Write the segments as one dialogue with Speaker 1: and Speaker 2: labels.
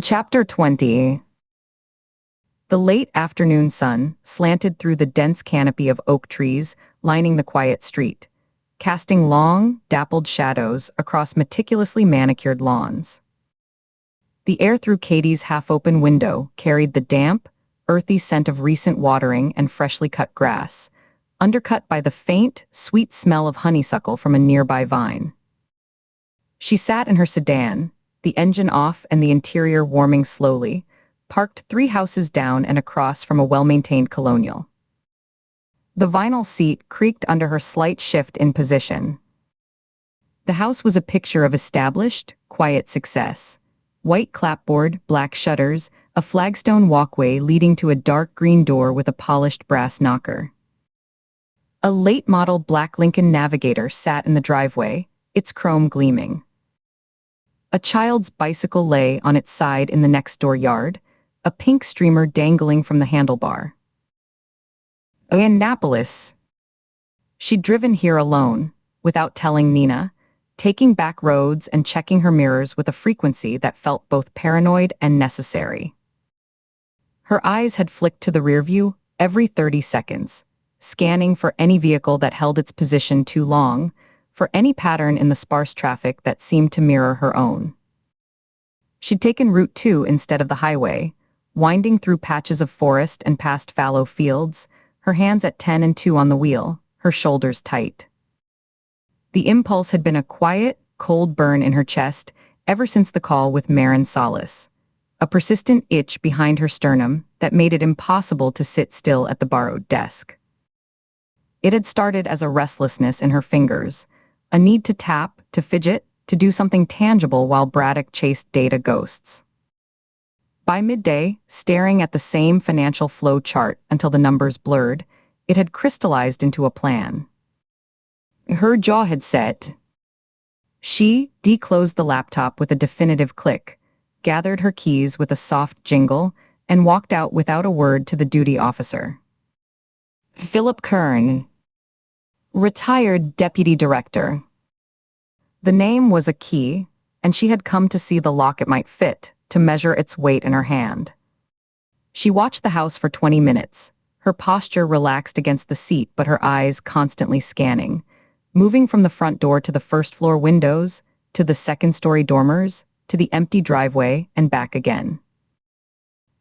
Speaker 1: Chapter 20. The late afternoon sun slanted through the dense canopy of oak trees lining the quiet street, casting long, dappled shadows across meticulously manicured lawns. The air through Katie's half-open window carried the damp, earthy scent of recent watering and freshly cut grass, undercut by the faint, sweet smell of honeysuckle from a nearby vine. She sat in her sedan, the engine off and the interior warming slowly, parked 3 houses down and across from a well-maintained colonial. The vinyl seat creaked under her slight shift in position. The house was a picture of established, quiet success. White clapboard, black shutters, a flagstone walkway leading to a dark green door with a polished brass knocker. A late-model black Lincoln Navigator sat in the driveway, its chrome gleaming. A child's bicycle lay on its side in the next-door yard, a pink streamer dangling from the handlebar. Annapolis. She'd driven here alone, without telling Nina, taking back roads and checking her mirrors with a frequency that felt both paranoid and necessary. Her eyes had flicked to the rearview every 30 seconds, scanning for any vehicle that held its position too long, for any pattern in the sparse traffic that seemed to mirror her own. She'd taken Route 2 instead of the highway, winding through patches of forest and past fallow fields, her hands at 10 and 2 on the wheel, her shoulders tight. The impulse had been a quiet, cold burn in her chest ever since the call with Marin Salas, a persistent itch behind her sternum that made it impossible to sit still at the borrowed desk. It had started as a restlessness in her fingers, a need to tap, to fidget, to do something tangible while Braddock chased data ghosts. By midday, staring at the same financial flow chart until the numbers blurred, it had crystallized into a plan. Her jaw had set. She declosed the laptop with a definitive click, gathered her keys with a soft jingle, and walked out without a word to the duty officer. Philip Kern, retired deputy director. The name was a key, and she had come to see the lock it might fit, to measure its weight in her hand. She watched the house for 20 minutes, her posture relaxed against the seat but her eyes constantly scanning, moving from the front door to the first-floor windows, to the second-story dormers, to the empty driveway, and back again.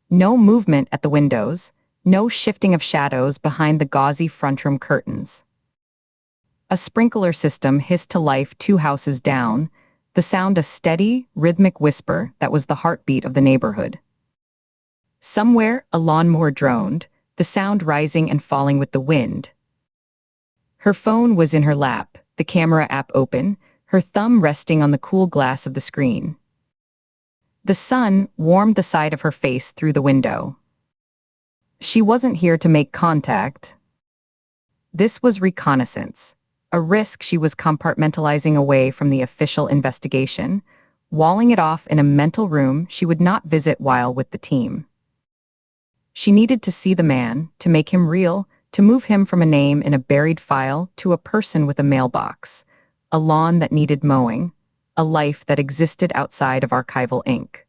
Speaker 1: No movement at the windows, no shifting of shadows behind the gauzy front-room curtains. A sprinkler system hissed to life 2 houses down, the sound a steady, rhythmic whisper that was the heartbeat of the neighborhood. Somewhere, a lawnmower droned, the sound rising and falling with the wind. Her phone was in her lap, the camera app open, her thumb resting on the cool glass of the screen. The sun warmed the side of her face through the window. She wasn't here to make contact. This was reconnaissance, a risk she was compartmentalizing away from the official investigation, walling it off in a mental room she would not visit while with the team. She needed to see the man, to make him real, to move him from a name in a buried file to a person with a mailbox, a lawn that needed mowing, a life that existed outside of archival ink.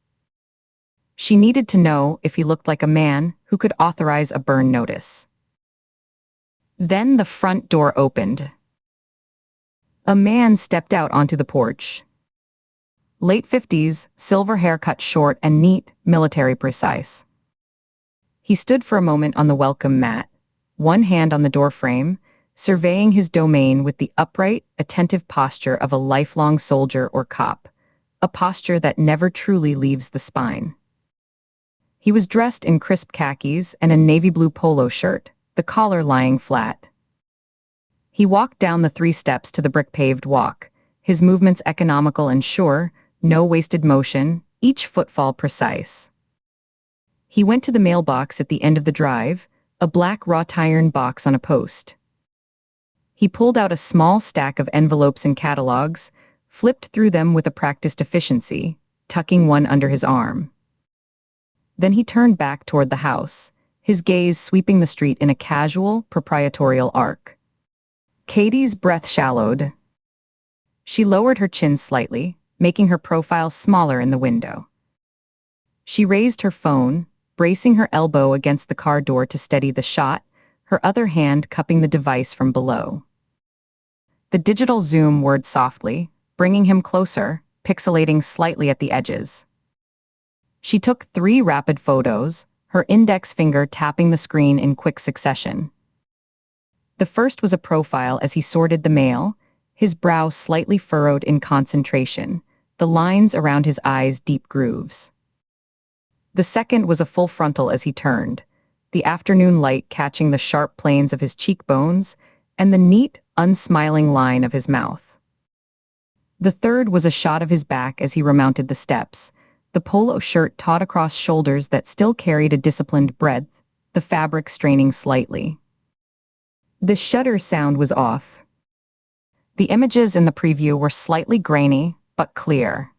Speaker 1: She needed to know if he looked like a man who could authorize a burn notice. Then the front door opened. A man stepped out onto the porch. Late 50s, silver hair cut short and neat, military precise. He stood for a moment on the welcome mat, one hand on the doorframe, surveying his domain with the upright, attentive posture of a lifelong soldier or cop, a posture that never truly leaves the spine. He was dressed in crisp khakis and a navy blue polo shirt, the collar lying flat. He walked down the 3 steps to the brick-paved walk, his movements economical and sure, no wasted motion, each footfall precise. He went to the mailbox at the end of the drive, a black wrought iron box on a post. He pulled out a small stack of envelopes and catalogs, flipped through them with a practiced efficiency, tucking one under his arm. Then he turned back toward the house, his gaze sweeping the street in a casual, proprietorial arc. Katie's breath shallowed. She lowered her chin slightly, making her profile smaller in the window. She raised her phone, bracing her elbow against the car door to steady the shot, her other hand cupping the device from below. The digital zoom whirred softly, bringing him closer, pixelating slightly at the edges. She took 3 rapid photos, her index finger tapping the screen in quick succession. The first was a profile as he sorted the mail, his brow slightly furrowed in concentration, the lines around his eyes deep grooves. The second was a full frontal as he turned, the afternoon light catching the sharp planes of his cheekbones and the neat, unsmiling line of his mouth. The third was a shot of his back as he remounted the steps, the polo shirt taut across shoulders that still carried a disciplined breadth, the fabric straining slightly. The shutter sound was off. The images in the preview were slightly grainy, but clear.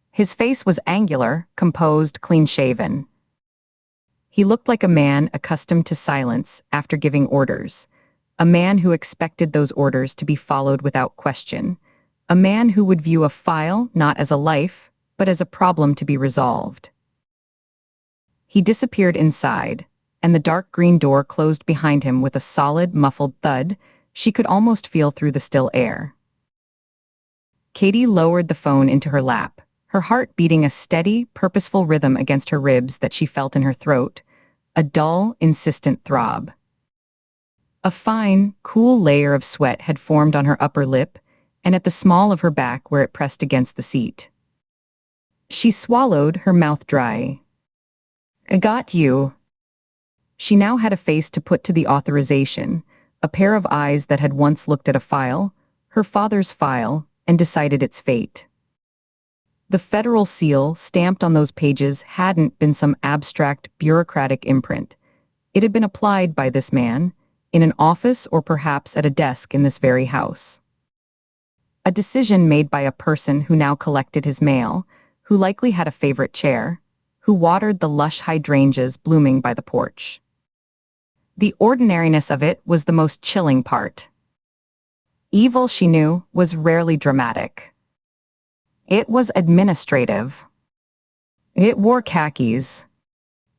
Speaker 1: His face was angular, composed, clean-shaven. He looked like a man accustomed to silence after giving orders, a man who expected those orders to be followed without question, a man who would view a file not as a life, but as a problem to be resolved. He disappeared inside, and the dark green door closed behind him with a solid, muffled thud she could almost feel through the still air. Katie lowered the phone into her lap, her heart beating a steady, purposeful rhythm against her ribs that she felt in her throat, a dull, insistent throb. A fine, cool layer of sweat had formed on her upper lip and at the small of her back where it pressed against the seat. She swallowed, her mouth dry. "I got you." She now had a face to put to the authorization, a pair of eyes that had once looked at a file, her father's file, and decided its fate. The federal seal stamped on those pages hadn't been some abstract, bureaucratic imprint. It had been applied by this man, in an office or perhaps at a desk in this very house. A decision made by a person who now collected his mail, who likely had a favorite chair, who watered the lush hydrangeas blooming by the porch. The ordinariness of it was the most chilling part. Evil, she knew, was rarely dramatic. It was administrative. It wore khakis.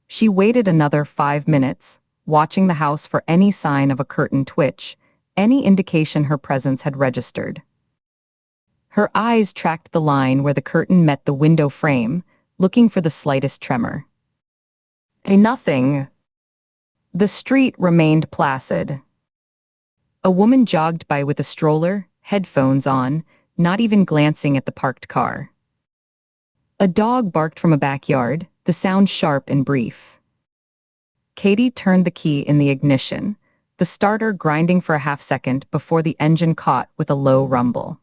Speaker 1: She waited another 5 minutes, watching the house for any sign of a curtain twitch, any indication her presence had registered. Her eyes tracked the line where the curtain met the window frame, looking for the slightest tremor. Nothing. The street remained placid. A woman jogged by with a stroller, headphones on, not even glancing at the parked car. A dog barked from a backyard, the sound sharp and brief. Katie turned the key in the ignition, the starter grinding for a half-second before the engine caught with a low rumble.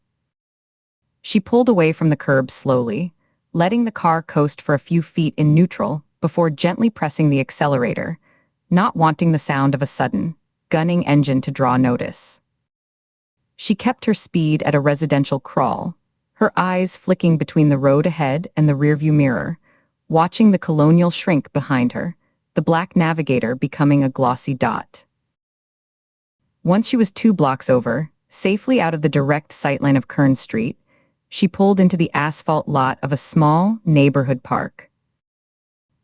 Speaker 1: She pulled away from the curb slowly, letting the car coast for a few feet in neutral before gently pressing the accelerator, not wanting the sound of a sudden, gunning engine to draw notice. She kept her speed at a residential crawl, her eyes flicking between the road ahead and the rearview mirror, watching the Colonial shrink behind her, the black Navigator becoming a glossy dot. Once she was 2 blocks over, safely out of the direct sightline of Kern Street, she pulled into the asphalt lot of a small neighborhood park.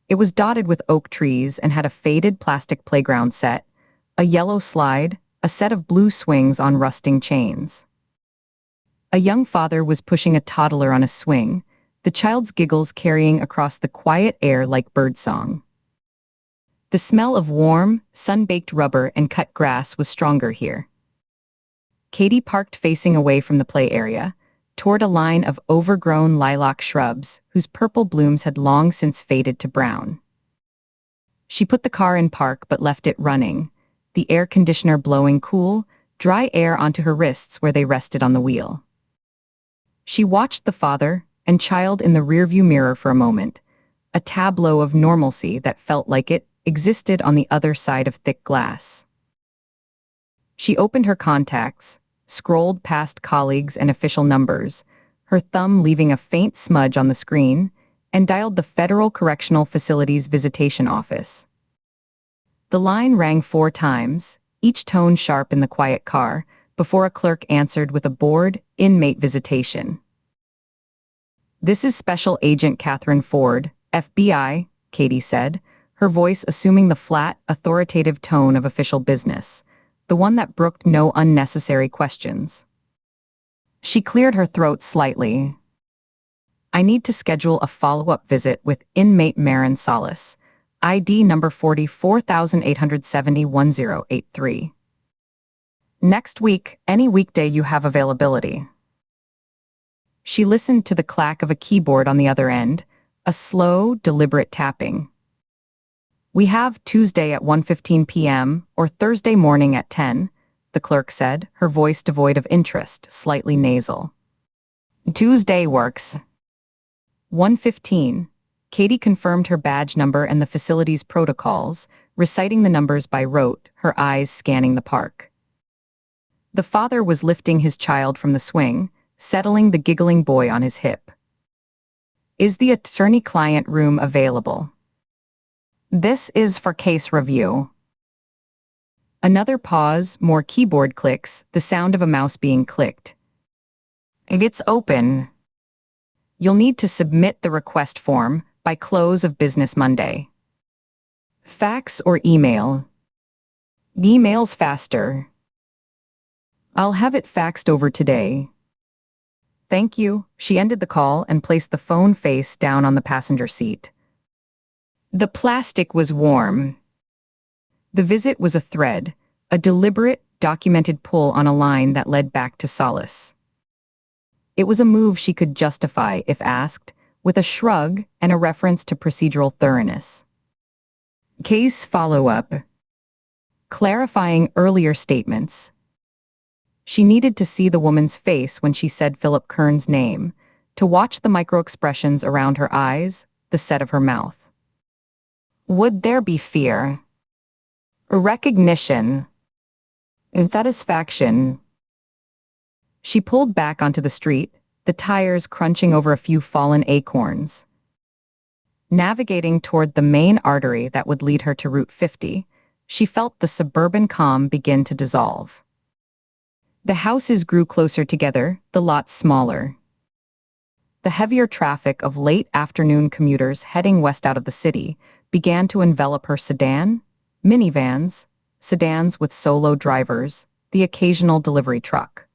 Speaker 1: It was dotted with oak trees and had a faded plastic playground set, a yellow slide, a set of blue swings on rusting chains. A young father was pushing a toddler on a swing, the child's giggles carrying across the quiet air like birdsong. The smell of warm, sun-baked rubber and cut grass was stronger here. Katie parked facing away from the play area, toward a line of overgrown lilac shrubs whose purple blooms had long since faded to brown. She put the car in park but left it running, the air conditioner blowing cool, dry air onto her wrists where they rested on the wheel. She watched the father and child in the rearview mirror for a moment, a tableau of normalcy that felt like it existed on the other side of thick glass. She opened her contacts, scrolled past colleagues and official numbers, her thumb leaving a faint smudge on the screen, and dialed the Federal Correctional Facilities Visitation Office. The line rang 4 times, each tone sharp in the quiet car, before a clerk answered with a bored, inmate visitation. "This is Special Agent Catherine Ford," FBI, Katie said, her voice assuming the flat, authoritative tone of official business, the one that brooked no unnecessary questions. She cleared her throat slightly. I need to schedule a follow-up visit with inmate Marin Salas, ID number 44,870-1083. Next week, any weekday you have availability. She listened to the clack of a keyboard on the other end, a slow, deliberate tapping. We have Tuesday at 1:15 p.m. or Thursday morning at 10, the clerk said, her voice devoid of interest, slightly nasal. Tuesday works. 1:15. Katie confirmed her badge number and the facility's protocols, reciting the numbers by rote, her eyes scanning the park. The father was lifting his child from the swing, settling the giggling boy on his hip. Is the attorney-client room available? This is for case review. Another pause, more keyboard clicks, the sound of a mouse being clicked. It's open. You'll need to submit the request form by close of business Monday. Fax or email? Email's faster. I'll have it faxed over today. Thank you. She ended the call and placed the phone face down on the passenger seat. The plastic was warm. The visit was a thread, a deliberate, documented pull on a line that led back to Solace. It was a move she could justify if asked, with a shrug and a reference to procedural thoroughness. Case follow-up. Clarifying earlier statements. She needed to see the woman's face when she said Philip Kern's name, to watch the micro-expressions around her eyes, the set of her mouth. Would there be fear? Recognition? Satisfaction? She pulled back onto the street, the tires crunching over a few fallen acorns. Navigating toward the main artery that would lead her to Route 50, she felt the suburban calm begin to dissolve. The houses grew closer together, the lots smaller. The heavier traffic of late afternoon commuters heading west out of the city began to envelop her sedan, minivans, sedans with solo drivers, the occasional delivery truck.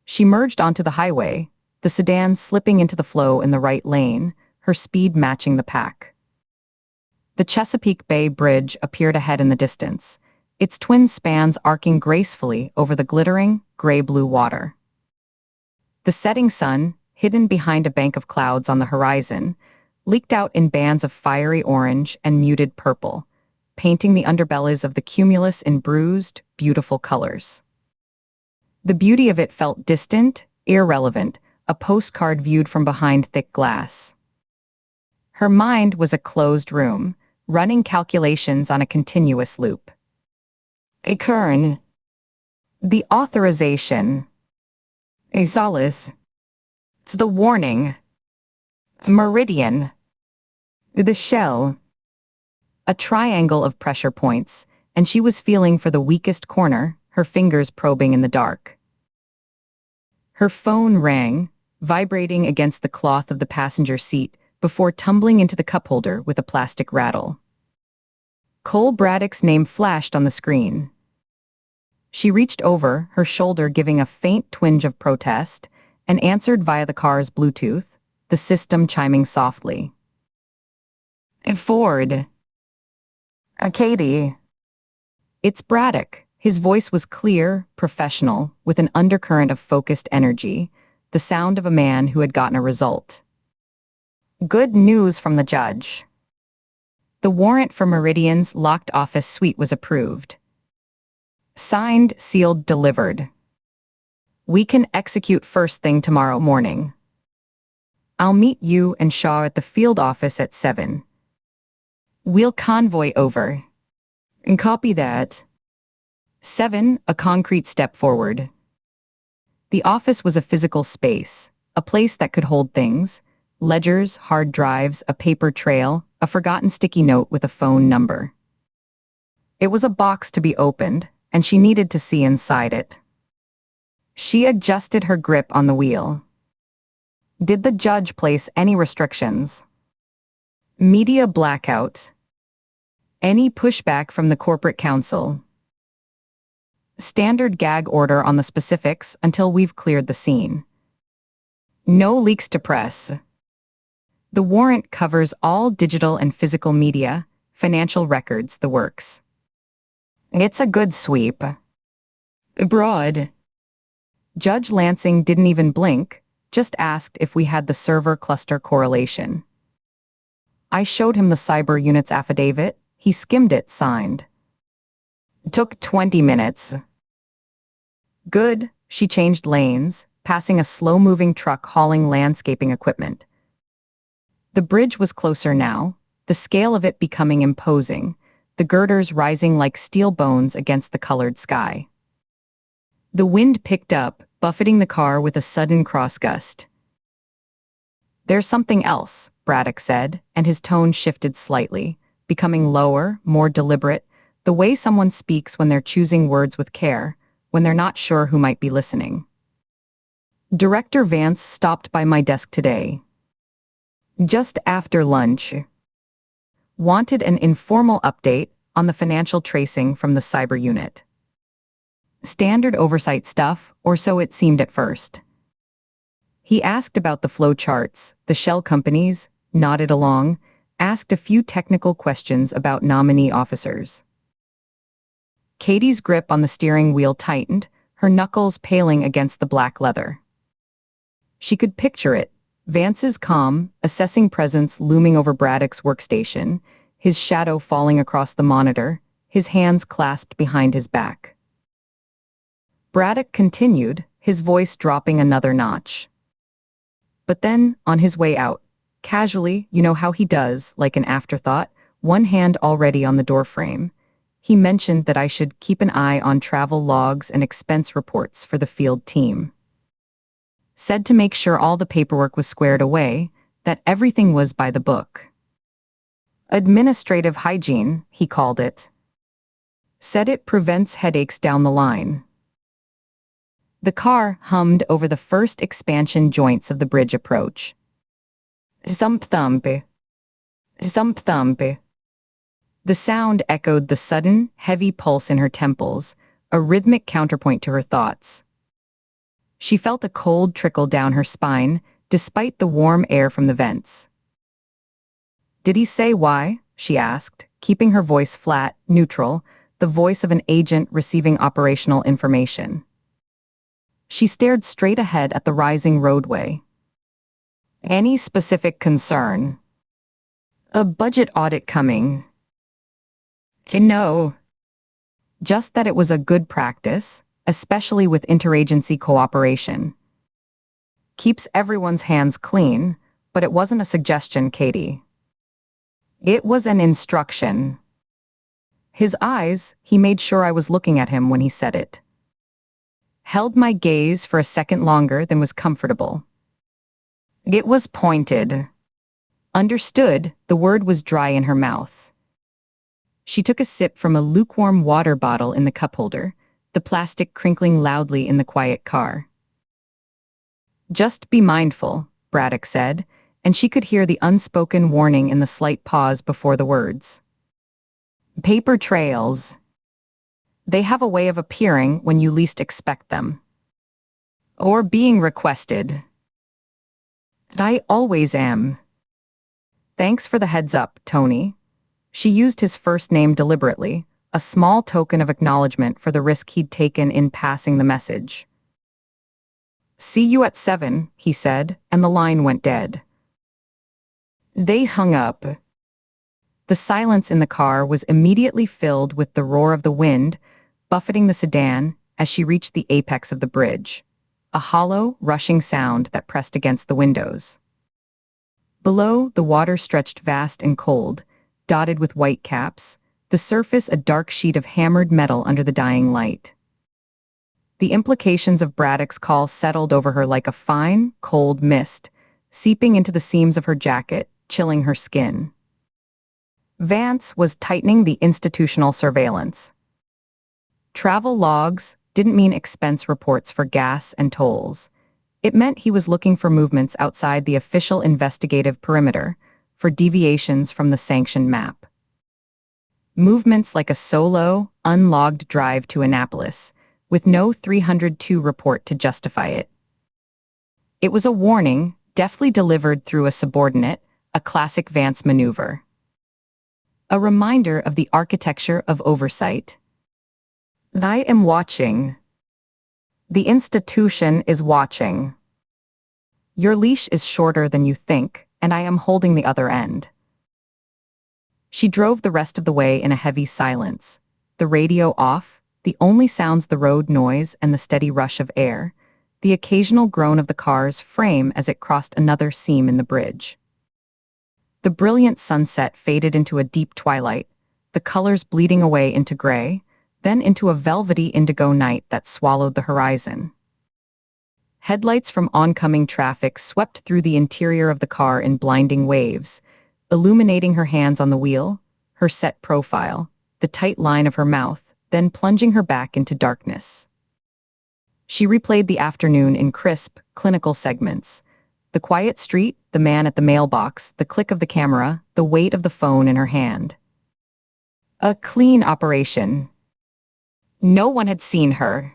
Speaker 1: She merged onto the highway, the sedan slipping into the flow in the right lane, her speed matching the pack. The Chesapeake Bay Bridge appeared ahead in the distance, its twin spans arcing gracefully over the glittering, gray-blue water. The setting sun, hidden behind a bank of clouds on the horizon, leaked out in bands of fiery orange and muted purple, painting the underbellies of the cumulus in bruised, beautiful colors. The beauty of it felt distant, irrelevant, a postcard viewed from behind thick glass. Her mind was a closed room, running calculations on a continuous loop. A Kern. The authorization. A Solace. It's the warning. It's meridian. The shell. A triangle of pressure points, and she was feeling for the weakest corner, her fingers probing in the dark. Her phone rang, vibrating against the cloth of the passenger seat before tumbling into the cup holder with a plastic rattle. Cole Braddock's name flashed on the screen. She reached over, her shoulder giving a faint twinge of protest, and answered via the car's Bluetooth, the system chiming softly. Ford. Katie. It's Braddock. His voice was clear, professional, with an undercurrent of focused energy, the sound of a man who had gotten a result. Good news from the judge. The warrant for Meridian's locked office suite was approved. Signed, sealed, delivered. We can execute first thing tomorrow morning. I'll meet you and Shaw at the field office at 7. We'll convoy over. And copy that. 7, a concrete step forward. The office was a physical space, a place that could hold things, ledgers, hard drives, a paper trail, a forgotten sticky note with a phone number. It was a box to be opened, and she needed to see inside it. She adjusted her grip on the wheel. Did the judge place any restrictions? Media blackout. Any pushback from the corporate counsel. Standard gag order on the specifics until we've cleared the scene. No leaks to press. The warrant covers all digital and physical media, financial records, the works. It's a good sweep. Broad. Judge Lansing didn't even blink, just asked if we had the server cluster correlation. I showed him the cyber unit's affidavit. He skimmed it, signed. Took 20 minutes. Good. She changed lanes, passing a slow-moving truck hauling landscaping equipment. The bridge was closer now, the scale of it becoming imposing, the girders rising like steel bones against the colored sky. The wind picked up, buffeting the car with a sudden cross-gust. There's something else, Braddock said, and his tone shifted slightly, becoming lower, more deliberate, the way someone speaks when they're choosing words with care, when they're not sure who might be listening. Director Vance stopped by my desk today. Just after lunch. Wanted an informal update on the financial tracing from the cyber unit. Standard oversight stuff, or so it seemed at first. He asked about the flow charts, the shell companies, nodded along, asked a few technical questions about nominee officers. Katie's grip on the steering wheel tightened, her knuckles paling against the black leather. She could picture it, Vance's calm, assessing presence looming over Braddock's workstation, his shadow falling across the monitor, his hands clasped behind his back. Braddock continued, his voice dropping another notch. But then, on his way out, casually, you know how he does, like an afterthought, one hand already on the doorframe, he mentioned that I should keep an eye on travel logs and expense reports for the field team. Said to make sure all the paperwork was squared away, that everything was by the book. Administrative hygiene, he called it. Said it prevents headaches down the line. The car hummed over the first expansion joints of the bridge approach. Thump-thump. Thump-thump. The sound echoed the sudden, heavy pulse in her temples, a rhythmic counterpoint to her thoughts. She felt a cold trickle down her spine, despite the warm air from the vents. Did he say why? She asked, keeping her voice flat, neutral, the voice of an agent receiving operational information. She stared straight ahead at the rising roadway. Any specific concern? A budget audit coming. No. Just that it was a good practice, especially with interagency cooperation. Keeps everyone's hands clean, but it wasn't a suggestion, Katie. It was an instruction. His eyes, he made sure I was looking at him when he said it. Held my gaze for a second longer than was comfortable. It was pointed. Understood, the word was dry in her mouth. She took a sip from a lukewarm water bottle in the cup holder, the plastic crinkling loudly in the quiet car. Just be mindful, Braddock said, and she could hear the unspoken warning in the slight pause before the words. Paper trails. They have a way of appearing when you least expect them. Or being requested. I always am. Thanks for the heads up, Tony. She used his first name deliberately, a small token of acknowledgement for the risk he'd taken in passing the message. See you at 7, he said, and the line went dead. They hung up. The silence in the car was immediately filled with the roar of the wind, buffeting the sedan as she reached the apex of the bridge, a hollow, rushing sound that pressed against the windows. Below, the water stretched vast and cold, dotted with white caps, the surface a dark sheet of hammered metal under the dying light. The implications of Braddock's call settled over her like a fine, cold mist, seeping into the seams of her jacket, chilling her skin. Vance was tightening the institutional surveillance. Travel logs didn't mean expense reports for gas and tolls. It meant he was looking for movements outside the official investigative perimeter, for deviations from the sanctioned map. Movements like a solo, unlogged drive to Annapolis, with no 302 report to justify it. It was a warning, deftly delivered through a subordinate, a classic Vance maneuver. A reminder of the architecture of oversight. I am watching. The institution is watching. Your leash is shorter than you think, and I am holding the other end. She drove the rest of the way in a heavy silence, the radio off, the only sounds the road noise and the steady rush of air, the occasional groan of the car's frame as it crossed another seam in the bridge. The brilliant sunset faded into a deep twilight, the colors bleeding away into gray, then into a velvety indigo night that swallowed the horizon. Headlights from oncoming traffic swept through the interior of the car in blinding waves, illuminating her hands on the wheel, her set profile, the tight line of her mouth, then plunging her back into darkness. She replayed the afternoon in crisp, clinical segments. The quiet street, the man at the mailbox, the click of the camera, the weight of the phone in her hand. A clean operation. No one had seen her.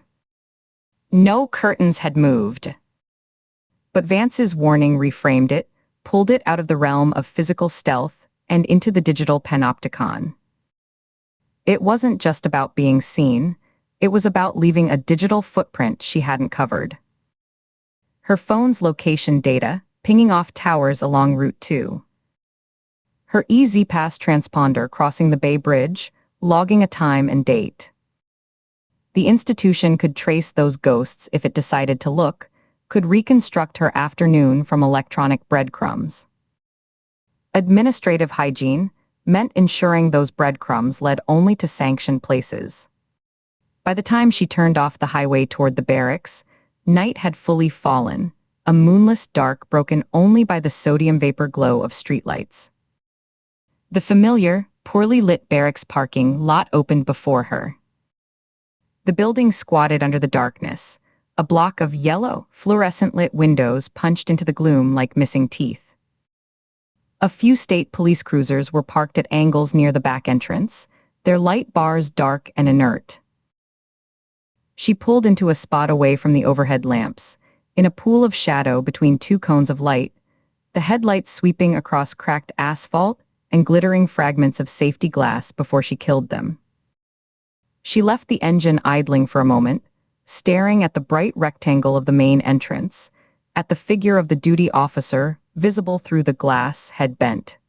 Speaker 1: No curtains had moved. But Vance's warning reframed it, pulled it out of the realm of physical stealth and into the digital panopticon. It wasn't just about being seen, it was about leaving a digital footprint she hadn't covered. Her phone's location data, pinging off towers along Route 2. Her EZ-Pass transponder crossing the Bay Bridge, logging a time and date. The institution could trace those ghosts if it decided to look, could reconstruct her afternoon from electronic breadcrumbs. Administrative hygiene meant ensuring those breadcrumbs led only to sanctioned places. By the time she turned off the highway toward the barracks, night had fully fallen, a moonless dark broken only by the sodium vapor glow of streetlights. The familiar, poorly lit barracks parking lot opened before her. The building squatted under the darkness, a block of yellow, fluorescent-lit windows punched into the gloom like missing teeth. A few state police cruisers were parked at angles near the back entrance, their light bars dark and inert. She pulled into a spot away from the overhead lamps, in a pool of shadow between two cones of light, the headlights sweeping across cracked asphalt and glittering fragments of safety glass before she killed them. She left the engine idling for a moment, staring at the bright rectangle of the main entrance, at the figure of the duty officer, visible through the glass, head bent.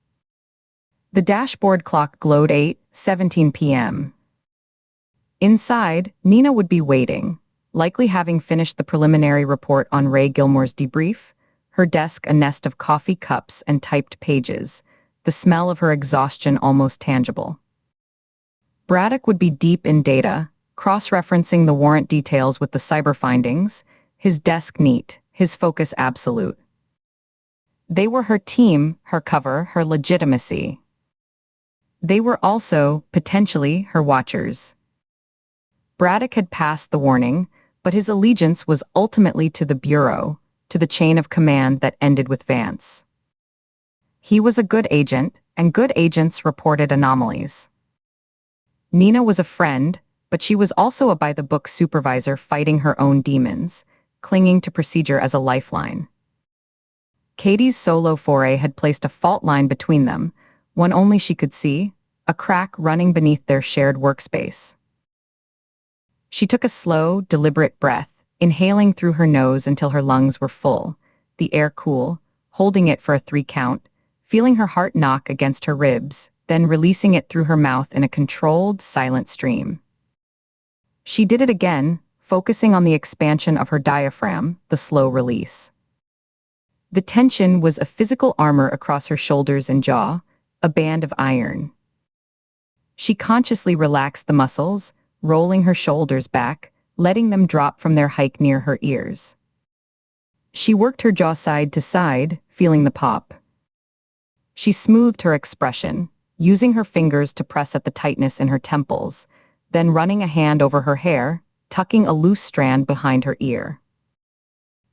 Speaker 1: The dashboard clock glowed 8:17 p.m. Inside, Nina would be waiting, likely having finished the preliminary report on Ray Gilmore's debrief, her desk a nest of coffee cups and typed pages, the smell of her exhaustion almost tangible. Braddock would be deep in data, cross-referencing the warrant details with the cyber findings, his desk neat, his focus absolute. They were her team, her cover, her legitimacy. They were also, potentially, her watchers. Braddock had passed the warning, but his allegiance was ultimately to the Bureau, to the chain of command that ended with Vance. He was a good agent, and good agents reported anomalies. Nina was a friend, but she was also a by-the-book supervisor fighting her own demons, clinging to procedure as a lifeline. Katie's solo foray had placed a fault line between them, one only she could see, a crack running beneath their shared workspace. She took a slow, deliberate breath, inhaling through her nose until her lungs were full, the air cool, holding it for a 3 count, feeling her heart knock against her ribs, then releasing it through her mouth in a controlled, silent stream. She did it again, focusing on the expansion of her diaphragm, the slow release. The tension was a physical armor across her shoulders and jaw, a band of iron. She consciously relaxed the muscles, rolling her shoulders back, letting them drop from their hike near her ears. She worked her jaw side to side, feeling the pop. She smoothed her expression, using her fingers to press at the tightness in her temples, then running a hand over her hair, tucking a loose strand behind her ear.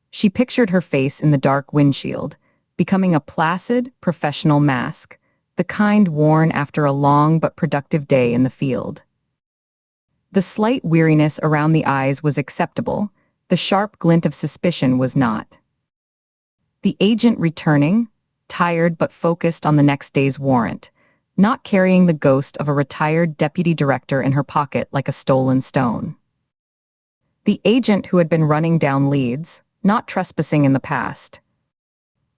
Speaker 1: She pictured her face in the dark windshield, becoming a placid, professional mask, the kind worn after a long but productive day in the field. The slight weariness around the eyes was acceptable, the sharp glint of suspicion was not. The agent returning, tired but focused on the next day's warrant, not carrying the ghost of a retired deputy director in her pocket like a stolen stone. The agent who had been running down leads, not trespassing in the past.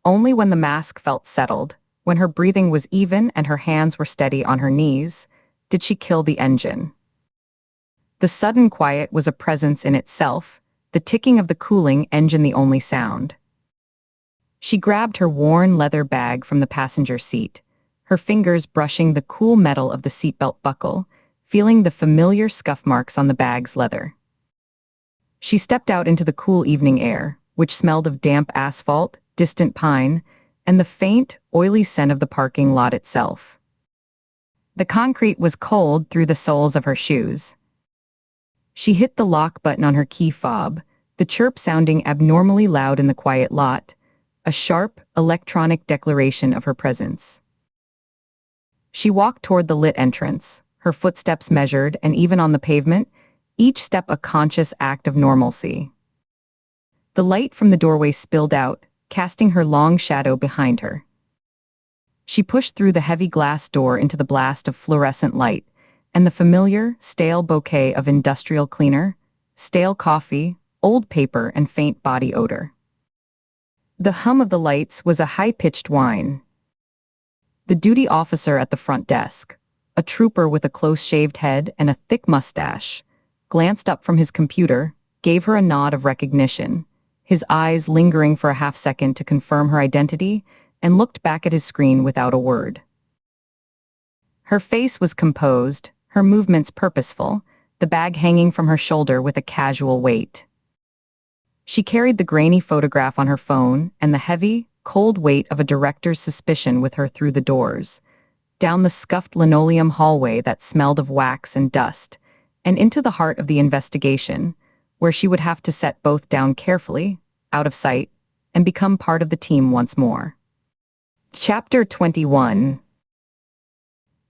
Speaker 1: Only when the mask felt settled, when her breathing was even and her hands were steady on her knees, did she kill the engine. The sudden quiet was a presence in itself, the ticking of the cooling engine the only sound. She grabbed her worn leather bag from the passenger seat, her fingers brushing the cool metal of the seatbelt buckle, feeling the familiar scuff marks on the bag's leather. She stepped out into the cool evening air, which smelled of damp asphalt, distant pine, and the faint, oily scent of the parking lot itself. The concrete was cold through the soles of her shoes. She hit the lock button on her key fob, the chirp sounding abnormally loud in the quiet lot, a sharp, electronic declaration of her presence. She walked toward the lit entrance, her footsteps measured and even on the pavement, each step a conscious act of normalcy. The light from the doorway spilled out, casting her long shadow behind her. She pushed through the heavy glass door into the blast of fluorescent light, and the familiar, stale bouquet of industrial cleaner, stale coffee, old paper, and faint body odor. The hum of the lights was a high-pitched whine. The duty officer at the front desk, a trooper with a close-shaved head and a thick mustache, glanced up from his computer, gave her a nod of recognition, his eyes lingering for a half-second to confirm her identity, and looked back at his screen without a word. Her face was composed, her movements purposeful, the bag hanging from her shoulder with a casual weight. She carried the grainy photograph on her phone and the heavy, cold weight of a director's suspicion with her through the doors, down the scuffed linoleum hallway that smelled of wax and dust, and into the heart of the investigation, where she would have to set both down carefully, out of sight, and become part of the team once more. Chapter 21.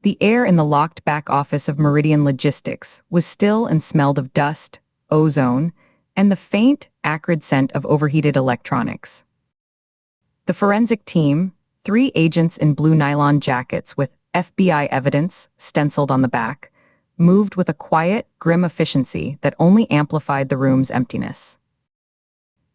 Speaker 1: The air in the locked back office of Meridian Logistics was still and smelled of dust, ozone, and the faint, acrid scent of overheated electronics. The forensic team, 3 agents in blue nylon jackets with FBI evidence stenciled on the back, moved with a quiet, grim efficiency that only amplified the room's emptiness.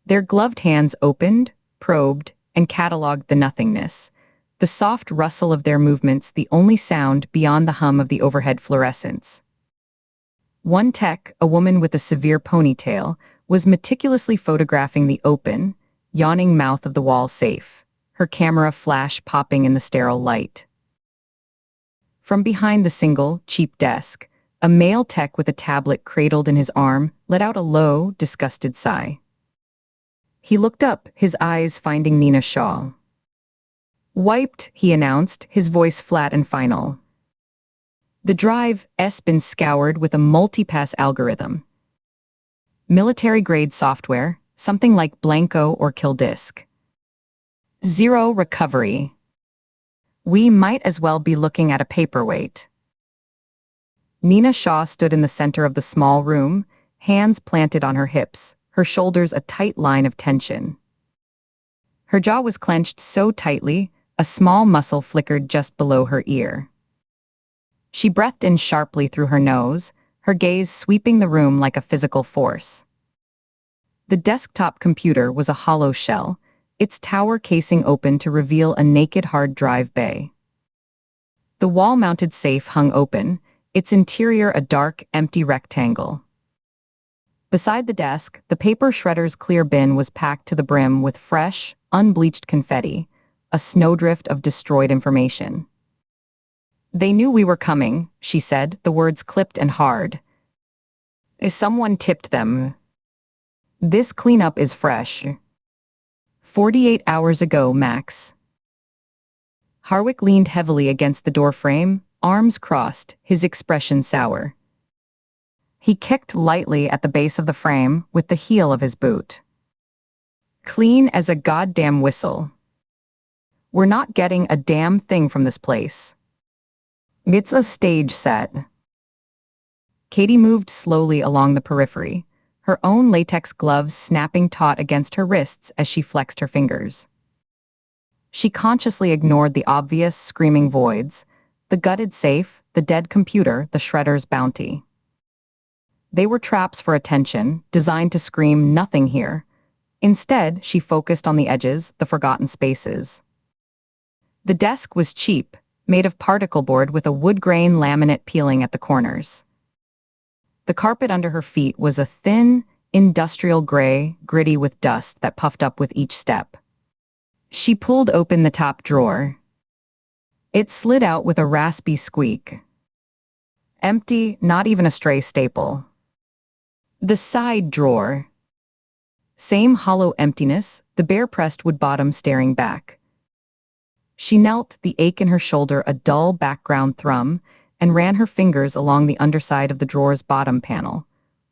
Speaker 1: Their gloved hands opened, probed, and cataloged the nothingness, the soft rustle of their movements the only sound beyond the hum of the overhead fluorescents. One tech, a woman with a severe ponytail, was meticulously photographing the open, yawning mouth of the wall safe, her camera flash popping in the sterile light. From behind the single, cheap desk, a male tech with a tablet cradled in his arm let out a low, disgusted sigh. He looked up, his eyes finding Nina Shaw. "Wiped," he announced, his voice flat and final. "The drive's been scoured with a multi-pass algorithm. Military-grade software, something like Blanco or Killdisk. Zero recovery. We might as well be looking at a paperweight." Nina Shaw stood in the center of the small room, hands planted on her hips, her shoulders a tight line of tension. Her jaw was clenched so tightly, a small muscle flickered just below her ear. She breathed in sharply through her nose, her gaze sweeping the room like a physical force. The desktop computer was a hollow shell, its tower casing open to reveal a naked hard drive bay. The wall-mounted safe hung open, its interior a dark, empty rectangle. Beside the desk, the paper shredder's clear bin was packed to the brim with fresh, unbleached confetti, a snowdrift of destroyed information. "They knew we were coming," she said, the words clipped and hard. "Someone tipped them. This cleanup is fresh. 48 hours ago, max." Harwick leaned heavily against the doorframe, arms crossed, his expression sour. He kicked lightly at the base of the frame with the heel of his boot. "Clean as a goddamn whistle." We're not getting a damn thing from this place. It's a stage set. Katie moved slowly along the periphery, her own latex gloves snapping taut against her wrists as she flexed her fingers. She consciously ignored the obvious, screaming voids, the gutted safe, the dead computer, the shredder's bounty. They were traps for attention, designed to scream nothing here. Instead, she focused on the edges, the forgotten spaces. The desk was cheap, made of particle board with a wood-grain laminate peeling at the corners. The carpet under her feet was a thin, industrial gray, gritty with dust that puffed up with each step. She pulled open the top drawer. It slid out with a raspy squeak. Empty, not even a stray staple. The side drawer. Same hollow emptiness, the bare-pressed wood bottom staring back. She knelt, the ache in her shoulder a dull background thrum, and ran her fingers along the underside of the drawer's bottom panel,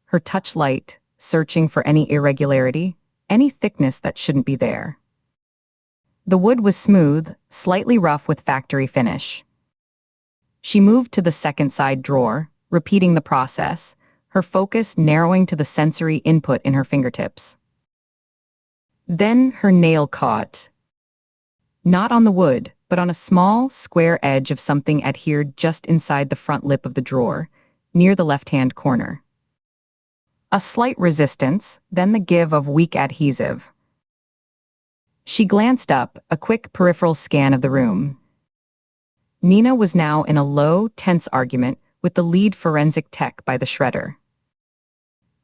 Speaker 1: her touch light, searching for any irregularity, any thickness that shouldn't be there. The wood was smooth, slightly rough with factory finish. She moved to the second side drawer, repeating the process, her focus narrowing to the sensory input in her fingertips. Then her nail caught. Not on the wood, but on a small, square edge of something adhered just inside the front lip of the drawer, near the left-hand corner. A slight resistance, then the give of weak adhesive. She glanced up, a quick peripheral scan of the room. Nina was now in a low, tense argument with the lead forensic tech by the shredder.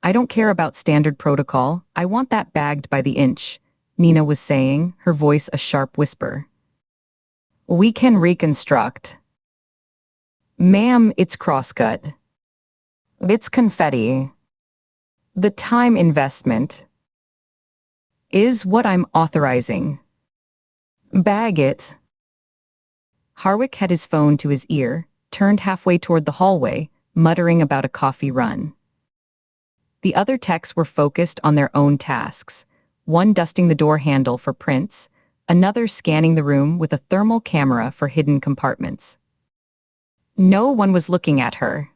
Speaker 1: "I don't care about standard protocol, I want that bagged by the inch," Nina was saying, her voice a sharp whisper. "We can reconstruct." "Ma'am, it's crosscut. It's confetti. The time investment is what I'm authorizing. Bag it." Harwick had his phone to his ear, turned halfway toward the hallway, muttering about a coffee run. The other techs were focused on their own tasks, one dusting the door handle for prints, another scanning the room with a thermal camera for hidden compartments. No one was looking at her.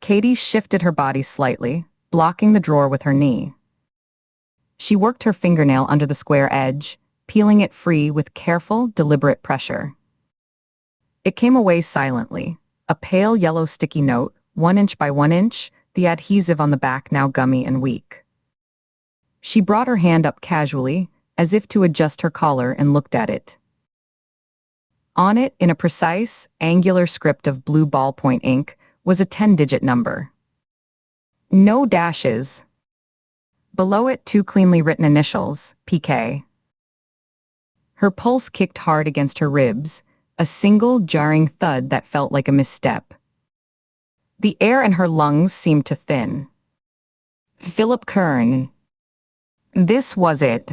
Speaker 1: Katie shifted her body slightly, blocking the drawer with her knee. She worked her fingernail under the square edge, peeling it free with careful, deliberate pressure. It came away silently, a pale yellow sticky note, 1 inch by 1 inch, the adhesive on the back now gummy and weak. She brought her hand up casually, as if to adjust her collar, and looked at it. On it, in a precise, angular script of blue ballpoint ink, was a 10-digit number. No dashes. Below it, 2 cleanly written initials, PK. Her pulse kicked hard against her ribs, a single jarring thud that felt like a misstep. The air in her lungs seemed to thin. Philip Kern. This was it.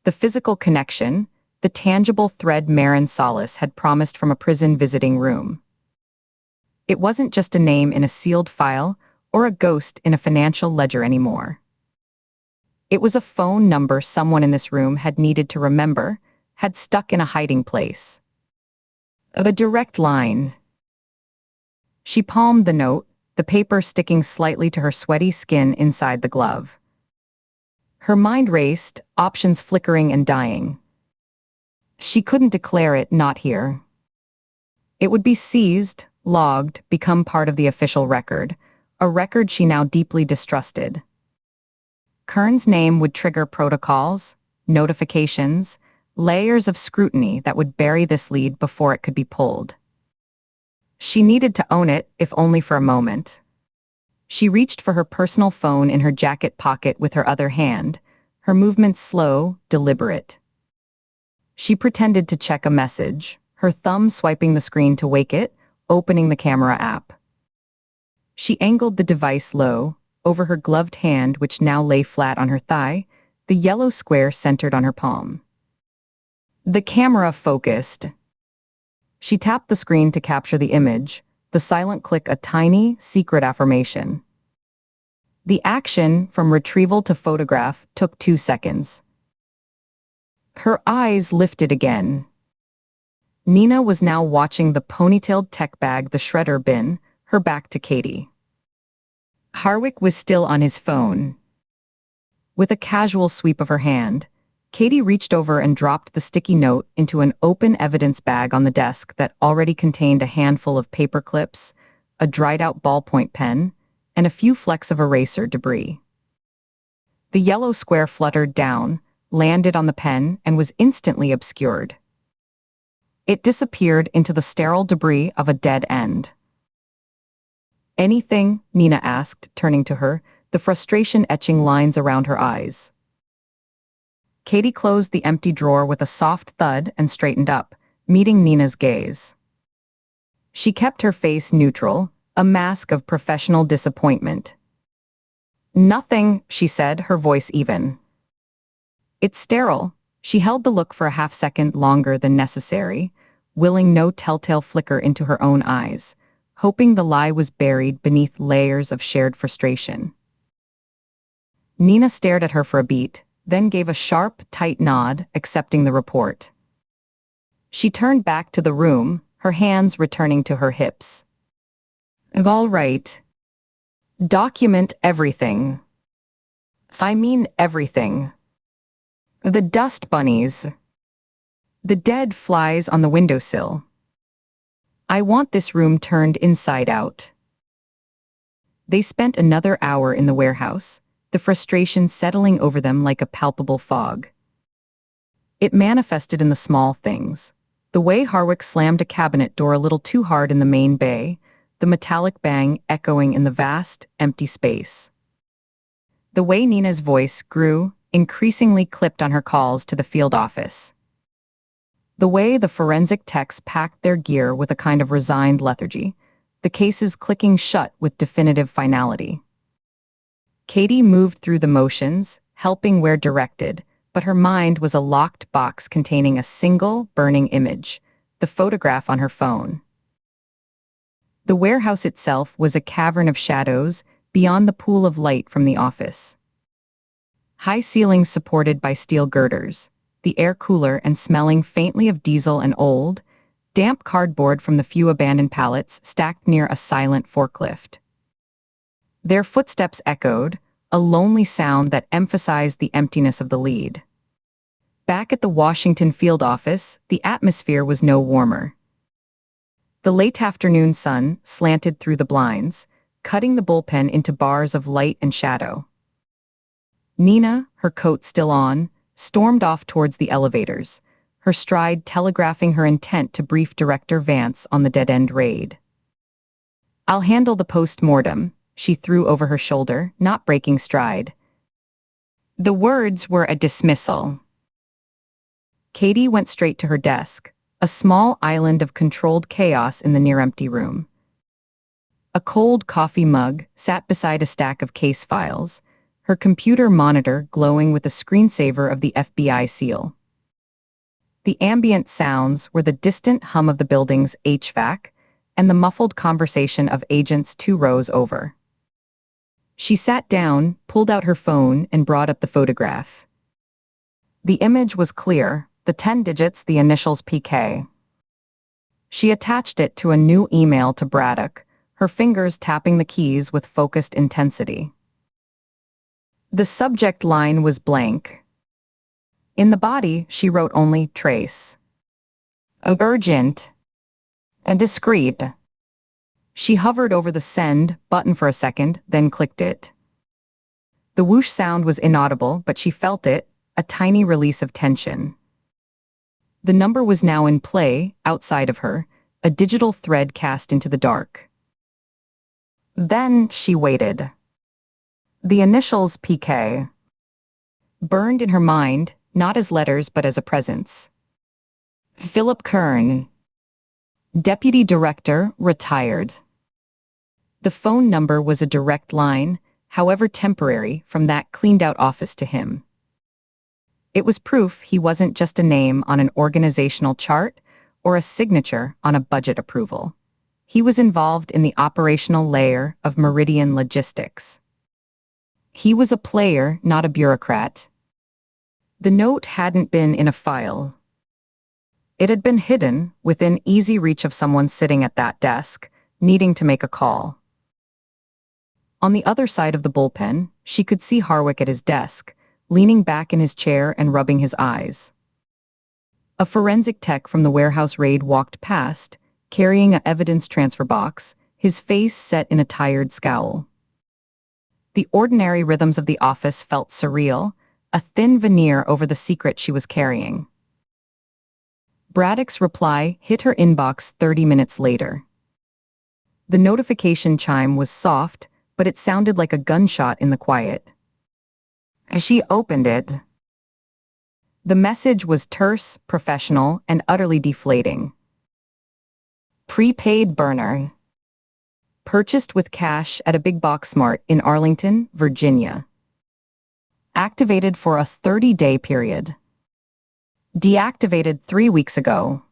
Speaker 1: The physical connection, the tangible thread Marin Solis had promised from a prison visiting room. It wasn't just a name in a sealed file or a ghost in a financial ledger anymore. It was a phone number someone in this room had needed to remember, had stuck in a hiding place. A direct line. She palmed the note, the paper sticking slightly to her sweaty skin inside the glove. Her mind raced, options flickering and dying. She couldn't declare it not here. It would be seized, logged, become part of the official record, a record she now deeply distrusted. Kern's name would trigger protocols, notifications, layers of scrutiny that would bury this lead before it could be pulled. She needed to own it, if only for a moment. She reached for her personal phone in her jacket pocket with her other hand, her movements slow, deliberate. She pretended to check a message, her thumb swiping the screen to wake it, opening the camera app. She angled the device low, over her gloved hand which now lay flat on her thigh, the yellow square centered on her palm. The camera focused. She tapped the screen to capture the image, the silent click a tiny, secret affirmation. The action, from retrieval to photograph, took 2 seconds. Her eyes lifted again. Nina was now watching the ponytailed tech bag the shredder bin, her back to Katie. Harwick was still on his phone. With a casual sweep of her hand, Katie reached over and dropped the sticky note into an open evidence bag on the desk that already contained a handful of paper clips, a dried-out ballpoint pen, and a few flecks of eraser debris. The yellow square fluttered down, landed on the pen, and was instantly obscured. It disappeared into the sterile debris of a dead end. "Anything?" Nina asked, turning to her, the frustration etching lines around her eyes. Katie closed the empty drawer with a soft thud and straightened up, meeting Nina's gaze. She kept her face neutral, a mask of professional disappointment. "Nothing," she said, her voice even. "It's sterile." She held the look for a half-second longer than necessary, willing no telltale flicker into her own eyes, hoping the lie was buried beneath layers of shared frustration. Nina stared at her for a beat, then gave a sharp, tight nod, accepting the report. She turned back to the room, her hands returning to her hips. "All right. Document everything. I mean everything. The dust bunnies. The dead flies on the windowsill. I want this room turned inside out." They spent another hour in the warehouse, the frustration settling over them like a palpable fog. It manifested in the small things. The way Harwick slammed a cabinet door a little too hard in the main bay, the metallic bang echoing in the vast, empty space. The way Nina's voice grew, increasingly clipped on her calls to the field office. The way the forensic techs packed their gear with a kind of resigned lethargy, the cases clicking shut with definitive finality. Katie moved through the motions, helping where directed, but her mind was a locked box containing a single, burning image, the photograph on her phone. The warehouse itself was a cavern of shadows beyond the pool of light from the office. High ceilings supported by steel girders, the air cooler and smelling faintly of diesel and old, damp cardboard from the few abandoned pallets stacked near a silent forklift. Their footsteps echoed, a lonely sound that emphasized the emptiness of the lead. Back at the Washington field office, the atmosphere was no warmer. The late afternoon sun slanted through the blinds, cutting the bullpen into bars of light and shadow. Nina, her coat still on, stormed off towards the elevators, her stride telegraphing her intent to brief Director Vance on the dead-end raid. "I'll handle the post-mortem," she threw over her shoulder, not breaking stride. The words were a dismissal. Katie went straight to her desk, a small island of controlled chaos in the near-empty room. A cold coffee mug sat beside a stack of case files, her computer monitor glowing with a screensaver of the FBI seal. The ambient sounds were the distant hum of the building's HVAC and the muffled conversation of agents 2 rows over. She sat down, pulled out her phone, and brought up the photograph. The image was clear, the 10 digits, the initials PK. She attached it to a new email to Braddock, her fingers tapping the keys with focused intensity. The subject line was blank. In the body, she wrote only "Trace." Urgent. And discreet. She hovered over the send button for a second, then clicked it. The whoosh sound was inaudible, but she felt it, a tiny release of tension. The number was now in play, outside of her, a digital thread cast into the dark. Then she waited. The initials PK. Burned in her mind, not as letters but as a presence. Philip Kern. Deputy Director, retired. The phone number was a direct line, however temporary, from that cleaned-out office to him. It was proof he wasn't just a name on an organizational chart or a signature on a budget approval. He was involved in the operational layer of Meridian logistics. He was a player, not a bureaucrat. The note hadn't been in a file. It had been hidden within easy reach of someone sitting at that desk, needing to make a call. On the other side of the bullpen, she could see Harwick at his desk, leaning back in his chair and rubbing his eyes. A forensic tech from the warehouse raid walked past, carrying an evidence transfer box, his face set in a tired scowl. The ordinary rhythms of the office felt surreal, a thin veneer over the secret she was carrying. Braddock's reply hit her inbox 30 minutes later. The notification chime was soft, but it sounded like a gunshot in the quiet. As she opened it, the message was terse, professional, and utterly deflating. Prepaid burner. Purchased with cash at a big box mart in Arlington, Virginia. Activated for a 30-day period. Deactivated 3 weeks ago.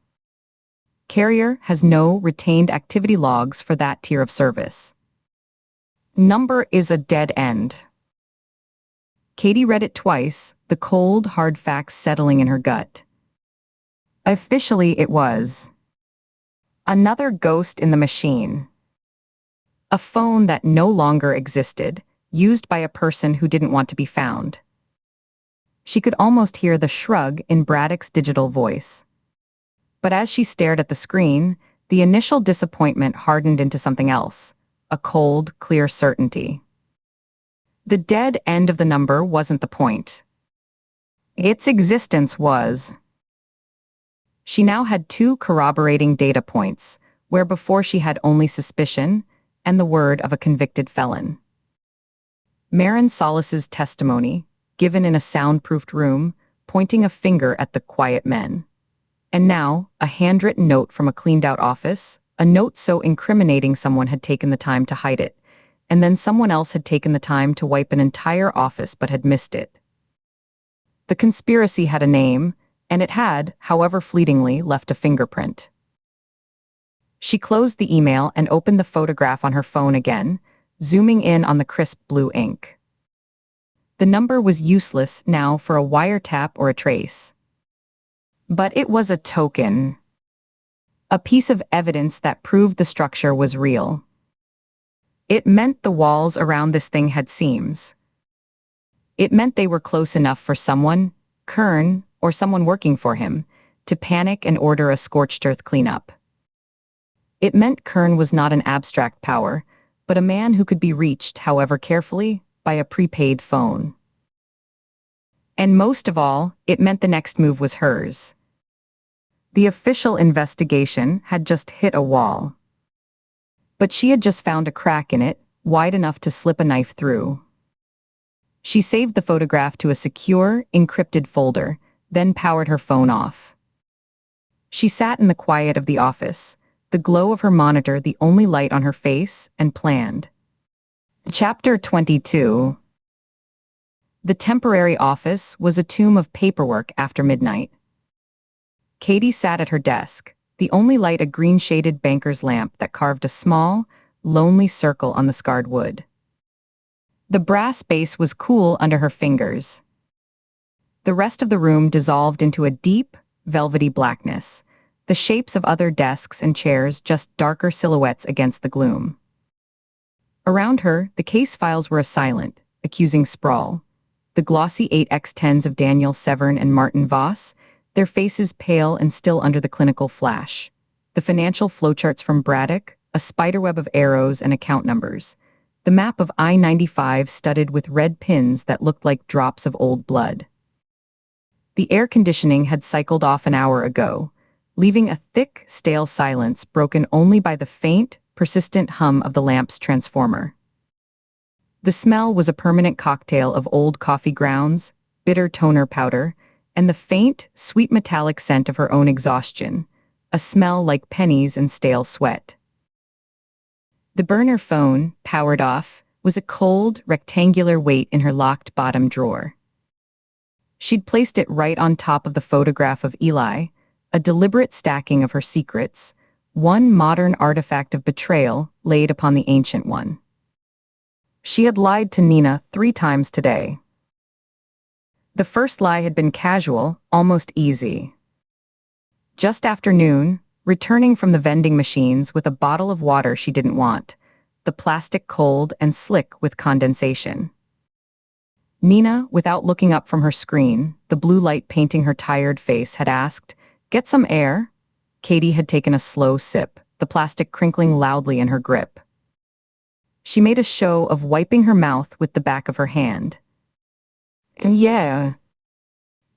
Speaker 1: Carrier has no retained activity logs for that tier of service. Number is a dead end. Katie read it twice, the cold, hard facts settling in her gut. Officially, it was another ghost in the machine. A phone that no longer existed, used by a person who didn't want to be found. She could almost hear the shrug in Braddock's digital voice. But as she stared at the screen, the initial disappointment hardened into something else, a cold, clear certainty. The dead end of the number wasn't the point. Its existence was. She now had 2 corroborating data points, where before she had only suspicion and the word of a convicted felon. Marin Solis's testimony, given in a soundproofed room, pointing a finger at the quiet men. And now, a handwritten note from a cleaned-out office, a note so incriminating someone had taken the time to hide it, and then someone else had taken the time to wipe an entire office but had missed it. The conspiracy had a name, and it had, however fleetingly, left a fingerprint. She closed the email and opened the photograph on her phone again, zooming in on the crisp blue ink. The number was useless now for a wiretap or a trace. But it was a token. A piece of evidence that proved the structure was real. It meant the walls around this thing had seams. It meant they were close enough for someone, Kern, or someone working for him, to panic and order a scorched earth cleanup. It meant Kern was not an abstract power, but a man who could be reached, however carefully, by a prepaid phone. And most of all, it meant the next move was hers. The official investigation had just hit a wall. But she had just found a crack in it, wide enough to slip a knife through. She saved the photograph to a secure, encrypted folder, then powered her phone off. She sat in the quiet of the office, the glow of her monitor the only light on her face, and planned. Chapter 22. The temporary office was a tomb of paperwork after midnight. Katie sat at her desk, the only light a green-shaded banker's lamp that carved a small, lonely circle on the scarred wood. The brass base was cool under her fingers. The rest of the room dissolved into a deep, velvety blackness, the shapes of other desks and chairs just darker silhouettes against the gloom. Around her, the case files were a silent, accusing sprawl. The glossy 8x10s of Daniel Severn and Martin Voss, their faces pale and still under the clinical flash. The financial flowcharts from Braddock, a spiderweb of arrows and account numbers. The map of I-95 studded with red pins that looked like drops of old blood. The air conditioning had cycled off an hour ago, leaving a thick, stale silence broken only by the faint, persistent hum of the lamp's transformer. The smell was a permanent cocktail of old coffee grounds, bitter toner powder, and the faint, sweet metallic scent of her own exhaustion, a smell like pennies and stale sweat. The burner phone, powered off, was a cold, rectangular weight in her locked bottom drawer. She'd placed it right on top of the photograph of Eli, a deliberate stacking of her secrets, one modern artifact of betrayal laid upon the ancient one. She had lied to Nina 3 times today. The first lie had been casual, almost easy. Just after noon, returning from the vending machines with a bottle of water she didn't want, the plastic cold and slick with condensation. Nina, without looking up from her screen, the blue light painting her tired face, had asked, "Get some air?" Katie had taken a slow sip, the plastic crinkling loudly in her grip. She made a show of wiping her mouth with the back of her hand. "Yeah.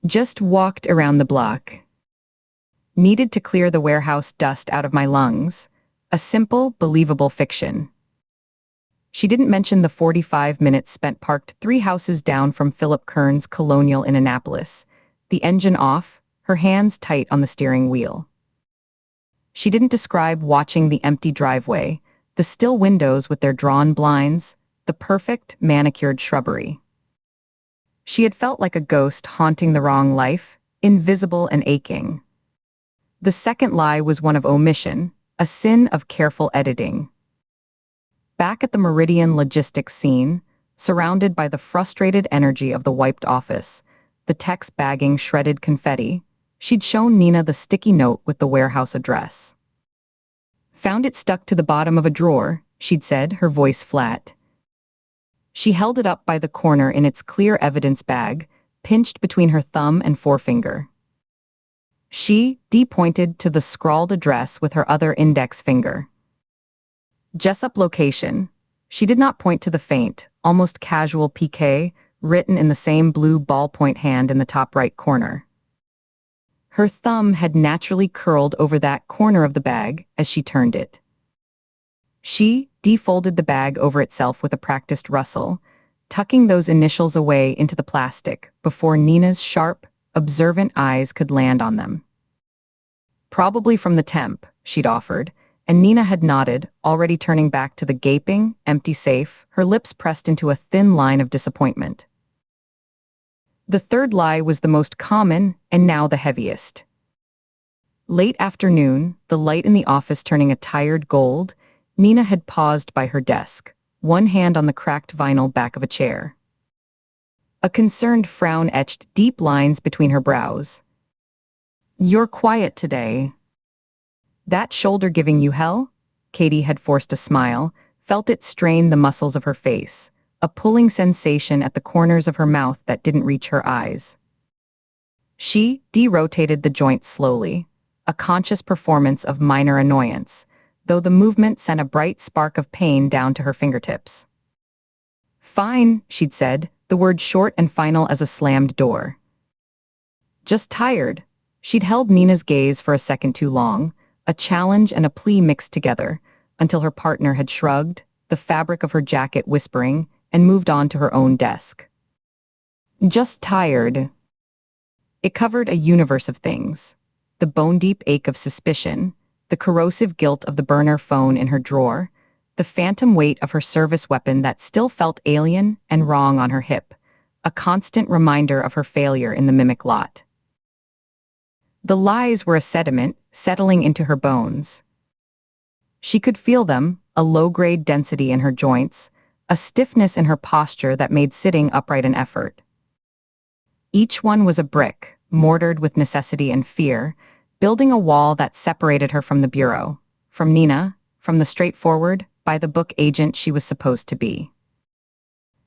Speaker 1: Just walked around the block. Needed to clear the warehouse dust out of my lungs." A simple, believable fiction. She didn't mention the 45 minutes spent parked 3 houses down from Philip Kern's Colonial in Annapolis, the engine off, her hands tight on the steering wheel. She didn't describe watching the empty driveway, the still windows with their drawn blinds, the perfect, manicured shrubbery. She had felt like a ghost haunting the wrong life, invisible and aching. The second lie was one of omission, a sin of careful editing. Back at the Meridian logistics scene, surrounded by the frustrated energy of the wiped office, the techs bagging shredded confetti, she'd shown Nina the sticky note with the warehouse address. "Found it stuck to the bottom of a drawer," she'd said, her voice flat. She held it up by the corner in its clear evidence bag, pinched between her thumb and forefinger. She pointed to the scrawled address with her other index finger. Jessup location. She did not point to the faint, almost casual PK, written in the same blue ballpoint hand in the top right corner. Her thumb had naturally curled over that corner of the bag as she turned it. She defolded the bag over itself with a practiced rustle, tucking those initials away into the plastic before Nina's sharp, observant eyes could land on them. "Probably from the temp," she'd offered, and Nina had nodded, already turning back to the gaping, empty safe, her lips pressed into a thin line of disappointment. The third lie was the most common, and now the heaviest. Late afternoon, the light in the office turning a tired gold, Nina had paused by her desk, one hand on the cracked vinyl back of a chair. A concerned frown etched deep lines between her brows. "You're quiet today." "That shoulder giving you hell?" Katie had forced a smile, felt it strain the muscles of her face, a pulling sensation at the corners of her mouth that didn't reach her eyes. She de-rotated the joint slowly, a conscious performance of minor annoyance, though the movement sent a bright spark of pain down to her fingertips. "Fine," she'd said, the word short and final as a slammed door. "Just tired." She'd held Nina's gaze for a second too long, a challenge and a plea mixed together, until her partner had shrugged, the fabric of her jacket whispering, and moved on to her own desk. "Just tired." It covered a universe of things. The bone-deep ache of suspicion, the corrosive guilt of the burner phone in her drawer, the phantom weight of her service weapon that still felt alien and wrong on her hip, a constant reminder of her failure in the mimic lot. The lies were a sediment settling into her bones. She could feel them, a low-grade density in her joints, a stiffness in her posture that made sitting upright an effort. Each one was a brick, mortared with necessity and fear, building a wall that separated her from the bureau, from Nina, from the straightforward, by-the-book agent she was supposed to be.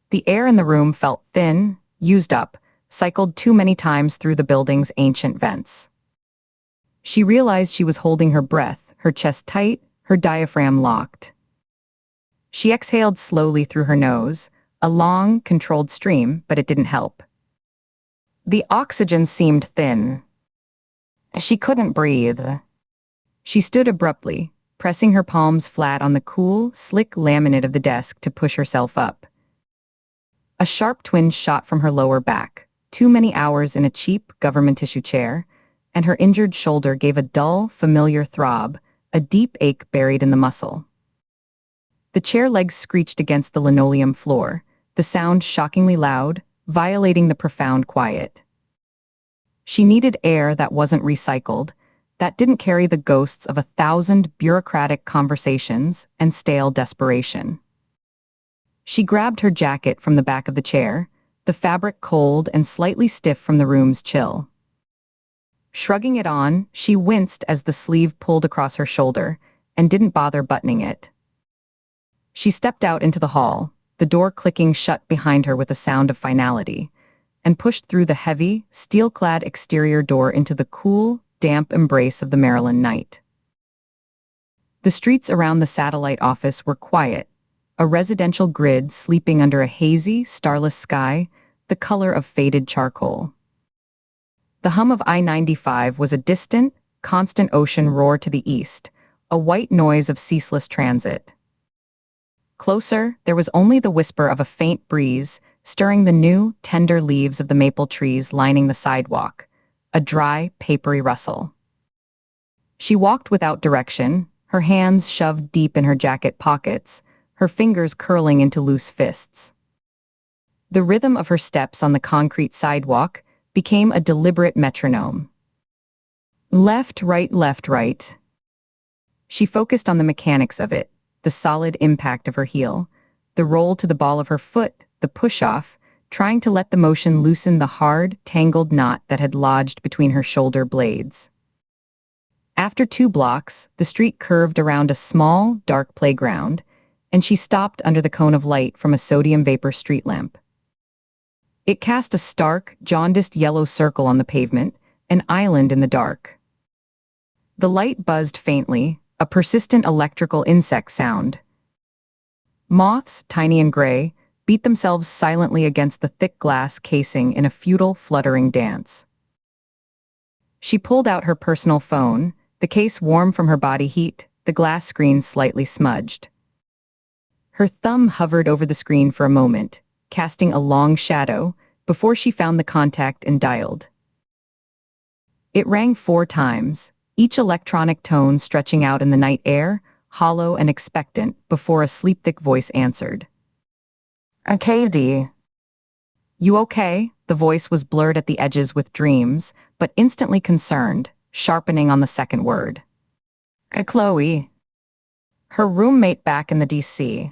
Speaker 1: The air in the room felt thin, used up, cycled too many times through the building's ancient vents. She realized she was holding her breath, her chest tight, her diaphragm locked. She exhaled slowly through her nose, a long, controlled stream, but it didn't help. The oxygen seemed thin. She couldn't breathe. She stood abruptly, pressing her palms flat on the cool, slick laminate of the desk to push herself up. A sharp twinge shot from her lower back, too many hours in a cheap government issue chair, and her injured shoulder gave a dull, familiar throb, a deep ache buried in the muscle. The chair legs screeched against the linoleum floor, the sound shockingly loud, violating the profound quiet. She needed air that wasn't recycled, that didn't carry the ghosts of 1,000 bureaucratic conversations and stale desperation. She grabbed her jacket from the back of the chair, the fabric cold and slightly stiff from the room's chill. Shrugging it on, she winced as the sleeve pulled across her shoulder and didn't bother buttoning it. She stepped out into the hall, the door clicking shut behind her with a sound of finality, and pushed through the heavy, steel-clad exterior door into the cool, damp embrace of the Maryland night. The streets around the satellite office were quiet, a residential grid sleeping under a hazy, starless sky, the color of faded charcoal. The hum of I-95 was a distant, constant ocean roar to the east, a white noise of ceaseless transit. Closer, there was only the whisper of a faint breeze, stirring the new, tender leaves of the maple trees lining the sidewalk, a dry, papery rustle. She walked without direction, her hands shoved deep in her jacket pockets, her fingers curling into loose fists. The rhythm of her steps on the concrete sidewalk became a deliberate metronome. Left, right. She focused on the mechanics of it, the solid impact of her heel, the roll to the ball of her foot, the push-off, trying to let the motion loosen the hard, tangled knot that had lodged between her shoulder blades. After 2 blocks, the street curved around a small, dark playground, and she stopped under the cone of light from a sodium vapor street lamp. It cast a stark, jaundiced yellow circle on the pavement, an island in the dark. The light buzzed faintly, a persistent electrical insect sound. Moths, tiny and gray, beat themselves silently against the thick glass casing in a futile, fluttering dance. She pulled out her personal phone, the case warm from her body heat, the glass screen slightly smudged. Her thumb hovered over the screen for a moment, casting a long shadow, before she found the contact and dialed. It rang 4 times, each electronic tone stretching out in the night air, hollow and expectant, before a sleep-thick voice answered. "Katie. You okay?" The voice was blurred at the edges with dreams, but instantly concerned, sharpening on the second word. "Chloe." Her roommate back in the D.C.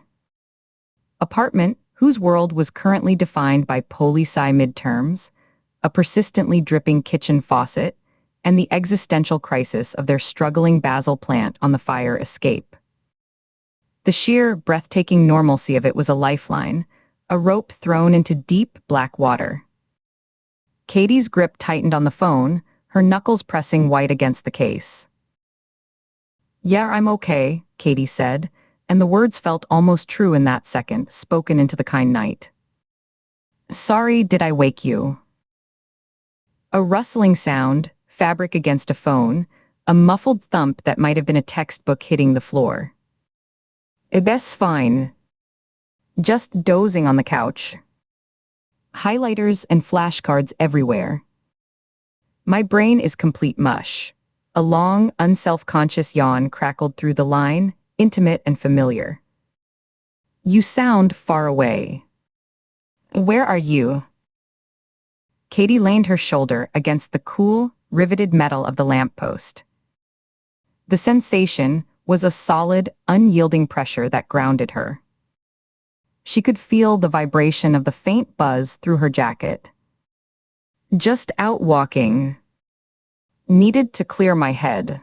Speaker 1: apartment, whose world was currently defined by poli-sci midterms, a persistently dripping kitchen faucet, and the existential crisis of their struggling basil plant on the fire escape. The sheer, breathtaking normalcy of it was a lifeline, a rope thrown into deep, black water. Katie's grip tightened on the phone, her knuckles pressing white against the case. "Yeah, I'm okay," Katie said, and the words felt almost true in that second, spoken into the kind night. "Sorry, did I wake you?" A rustling sound, fabric against a phone, a muffled thump that might have been a textbook hitting the floor. "That's fine. Just dozing on the couch." Highlighters and flashcards everywhere. "My brain is complete mush." A long, unself-conscious yawn crackled through the line, intimate and familiar. "You sound far away." "Where are you?" Katie leaned her shoulder against the cool, riveted metal of the lamppost. The sensation was a solid, unyielding pressure that grounded her. She could feel the vibration of the faint buzz through her jacket. "Just out walking. Needed to clear my head."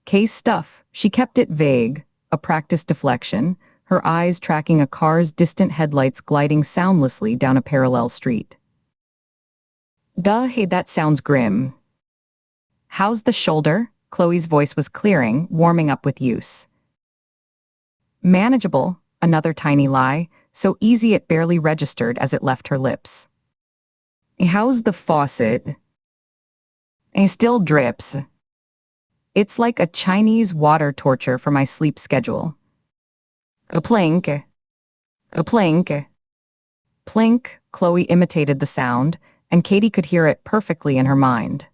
Speaker 1: Case stuff, she kept it vague, a practiced deflection, her eyes tracking a car's distant headlights gliding soundlessly down a parallel street. "Duh, hey, that sounds grim." "How's the shoulder?" Chloe's voice was clearing, warming up with use. "Manageable," another tiny lie, so easy it barely registered as it left her lips. "How's the faucet?" "It still drips." "It's like a Chinese water torture for my sleep schedule." A plink. A plink. Plink, Chloe imitated the sound, and Katie could hear it perfectly in her mind.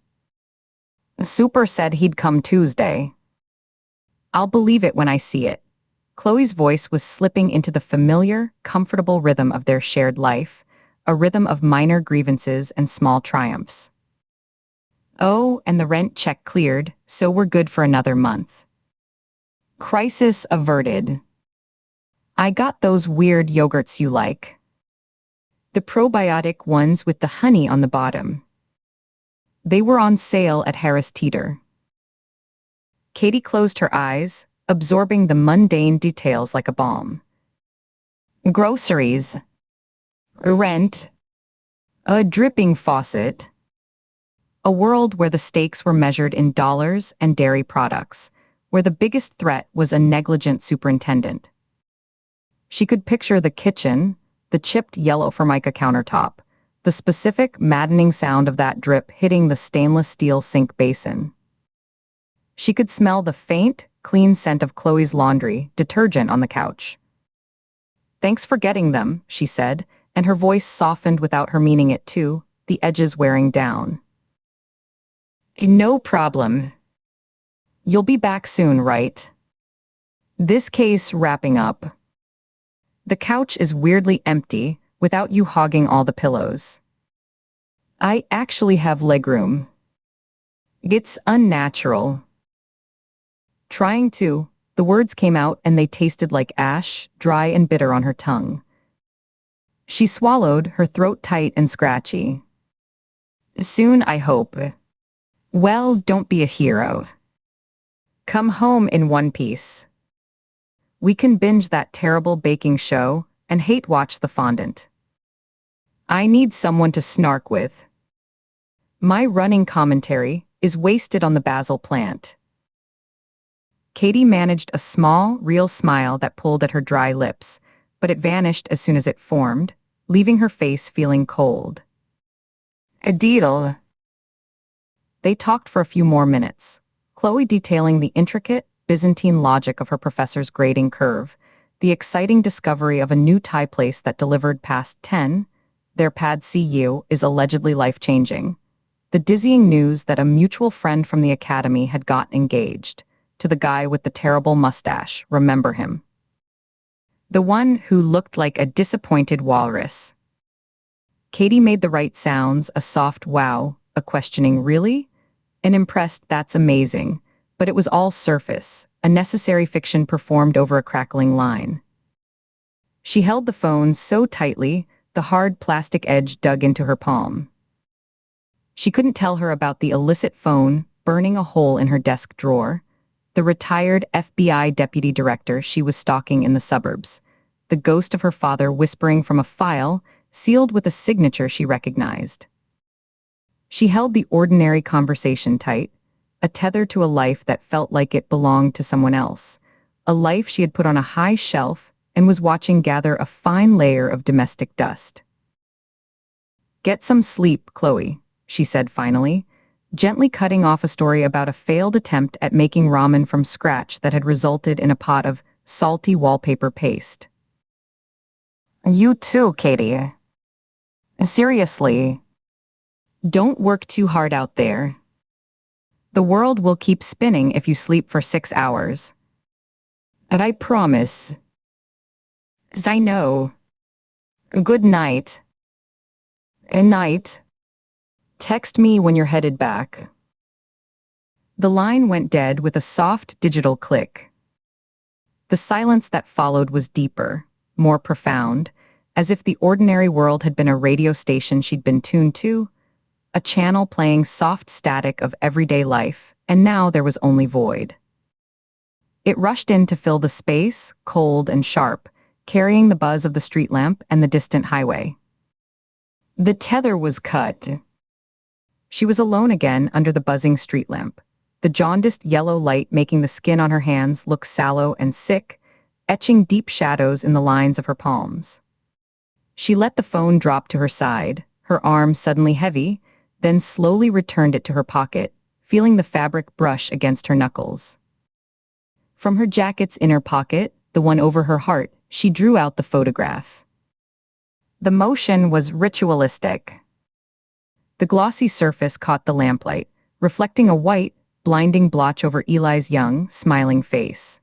Speaker 1: "Super said he'd come Tuesday." "I'll believe it when I see it." Chloe's voice was slipping into the familiar, comfortable rhythm of their shared life, a rhythm of minor grievances and small triumphs. "Oh, and the rent check cleared, so we're good for another month." "Crisis averted." "I got those weird yogurts you like." The probiotic ones with the honey on the bottom. They were on sale at Harris Teeter. Katie closed her eyes, absorbing the mundane details like a balm. Groceries. Rent. A dripping faucet. A world where the stakes were measured in dollars and dairy products, where the biggest threat was a negligent superintendent. She could picture the kitchen, the chipped yellow Formica countertop, the specific, maddening sound of that drip hitting the stainless steel sink basin. She could smell the faint, clean scent of Chloe's laundry detergent on the couch. "Thanks for getting them," she said, and her voice softened without her meaning it to, the edges wearing down. "No problem. You'll be back soon, right?" This case wrapping up. The couch is weirdly empty, without you hogging all the pillows. I actually have legroom. It's unnatural. Trying to, the words came out and they tasted like ash, dry and bitter on her tongue. She swallowed, her throat tight and scratchy. "Soon, I hope." "Well, don't be a hero. Come home in one piece. We can binge that terrible baking show and hate watch the fondant. I need someone to snark with. My running commentary is wasted on the basil plant." Katie managed a small, real smile that pulled at her dry lips, but it vanished as soon as it formed, leaving her face feeling cold. "A deal." They talked for a few more minutes, Chloe detailing the intricate, Byzantine logic of her professor's grading curve, the exciting discovery of a new Thai place that delivered past 10, their pad CU is allegedly life-changing, the dizzying news that a mutual friend from the academy had gotten engaged, to the guy with the terrible mustache, remember him? The one who looked like a disappointed walrus. Katie made the right sounds, a soft wow, a questioning really? An impressed that's amazing, but it was all surface, a necessary fiction performed over a crackling line. She held the phone so tightly, the hard plastic edge dug into her palm. She couldn't tell her about the illicit phone burning a hole in her desk drawer, the retired FBI deputy director she was stalking in the suburbs, the ghost of her father whispering from a file sealed with a signature she recognized. She held the ordinary conversation tight, a tether to a life that felt like it belonged to someone else, a life she had put on a high shelf and was watching gather a fine layer of domestic dust. "Get some sleep, Chloe," she said finally, gently cutting off a story about a failed attempt at making ramen from scratch that had resulted in a pot of salty wallpaper paste. "You too, Katie. Seriously. Don't work too hard out there. The world will keep spinning if you sleep for 6 hours. And I promise." "I know. Good night." "A night. Text me when you're headed back." The line went dead with a soft digital click. The silence that followed was deeper, more profound, as if the ordinary world had been a radio station she'd been tuned to, a channel playing soft static of everyday life, and now there was only void. It rushed in to fill the space, cold and sharp, carrying the buzz of the street lamp and the distant highway. The tether was cut. She was alone again under the buzzing street lamp, the jaundiced yellow light making the skin on her hands look sallow and sick, etching deep shadows in the lines of her palms. She let the phone drop to her side, her arm suddenly heavy, then slowly returned it to her pocket, feeling the fabric brush against her knuckles. From her jacket's inner pocket, the one over her heart, she drew out the photograph. The motion was ritualistic. The glossy surface caught the lamplight, reflecting a white, blinding blotch over Eli's young, smiling face.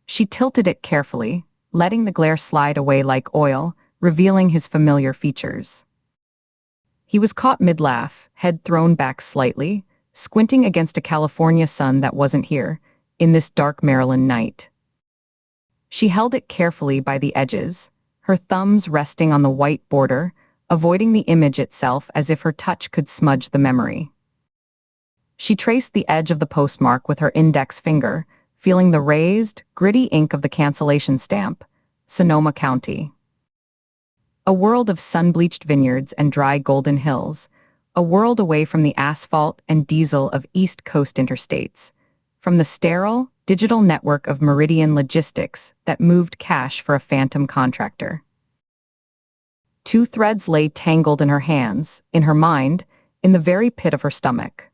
Speaker 1: She tilted it carefully, letting the glare slide away like oil, revealing his familiar features. He was caught mid-laugh, head thrown back slightly, squinting against a California sun that wasn't here, in this dark Maryland night. She held it carefully by the edges, her thumbs resting on the white border, avoiding the image itself as if her touch could smudge the memory. She traced the edge of the postmark with her index finger, feeling the raised, gritty ink of the cancellation stamp, Sonoma County. A world of sun-bleached vineyards and dry golden hills, a world away from the asphalt and diesel of East Coast interstates, from the sterile, digital network of Meridian logistics that moved cash for a phantom contractor. Two threads lay tangled in her hands, in her mind, in the very pit of her stomach.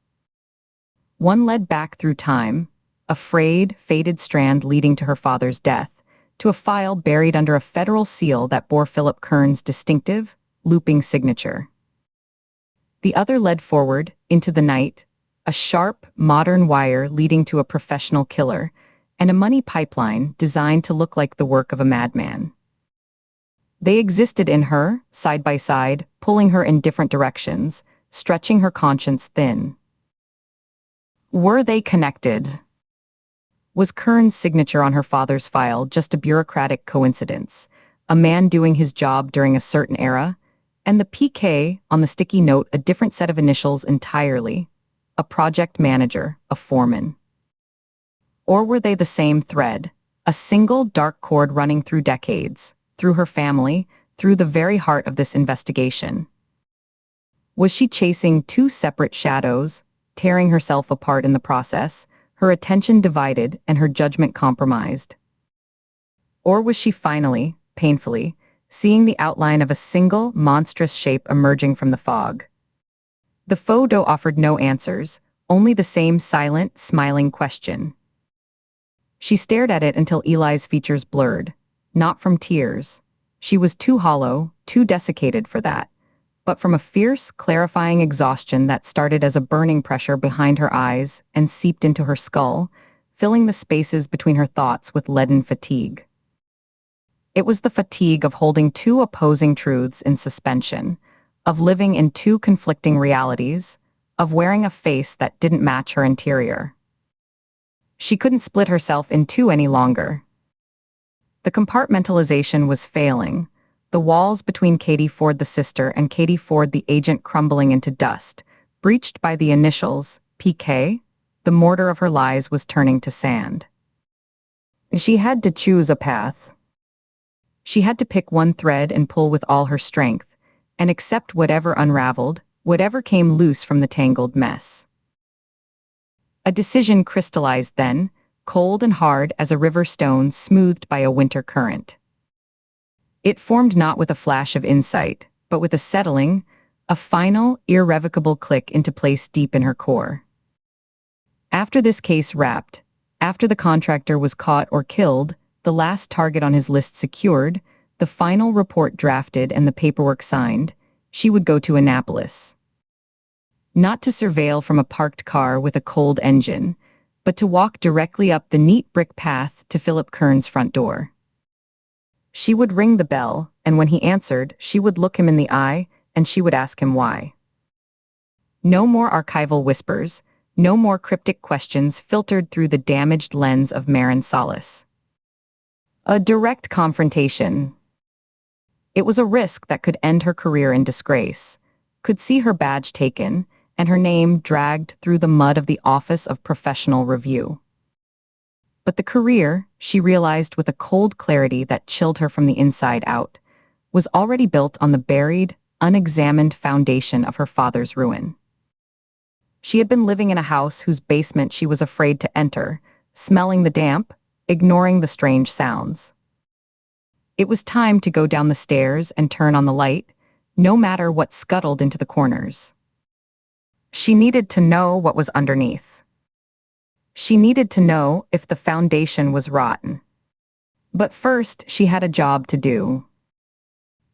Speaker 1: One led back through time, a frayed, faded strand leading to her father's death, to a file buried under a federal seal that bore Philip Kern's distinctive, looping signature. The other led forward, into the night, a sharp, modern wire leading to a professional killer, and a money pipeline designed to look like the work of a madman. They existed in her, side by side, pulling her in different directions, stretching her conscience thin. Were they connected? Was Kern's signature on her father's file just a bureaucratic coincidence, a man doing his job during a certain era, and the PK on the sticky note a different set of initials entirely, a project manager, a foreman? Or were they the same thread, a single dark cord running through decades, through her family, through the very heart of this investigation? Was she chasing two separate shadows, tearing herself apart in the process, her attention divided and her judgment compromised? Or was she finally, painfully, seeing the outline of a single, monstrous shape emerging from the fog? The photo offered no answers, only the same silent, smiling question. She stared at it until Eli's features blurred, not from tears. She was too hollow, too desiccated for that, but from a fierce, clarifying exhaustion that started as a burning pressure behind her eyes and seeped into her skull, filling the spaces between her thoughts with leaden fatigue. It was the fatigue of holding two opposing truths in suspension, of living in two conflicting realities, of wearing a face that didn't match her interior. She couldn't split herself in two any longer. The compartmentalization was failing, the walls between Katie Ford the sister and Katie Ford the agent crumbling into dust, breached by the initials, PK. The mortar of her lies was turning to sand. She had to choose a path. She had to pick one thread and pull with all her strength, and accept whatever unraveled, whatever came loose from the tangled mess. A decision crystallized then, cold and hard as a river stone smoothed by a winter current. It formed not with a flash of insight, but with a settling, a final, irrevocable click into place deep in her core. After this case wrapped, after the contractor was caught or killed, the last target on his list secured, the final report drafted and the paperwork signed, she would go to Annapolis. Not to surveil from a parked car with a cold engine, but to walk directly up the neat brick path to Philip Kern's front door. She would ring the bell, and when he answered, she would look him in the eye, and she would ask him why. No more archival whispers, no more cryptic questions filtered through the damaged lens of Marin Salas. A direct confrontation. It was a risk that could end her career in disgrace, could see her badge taken, and her name dragged through the mud of the Office of Professional Review. But the career, she realized with a cold clarity that chilled her from the inside out, was already built on the buried, unexamined foundation of her father's ruin. She had been living in a house whose basement she was afraid to enter, smelling the damp, ignoring the strange sounds. It was time to go down the stairs and turn on the light, no matter what scuttled into the corners. She needed to know what was underneath. She needed to know if the foundation was rotten. But first, she had a job to do.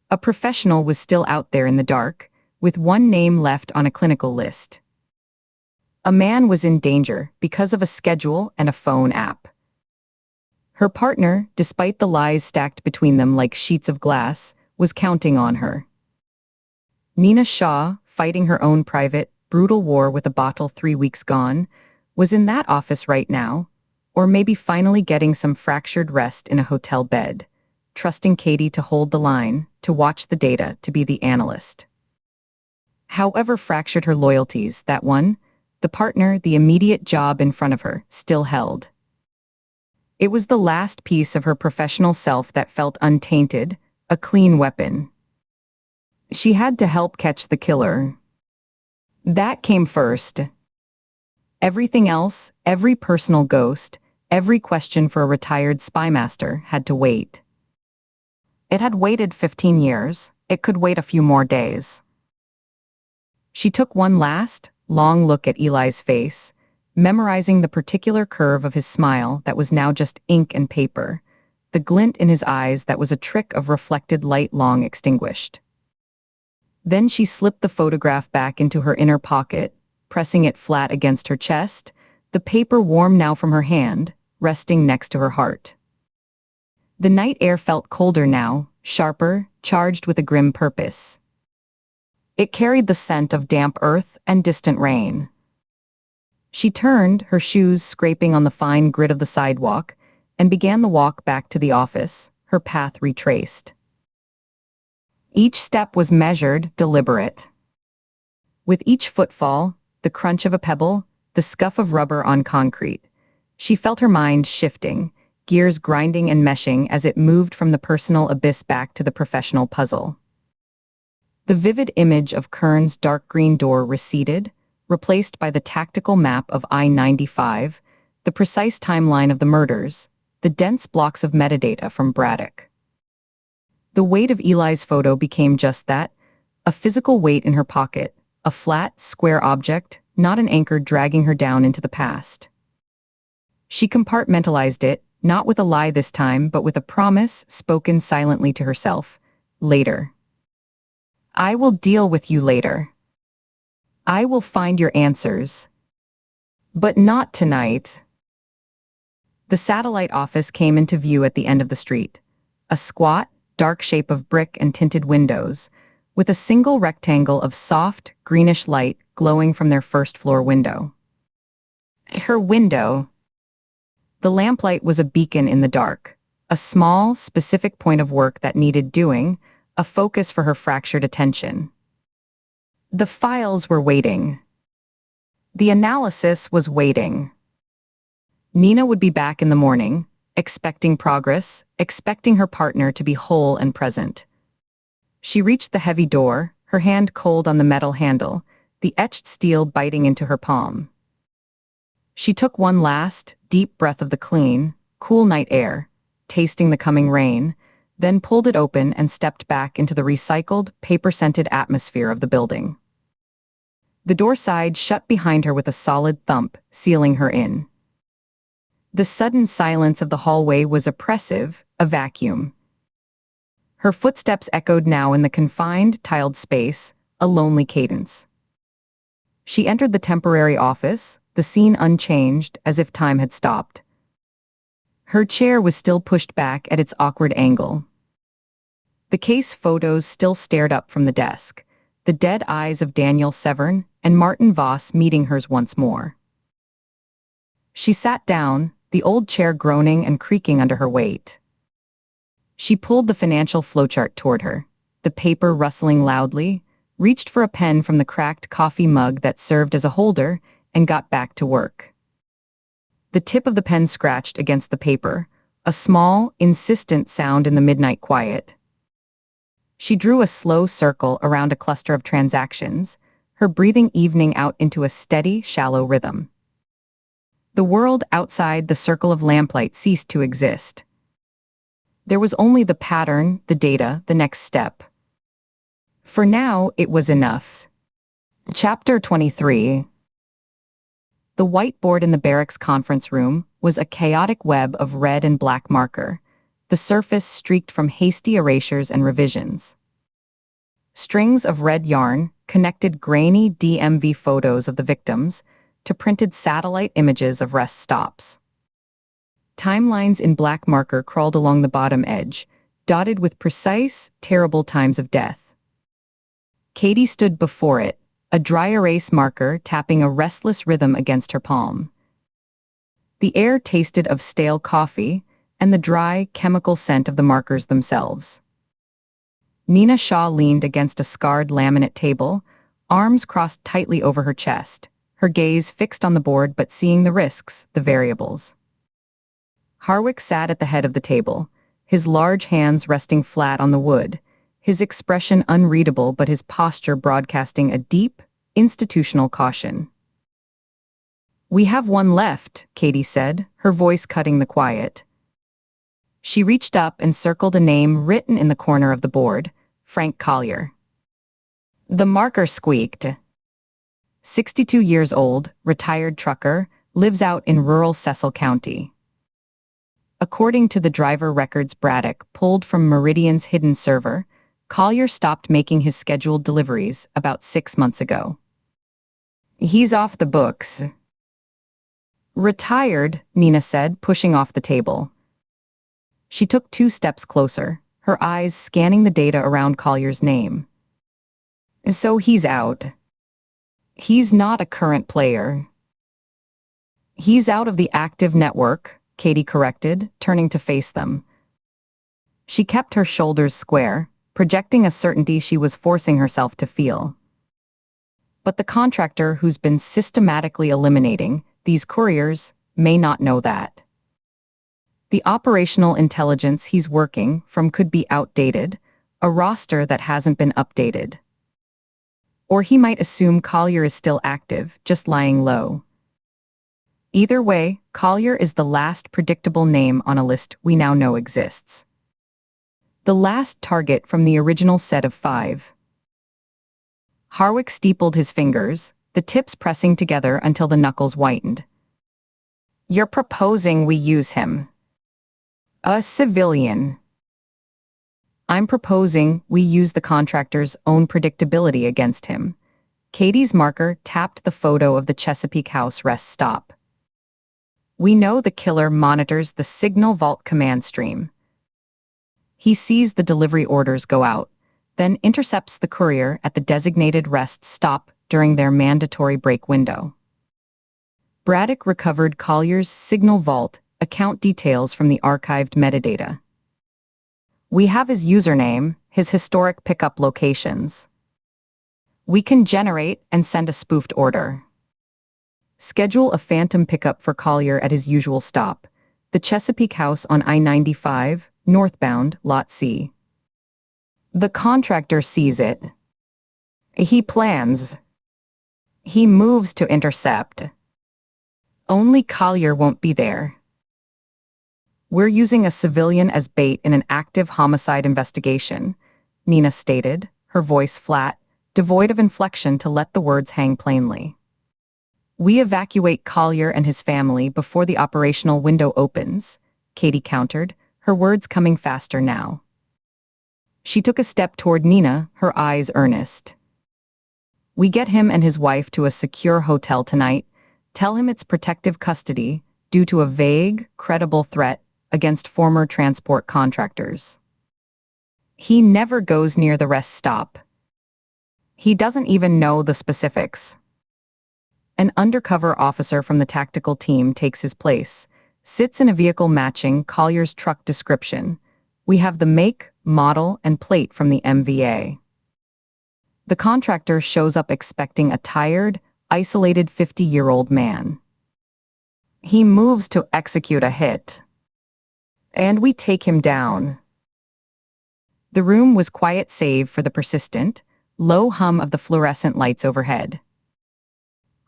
Speaker 1: A professional was still out there in the dark, with one name left on a clinical list. A man was in danger because of a schedule and a phone app. Her partner, despite the lies stacked between them like sheets of glass, was counting on her. Nina Shaw, fighting her own private, brutal war with a bottle 3 weeks gone, was in that office right now, or maybe finally getting some fractured rest in a hotel bed, trusting Katie to hold the line, to watch the data, to be the analyst. However fractured her loyalties, that one, the partner, the immediate job in front of her, still held. It was the last piece of her professional self that felt untainted, a clean weapon. She had to help catch the killer. That came first. Everything else, every personal ghost, every question for a retired spymaster had to wait. It had waited 15 years, it could wait a few more days. She took one last, long look at Eli's face, memorizing the particular curve of his smile that was now just ink and paper, the glint in his eyes that was a trick of reflected light long extinguished. Then she slipped the photograph back into her inner pocket, pressing it flat against her chest, the paper warm now from her hand, resting next to her heart. The night air felt colder now, sharper, charged with a grim purpose. It carried the scent of damp earth and distant rain. She turned, her shoes scraping on the fine grit of the sidewalk, and began the walk back to the office, her path retraced. Each step was measured, deliberate. With each footfall, the crunch of a pebble, the scuff of rubber on concrete, she felt her mind shifting, gears grinding and meshing as it moved from the personal abyss back to the professional puzzle. The vivid image of Kern's dark green door receded, replaced by the tactical map of I-95, the precise timeline of the murders, the dense blocks of metadata from Braddock. The weight of Eli's photo became just that, a physical weight in her pocket, a flat, square object, not an anchor dragging her down into the past. She compartmentalized it, not with a lie this time, but with a promise spoken silently to herself. Later. I will deal with you later. I will find your answers. But not tonight. The satellite office came into view at the end of the street. A squat, dark shape of brick and tinted windows, with a single rectangle of soft, greenish light glowing from their first-floor window. Her window. The lamplight was a beacon in the dark, a small, specific point of work that needed doing, a focus for her fractured attention. The files were waiting. The analysis was waiting. Nina would be back in the morning, expecting progress, expecting her partner to be whole and present. She reached the heavy door, her hand cold on the metal handle, the etched steel biting into her palm. She took one last, deep breath of the clean, cool night air, tasting the coming rain, then pulled it open and stepped back into the recycled, paper-scented atmosphere of the building. The door side shut behind her with a solid thump, sealing her in. The sudden silence of the hallway was oppressive, a vacuum. Her footsteps echoed now in the confined, tiled space, a lonely cadence. She entered the temporary office, the scene unchanged, as if time had stopped. Her chair was still pushed back at its awkward angle. The case photos still stared up from the desk, the dead eyes of Daniel Severn and Martin Voss meeting hers once more. She sat down, the old chair groaning and creaking under her weight. She pulled the financial flowchart toward her, the paper rustling loudly, reached for a pen from the cracked coffee mug that served as a holder, and got back to work. The tip of the pen scratched against the paper, a small, insistent sound in the midnight quiet. She drew a slow circle around a cluster of transactions, her breathing evening out into a steady, shallow rhythm. The world outside the circle of lamplight ceased to exist. There was only the pattern, the data, the next step. For now, it was enough. Chapter 23. The whiteboard in the barracks conference room was a chaotic web of red and black marker, the surface streaked from hasty erasures and revisions. Strings of red yarn connected grainy DMV photos of the victims to printed satellite images of rest stops. Timelines in black marker crawled along the bottom edge, dotted with precise, terrible times of death. Katie stood before it, a dry erase marker tapping a restless rhythm against her palm. The air tasted of stale coffee, and the dry, chemical scent of the markers themselves. Nina Shaw leaned against a scarred laminate table, arms crossed tightly over her chest, her gaze fixed on the board but seeing the risks, the variables. Harwick sat at the head of the table, his large hands resting flat on the wood, his expression unreadable but his posture broadcasting a deep, institutional caution. "We have one left," Katie said, her voice cutting the quiet. She reached up and circled a name written in the corner of the board, Frank Collier. The marker squeaked. 62 years old, retired trucker, lives out in rural Cecil County. According to the driver records Braddock pulled from Meridian's hidden server, Collier stopped making his scheduled deliveries about 6 months ago. "He's off the books." "Retired," Nina said, pushing off the table. She took 2 steps closer, her eyes scanning the data around Collier's name. "So he's out. He's not a current player." "He's out of the active network," Katie corrected, turning to face them. She kept her shoulders square, projecting a certainty she was forcing herself to feel. But the contractor who's been systematically eliminating these couriers may not know that. The operational intelligence he's working from could be outdated, a roster that hasn't been updated. Or he might assume Collier is still active, just lying low. Either way, Collier is the last predictable name on a list we now know exists. The last target from the original set of 5. Harwick steepled his fingers, the tips pressing together until the knuckles whitened. "You're proposing we use him. A civilian." "I'm proposing we use the contractor's own predictability against him." Katie's marker tapped the photo of the Chesapeake House rest stop. "We know the killer monitors the signal vault command stream. He sees the delivery orders go out, then intercepts the courier at the designated rest stop during their mandatory break window." Braddock recovered Collier's signal vault account details from the archived metadata. "We have his username, his historic pickup locations. We can generate and send a spoofed order. Schedule a phantom pickup for Collier at his usual stop, the Chesapeake House on I-95, northbound, Lot C. The contractor sees it. He plans. He moves to intercept. Only Collier won't be there. We're using a civilian as bait in an active homicide investigation," Nina stated, her voice flat, devoid of inflection to let the words hang plainly. "We evacuate Collier and his family before the operational window opens," Katie countered, her words coming faster now. She took a step toward Nina, her eyes earnest. "We get him and his wife to a secure hotel tonight, tell him it's protective custody due to a vague, credible threat against former transport contractors. He never goes near the rest stop. He doesn't even know the specifics. An undercover officer from the tactical team takes his place, sits in a vehicle matching Collier's truck description. We have the make, model, and plate from the MVA. The contractor shows up expecting a tired, isolated 50-year-old man. He moves to execute a hit. And we take him down." The room was quiet save for the persistent, low hum of the fluorescent lights overhead.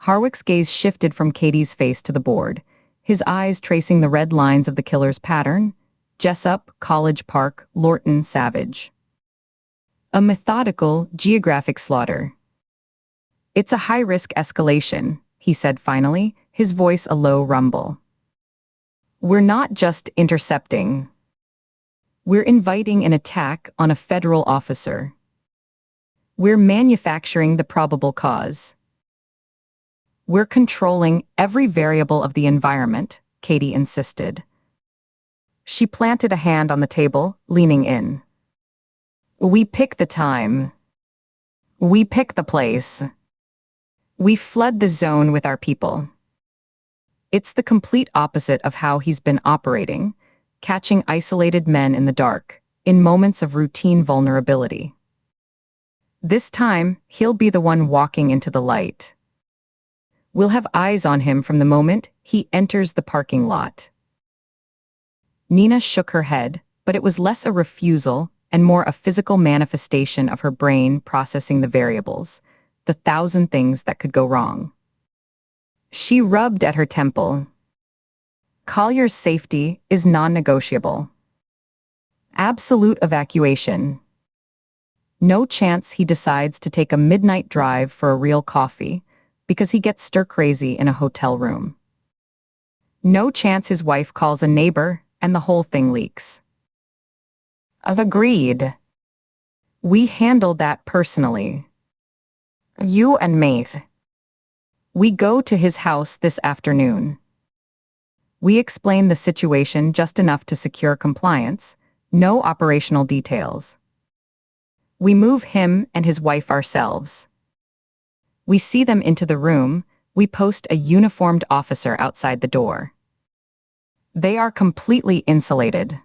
Speaker 1: Harwick's gaze shifted from Katie's face to the board, his eyes tracing the red lines of the killer's pattern: Jessup, College Park, Lorton, Savage. A methodical, geographic slaughter. "It's a high-risk escalation," he said finally, his voice a low rumble. "We're not just intercepting. We're inviting an attack on a federal officer. We're manufacturing the probable cause. We're controlling every variable of the environment," Katie insisted. She planted a hand on the table, leaning in. "We pick the time. We pick the place. We flood the zone with our people." "It's the complete opposite of how he's been operating," catching isolated men in the dark, in moments of routine vulnerability. This time, he'll be the one walking into the light. We'll have eyes on him from the moment he enters the parking lot. Nina shook her head, but it was less a refusal and more a physical manifestation of her brain processing the variables, the thousand things that could go wrong. She rubbed at her temple. Collier's safety is non-negotiable. Absolute evacuation. No chance he decides to take a midnight drive for a real coffee, because he gets stir-crazy in a hotel room. No chance his wife calls a neighbor and the whole thing leaks. Agreed. We handled that personally. You and Maze. We go to his house this afternoon. We explain the situation just enough to secure compliance, no operational details. We move him and his wife ourselves. We see them into the room, we post a uniformed officer outside the door. They are completely insulated.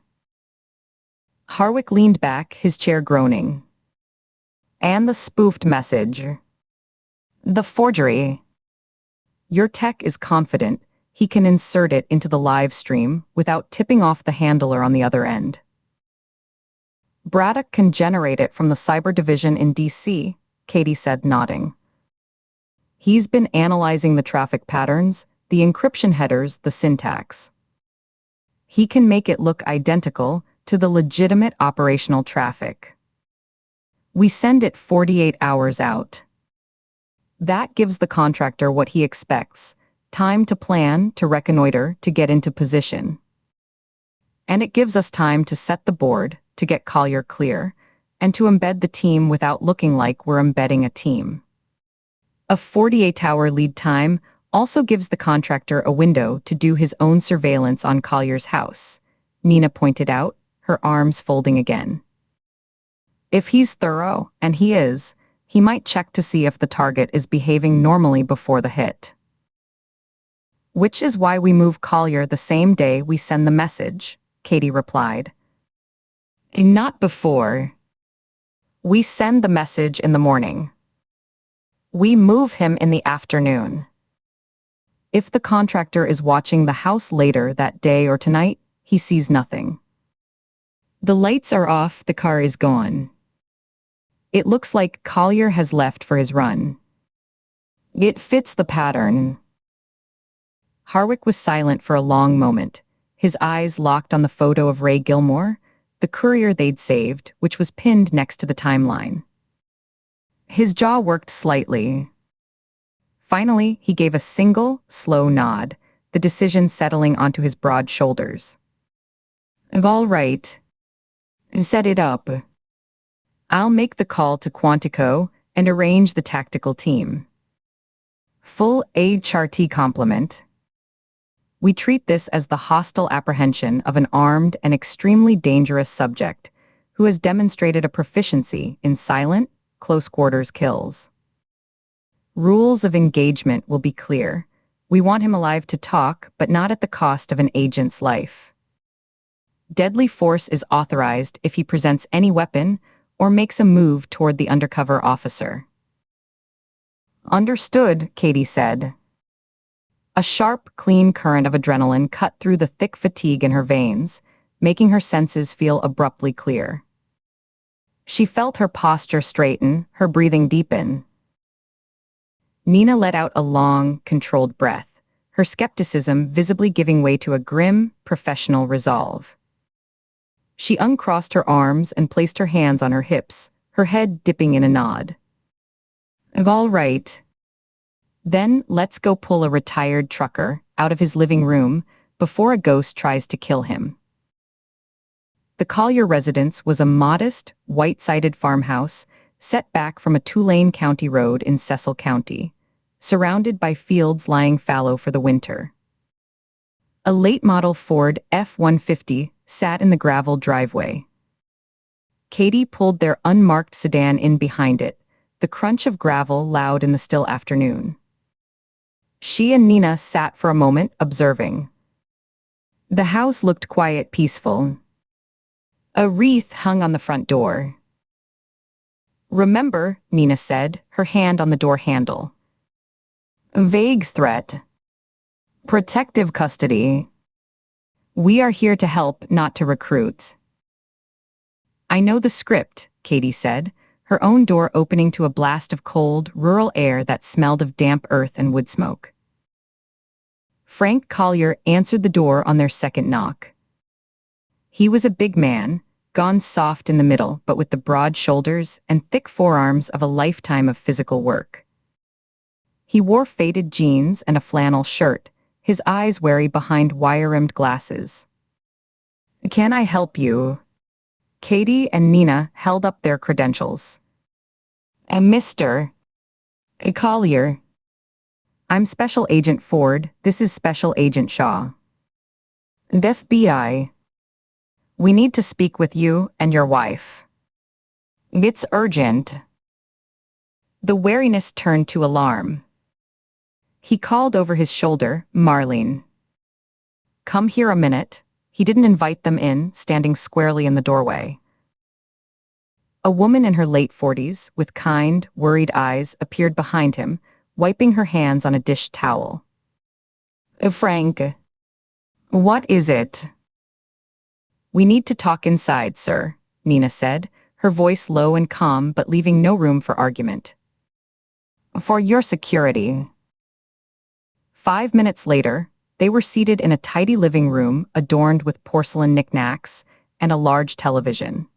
Speaker 1: Harwick leaned back, his chair groaning. And the spoofed message. The forgery. Your tech is confident he can insert it into the live stream without tipping off the handler on the other end. Braddock can generate it from the cyber division in DC, Katie said, nodding. He's been analyzing the traffic patterns, the encryption headers, the syntax. He can make it look identical to the legitimate operational traffic. We send it 48 hours out. That gives the contractor what he expects, time to plan, to reconnoiter, to get into position. And it gives us time to set the board, to get Collier clear, and to embed the team without looking like we're embedding a team. A 48-hour lead time also gives the contractor a window to do his own surveillance on Collier's house, Nina pointed out, her arms folding again. If he's thorough, and he is, he might check to see if the target is behaving normally before the hit. Which is why we move Collier the same day we send the message, Katie replied. Not before. We send the message in the morning. We move him in the afternoon. If the contractor is watching the house later that day or tonight, he sees nothing. The lights are off, the car is gone. It looks like Collier has left for his run. It fits the pattern. Harwick was silent for a long moment, his eyes locked on the photo of Ray Gilmore, the courier they'd saved, which was pinned next to the timeline. His jaw worked slightly. Finally, he gave a single, slow nod, the decision settling onto his broad shoulders. All right. Set it up. I'll make the call to Quantico and arrange the tactical team. Full HRT complement. We treat this as the hostile apprehension of an armed and extremely dangerous subject who has demonstrated a proficiency in silent, close-quarters kills. Rules of engagement will be clear. We want him alive to talk, but not at the cost of an agent's life. Deadly force is authorized if he presents any weapon or makes a move toward the undercover officer. Understood, Katie said. A sharp, clean current of adrenaline cut through the thick fatigue in her veins, making her senses feel abruptly clear. She felt her posture straighten, her breathing deepen. Nina let out a long, controlled breath, her skepticism visibly giving way to a grim, professional resolve. She uncrossed her arms and placed her hands on her hips, her head dipping in a nod. All right. Then let's go pull a retired trucker out of his living room before a ghost tries to kill him. The Collier residence was a modest, white-sided farmhouse set back from a two-lane county road in Cecil County, surrounded by fields lying fallow for the winter. A late-model Ford F-150 sat in the gravel driveway. Katie pulled their unmarked sedan in behind it, the crunch of gravel loud in the still afternoon. She and Nina sat for a moment, observing. The house looked quiet, peaceful. A wreath hung on the front door. "Remember," Nina said, her hand on the door handle. "A vague threat. Protective custody. We are here to help, not to recruit." "I know the script," Katie said, her own door opening to a blast of cold, rural air that smelled of damp earth and wood smoke. Frank Collier answered the door on their second knock. He was a big man, gone soft in the middle but with the broad shoulders and thick forearms of a lifetime of physical work. He wore faded jeans and a flannel shirt, his eyes wary behind wire-rimmed glasses. "Can I help you?" Katie and Nina held up their credentials. "Mr. Collier. I'm Special Agent Ford, this is Special Agent Shaw. The FBI. We need to speak with you and your wife. It's urgent." The wariness turned to alarm. He called over his shoulder, "Marlene. Come here a minute." He didn't invite them in, standing squarely in the doorway. A woman in her late 40s, with kind, worried eyes, appeared behind him, wiping her hands on a dish towel. "Frank. What is it?" "We need to talk inside, sir," Nina said, her voice low and calm but leaving no room for argument. "For your security." 5 minutes later, they were seated in a tidy living room adorned with porcelain knickknacks and a large television.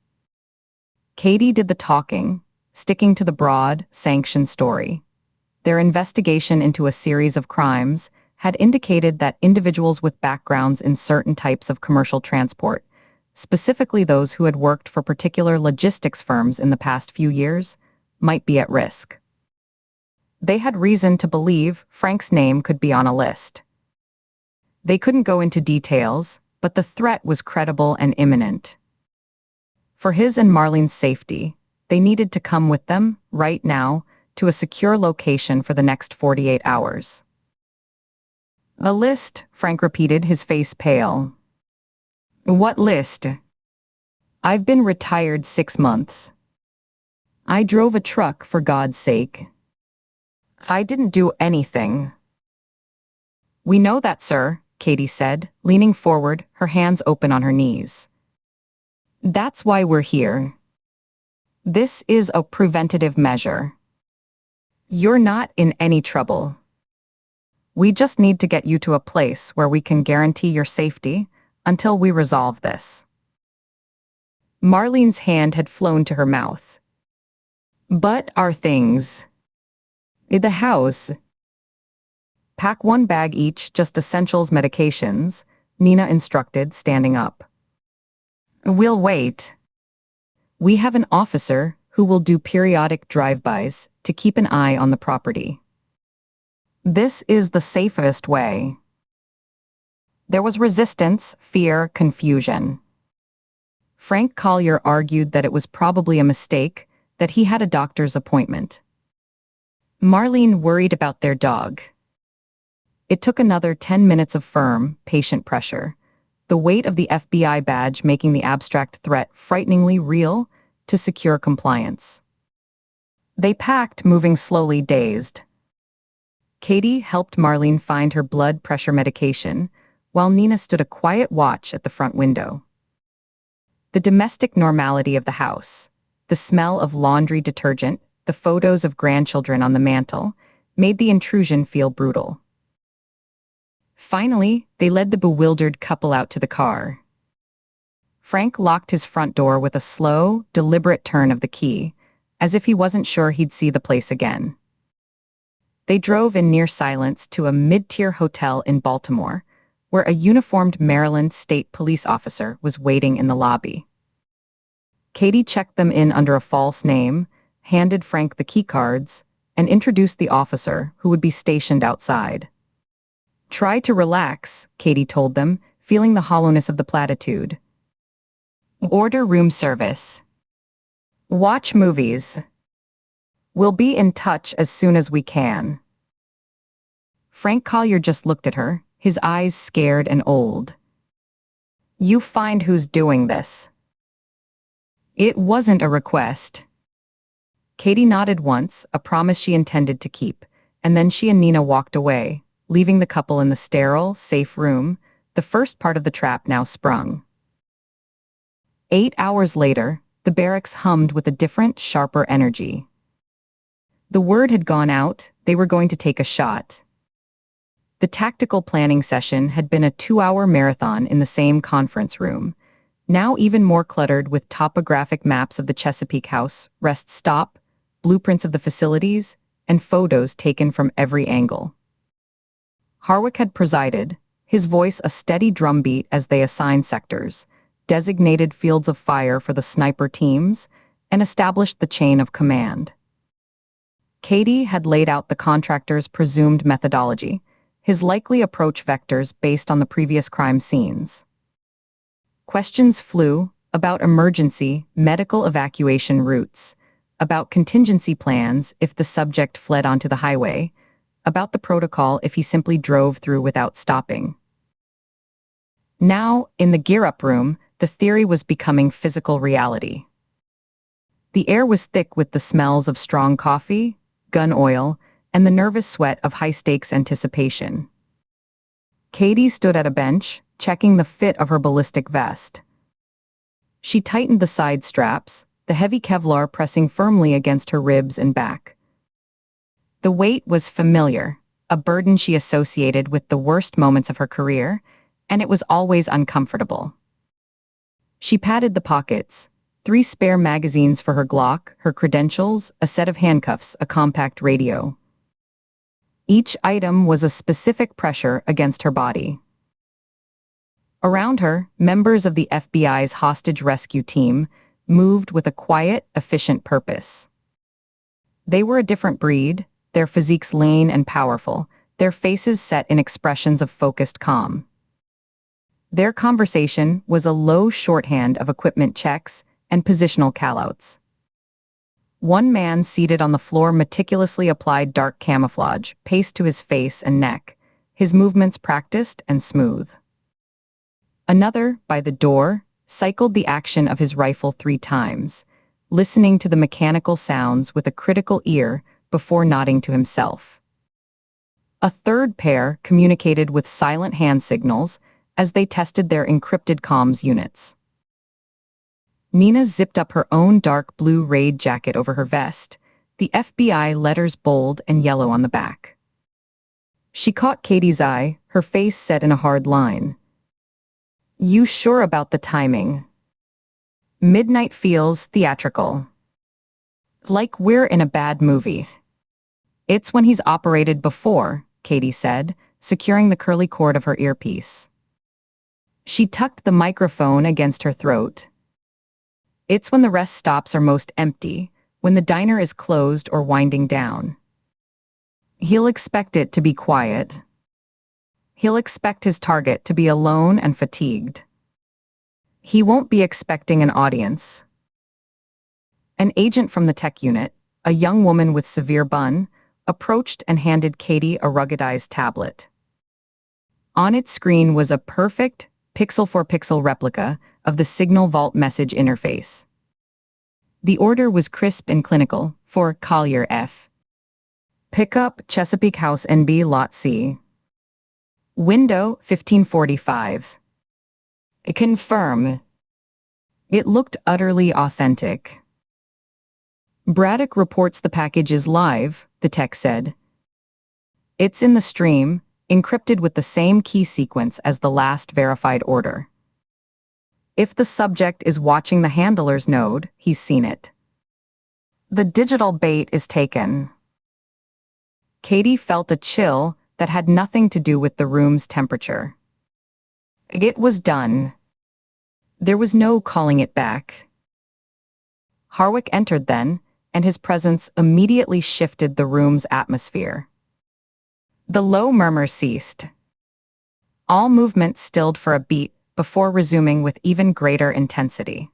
Speaker 1: Katie did the talking, sticking to the broad, sanctioned story. Their investigation into a series of crimes had indicated that individuals with backgrounds in certain types of commercial transport, specifically those who had worked for particular logistics firms in the past few years, might be at risk. They had reason to believe Frank's name could be on a list. They couldn't go into details, but the threat was credible and imminent. For his and Marlene's safety, they needed to come with them, right now, to a secure location for the next 48 hours. "A list," Frank repeated, his face pale. "What list?" "I've been retired 6 months. I drove a truck, for God's sake. I didn't do anything." "We know that, sir," Katie said, leaning forward, her hands open on her knees. "That's why we're here. This is a preventative measure. You're not in any trouble. We just need to get you to a place where we can guarantee your safety until we resolve this." Marlene's hand had flown to her mouth. "But our things? In the house?" "Pack 1 bag each, just essentials, medications," Nina instructed, standing up. "We'll wait. We have an officer who will do periodic drive-bys to keep an eye on the property. This is the safest way." There was resistance, fear, confusion. Frank Collier argued that it was probably a mistake, that he had a doctor's appointment. Marlene worried about their dog. It took another 10 minutes of firm, patient pressure, the weight of the FBI badge making the abstract threat frighteningly real, to secure compliance. They packed, moving slowly, dazed. Katie helped Marlene find her blood pressure medication, while Nina stood a quiet watch at the front window. The domestic normality of the house, the smell of laundry detergent, the photos of grandchildren on the mantel, made the intrusion feel brutal. Finally, they led the bewildered couple out to the car. Frank locked his front door with a slow, deliberate turn of the key, as if he wasn't sure he'd see the place again. They drove in near silence to a mid-tier hotel in Baltimore, where a uniformed Maryland State Police officer was waiting in the lobby. Katie checked them in under a false name, handed Frank the keycards, and introduced the officer who would be stationed outside. "Try to relax," Katie told them, feeling the hollowness of the platitude. "Order room service. Watch movies. We'll be in touch as soon as we can." Frank Collier just looked at her, his eyes scared and old. You find who's doing this. It wasn't a request. Katie nodded once, a promise she intended to keep, and then she and Nina walked away, leaving the couple in the sterile, safe room, the first part of the trap now sprung. 8 hours later, the barracks hummed with a different, sharper energy. The word had gone out, they were going to take a shot. The tactical planning session had been a 2-hour marathon in the same conference room, now even more cluttered with topographic maps of the Chesapeake House, rest stop, blueprints of the facilities, and photos taken from every angle. Harwick had presided, his voice a steady drumbeat as they assigned sectors, designated fields of fire for the sniper teams, and established the chain of command. Katie had laid out the contractor's presumed methodology, his likely approach vectors based on the previous crime scenes. Questions flew about emergency, medical evacuation routes, about contingency plans if the subject fled onto the highway, about the protocol if he simply drove through without stopping. Now, in the gear-up room, the theory was becoming physical reality. The air was thick with the smells of strong coffee, gun oil, and the nervous sweat of high-stakes anticipation. Katie stood at a bench, checking the fit of her ballistic vest. She tightened the side straps, the heavy Kevlar pressing firmly against her ribs and back. The weight was familiar, a burden she associated with the worst moments of her career, and it was always uncomfortable. She patted the pockets, 3 spare magazines for her Glock, her credentials, a set of handcuffs, a compact radio. Each item was a specific pressure against her body. Around her, members of the FBI's hostage rescue team moved with a quiet, efficient purpose. They were a different breed, their physiques lean and powerful, their faces set in expressions of focused calm. Their conversation was a low shorthand of equipment checks and positional callouts. One man seated on the floor meticulously applied dark camouflage, paste to his face and neck, his movements practiced and smooth. Another, by the door, cycled the action of his rifle 3 times, listening to the mechanical sounds with a critical ear before nodding to himself. A third pair communicated with silent hand signals as they tested their encrypted comms units. Nina zipped up her own dark blue raid jacket over her vest, the FBI letters bold and yellow on the back. She caught Katie's eye, her face set in a hard line. You sure about the timing? Midnight feels theatrical. Like we're in a bad movie. It's when he's operated before, Katie said, securing the curly cord of her earpiece. She tucked the microphone against her throat. It's when the rest stops are most empty, when the diner is closed or winding down. He'll expect it to be quiet. He'll expect his target to be alone and fatigued. He won't be expecting an audience. An agent from the tech unit, a young woman with severe bun, approached and handed Katie a ruggedized tablet. On its screen was a perfect, pixel-for-pixel replica of the Signal Vault message interface. The order was crisp and clinical for Collier F. Pickup Chesapeake House NB Lot C. Window 1545. Confirm. It looked utterly authentic. Braddock reports the package is live, the tech said. It's in the stream, encrypted with the same key sequence as the last verified order. If the subject is watching the handler's node, he's seen it. The digital bait is taken. Katie felt a chill that had nothing to do with the room's temperature. It was done. There was no calling it back. Harwick entered then, and his presence immediately shifted the room's atmosphere. The low murmur ceased. All movement stilled for a beat before resuming with even greater intensity.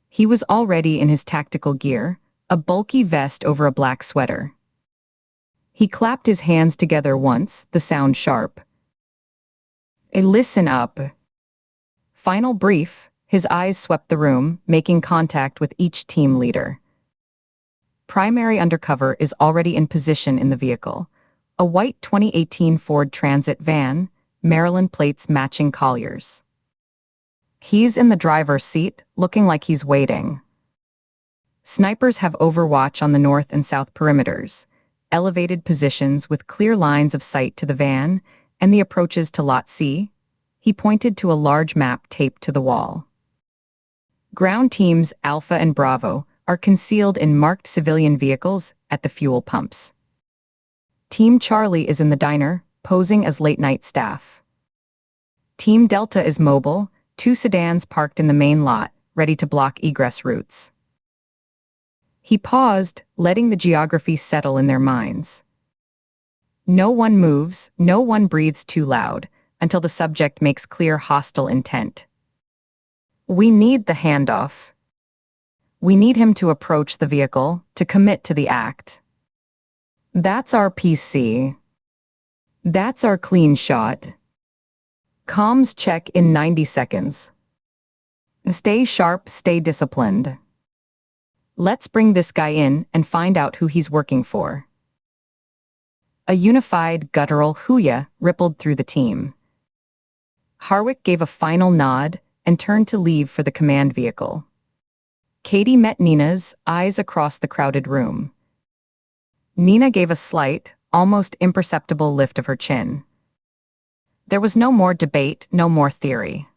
Speaker 1: He was already in his tactical gear, a bulky vest over a black sweater. He clapped his hands together once, the sound sharp. Listen up. Final brief, his eyes swept the room, making contact with each team leader. Primary undercover is already in position in the vehicle. A white 2018 Ford Transit van, Maryland plates matching Collier's. He's in the driver's seat, looking like he's waiting. Snipers have overwatch on the north and south perimeters, elevated positions with clear lines of sight to the van and the approaches to Lot C. He pointed to a large map taped to the wall. Ground teams Alpha and Bravo are concealed in marked civilian vehicles at the fuel pumps. Team Charlie is in the diner, posing as late-night staff. Team Delta is mobile, 2 sedans parked in the main lot, ready to block egress routes. He paused, letting the geography settle in their minds. No one moves, no one breathes too loud, until the subject makes clear hostile intent. We need the handoff. We need him to approach the vehicle, to commit to the act. That's our PC. That's our clean shot. Comms check in 90 seconds. Stay sharp, stay disciplined. Let's bring this guy in and find out who he's working for. A unified, guttural hooyah rippled through the team. Harwick gave a final nod and turned to leave for the command vehicle. Katie met Nina's eyes across the crowded room. Nina gave a slight, almost imperceptible lift of her chin. There was no more debate, no more theory.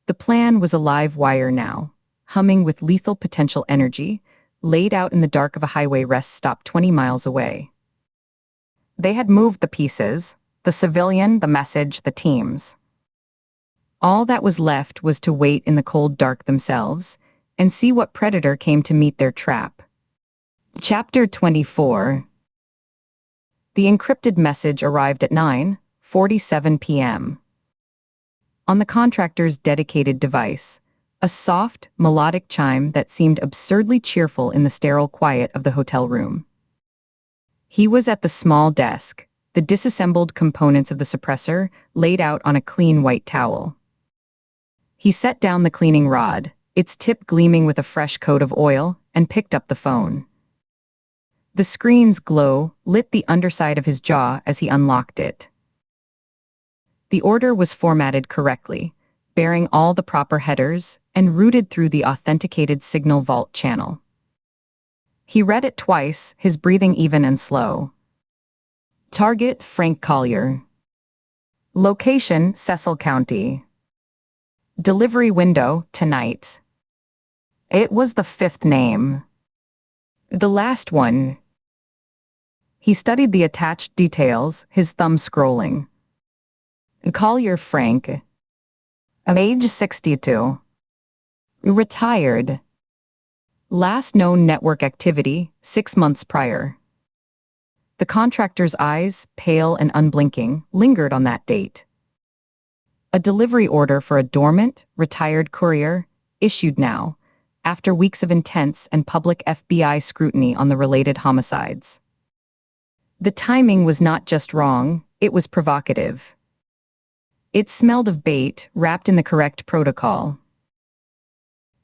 Speaker 1: The plan was a live wire now, humming with lethal potential energy, laid out in the dark of a highway rest stop 20 miles away. They had moved the pieces, the civilian, the message, the teams. All that was left was to wait in the cold dark themselves and see what predator came to meet their trap. Chapter 24. The encrypted message arrived at 9:47 p.m. On the contractor's dedicated device, a soft, melodic chime that seemed absurdly cheerful in the sterile quiet of the hotel room. He was at the small desk, the disassembled components of the suppressor laid out on a clean white towel. He set down the cleaning rod, its tip gleaming with a fresh coat of oil, and picked up the phone. The screen's glow lit the underside of his jaw as he unlocked it. The order was formatted correctly, bearing all the proper headers and routed through the authenticated Signal Vault channel. He read it twice, his breathing even and slow. Target: Frank Collier. Location: Cecil County. Delivery window: tonight. It was the 5th name. The last one. He studied the attached details, his thumb scrolling. Collier Frank. Age 62. Retired. Last known network activity, 6 months prior. The contractor's eyes, pale and unblinking, lingered on that date. A delivery order for a dormant, retired courier, issued now, after weeks of intense and public FBI scrutiny on the related homicides. The timing was not just wrong, it was provocative. It smelled of bait, wrapped in the correct protocol.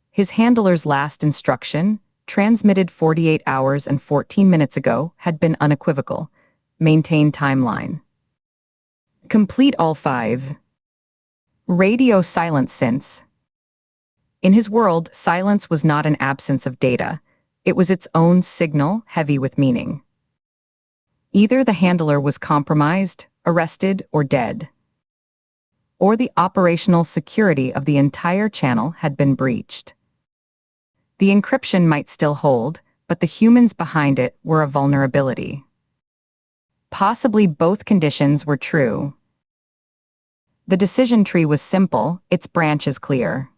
Speaker 1: His handler's last instruction, transmitted 48 hours and 14 minutes ago, had been unequivocal. Maintain timeline. Complete all 5. Radio silence since. In his world, silence was not an absence of data. It was its own signal, heavy with meaning. Either the handler was compromised, arrested, or dead. Or the operational security of the entire channel had been breached. The encryption might still hold, but the humans behind it were a vulnerability. Possibly both conditions were true. The decision tree was simple, its branches clear.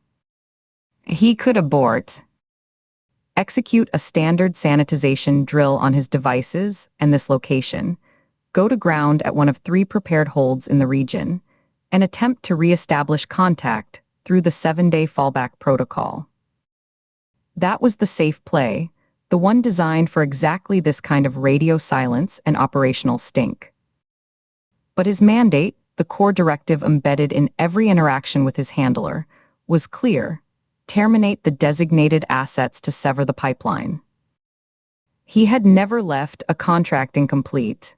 Speaker 1: He could abort. Execute a standard sanitization drill on his devices and this location, go to ground at one of 3 prepared holds in the region, and attempt to re-establish contact through the 7-day fallback protocol. That was the safe play, the one designed for exactly this kind of radio silence and operational stink. But his mandate, the core directive embedded in every interaction with his handler, was clear: terminate the designated assets to sever the pipeline. He had never left a contract incomplete.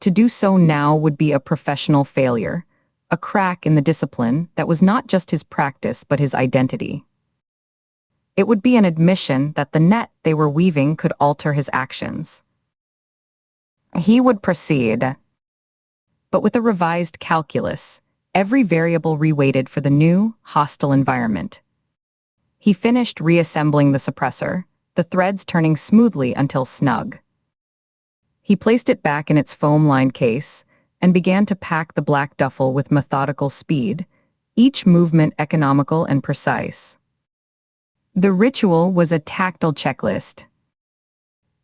Speaker 1: To do so now would be a professional failure, a crack in the discipline that was not just his practice but his identity. It would be an admission that the net they were weaving could alter his actions. He would proceed, but with a revised calculus, every variable reweighted for the new, hostile environment. He finished reassembling the suppressor, the threads turning smoothly until snug. He placed it back in its foam-lined case and began to pack the black duffel with methodical speed, each movement economical and precise. The ritual was a tactile checklist.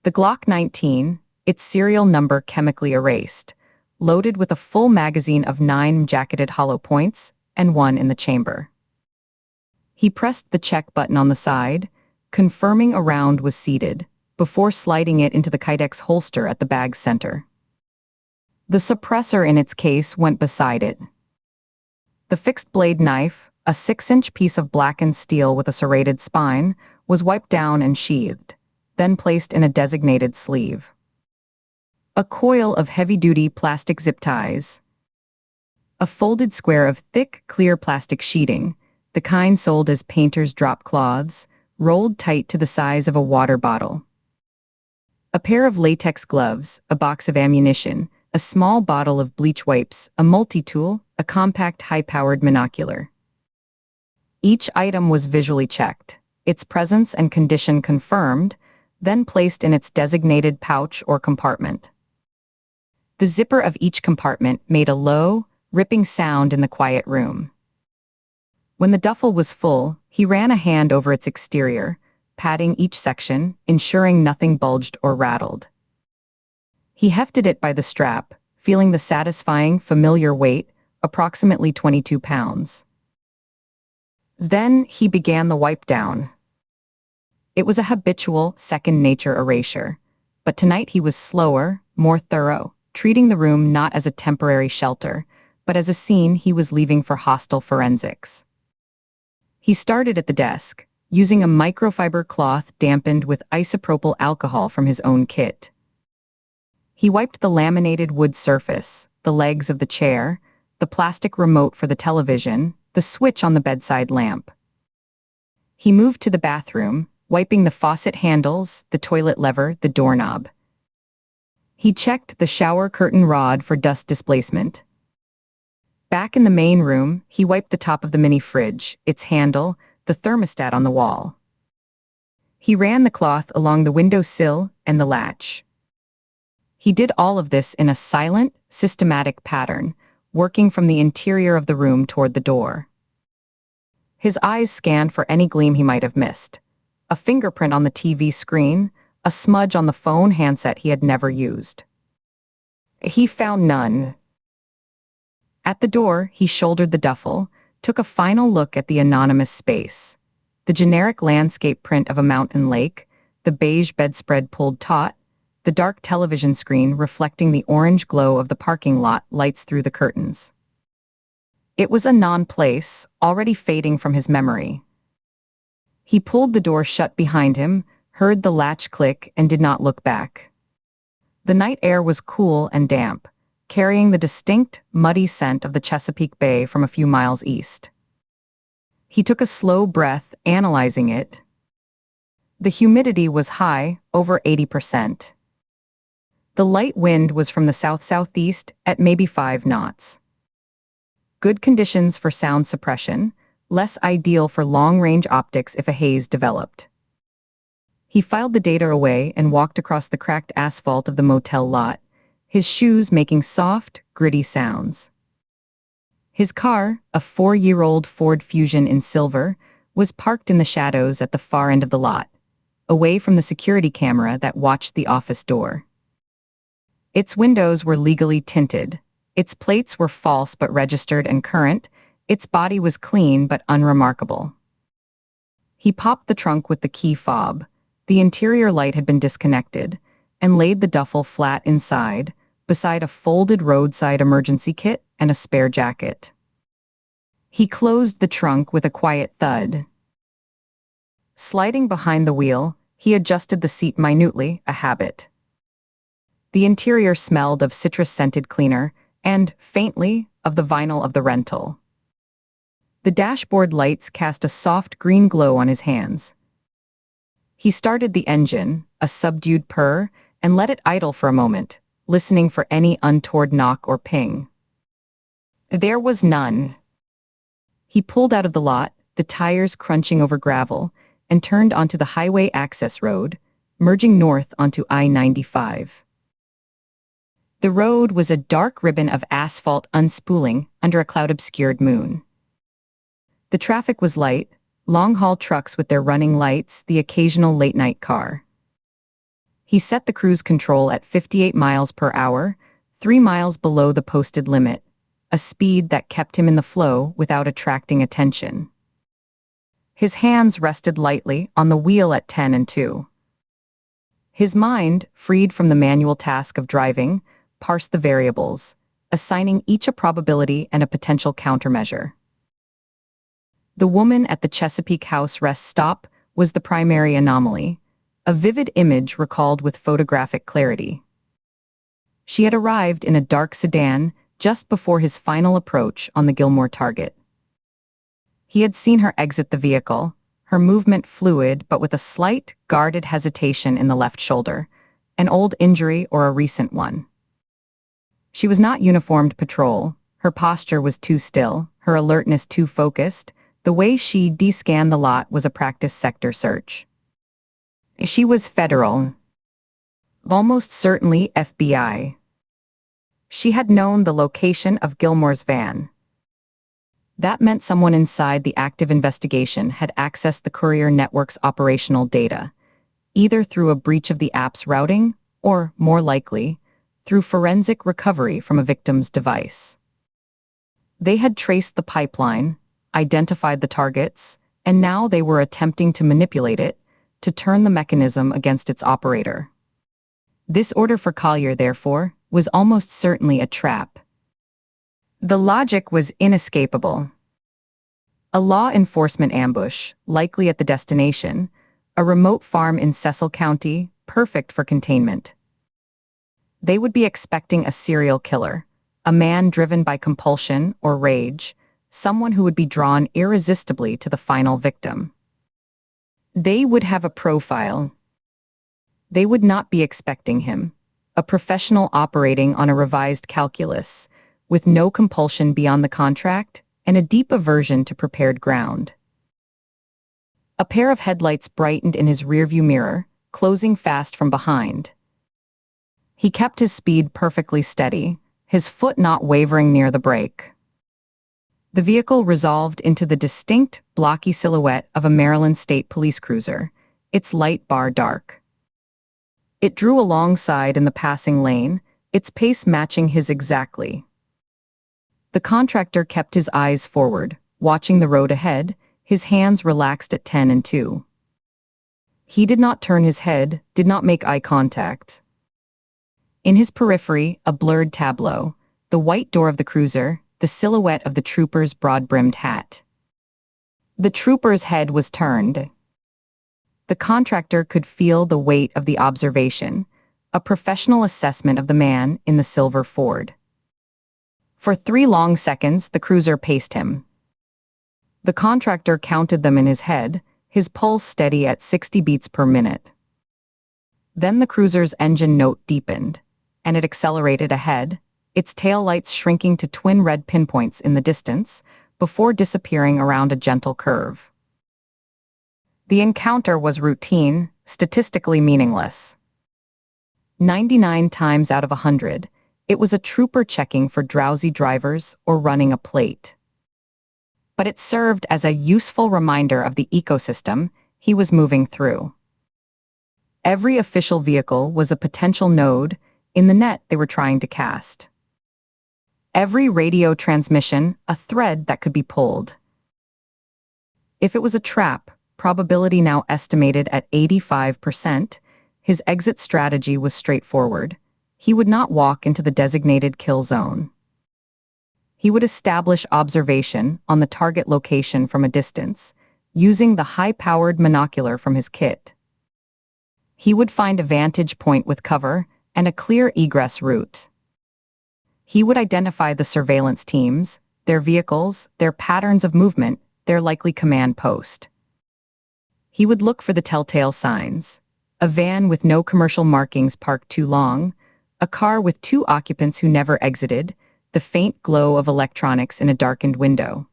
Speaker 1: The Glock 19, its serial number chemically erased, loaded with a full magazine of 9 jacketed hollow points and 1 in the chamber. He pressed the check button on the side, confirming a round was seated, before sliding it into the Kydex holster at the bag's center. The suppressor in its case went beside it. The fixed-blade knife, a 6-inch piece of blackened steel with a serrated spine, was wiped down and sheathed, then placed in a designated sleeve. A coil of heavy-duty plastic zip ties. A folded square of thick, clear plastic sheeting, the kind sold as painters' drop cloths, rolled tight to the size of a water bottle. A pair of latex gloves, a box of ammunition, a small bottle of bleach wipes, a multi-tool, a compact high-powered monocular. Each item was visually checked, its presence and condition confirmed, then placed in its designated pouch or compartment. The zipper of each compartment made a low, ripping sound in the quiet room. When the duffel was full, he ran a hand over its exterior, patting each section, ensuring nothing bulged or rattled. He hefted it by the strap, feeling the satisfying, familiar weight, approximately 22 pounds. Then he began the wipe down. It was a habitual, second-nature erasure, but tonight he was slower, more thorough, treating the room not as a temporary shelter, but as a scene he was leaving for hostile forensics. He started at the desk, using a microfiber cloth dampened with isopropyl alcohol from his own kit. He wiped the laminated wood surface, the legs of the chair, the plastic remote for the television, the switch on the bedside lamp. He moved to the bathroom, wiping the faucet handles, the toilet lever, the doorknob. He checked the shower curtain rod for dust displacement. Back in the main room, he wiped the top of the mini fridge, its handle, the thermostat on the wall. He ran the cloth along the windowsill and the latch. He did all of this in a silent, systematic pattern, working from the interior of the room toward the door. His eyes scanned for any gleam he might have missed. A fingerprint on the TV screen, a smudge on the phone handset he had never used. He found none. At the door, he shouldered the duffel, took a final look at the anonymous space. The generic landscape print of a mountain lake, the beige bedspread pulled taut, the dark television screen reflecting the orange glow of the parking lot lights through the curtains. It was a non-place, already fading from his memory. He pulled the door shut behind him, heard the latch click, and did not look back. The night air was cool and damp, carrying the distinct, muddy scent of the Chesapeake Bay from a few miles east. He took a slow breath, analyzing it. The humidity was high, over 80%. The light wind was from the south-southeast at maybe 5 knots. Good conditions for sound suppression, less ideal for long-range optics if a haze developed. He filed the data away and walked across the cracked asphalt of the motel lot, his shoes making soft, gritty sounds. His car, a 4-year-old Ford Fusion in silver, was parked in the shadows at the far end of the lot, away from the security camera that watched the office door. Its windows were legally tinted, its plates were false but registered and current, its body was clean but unremarkable. He popped the trunk with the key fob. The interior light had been disconnected, and laid the duffel flat inside, beside a folded roadside emergency kit and a spare jacket. He closed the trunk with a quiet thud. Sliding behind the wheel, he adjusted the seat minutely, a habit. The interior smelled of citrus-scented cleaner and, faintly, of the vinyl of the rental. The dashboard lights cast a soft green glow on his hands. He started the engine, a subdued purr, and let it idle for a moment, listening for any untoward knock or ping. There was none. He pulled out of the lot, the tires crunching over gravel, and turned onto the highway access road, merging north onto I-95. The road was a dark ribbon of asphalt unspooling under a cloud-obscured moon. The traffic was light, long-haul trucks with their running lights, the occasional late-night car. He set the cruise control at 58 miles per hour, 3 miles below the posted limit, a speed that kept him in the flow without attracting attention. His hands rested lightly on the wheel at 10 and 2. His mind, freed from the manual task of driving, parsed the variables, assigning each a probability and a potential countermeasure. The woman at the Chesapeake House rest stop was the primary anomaly, a vivid image recalled with photographic clarity. She had arrived in a dark sedan just before his final approach on the Gilmore target. He had seen her exit the vehicle, her movement fluid but with a slight, guarded hesitation in the left shoulder, an old injury or a recent one. She was not uniformed patrol, her posture was too still, her alertness too focused. The way she de-scanned the lot was a practice sector search. She was federal. Almost certainly FBI. She had known the location of Gilmore's van. That meant someone inside the active investigation had accessed the courier network's operational data, either through a breach of the app's routing or, more likely, through forensic recovery from a victim's device. They had traced the pipeline, identified the targets, and now they were attempting to manipulate it, to turn the mechanism against its operator. This order for Collier, therefore, was almost certainly a trap. The logic was inescapable. A law enforcement ambush, likely at the destination, a remote farm in Cecil County, perfect for containment. They would be expecting a serial killer, a man driven by compulsion or rage, someone who would be drawn irresistibly to the final victim. They would have a profile. They would not be expecting him, a professional operating on a revised calculus, with no compulsion beyond the contract and a deep aversion to prepared ground. A pair of headlights brightened in his rearview mirror, closing fast from behind. He kept his speed perfectly steady, his foot not wavering near the brake. The vehicle resolved into the distinct, blocky silhouette of a Maryland State Police cruiser, its light bar dark. It drew alongside in the passing lane, its pace matching his exactly. The contractor kept his eyes forward, watching the road ahead, his hands relaxed at 10 and 2. He did not turn his head, did not make eye contact. In his periphery, a blurred tableau, the white door of the cruiser, the silhouette of the trooper's broad-brimmed hat. The trooper's head was turned. The contractor could feel the weight of the observation, a professional assessment of the man in the silver Ford. For 3 long seconds, the cruiser paced him. The contractor counted them in his head, his pulse steady at 60 beats per minute. Then the cruiser's engine note deepened, and it accelerated ahead, its taillights shrinking to twin red pinpoints in the distance, before disappearing around a gentle curve. The encounter was routine, statistically meaningless. 99 times out of 100, it was a trooper checking for drowsy drivers or running a plate. But it served as a useful reminder of the ecosystem he was moving through. Every official vehicle was a potential node in the net they were trying to cast. Every radio transmission, a thread that could be pulled. If it was a trap, probability now estimated at 85%, his exit strategy was straightforward. He would not walk into the designated kill zone. He would establish observation on the target location from a distance, using the high-powered monocular from his kit. He would find a vantage point with cover and a clear egress route. He would identify the surveillance teams, their vehicles, their patterns of movement, their likely command post. He would look for the telltale signs: a van with no commercial markings parked too long, a car with 2 occupants who never exited, the faint glow of electronics in a darkened window.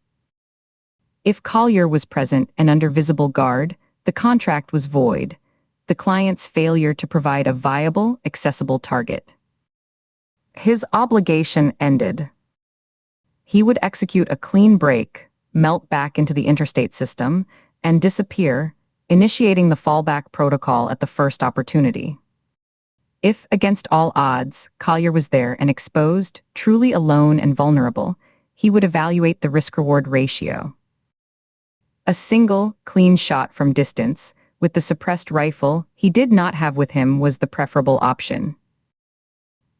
Speaker 1: If Collier was present and under visible guard, the contract was void, the client's failure to provide a viable, accessible target. His obligation ended. He would execute a clean break, melt back into the interstate system, and disappear, initiating the fallback protocol at the first opportunity. If, against all odds, Collier was there and exposed, truly alone and vulnerable, he would evaluate the risk-reward ratio. A single, clean shot from distance, with the suppressed rifle he did not have with him, was the preferable option.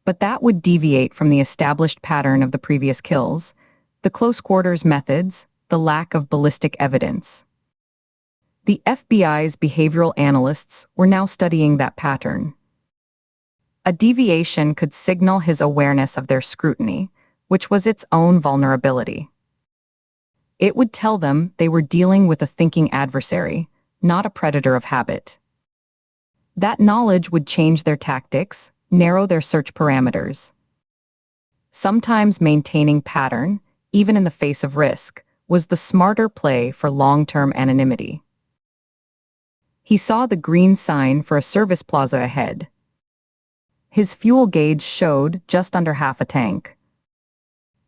Speaker 1: But that would deviate from the established pattern of the previous kills, the close-quarters methods, the lack of ballistic evidence. The FBI's behavioral analysts were now studying that pattern. A deviation could signal his awareness of their scrutiny, which was its own vulnerability. It would tell them they were dealing with a thinking adversary, not a predator of habit. That knowledge would change their tactics, narrow their search parameters. Sometimes maintaining pattern, even in the face of risk, was the smarter play for long-term anonymity. He saw the green sign for a service plaza ahead. His fuel gauge showed just under half a tank.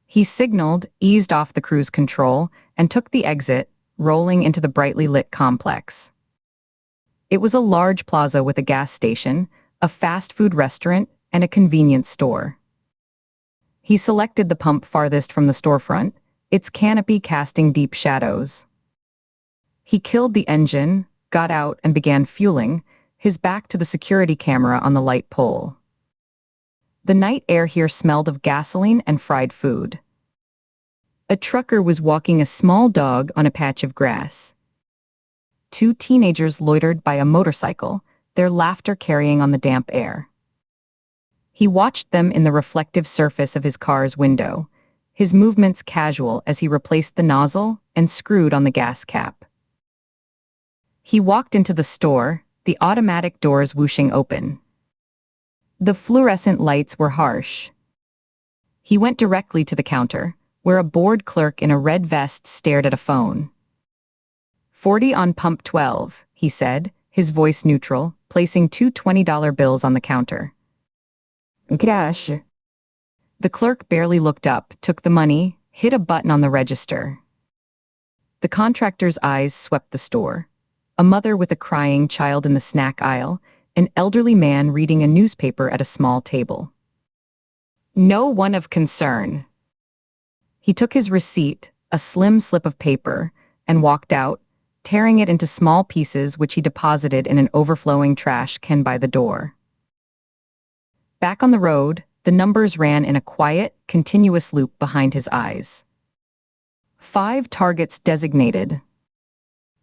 Speaker 1: He signaled, eased off the cruise control, and took the exit, rolling into the brightly lit complex. It was a large plaza with a gas station, a fast food restaurant, and a convenience store. He selected the pump farthest from the storefront, its canopy casting deep shadows. He killed the engine, got out, and began fueling, his back to the security camera on the light pole. The night air here smelled of gasoline and fried food. A trucker was walking a small dog on a patch of grass. 2 teenagers loitered by a motorcycle, their laughter carrying on the damp air. He watched them in the reflective surface of his car's window, his movements casual as he replaced the nozzle and screwed on the gas cap. He walked into the store, the automatic doors whooshing open. The fluorescent lights were harsh. He went directly to the counter, where a bored clerk in a red vest stared at a phone. 40 on pump 12, he said, his voice neutral, placing 2 $20 bills on the counter. Cash. The clerk barely looked up, took the money, hit a button on the register. The contractor's eyes swept the store. A mother with a crying child in the snack aisle, an elderly man reading a newspaper at a small table. No one of concern. He took his receipt, a slim slip of paper, and walked out, tearing it into small pieces which he deposited in an overflowing trash can by the door. Back on the road, the numbers ran in a quiet, continuous loop behind his eyes. 5 targets designated.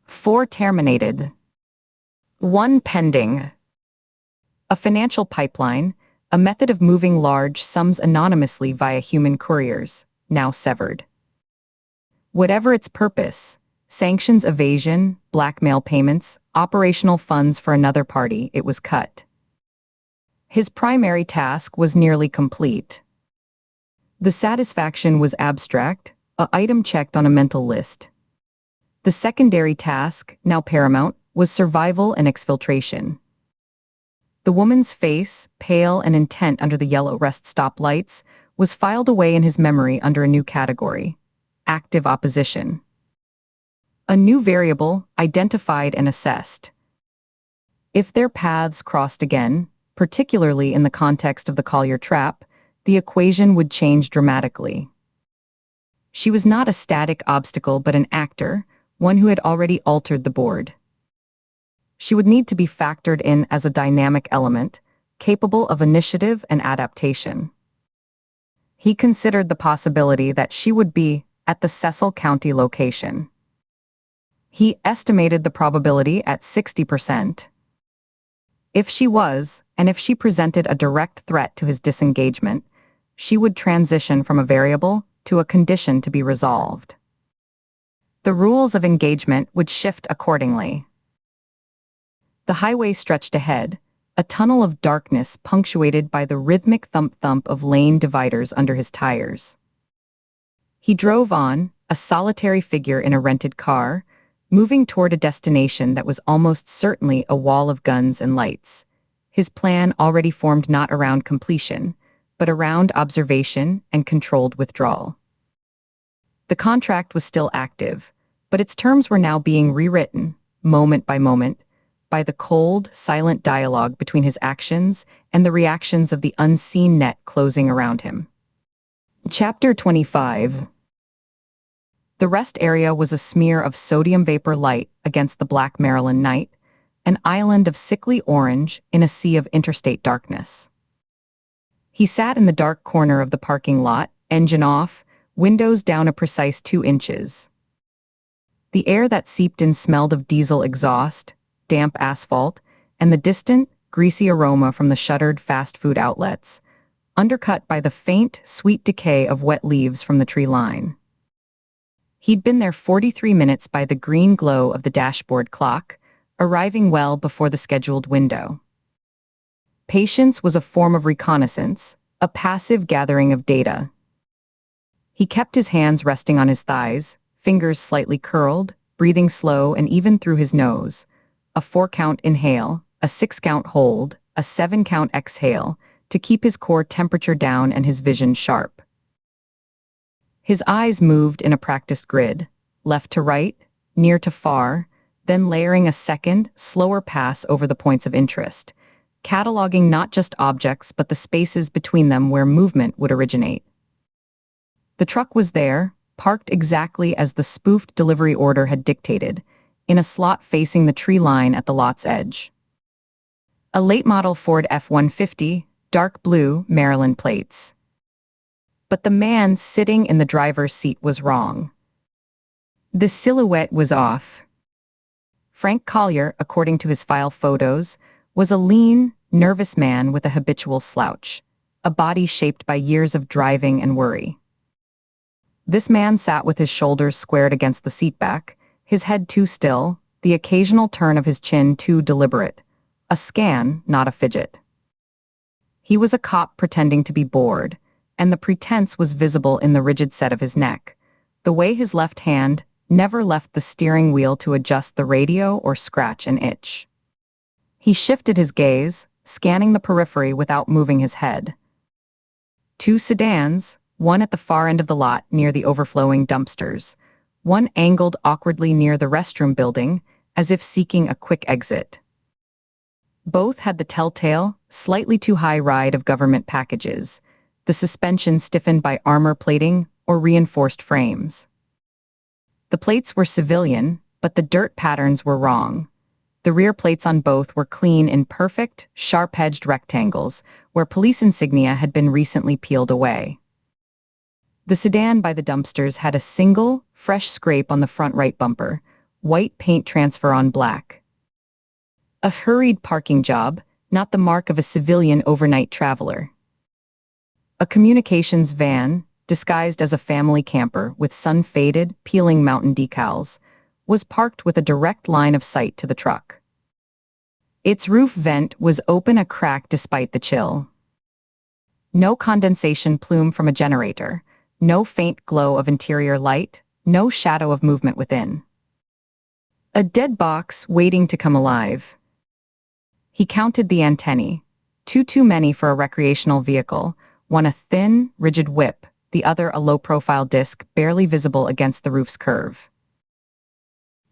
Speaker 1: 4 terminated. 1 pending. A financial pipeline, a method of moving large sums anonymously via human couriers, now severed. Whatever its purpose, sanctions evasion, blackmail payments, operational funds for another party, it was cut. His primary task was nearly complete. The satisfaction was abstract, an item checked on a mental list. The secondary task, now paramount, was survival and exfiltration. The woman's face, pale and intent under the yellow rest stop lights, was filed away in his memory under a new category: active opposition. A new variable, identified and assessed. If their paths crossed again, particularly in the context of the Collier trap, the equation would change dramatically. She was not a static obstacle but an actor, one who had already altered the board. She would need to be factored in as a dynamic element, capable of initiative and adaptation. He considered the possibility that she would be at the Cecil County location. He estimated the probability at 60%. If she was, and if she presented a direct threat to his disengagement, she would transition from a variable to a condition to be resolved. The rules of engagement would shift accordingly. The highway stretched ahead, a tunnel of darkness punctuated by the rhythmic thump-thump of lane dividers under his tires. He drove on, a solitary figure in a rented car, moving toward a destination that was almost certainly a wall of guns and lights. His plan already formed not around completion, but around observation and controlled withdrawal. The contract was still active, but its terms were now being rewritten, moment by moment, by the cold, silent dialogue between his actions and the reactions of the unseen net closing around him. Chapter 25. The rest area was a smear of sodium vapor light against the black Maryland night, an island of sickly orange in a sea of interstate darkness. He sat in the dark corner of the parking lot, engine off, windows down a precise 2 inches. The air that seeped in smelled of diesel exhaust, damp asphalt, and the distant, greasy aroma from the shuttered fast food outlets, undercut by the faint, sweet decay of wet leaves from the tree line. He'd been there 43 minutes by the green glow of the dashboard clock, arriving well before the scheduled window. Patience was a form of reconnaissance, a passive gathering of data. He kept his hands resting on his thighs, fingers slightly curled, breathing slow and even through his nose. A 4-count inhale, a 6-count hold, a 7-count exhale, to keep his core temperature down and his vision sharp. His eyes moved in a practiced grid, left to right, near to far, then layering a second, slower pass over the points of interest, cataloging not just objects but the spaces between them where movement would originate. The truck was there, parked exactly as the spoofed delivery order had dictated, in a slot facing the tree line at the lot's edge. A late-model Ford F-150, dark blue, Maryland plates. But the man sitting in the driver's seat was wrong. The silhouette was off. Frank Collier, according to his file photos, was a lean, nervous man with a habitual slouch, a body shaped by years of driving and worry. This man sat with his shoulders squared against the seatback, his head too still, the occasional turn of his chin too deliberate. A scan, not a fidget. He was a cop pretending to be bored, and the pretense was visible in the rigid set of his neck, the way his left hand never left the steering wheel to adjust the radio or scratch an itch. He shifted his gaze, scanning the periphery without moving his head. 2 sedans, one at the far end of the lot near the overflowing dumpsters, one angled awkwardly near the restroom building, as if seeking a quick exit. Both had the telltale, slightly too high ride of government packages, the suspension stiffened by armor plating or reinforced frames. The plates were civilian, but the dirt patterns were wrong. The rear plates on both were clean in perfect, sharp-edged rectangles, where police insignia had been recently peeled away. The sedan by the dumpsters had a single, fresh scrape on the front right bumper, white paint transfer on black. A hurried parking job, not the mark of a civilian overnight traveler. A communications van, disguised as a family camper with sun-faded, peeling mountain decals, was parked with a direct line of sight to the truck. Its roof vent was open a crack despite the chill. No condensation plume from a generator, no faint glow of interior light, no shadow of movement within. A dead box waiting to come alive. He counted the antennae, too many for a recreational vehicle, one a thin, rigid whip, the other a low-profile disc barely visible against the roof's curve.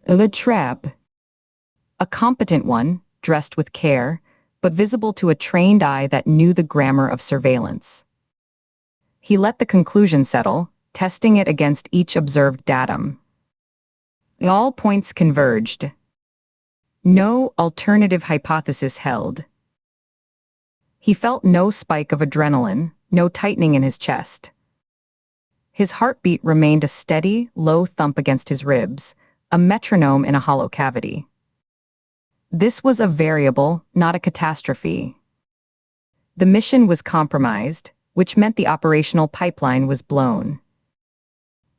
Speaker 1: The trap. A competent one, dressed with care, but visible to a trained eye that knew the grammar of surveillance. He let the conclusion settle, testing it against each observed datum. All points converged. No alternative hypothesis held. He felt no spike of adrenaline, no tightening in his chest. His heartbeat remained a steady, low thump against his ribs, a metronome in a hollow cavity. This was a variable, not a catastrophe. The mission was compromised, which meant the operational pipeline was blown.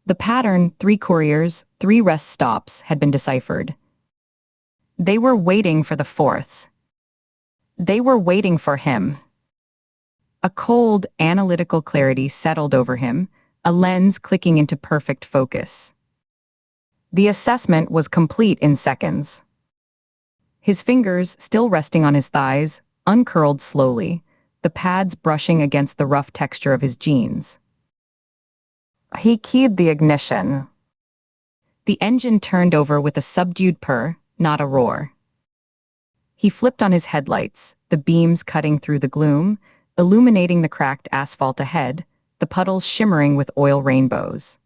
Speaker 1: The pattern, 3 couriers, 3 rest stops, had been deciphered. They were waiting for the 4th. They were waiting for him. A cold, analytical clarity settled over him, a lens clicking into perfect focus. The assessment was complete in seconds. His fingers, still resting on his thighs, uncurled slowly, the pads brushing against the rough texture of his jeans. He keyed the ignition. The engine turned over with a subdued purr, not a roar. He flipped on his headlights, the beams cutting through the gloom, illuminating the cracked asphalt ahead, the puddles shimmering with oil rainbows.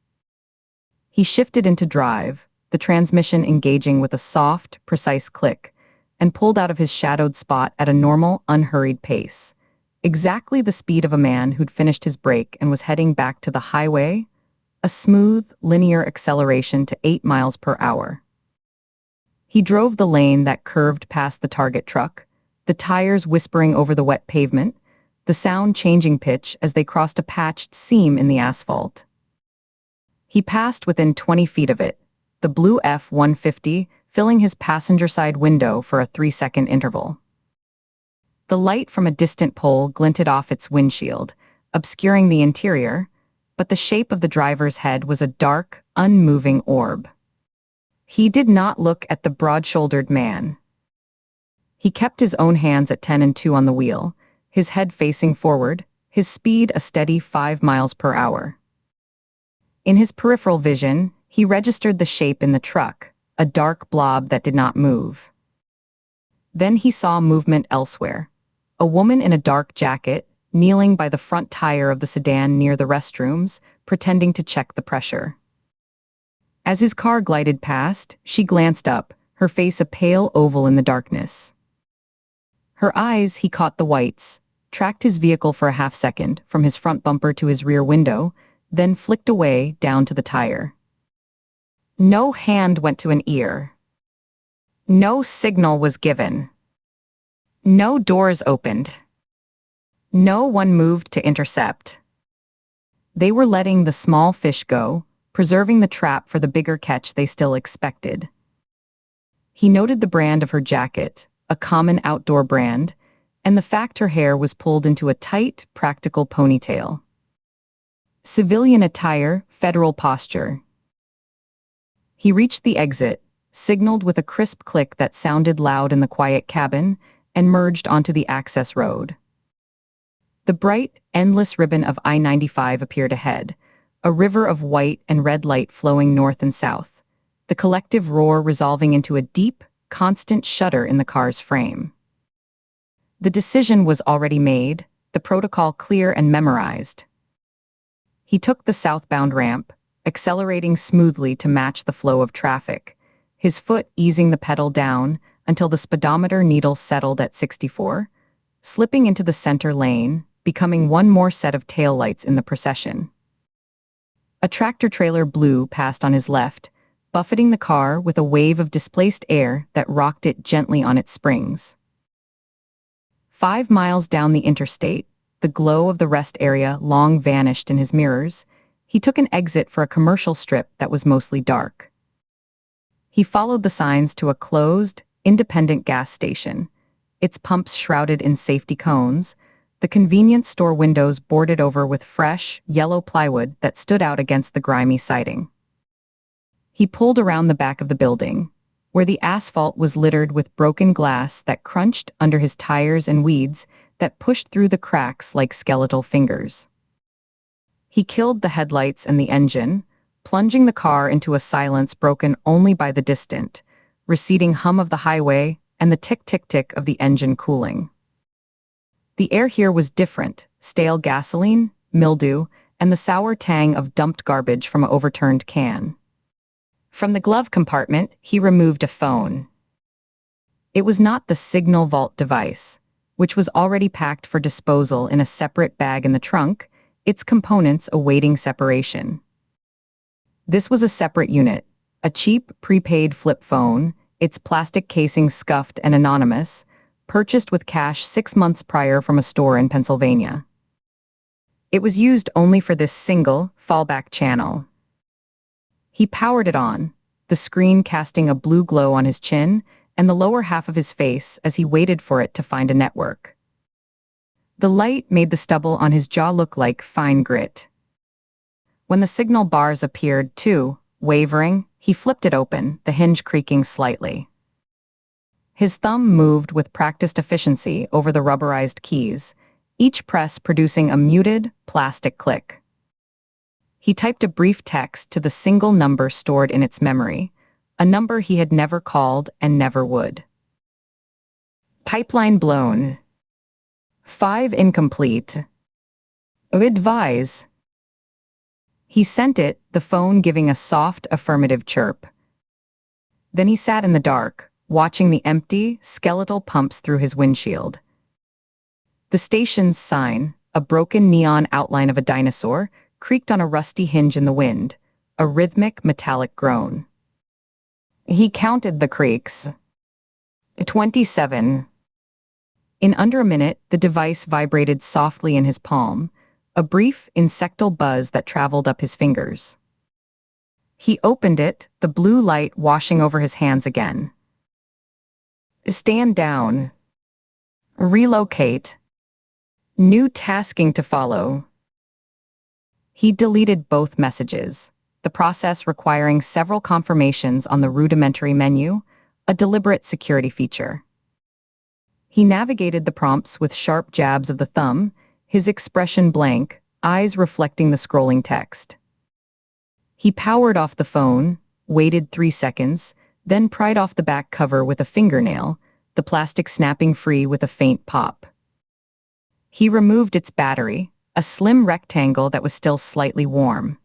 Speaker 1: He shifted into drive, the transmission engaging with a soft, precise click, and pulled out of his shadowed spot at a normal, unhurried pace, exactly the speed of a man who'd finished his break and was heading back to the highway, a smooth, linear acceleration to 8 miles per hour. He drove the lane that curved past the target truck, the tires whispering over the wet pavement, the sound changing pitch as they crossed a patched seam in the asphalt. He passed within 20 feet of it, the blue F-150 filling his passenger side window for a 3-second interval. The light from a distant pole glinted off its windshield, obscuring the interior, but the shape of the driver's head was a dark, unmoving orb. He did not look at the broad-shouldered man. He kept his own hands at 10 and 2 on the wheel, his head facing forward, his speed a steady 5 miles per hour. In his peripheral vision, he registered the shape in the truck, a dark blob that did not move. Then he saw movement elsewhere. A woman in a dark jacket, kneeling by the front tire of the sedan near the restrooms, pretending to check the pressure. As his car glided past, she glanced up, her face a pale oval in the darkness. Her eyes, he caught the whites, tracked his vehicle for a half-second, from his front bumper to his rear window, then flicked away down to the tire. No hand went to an ear. No signal was given. No doors opened. No one moved to intercept. They were letting the small fish go, preserving the trap for the bigger catch they still expected. He noted the brand of her jacket, a common outdoor brand, and the fact her hair was pulled into a tight, practical ponytail. Civilian attire, federal posture. He reached the exit, signaled with a crisp click that sounded loud in the quiet cabin, and merged onto the access road. The bright, endless ribbon of I-95 appeared ahead, a river of white and red light flowing north and south, the collective roar resolving into a deep, constant shudder in the car's frame. The decision was already made, the protocol clear and memorized. He took the southbound ramp, accelerating smoothly to match the flow of traffic, his foot easing the pedal down until the speedometer needle settled at 64, slipping into the center lane, becoming one more set of taillights in the procession. A tractor-trailer blew past on his left, buffeting the car with a wave of displaced air that rocked it gently on its springs. 5 miles down the interstate, the glow of the rest area long vanished in his mirrors. He took an exit for a commercial strip that was mostly dark. He followed the signs to a closed, independent gas station, its pumps shrouded in safety cones, the convenience store windows boarded over with fresh, yellow plywood that stood out against the grimy siding. He pulled around the back of the building, where the asphalt was littered with broken glass that crunched under his tires and weeds that pushed through the cracks like skeletal fingers. He killed the headlights and the engine, plunging the car into a silence broken only by the distant, receding hum of the highway and the tick-tick-tick of the engine cooling. The air here was different, stale gasoline, mildew, and the sour tang of dumped garbage from an overturned can. From the glove compartment, he removed a phone. It was not the signal vault device, which was already packed for disposal in a separate bag in the trunk, its components awaiting separation. This was a separate unit, a cheap, prepaid flip phone, its plastic casing scuffed and anonymous, purchased with cash 6 months prior from a store in Pennsylvania. It was used only for this single, fallback channel. He powered it on, the screen casting a blue glow on his chin and the lower half of his face as he waited for it to find a network. The light made the stubble on his jaw look like fine grit. When the signal bars appeared, too, wavering, he flipped it open, the hinge creaking slightly. His thumb moved with practiced efficiency over the rubberized keys, each press producing a muted, plastic click. He typed a brief text to the single number stored in its memory, a number he had never called and never would. Pipeline blown. 5 incomplete. Advise. He sent it, the phone giving a soft, affirmative chirp. Then he sat in the dark, watching the empty, skeletal pumps through his windshield. The station's sign, a broken neon outline of a dinosaur, creaked on a rusty hinge in the wind, a rhythmic, metallic groan. He counted the creaks. 27. In under a minute, the device vibrated softly in his palm, a brief, insectal buzz that traveled up his fingers. He opened it, the blue light washing over his hands again. Stand down. Relocate. New tasking to follow. He deleted both messages, the process requiring several confirmations on the rudimentary menu, a deliberate security feature. He navigated the prompts with sharp jabs of the thumb, his expression blank, eyes reflecting the scrolling text. He powered off the phone, waited 3 seconds, then pried off the back cover with a fingernail, the plastic snapping free with a faint pop. He removed its battery, a slim rectangle that was still slightly warm.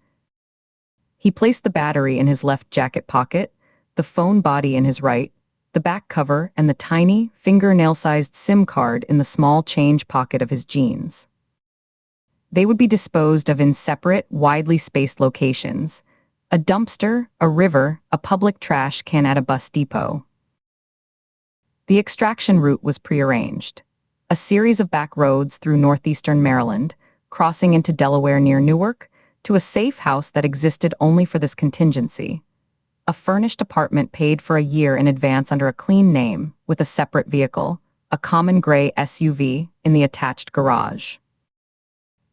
Speaker 1: He placed the battery in his left jacket pocket, the phone body in his right, the back cover and the tiny, fingernail-sized SIM card in the small change pocket of his jeans. They would be disposed of in separate, widely spaced locations: a dumpster, a river, a public trash can at a bus depot. The extraction route was prearranged. A series of back roads through northeastern Maryland, crossing into Delaware near Newark, to a safe house that existed only for this contingency. A furnished apartment paid for a year in advance under a clean name, with a separate vehicle, a common gray SUV, in the attached garage.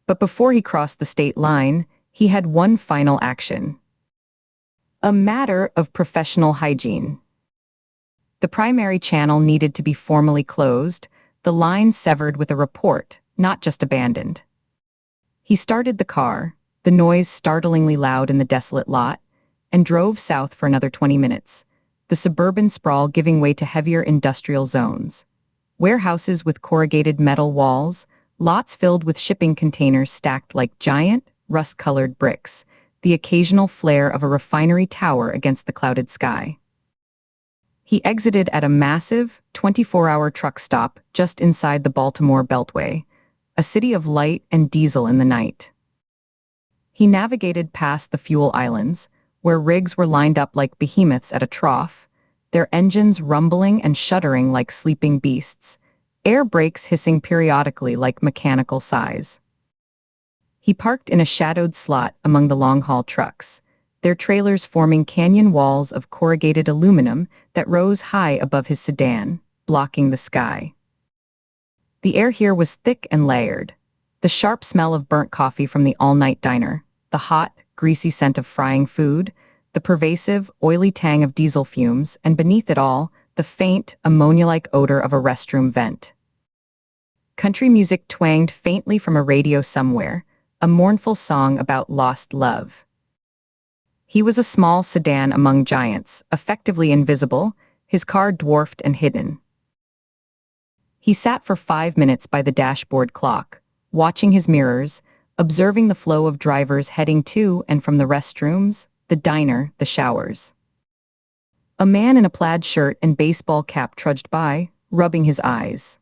Speaker 1: But before he crossed the state line, he had one final action. A matter of professional hygiene. The primary channel needed to be formally closed, the line severed with a report, not just abandoned. He started the car, the noise startlingly loud in the desolate lot, and drove south for another 20 minutes, the suburban sprawl giving way to heavier industrial zones. Warehouses with corrugated metal walls, lots filled with shipping containers stacked like giant, rust-colored bricks, the occasional flare of a refinery tower against the clouded sky. He exited at a massive, 24-hour truck stop just inside the Baltimore Beltway, a city of light and diesel in the night. He navigated past the fuel islands, where rigs were lined up like behemoths at a trough, their engines rumbling and shuddering like sleeping beasts, air brakes hissing periodically like mechanical sighs. He parked in a shadowed slot among the long-haul trucks, their trailers forming canyon walls of corrugated aluminum that rose high above his sedan, blocking the sky. The air here was thick and layered, the sharp smell of burnt coffee from the all-night diner, the hot, greasy scent of frying food, the pervasive, oily tang of diesel fumes, and beneath it all, the faint, ammonia-like odor of a restroom vent. Country music twanged faintly from a radio somewhere, a mournful song about lost love. He was a small sedan among giants, effectively invisible, his car dwarfed and hidden. He sat for 5 minutes by the dashboard clock, watching his mirrors, observing the flow of drivers heading to and from the restrooms, the diner, the showers. A man in a plaid shirt and baseball cap trudged by, rubbing his eyes.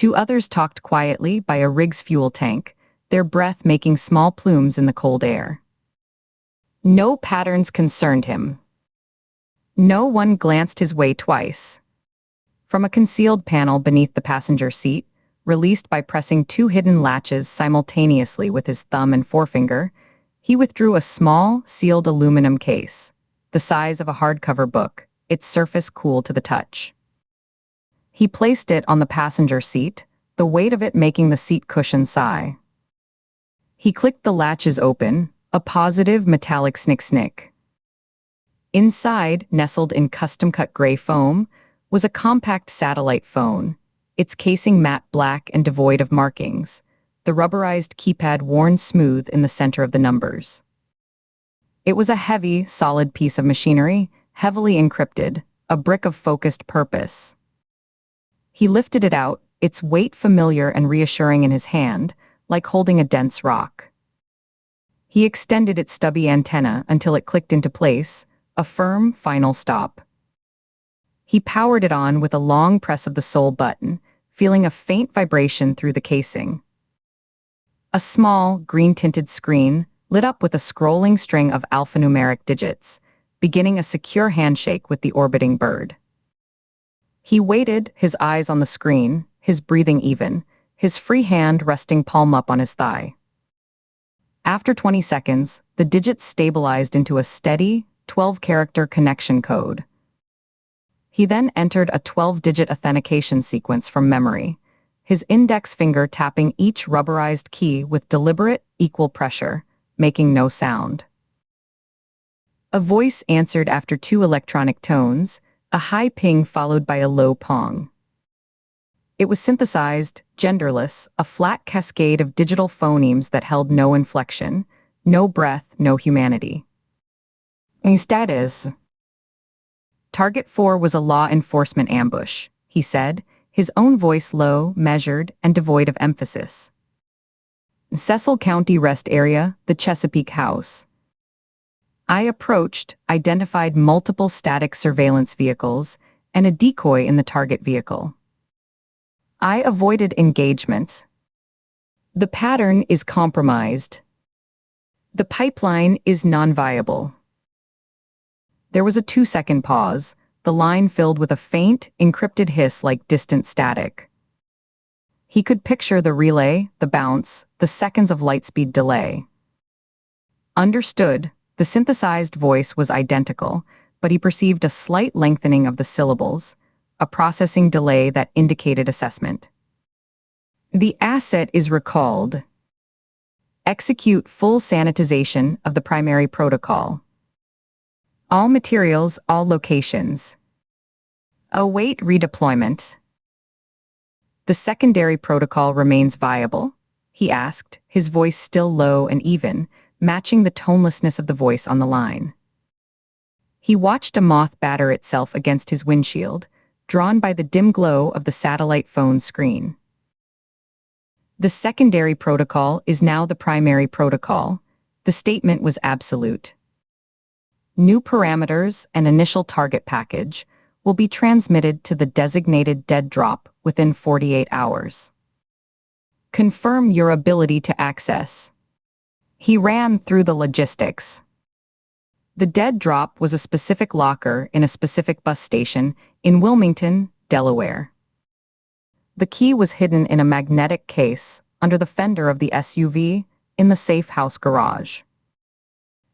Speaker 1: Two others talked quietly by a rig's fuel tank, their breath making small plumes in the cold air. No patterns concerned him. No one glanced his way twice. From a concealed panel beneath the passenger seat, released by pressing two hidden latches simultaneously with his thumb and forefinger, he withdrew a small, sealed aluminum case, the size of a hardcover book, its surface cool to the touch. He placed it on the passenger seat, the weight of it making the seat cushion sigh. He clicked the latches open, a positive metallic snick-snick. Inside, nestled in custom-cut gray foam, was a compact satellite phone, its casing matte black and devoid of markings, the rubberized keypad worn smooth in the center of the numbers. It was a heavy, solid piece of machinery, heavily encrypted, a brick of focused purpose. He lifted it out, its weight familiar and reassuring in his hand, like holding a dense rock. He extended its stubby antenna until it clicked into place, a firm, final stop. He powered it on with a long press of the sole button, feeling a faint vibration through the casing. A small, green-tinted screen lit up with a scrolling string of alphanumeric digits, beginning a secure handshake with the orbiting bird. He waited, his eyes on the screen, his breathing even, his free hand resting palm up on his thigh. After 20 seconds, the digits stabilized into a steady, 12-character connection code. He then entered a 12-digit authentication sequence from memory, his index finger tapping each rubberized key with deliberate, equal pressure, making no sound. A voice answered after two electronic tones, a high ping followed by a low pong. It was synthesized, genderless, a flat cascade of digital phonemes that held no inflection, no breath, no humanity. Instead is. Target 4 was a law enforcement ambush, he said, his own voice low, measured, and devoid of emphasis. Cecil County Rest Area, the Chesapeake House. I approached, identified multiple static surveillance vehicles, and a decoy in the target vehicle. I avoided engagement. The pattern is compromised. The pipeline is non-viable. There was a 2-second pause, the line filled with a faint, encrypted hiss like distant static. He could picture the relay, the bounce, the seconds of lightspeed delay. Understood, the synthesized voice was identical, but he perceived a slight lengthening of the syllables, a processing delay that indicated assessment. The asset is recalled. Execute full sanitization of the primary protocol. All materials, all locations. Await redeployment. The secondary protocol remains viable? He asked, his voice still low and even, matching the tonelessness of the voice on the line. He watched a moth batter itself against his windshield, drawn by the dim glow of the satellite phone screen. The secondary protocol is now the primary protocol. The statement was absolute. New parameters and initial target package will be transmitted to the designated dead drop within 48 hours. Confirm your ability to access. He ran through the logistics. The dead drop was a specific locker in a specific bus station in Wilmington, Delaware. The key was hidden in a magnetic case under the fender of the SUV in the safe house garage.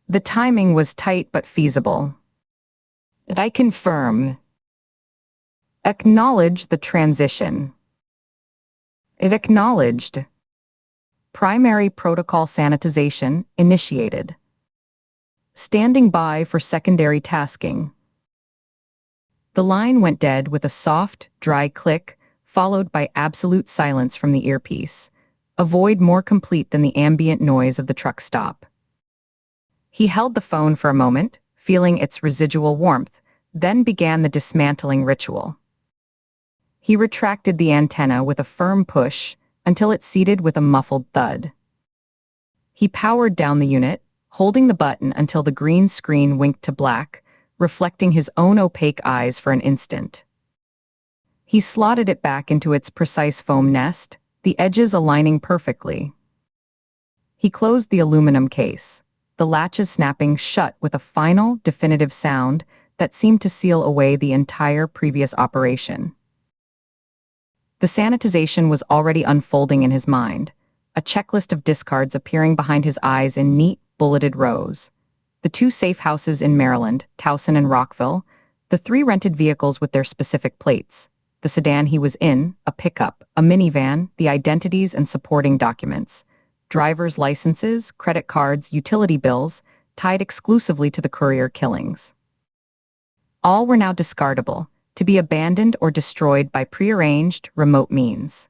Speaker 1: The timing was tight but feasible. I confirm. Acknowledge the transition. It acknowledged. Primary protocol sanitization initiated. Standing by for secondary tasking. The line went dead with a soft, dry click, followed by absolute silence from the earpiece, a void more complete than the ambient noise of the truck stop. He held the phone for a moment, feeling its residual warmth, then began the dismantling ritual. He retracted the antenna with a firm push until it seated with a muffled thud. He powered down the unit, holding the button until the green screen winked to black, reflecting his own opaque eyes for an instant. He slotted it back into its precise foam nest, the edges aligning perfectly. He closed the aluminum case, the latches snapping shut with a final, definitive sound that seemed to seal away the entire previous operation. The sanitization was already unfolding in his mind, a checklist of discards appearing behind his eyes in neat, bulleted rows. The 2 safe houses in Maryland, Towson and Rockville, the 3 rented vehicles with their specific plates, the sedan he was in, a pickup, a minivan, the identities and supporting documents, driver's licenses, credit cards, utility bills, tied exclusively to the courier killings. All were now discardable, to be abandoned or destroyed by prearranged, remote means.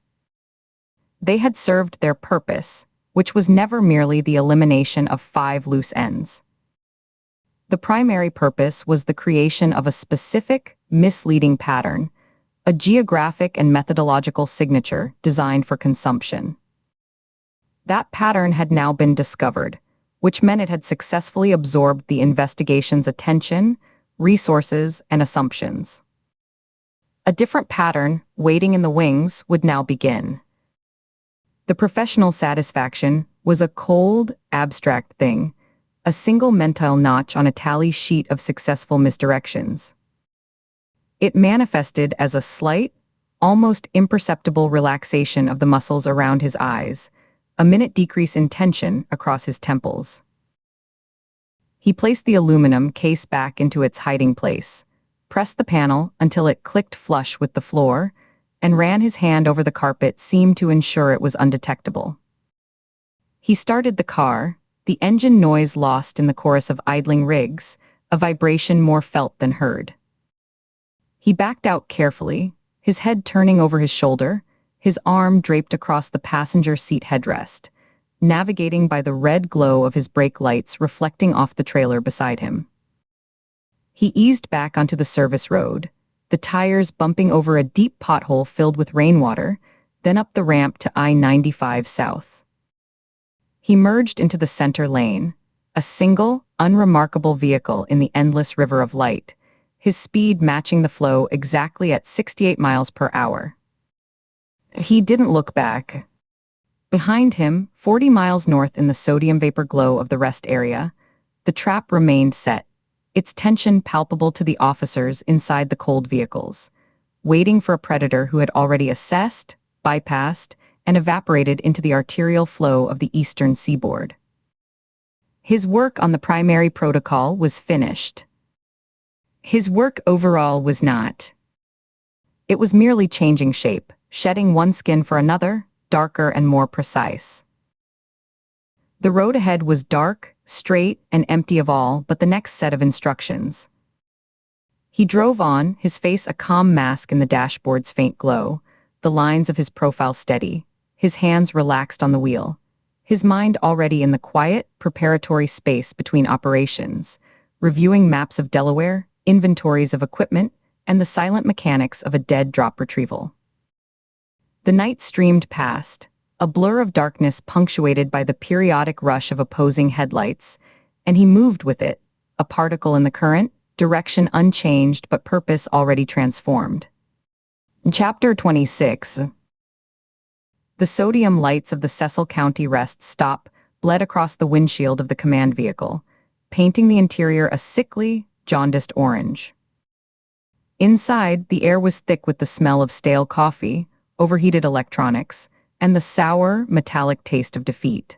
Speaker 1: They had served their purpose, which was never merely the elimination of 5 loose ends. The primary purpose was the creation of a specific, misleading pattern, a geographic and methodological signature designed for consumption. That pattern had now been discovered, which meant it had successfully absorbed the investigation's attention, resources, and assumptions. A different pattern, waiting in the wings, would now begin. The professional satisfaction was a cold, abstract thing, a single mental notch on a tally sheet of successful misdirections. It manifested as a slight, almost imperceptible relaxation of the muscles around his eyes, a minute decrease in tension across his temples. He placed the aluminum case back into its hiding place, pressed the panel until it clicked flush with the floor, and ran his hand over the carpet seemed to ensure it was undetectable. He started the car, the engine noise lost in the chorus of idling rigs, a vibration more felt than heard. He backed out carefully, his head turning over his shoulder, his arm draped across the passenger seat headrest, navigating by the red glow of his brake lights reflecting off the trailer beside him. He eased back onto the service road, the tires bumping over a deep pothole filled with rainwater, then up the ramp to I-95 South. He merged into the center lane, a single, unremarkable vehicle in the endless river of light, his speed matching the flow exactly at 68 miles per hour. He didn't look back. Behind him, 40 miles north in the sodium vapor glow of the rest area, the trap remained set, its tension palpable to the officers inside the cold vehicles, waiting for a predator who had already assessed, bypassed, and evaporated into the arterial flow of the eastern seaboard. His work on the primary protocol was finished. His work overall was not. It was merely changing shape, shedding one skin for another, darker and more precise. The road ahead was dark, straight, and empty of all but the next set of instructions. He drove on, his face a calm mask in the dashboard's faint glow, the lines of his profile steady, his hands relaxed on the wheel, his mind already in the quiet, preparatory space between operations, reviewing maps of Delaware, inventories of equipment, and the silent mechanics of a dead drop retrieval. The night streamed past, a blur of darkness punctuated by the periodic rush of opposing headlights, and he moved with it, a particle in the current, direction unchanged but purpose already transformed. Chapter 26. The sodium lights of the Cecil County rest stop bled across the windshield of the command vehicle, painting the interior a sickly, jaundiced orange. Inside, the air was thick with the smell of stale coffee, overheated electronics, and the sour, metallic taste of defeat.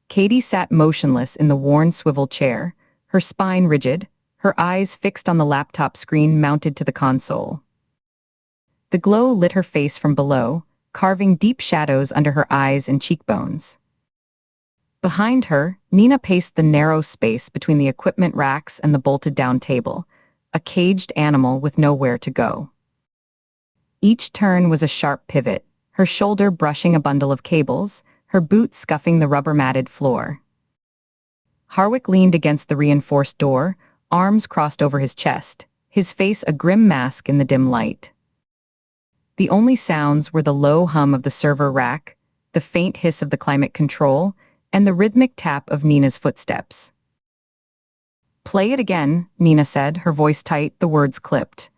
Speaker 1: Katie sat motionless in the worn swivel chair, her spine rigid, her eyes fixed on the laptop screen mounted to the console. The glow lit her face from below, carving deep shadows under her eyes and cheekbones. Behind her, Nina paced the narrow space between the equipment racks and the bolted-down table, a caged animal with nowhere to go. Each turn was a sharp pivot, her shoulder brushing a bundle of cables, her boot scuffing the rubber-matted floor. Harwick leaned against the reinforced door, arms crossed over his chest, his face a grim mask in the dim light. The only sounds were the low hum of the server rack, the faint hiss of the climate control, and the rhythmic tap of Nina's footsteps. "Play it again," Nina said, her voice tight, the words clipped.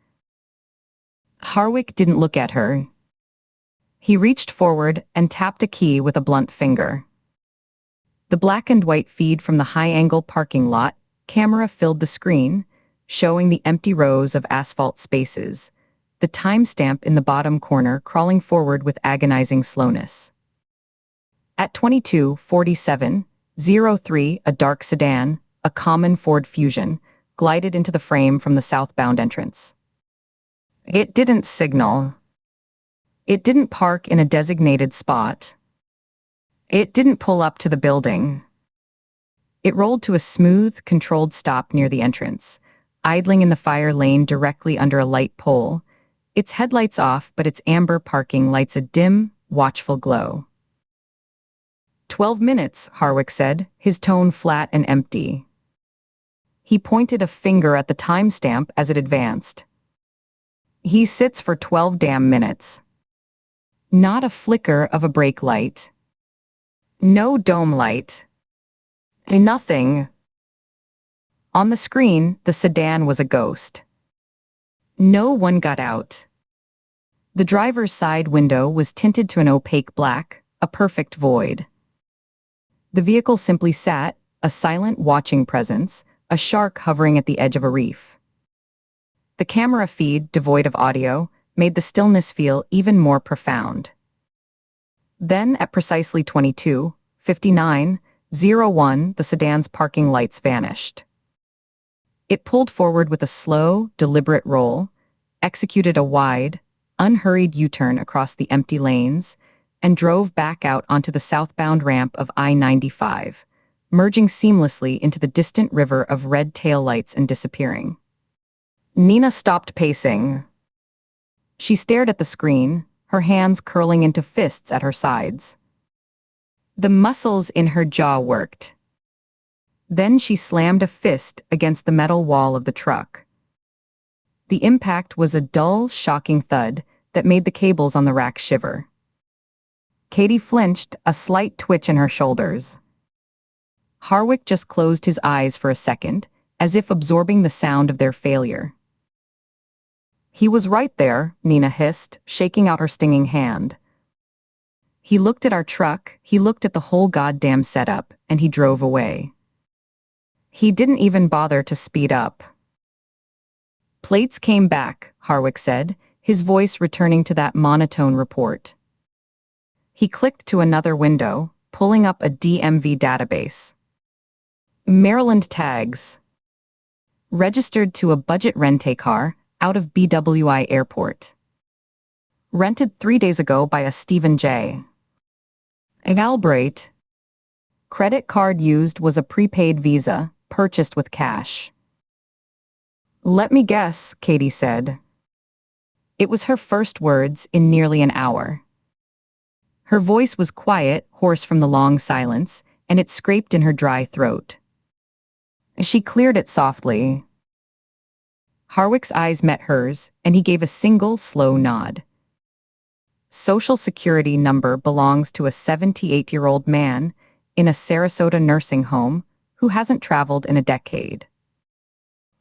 Speaker 1: Harwick didn't look at her. He reached forward and tapped a key with a blunt finger. The black and white feed from the high-angle parking lot camera filled the screen, showing the empty rows of asphalt spaces, the timestamp in the bottom corner crawling forward with agonizing slowness. At 22:47:03, a dark sedan, a common Ford Fusion, glided into the frame from the southbound entrance. It didn't signal. It didn't park in a designated spot. It didn't pull up to the building. It rolled to a smooth, controlled stop near the entrance, idling in the fire lane directly under a light pole, its headlights off but its amber parking lights a dim, watchful glow. 12 minutes, Harwick said, his tone flat and empty. He pointed a finger at the timestamp as it advanced. He sits for 12 damn minutes. Not a flicker of a brake light. No dome light. Nothing. On the screen, the sedan was a ghost. No one got out. The driver's side window was tinted to an opaque black, a perfect void. The vehicle simply sat, a silent watching presence, a shark hovering at the edge of a reef. The camera feed, devoid of audio, made the stillness feel even more profound. Then, at precisely 22:59:01, the sedan's parking lights vanished. It pulled forward with a slow, deliberate roll, executed a wide, unhurried U-turn across the empty lanes, and drove back out onto the southbound ramp of I-95, merging seamlessly into the distant river of red taillights and disappearing. Nina stopped pacing. She stared at the screen, her hands curling into fists at her sides. The muscles in her jaw worked. Then she slammed a fist against the metal wall of the truck. The impact was a dull, shocking thud that made the cables on the rack shiver. Katie flinched, a slight twitch in her shoulders. Harwick just closed his eyes for a second, as if absorbing the sound of their failure. He was right there, Nina hissed, shaking out her stinging hand. He looked at our truck, he looked at the whole goddamn setup, and he drove away. He didn't even bother to speed up. Plates came back, Harwick said, his voice returning to that monotone report. He clicked to another window, pulling up a DMV database. Maryland tags. Registered to a budget rent-a-car out of BWI Airport. Rented 3 days ago by a Stephen J. Galbraith. Credit card used was a prepaid Visa, purchased with cash. Let me guess, Katie said. It was her first words in nearly an hour. Her voice was quiet, hoarse from the long silence, and it scraped in her dry throat. She cleared it softly. Harwick's eyes met hers, and he gave a single, slow nod. Social Security number belongs to a 78-year-old man in a Sarasota nursing home who hasn't traveled in a decade.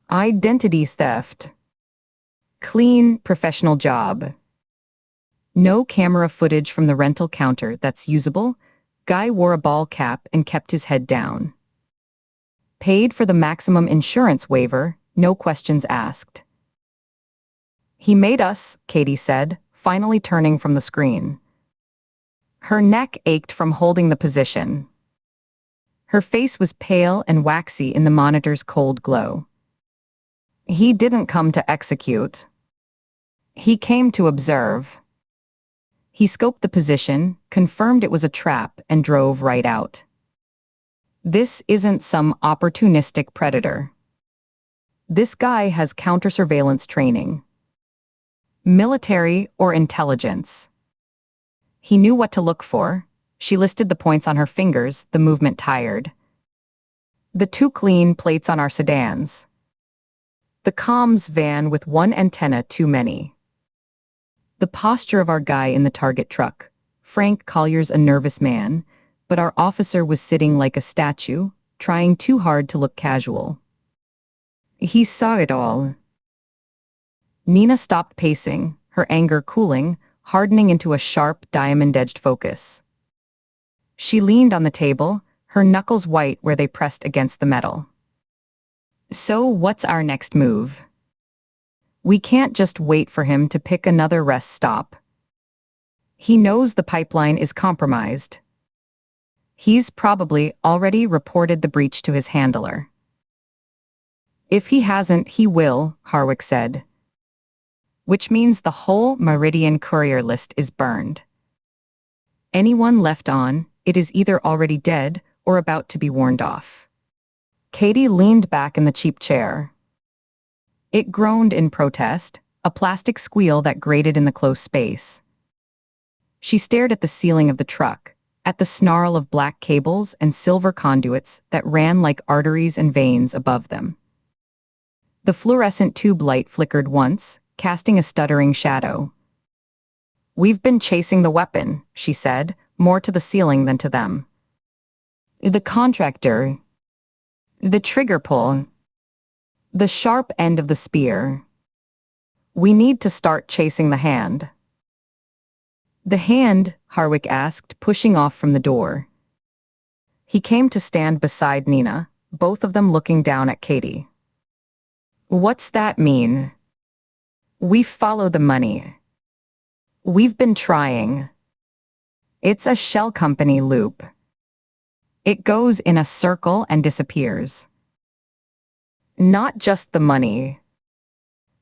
Speaker 1: Identity theft. Clean, professional job. No camera footage from the rental counter that's usable. Guy wore a ball cap and kept his head down. Paid for the maximum insurance waiver, no questions asked. He made us, Katie said, finally turning from the screen. Her neck ached from holding the position. Her face was pale and waxy in the monitor's cold glow. He didn't come to execute. He came to observe. He scoped the position, confirmed it was a trap, and drove right out. This isn't some opportunistic predator. This guy has counter-surveillance training. Military or intelligence. He knew what to look for. She listed the points on her fingers, the movement tired. The 2 clean plates on our sedans. The comms van with 1 antenna too many. The posture of our guy in the target truck. Frank Collier's a nervous man, but our officer was sitting like a statue, trying too hard to look casual. He saw it all. Nina stopped pacing, her anger cooling, hardening into a sharp, diamond-edged focus. She leaned on the table, her knuckles white where they pressed against the metal. So what's our next move? We can't just wait for him to pick another rest stop. He knows the pipeline is compromised. He's probably already reported the breach to his handler. If he hasn't, he will, Harwick said. Which means the whole Meridian courier list is burned. Anyone left on, it is either already dead or about to be warned off. Katie leaned back in the cheap chair. It groaned in protest, a plastic squeal that grated in the close space. She stared at the ceiling of the truck, at the snarl of black cables and silver conduits that ran like arteries and veins above them. The fluorescent tube light flickered once, casting a stuttering shadow. "We've been chasing the weapon," she said, more to the ceiling than to them. "The contractor. The trigger pull. The sharp end of the spear. We need to start chasing the hand." "The hand?" Harwick asked, pushing off from the door. He came to stand beside Nina, both of them looking down at Katie. "What's that mean?" "We follow the money. We've been trying. It's a shell company loop. It goes in a circle and disappears. Not just the money.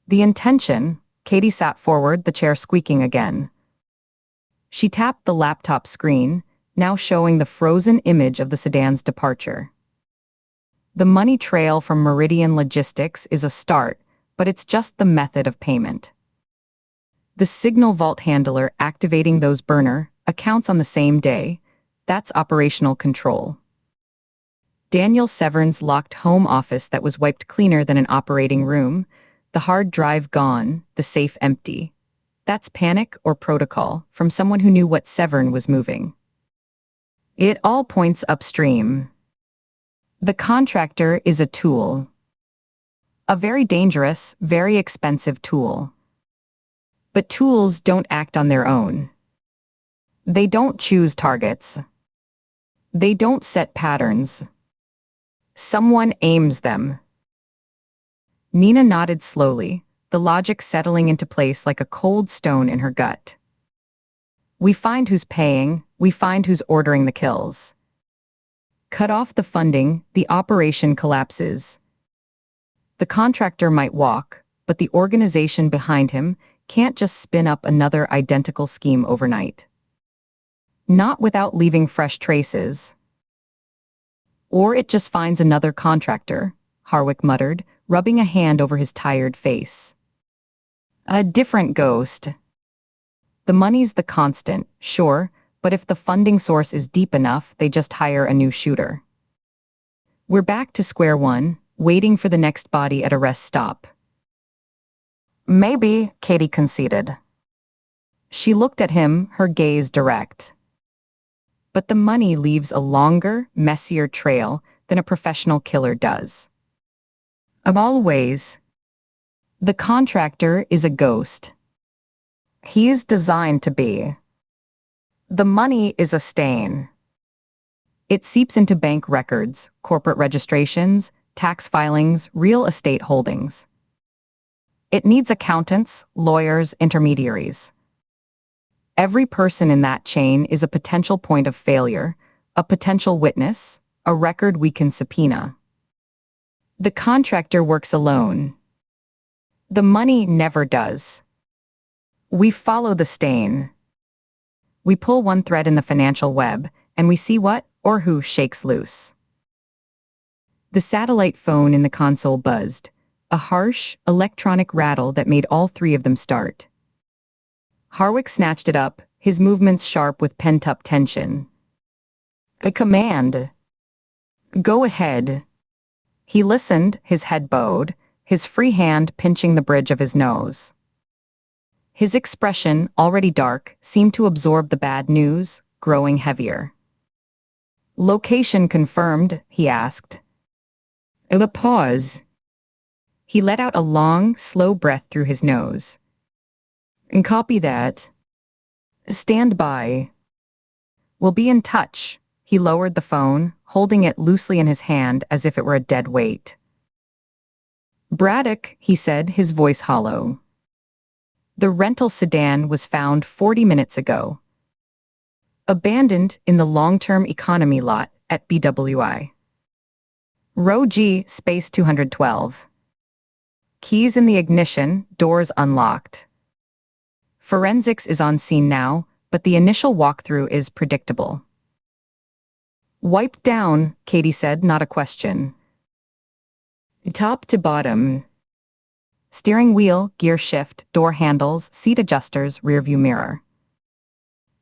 Speaker 1: The intention." Katie sat forward, the chair squeaking again. She tapped the laptop screen, now showing the frozen image of the sedan's departure. "The money trail from Meridian Logistics is a start, but it's just the method of payment. The signal vault handler activating those burner accounts on the same day, that's operational control. Daniel Severn's locked home office that was wiped cleaner than an operating room, the hard drive gone, the safe empty. That's panic or protocol from someone who knew what Severn was moving. It all points upstream. The contractor is a tool. A very dangerous, very expensive tool. But tools don't act on their own. They don't choose targets. They don't set patterns. Someone aims them." Nina nodded slowly, the logic settling into place like a cold stone in her gut. "We find who's paying, we find who's ordering the kills. Cut off the funding, the operation collapses. The contractor might walk, but the organization behind him can't just spin up another identical scheme overnight. Not without leaving fresh traces. Or it just finds another contractor," Harwick muttered, rubbing a hand over his tired face. "A different ghost. The money's the constant, sure, but if the funding source is deep enough, they just hire a new shooter. We're back to square one, waiting for the next body at a rest stop." "Maybe," Katie conceded. She looked at him, her gaze direct. "But the money leaves a longer, messier trail than a professional killer does. Always. The contractor is a ghost. He is designed to be. The money is a stain. It seeps into bank records, corporate registrations, tax filings, real estate holdings. It needs accountants, lawyers, intermediaries. Every person in that chain is a potential point of failure, a potential witness, a record we can subpoena. The contractor works alone. The money never does. We follow the stain. We pull one thread in the financial web, and we see what or who shakes loose." The satellite phone in the console buzzed, a harsh, electronic rattle that made all three of them start. Harwick snatched it up, his movements sharp with pent-up tension. "A command. Go ahead." He listened, his head bowed, his free hand pinching the bridge of his nose. His expression, already dark, seemed to absorb the bad news, growing heavier. "Location confirmed?" he asked. A pause. He let out a long, slow breath through his nose. And copy that. Stand by. We'll be in touch. He lowered the phone, holding it loosely in his hand as if it were a dead weight. Braddock, he said, his voice hollow. The rental sedan was found 40 minutes ago. Abandoned in the long-term economy lot at BWI. Row G, space 212. Keys in the ignition, doors unlocked. Forensics is on scene now, but the initial walkthrough is predictable. Wiped down, Katie said, not a question. Top to bottom. Steering wheel, gear shift, door handles, seat adjusters, rearview mirror.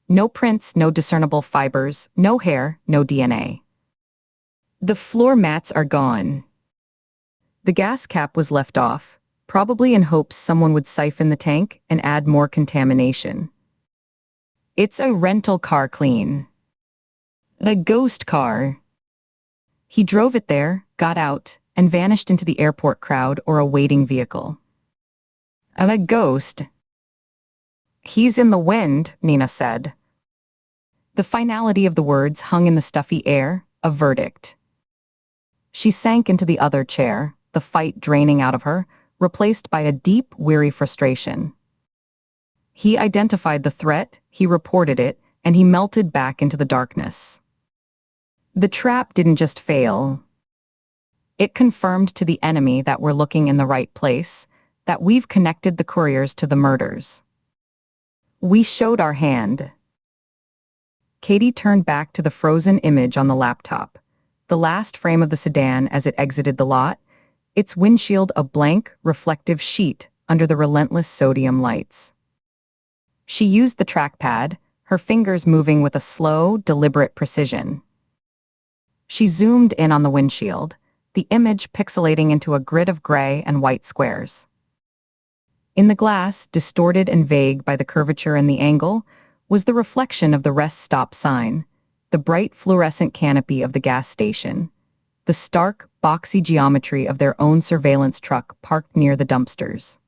Speaker 1: No prints, no discernible fibers, no hair, no DNA. The floor mats are gone. The gas cap was left off, probably in hopes someone would siphon the tank and add more contamination. It's a rental car clean. A ghost car. He drove it there, got out, and vanished into the airport crowd or a waiting vehicle. A ghost. He's in the wind, Nina said. The finality of the words hung in the stuffy air, a verdict. She sank into the other chair, the fight draining out of her, replaced by a deep, weary frustration. He identified the threat, he reported it, and he melted back into the darkness. The trap didn't just fail. It confirmed to the enemy that we're looking in the right place, that we've connected the couriers to the murders. We showed our hand. Katie turned back to the frozen image on the laptop, the last frame of the sedan as it exited the lot, its windshield a blank, reflective sheet under the relentless sodium lights. She used the trackpad, her fingers moving with a slow, deliberate precision. She zoomed in on the windshield, the image pixelating into a grid of gray and white squares. In the glass, distorted and vague by the curvature and the angle, was the reflection of the rest stop sign, the bright fluorescent canopy of the gas station, the stark, boxy geometry of their own surveillance truck parked near the dumpsters.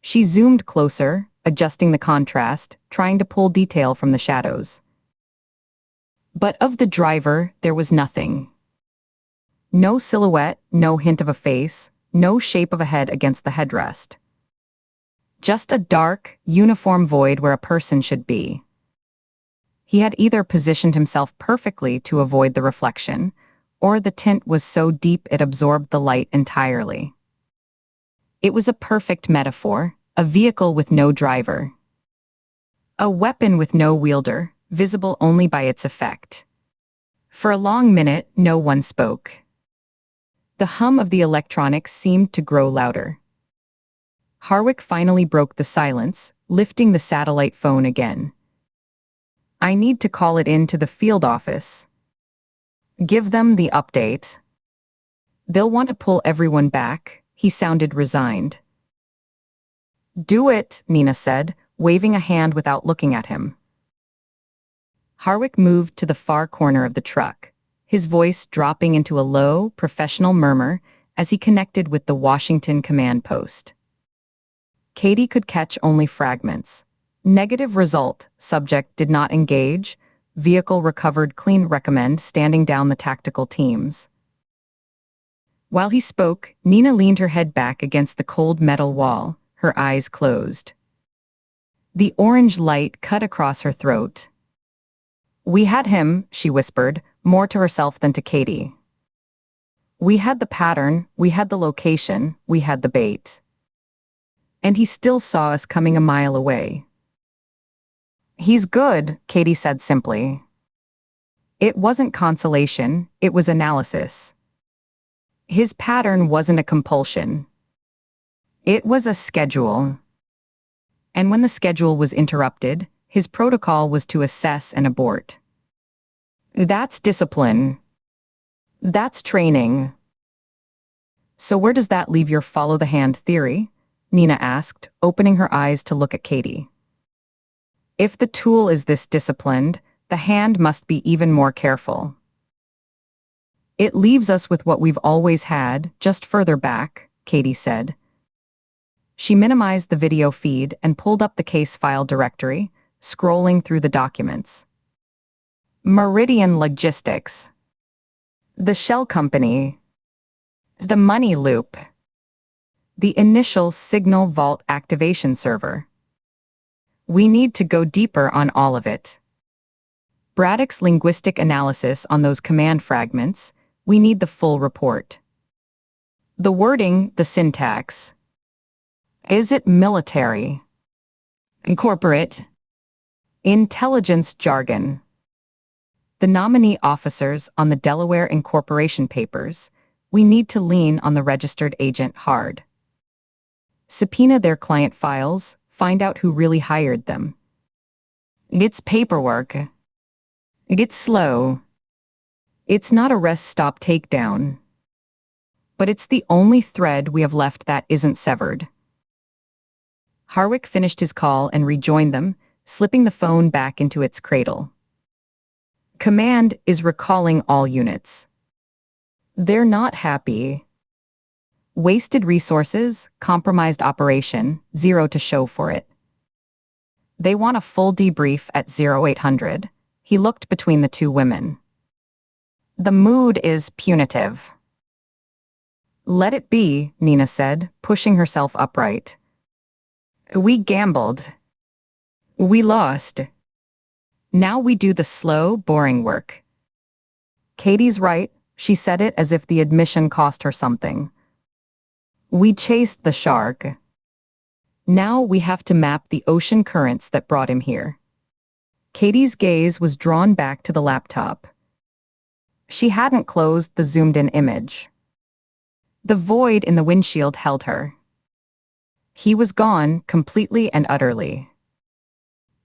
Speaker 1: She zoomed closer, adjusting the contrast, trying to pull detail from the shadows. But of the driver, there was nothing. No silhouette, no hint of a face, no shape of a head against the headrest. Just a dark, uniform void where a person should be. He had either positioned himself perfectly to avoid the reflection, or the tint was so deep it absorbed the light entirely. It was a perfect metaphor, a vehicle with no driver. A weapon with no wielder, visible only by its effect. For a long minute, no one spoke. The hum of the electronics seemed to grow louder. Harwick finally broke the silence, lifting the satellite phone again. I need to call it in to the field office. Give them the update. They'll want to pull everyone back, he sounded resigned. Do it, Nina said, waving a hand without looking at him. Harwick moved to the far corner of the truck, his voice dropping into a low, professional murmur as he connected with the Washington command post. Katie could catch only fragments. Negative result, subject did not engage, vehicle recovered clean, recommend standing down the tactical teams. While he spoke, Nina leaned her head back against the cold metal wall, her eyes closed. The orange light cut across her throat. We had him, she whispered, more to herself than to Katie. We had the pattern, we had the location, we had the bait. And he still saw us coming a mile away. He's good, Katie said simply. It wasn't consolation, it was analysis. His pattern wasn't a compulsion. It was a schedule. And when the schedule was interrupted, his protocol was to assess and abort. That's discipline. That's training. So where does that leave your follow-the-hand theory? Nina asked, opening her eyes to look at Katie. If the tool is this disciplined, the hand must be even more careful. It leaves us with what we've always had, just further back, Katie said. She minimized the video feed and pulled up the case file directory, scrolling through the documents. Meridian Logistics. The shell company. The money loop. The initial Signal Vault activation server. We need to go deeper on all of it. Braddock's linguistic analysis on those command fragments. We need the full report. The wording, the syntax. Is it military? Corporate? Intelligence jargon. The nominee officers on the Delaware Incorporation papers. We need to lean on the registered agent hard. Subpoena their client files, find out who really hired them. It's paperwork. It's slow. It's not a rest stop takedown. But it's the only thread we have left that isn't severed. Harwick finished his call and rejoined them, slipping the phone back into its cradle. Command is recalling all units. They're not happy. Wasted resources, compromised operation, zero to show for it. They want a full debrief at 0800. He looked between the two women. The mood is punitive. Let it be, Nina said, pushing herself upright. We gambled. We lost. Now we do the slow, boring work. Katie's right, she said it as if the admission cost her something. We chased the shark. Now we have to map the ocean currents that brought him here. Katie's gaze was drawn back to the laptop. She hadn't closed the zoomed-in image. The void in the windshield held her. He was gone, completely and utterly.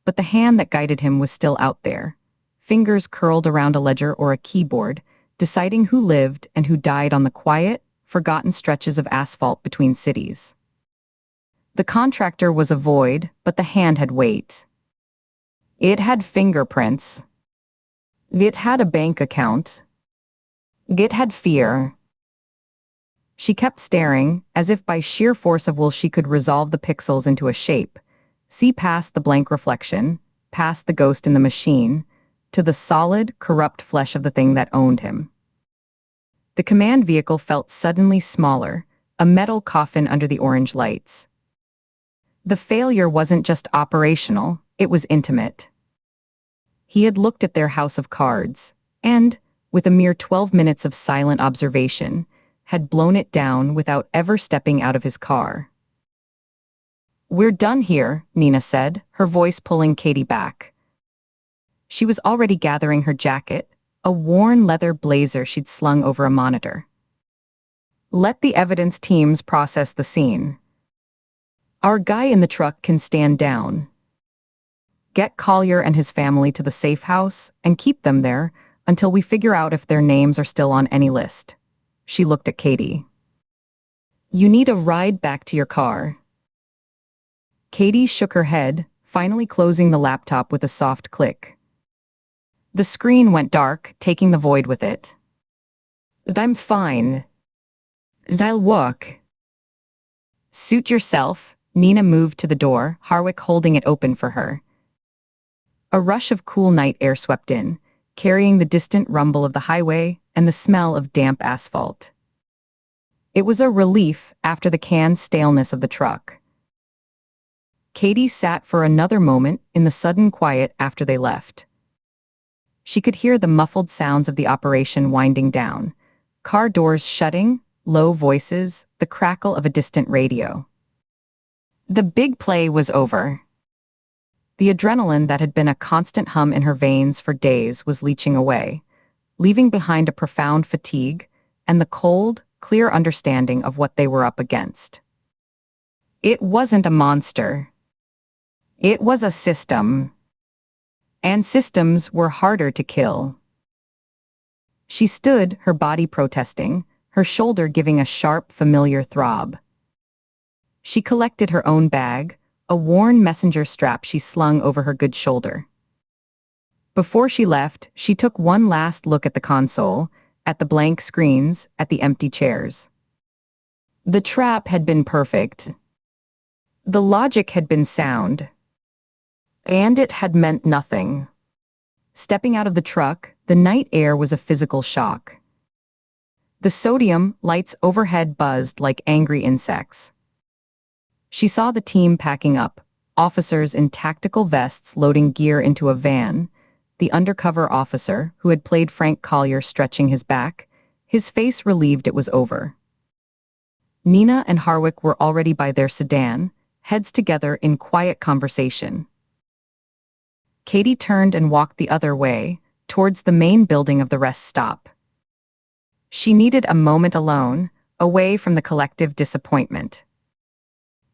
Speaker 1: But the hand that guided him was still out there, fingers curled around a ledger or a keyboard, deciding who lived and who died on the quiet, forgotten stretches of asphalt between cities. The contractor was a void, but the hand had weight. It had fingerprints. It had a bank account. It had fear. She kept staring, as if by sheer force of will she could resolve the pixels into a shape, see past the blank reflection, past the ghost in the machine, to the solid, corrupt flesh of the thing that owned him. The command vehicle felt suddenly smaller, a metal coffin under the orange lights. The failure wasn't just operational, it was intimate. He had looked at their house of cards, and, with a mere 12 minutes of silent observation, had blown it down without ever stepping out of his car. We're done here, Nina said, her voice pulling Katie back. She was already gathering her jacket, a worn leather blazer she'd slung over a monitor. Let the evidence teams process the scene. Our guy in the truck can stand down. Get Collier and his family to the safe house and keep them there until we figure out if their names are still on any list. She looked at Katie. You need a ride back to your car. Katie shook her head, finally closing the laptop with a soft click. The screen went dark, taking the void with it. I'm fine. I'll walk. Suit yourself, Nina moved to the door, Harwick holding it open for her. A rush of cool night air swept in, carrying the distant rumble of the highway and the smell of damp asphalt. It was a relief after the canned staleness of the truck. Katie sat for another moment in the sudden quiet after they left. She could hear the muffled sounds of the operation winding down, car doors shutting, low voices, the crackle of a distant radio. The big play was over. The adrenaline that had been a constant hum in her veins for days was leaching away, leaving behind a profound fatigue and the cold, clear understanding of what they were up against. It wasn't a monster. It was a system. And systems were harder to kill. She stood, her body protesting, her shoulder giving a sharp, familiar throb. She collected her own bag, a worn messenger strap she slung over her good shoulder. Before she left, she took one last look at the console, at the blank screens, at the empty chairs. The trap had been perfect. The logic had been sound, and it had meant nothing. Stepping out of the truck, the night air was a physical shock. The sodium lights overhead buzzed like angry insects. She saw the team packing up, officers in tactical vests loading gear into a van, the undercover officer, who had played Frank Collier, stretching his back, his face relieved it was over. Nina and Harwick were already by their sedan, heads together in quiet conversation. Katie turned and walked the other way, towards the main building of the rest stop. She needed a moment alone, away from the collective disappointment.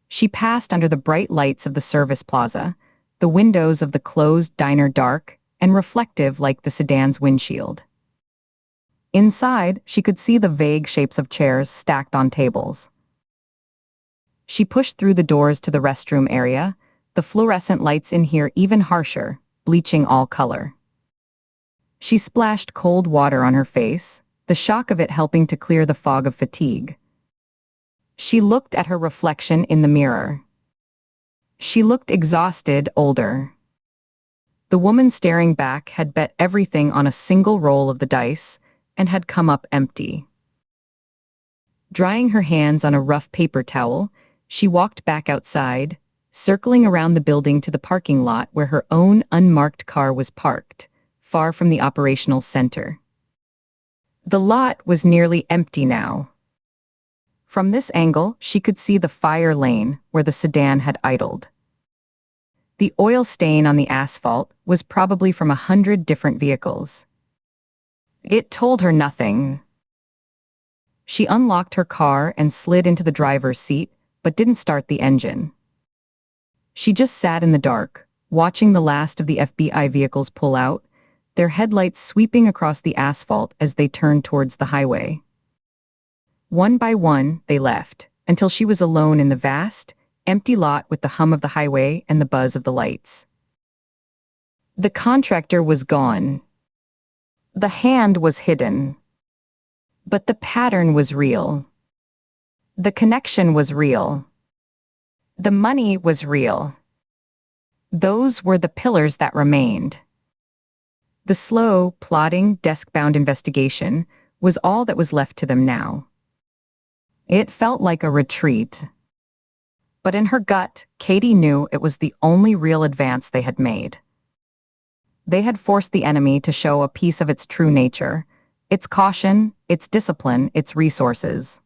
Speaker 1: She passed under the bright lights of the service plaza, the windows of the closed diner dark and reflective like the sedan's windshield. Inside, she could see the vague shapes of chairs stacked on tables. She pushed through the doors to the restroom area, the fluorescent lights in here even harsher, bleaching all color. She splashed cold water on her face, the shock of it helping to clear the fog of fatigue. She looked at her reflection in the mirror. She looked exhausted, older. The woman staring back had bet everything on a single roll of the dice and had come up empty. Drying her hands on a rough paper towel, she walked back outside, circling around the building to the parking lot where her own unmarked car was parked, far from the operational center. The lot was nearly empty now. From this angle, she could see the fire lane where the sedan had idled. The oil stain on the asphalt was probably from 100 different vehicles. It told her nothing. She unlocked her car and slid into the driver's seat, but didn't start the engine. She just sat in the dark, watching the last of the FBI vehicles pull out, their headlights sweeping across the asphalt as they turned towards the highway. One by one, they left, until she was alone in the vast, empty lot with the hum of the highway and the buzz of the lights. The contractor was gone. The hand was hidden. But the pattern was real. The connection was real. The money was real. Those were the pillars that remained. The slow, plodding, desk-bound investigation was all that was left to them now. It felt like a retreat. But in her gut, Katie knew it was the only real advance they had made. They had forced the enemy to show a piece of its true nature, its caution, its discipline, its resources.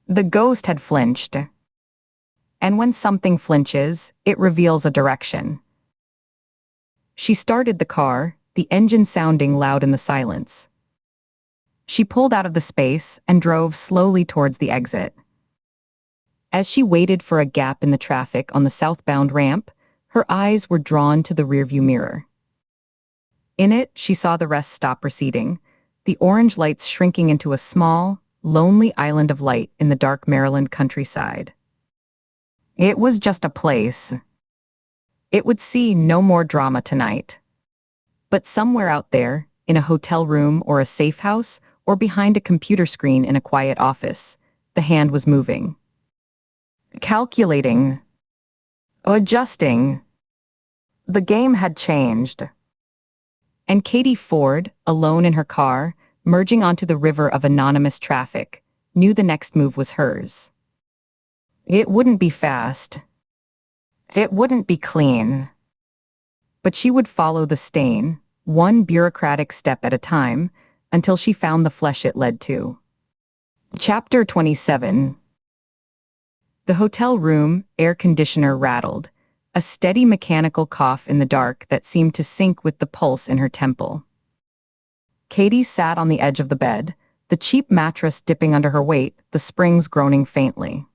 Speaker 1: The ghost had flinched. And when something flinches, it reveals a direction. She started the car, the engine sounding loud in the silence. She pulled out of the space and drove slowly towards the exit. As she waited for a gap in the traffic on the southbound ramp, her eyes were drawn to the rearview mirror. In it, she saw the rest stop receding, the orange lights shrinking into a small, lonely island of light in the dark Maryland countryside. It was just a place. It would see no more drama tonight. But somewhere out there, in a hotel room or a safe house, or behind a computer screen in a quiet office, the hand was moving. Calculating. Adjusting. The game had changed. And Katie Ford, alone in her car, merging onto the river of anonymous traffic, knew the next move was hers. It wouldn't be fast. It wouldn't be clean. But she would follow the stain, one bureaucratic step at a time, until she found the flesh it led to. Chapter 27. The hotel room air conditioner rattled, a steady mechanical cough in the dark that seemed to sync with the pulse in her temple. Katie sat on the edge of the bed, the cheap mattress dipping under her weight, the springs groaning faintly.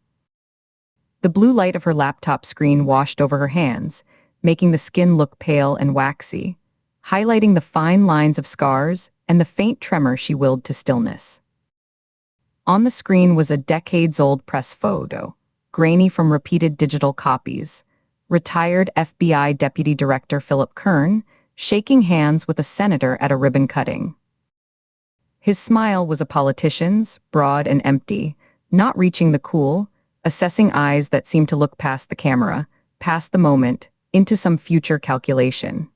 Speaker 1: The blue light of her laptop screen washed over her hands, making the skin look pale and waxy, highlighting the fine lines of scars and the faint tremor she willed to stillness. On the screen was a decades-old press photo, grainy from repeated digital copies, retired FBI Deputy Director Philip Kern shaking hands with a senator at a ribbon cutting. His smile was a politician's, broad and empty, not reaching the cool, assessing eyes that seemed to look past the camera, past the moment, into some future calculation.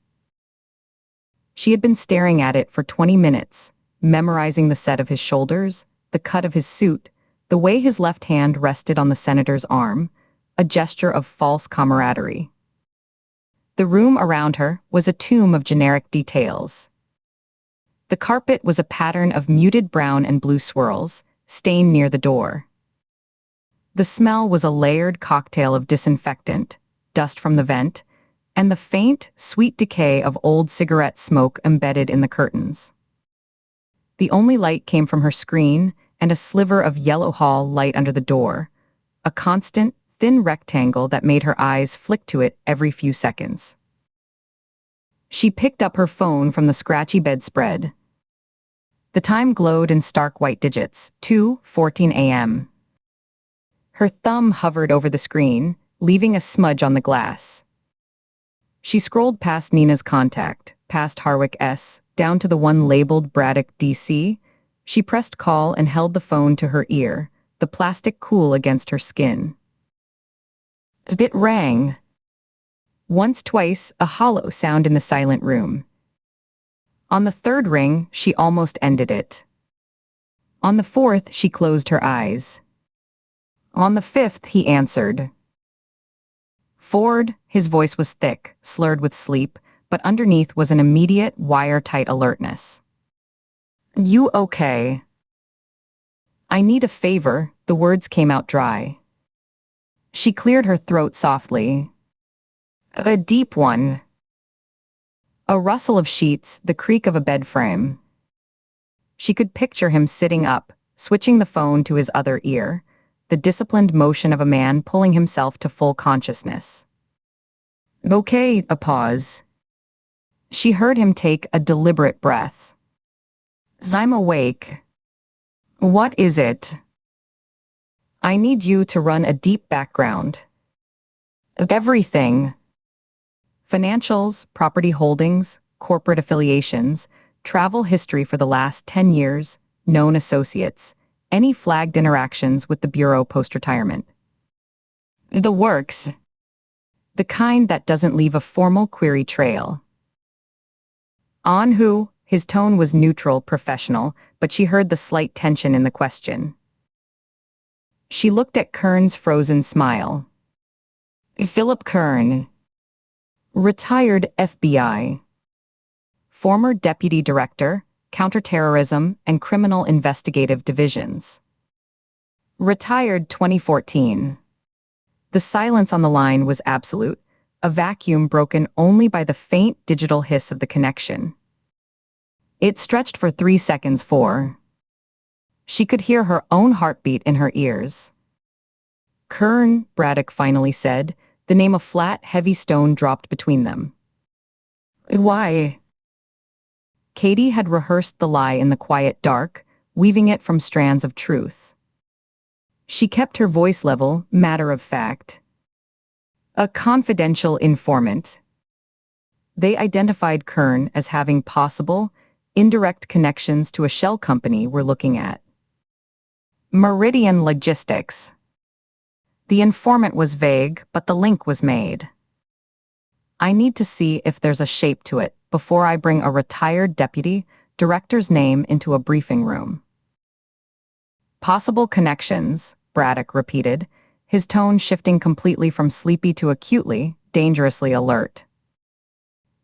Speaker 1: She had been staring at it for 20 minutes, memorizing the set of his shoulders, the cut of his suit, the way his left hand rested on the senator's arm, a gesture of false camaraderie. The room around her was a tomb of generic details. The carpet was a pattern of muted brown and blue swirls, stained near the door. The smell was a layered cocktail of disinfectant, dust from the vent, and the faint, sweet decay of old cigarette smoke embedded in the curtains. The only light came from her screen and a sliver of yellow hall light under the door, a constant, thin rectangle that made her eyes flick to it every few seconds. She picked up her phone from the scratchy bedspread. The time glowed in stark white digits, 2:14 a.m. Her thumb hovered over the screen, leaving a smudge on the glass. She scrolled past Nina's contact, past Harwick S., down to the one labeled Braddock DC. She pressed call and held the phone to her ear, the plastic cool against her skin. It rang. Once, twice, a hollow sound in the silent room. On the third ring, she almost ended it. On the fourth, she closed her eyes. On the fifth, he answered. Ford, his voice was thick, slurred with sleep, but underneath was an immediate, wire-tight alertness. You okay? I need a favor, the words came out dry. She cleared her throat softly. A deep one. A rustle of sheets, the creak of a bed frame. She could picture him sitting up, switching the phone to his other ear, the disciplined motion of a man pulling himself to full consciousness. Okay, a pause. She heard him take a deliberate breath. I'm awake. What is it? I need you to run a deep background. Everything. Financials, property holdings, corporate affiliations, travel history for the last 10 years, known associates, any flagged interactions with the Bureau post-retirement. The works. The kind that doesn't leave a formal query trail. On who? His tone was neutral, professional, but she heard the slight tension in the question. She looked at Kern's frozen smile. Philip Kern. Retired FBI. Former Deputy Director, Counterterrorism and Criminal Investigative Divisions. Retired 2014. The silence on the line was absolute, a vacuum broken only by the faint digital hiss of the connection. It stretched for 3 seconds. She could hear her own heartbeat in her ears. Kern, Braddock finally said, the name of flat, heavy stone dropped between them. Why? Katie had rehearsed the lie in the quiet dark, weaving it from strands of truth. She kept her voice level, matter of fact. A confidential informant. They identified Kern as having possible, indirect connections to a shell company we're looking at. Meridian Logistics. The informant was vague, but the link was made. I need to see if there's a shape to it before I bring a retired deputy director's name into a briefing room. Possible connections, Braddock repeated, his tone shifting completely from sleepy to acutely, dangerously alert.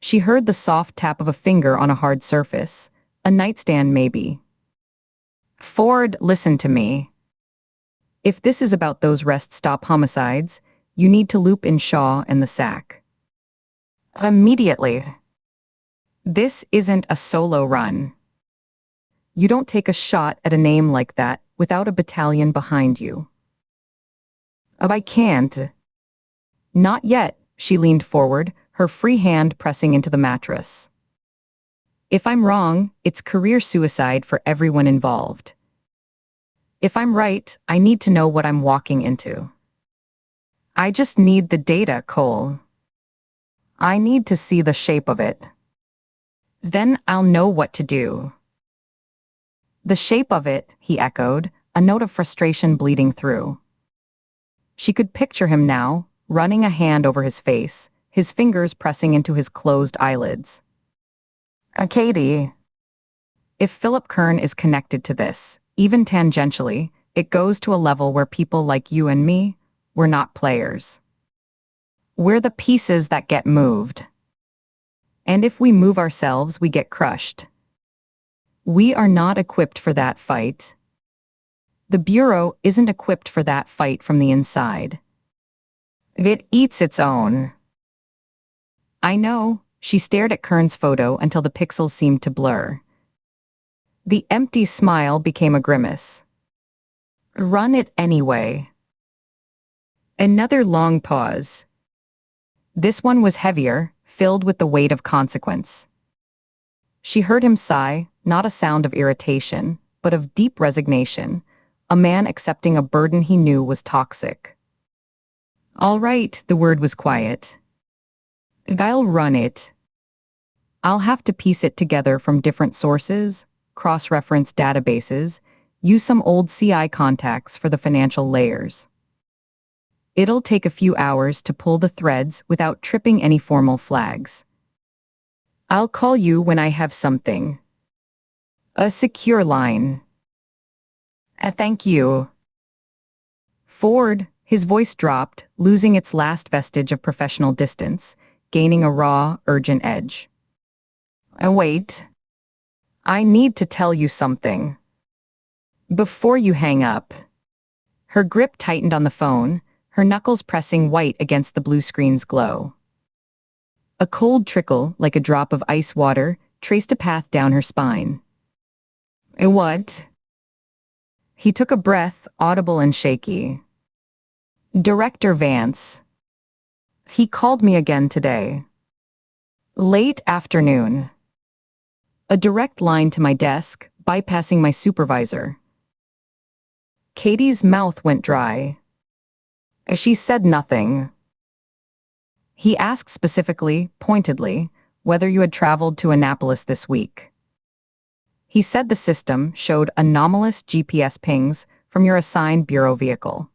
Speaker 1: She heard the soft tap of a finger on a hard surface, a nightstand maybe. Ford, listen to me. If this is about those rest-stop homicides, you need to loop in Shaw and the sack. Immediately. This isn't a solo run. You don't take a shot at a name like that without a battalion behind you. I can't. Not yet, she leaned forward, her free hand pressing into the mattress. If I'm wrong, it's career suicide for everyone involved. If I'm right, I need to know what I'm walking into. I just need the data, Cole. I need to see the shape of it. Then I'll know what to do. The shape of it, he echoed, a note of frustration bleeding through. She could picture him now, running a hand over his face, his fingers pressing into his closed eyelids. Katie. If Philip Kern is connected to this, even tangentially, it goes to a level where people like you and me, we're not players. We're the pieces that get moved. And if we move ourselves, we get crushed. We are not equipped for that fight. The Bureau isn't equipped for that fight from the inside. It eats its own. I know, she stared at Kern's photo until the pixels seemed to blur. The empty smile became a grimace. Run it anyway. Another long pause. This one was heavier, filled with the weight of consequence. She heard him sigh, not a sound of irritation, but of deep resignation, a man accepting a burden he knew was toxic. All right, the word was quiet. I'll run it. I'll have to piece it together from different sources, cross-reference databases, use some old CI contacts for the financial layers. It'll take a few hours to pull the threads without tripping any formal flags. I'll call you when I have something. A secure line. Thank you. Ford, his voice dropped, losing its last vestige of professional distance, gaining a raw, urgent edge. Wait. I need to tell you something. Before you hang up. Her grip tightened on the phone, her knuckles pressing white against the blue screen's glow. A cold trickle, like a drop of ice water, traced a path down her spine. What? He took a breath, audible and shaky. Director Vance. He called me again today. Late afternoon. A direct line to my desk, bypassing my supervisor. Katie's mouth went dry. She said nothing. He asked specifically, pointedly, whether you had traveled to Annapolis this week. He said the system showed anomalous GPS pings from your assigned bureau vehicle.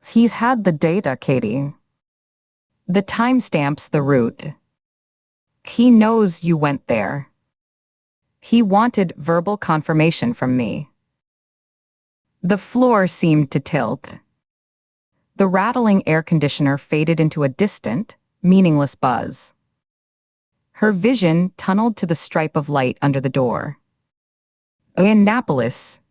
Speaker 1: He's had the data, Katie. The timestamps, the route. He knows you went there. He wanted verbal confirmation from me. The floor seemed to tilt. The rattling air conditioner faded into a distant, meaningless buzz. Her vision tunneled to the stripe of light under the door. Annapolis.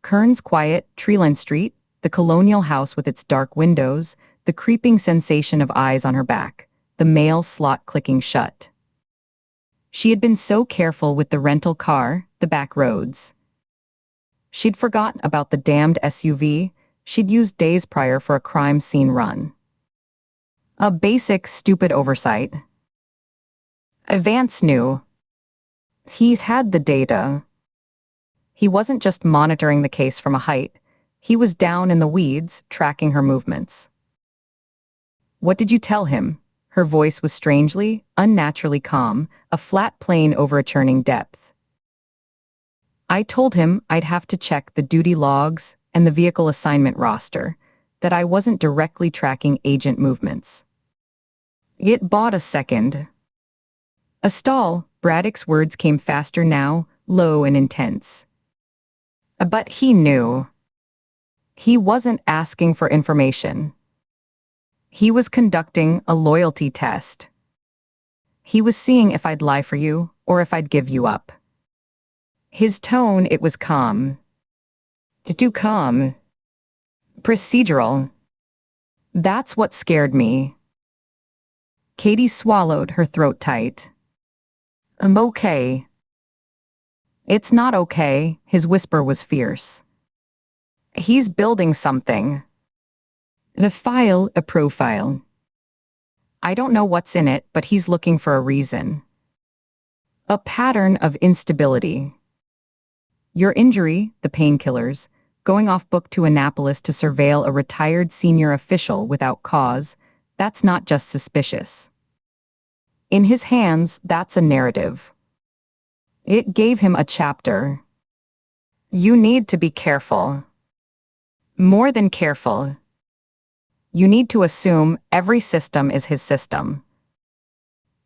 Speaker 1: Kern's quiet, tree-lined street, the colonial house with its dark windows, the creeping sensation of eyes on her back, the mail slot clicking shut. She had been so careful with the rental car, the back roads. She'd forgotten about the damned SUV she'd used days prior for a crime scene run. A basic, stupid oversight. Vance knew. He had the data. He wasn't just monitoring the case from a height. He was down in the weeds, tracking her movements. What did you tell him? Her voice was strangely, unnaturally calm, a flat plane over a churning depth. I told him I'd have to check the duty logs and the vehicle assignment roster, that I wasn't directly tracking agent movements. It bought a second. A stall, Braddock's words came faster now, low and intense. But he knew. He wasn't asking for information. He was conducting a loyalty test. He was seeing if I'd lie for you, or if I'd give you up. His tone, it was calm. Too calm. Procedural. That's what scared me. Katie swallowed, her throat tight. I'm okay. It's not okay, his whisper was fierce. He's building something. The file, a profile. I don't know what's in it, but he's looking for a reason. A pattern of instability. Your injury, the painkillers, going off book to Annapolis to surveil a retired senior official without cause, that's not just suspicious. In his hands, that's a narrative. It gave him a chapter. You need to be careful. More than careful. You need to assume every system is his system.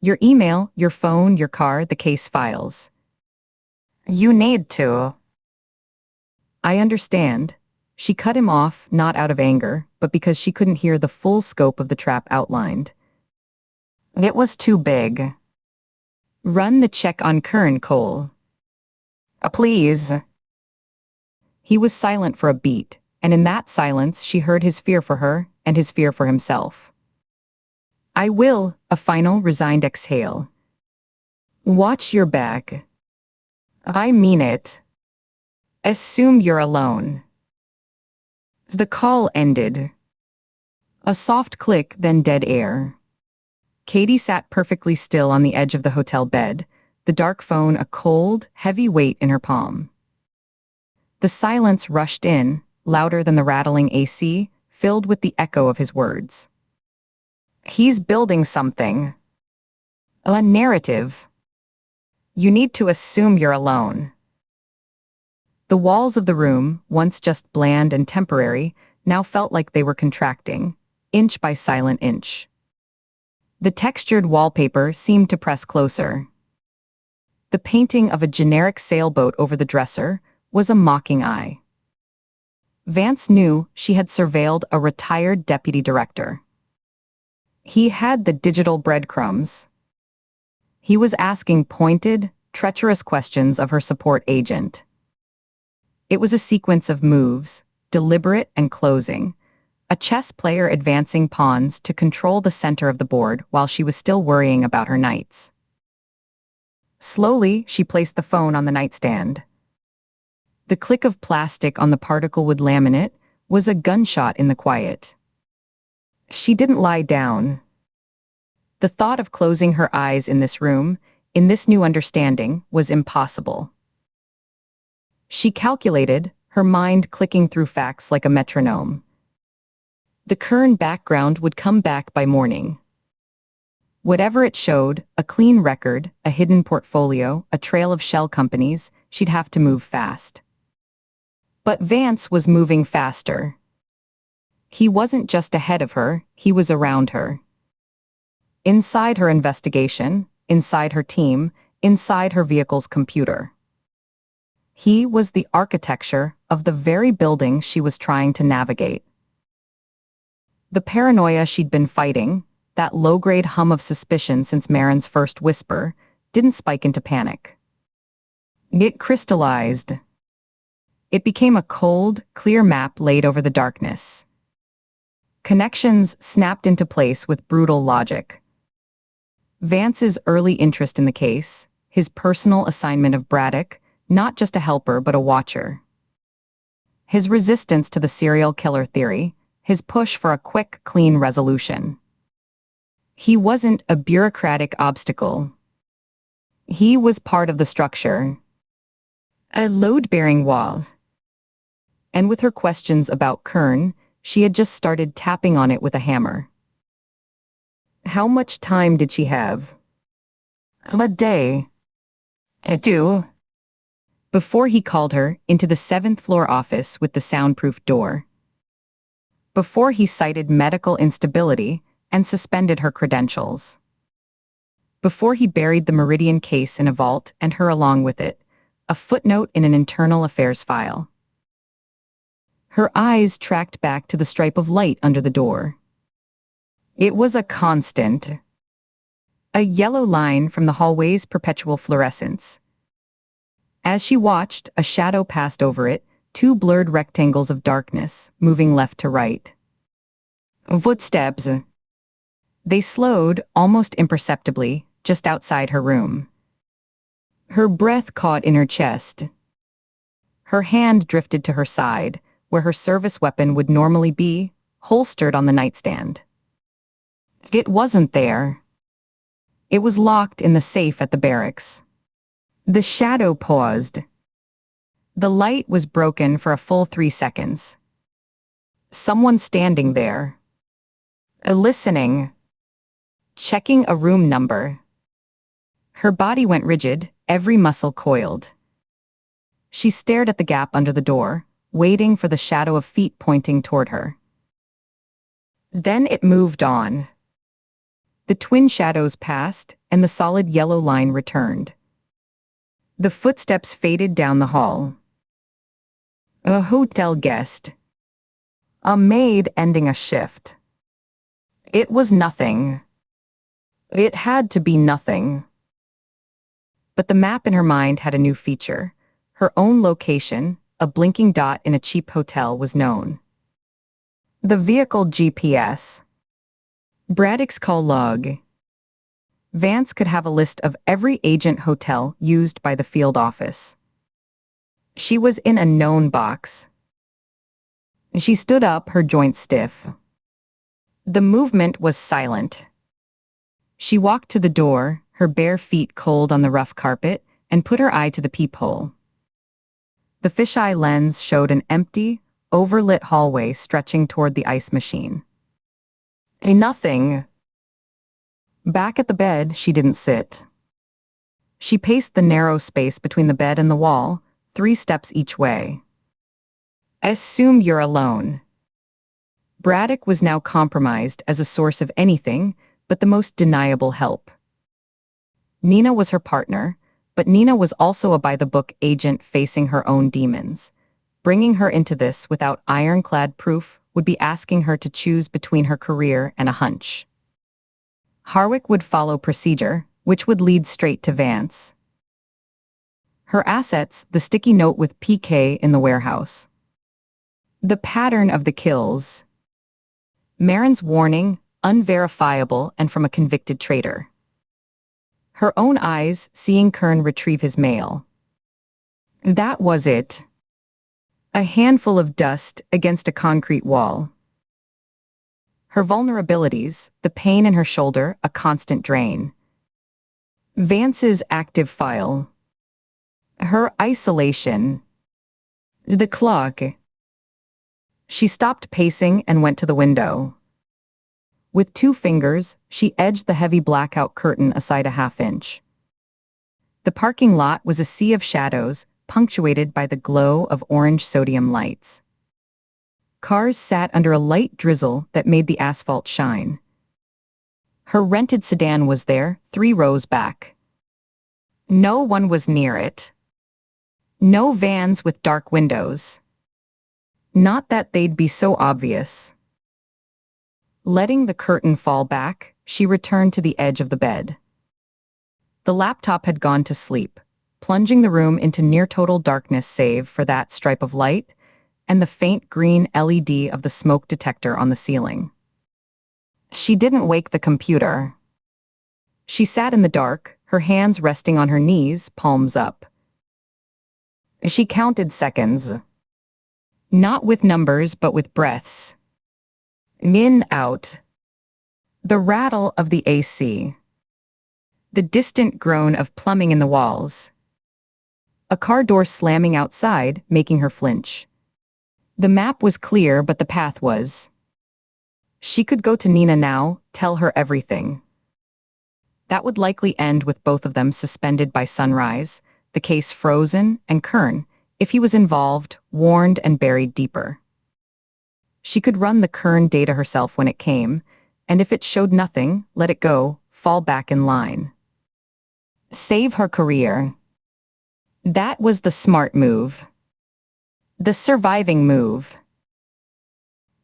Speaker 1: Your email, your phone, your car, the case files. You need to. I understand. She cut him off, not out of anger, but because she couldn't hear the full scope of the trap outlined. It was too big. Run the check on Kern, Cole. Please. He was silent for a beat, and in that silence she heard his fear for her and his fear for himself. I will, a final resigned exhale. Watch your back. I mean it. Assume you're alone. The call ended. A soft click, then dead air. Katie sat perfectly still on the edge of the hotel bed, the dark phone a cold, heavy weight in her palm. The silence rushed in, louder than the rattling AC, filled with the echo of his words. He's building something. A narrative. You need to assume you're alone. The walls of the room, once just bland and temporary, now felt like they were contracting, inch by silent inch. The textured wallpaper seemed to press closer. The painting of a generic sailboat over the dresser was a mocking eye. Vance knew she had surveilled a retired deputy director. He had the digital breadcrumbs. He was asking pointed, treacherous questions of her support agent. It was a sequence of moves, deliberate and closing, a chess player advancing pawns to control the center of the board while she was still worrying about her knights. Slowly, she placed the phone on the nightstand. The click of plastic on the particlewood laminate was a gunshot in the quiet. She didn't lie down. The thought of closing her eyes in this room, in this new understanding, was impossible. She calculated, her mind clicking through facts like a metronome. The Kern background would come back by morning. Whatever it showed, a clean record, a hidden portfolio, a trail of shell companies, she'd have to move fast. But Vance was moving faster. He wasn't just ahead of her, he was around her. Inside her investigation, inside her team, inside her vehicle's computer. He was the architecture of the very building she was trying to navigate. The paranoia she'd been fighting, that low-grade hum of suspicion since Marin's first whisper, didn't spike into panic. It crystallized. It became a cold, clear map laid over the darkness. Connections snapped into place with brutal logic. Vance's early interest in the case, his personal assignment of Braddock, not just a helper but a watcher. His resistance to the serial killer theory, his push for a quick, clean resolution. He wasn't a bureaucratic obstacle. He was part of the structure. A load-bearing wall. And with her questions about Kern, she had just started tapping on it with a hammer. How much time did she have? A day. Two. Before he called her into the 7th floor office with the soundproof door. Before he cited medical instability and suspended her credentials. Before he buried the Meridian case in a vault and her along with it, a footnote in an internal affairs file. Her eyes tracked back to the stripe of light under the door. It was a constant. A yellow line from the hallway's perpetual fluorescence. As she watched, a shadow passed over it, 2 blurred rectangles of darkness, moving left to right. Footsteps. They slowed, almost imperceptibly, just outside her room. Her breath caught in her chest. Her hand drifted to her side, where her service weapon would normally be, holstered on the nightstand. It wasn't there. It was locked in the safe at the barracks. The shadow paused. The light was broken for a full 3 seconds. Someone standing there. Listening. Checking a room number. Her body went rigid, every muscle coiled. She stared at the gap under the door, waiting for the shadow of feet pointing toward her. Then it moved on. The twin shadows passed, and the solid yellow line returned. The footsteps faded down the hall. A hotel guest. A maid ending a shift. It was nothing. It had to be nothing. But the map in her mind had a new feature. Her own location, a blinking dot in a cheap hotel, was known. The vehicle GPS. Braddock's call log. Vance could have a list of every agent hotel used by the field office. She was in a known box. She stood up, her joints stiff. The movement was silent. She walked to the door, her bare feet cold on the rough carpet, and put her eye to the peephole. The fisheye lens showed an empty, overlit hallway stretching toward the ice machine. Nothing. Back at the bed, she didn't sit. She paced the narrow space between the bed and the wall, 3 steps each way. Assume you're alone. Braddock was now compromised as a source of anything but the most deniable help. Nina was her partner, but Nina was also a by-the-book agent facing her own demons. Bringing her into this without ironclad proof would be asking her to choose between her career and a hunch. Harwick would follow procedure, which would lead straight to Vance. Her assets, the sticky note with PK in the warehouse. The pattern of the kills. Marin's warning, unverifiable and from a convicted traitor. Her own eyes seeing Kern retrieve his mail. That was it. A handful of dust against a concrete wall. Her vulnerabilities, the pain in her shoulder, a constant drain. Vance's active file. Her isolation. The clock. She stopped pacing and went to the window. With 2 fingers, she edged the heavy blackout curtain aside a half-inch. The parking lot was a sea of shadows, punctuated by the glow of orange sodium lights. Cars sat under a light drizzle that made the asphalt shine. Her rented sedan was there, 3 rows back. No one was near it. No vans with dark windows. Not that they'd be so obvious. Letting the curtain fall back, she returned to the edge of the bed. The laptop had gone to sleep, plunging the room into near-total darkness save for that stripe of light and the faint green LED of the smoke detector on the ceiling. She didn't wake the computer. She sat in the dark, her hands resting on her knees, palms up. She counted seconds. Not with numbers, but with breaths. In, out. The rattle of the AC. The distant groan of plumbing in the walls. A car door slamming outside, making her flinch. The map was clear, but the path was. She could go to Nina now, tell her everything. That would likely end with both of them suspended by sunrise, the case frozen, and Kern, if he was involved, warned and buried deeper. She could run the Kern data herself when it came, and if it showed nothing, let it go, fall back in line. Save her career. That was the smart move. The surviving move.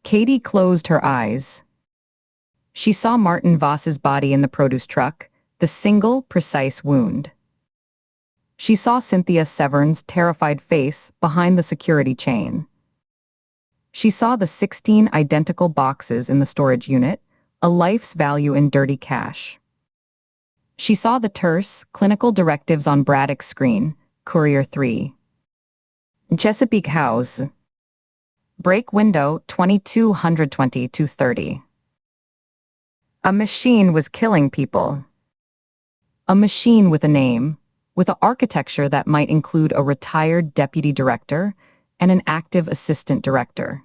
Speaker 1: Katie closed her eyes. She saw Martin Voss's body in the produce truck, the single, precise wound. She saw Cynthia Severn's terrified face behind the security chain. She saw the 16 identical boxes in the storage unit, a life's value in dirty cash. She saw the terse, clinical directives on Braddock's screen, Courier 3. Chesapeake House. Break window 2220-230. A machine was killing people. A machine with a name, with an architecture that might include a retired deputy director and an active assistant director.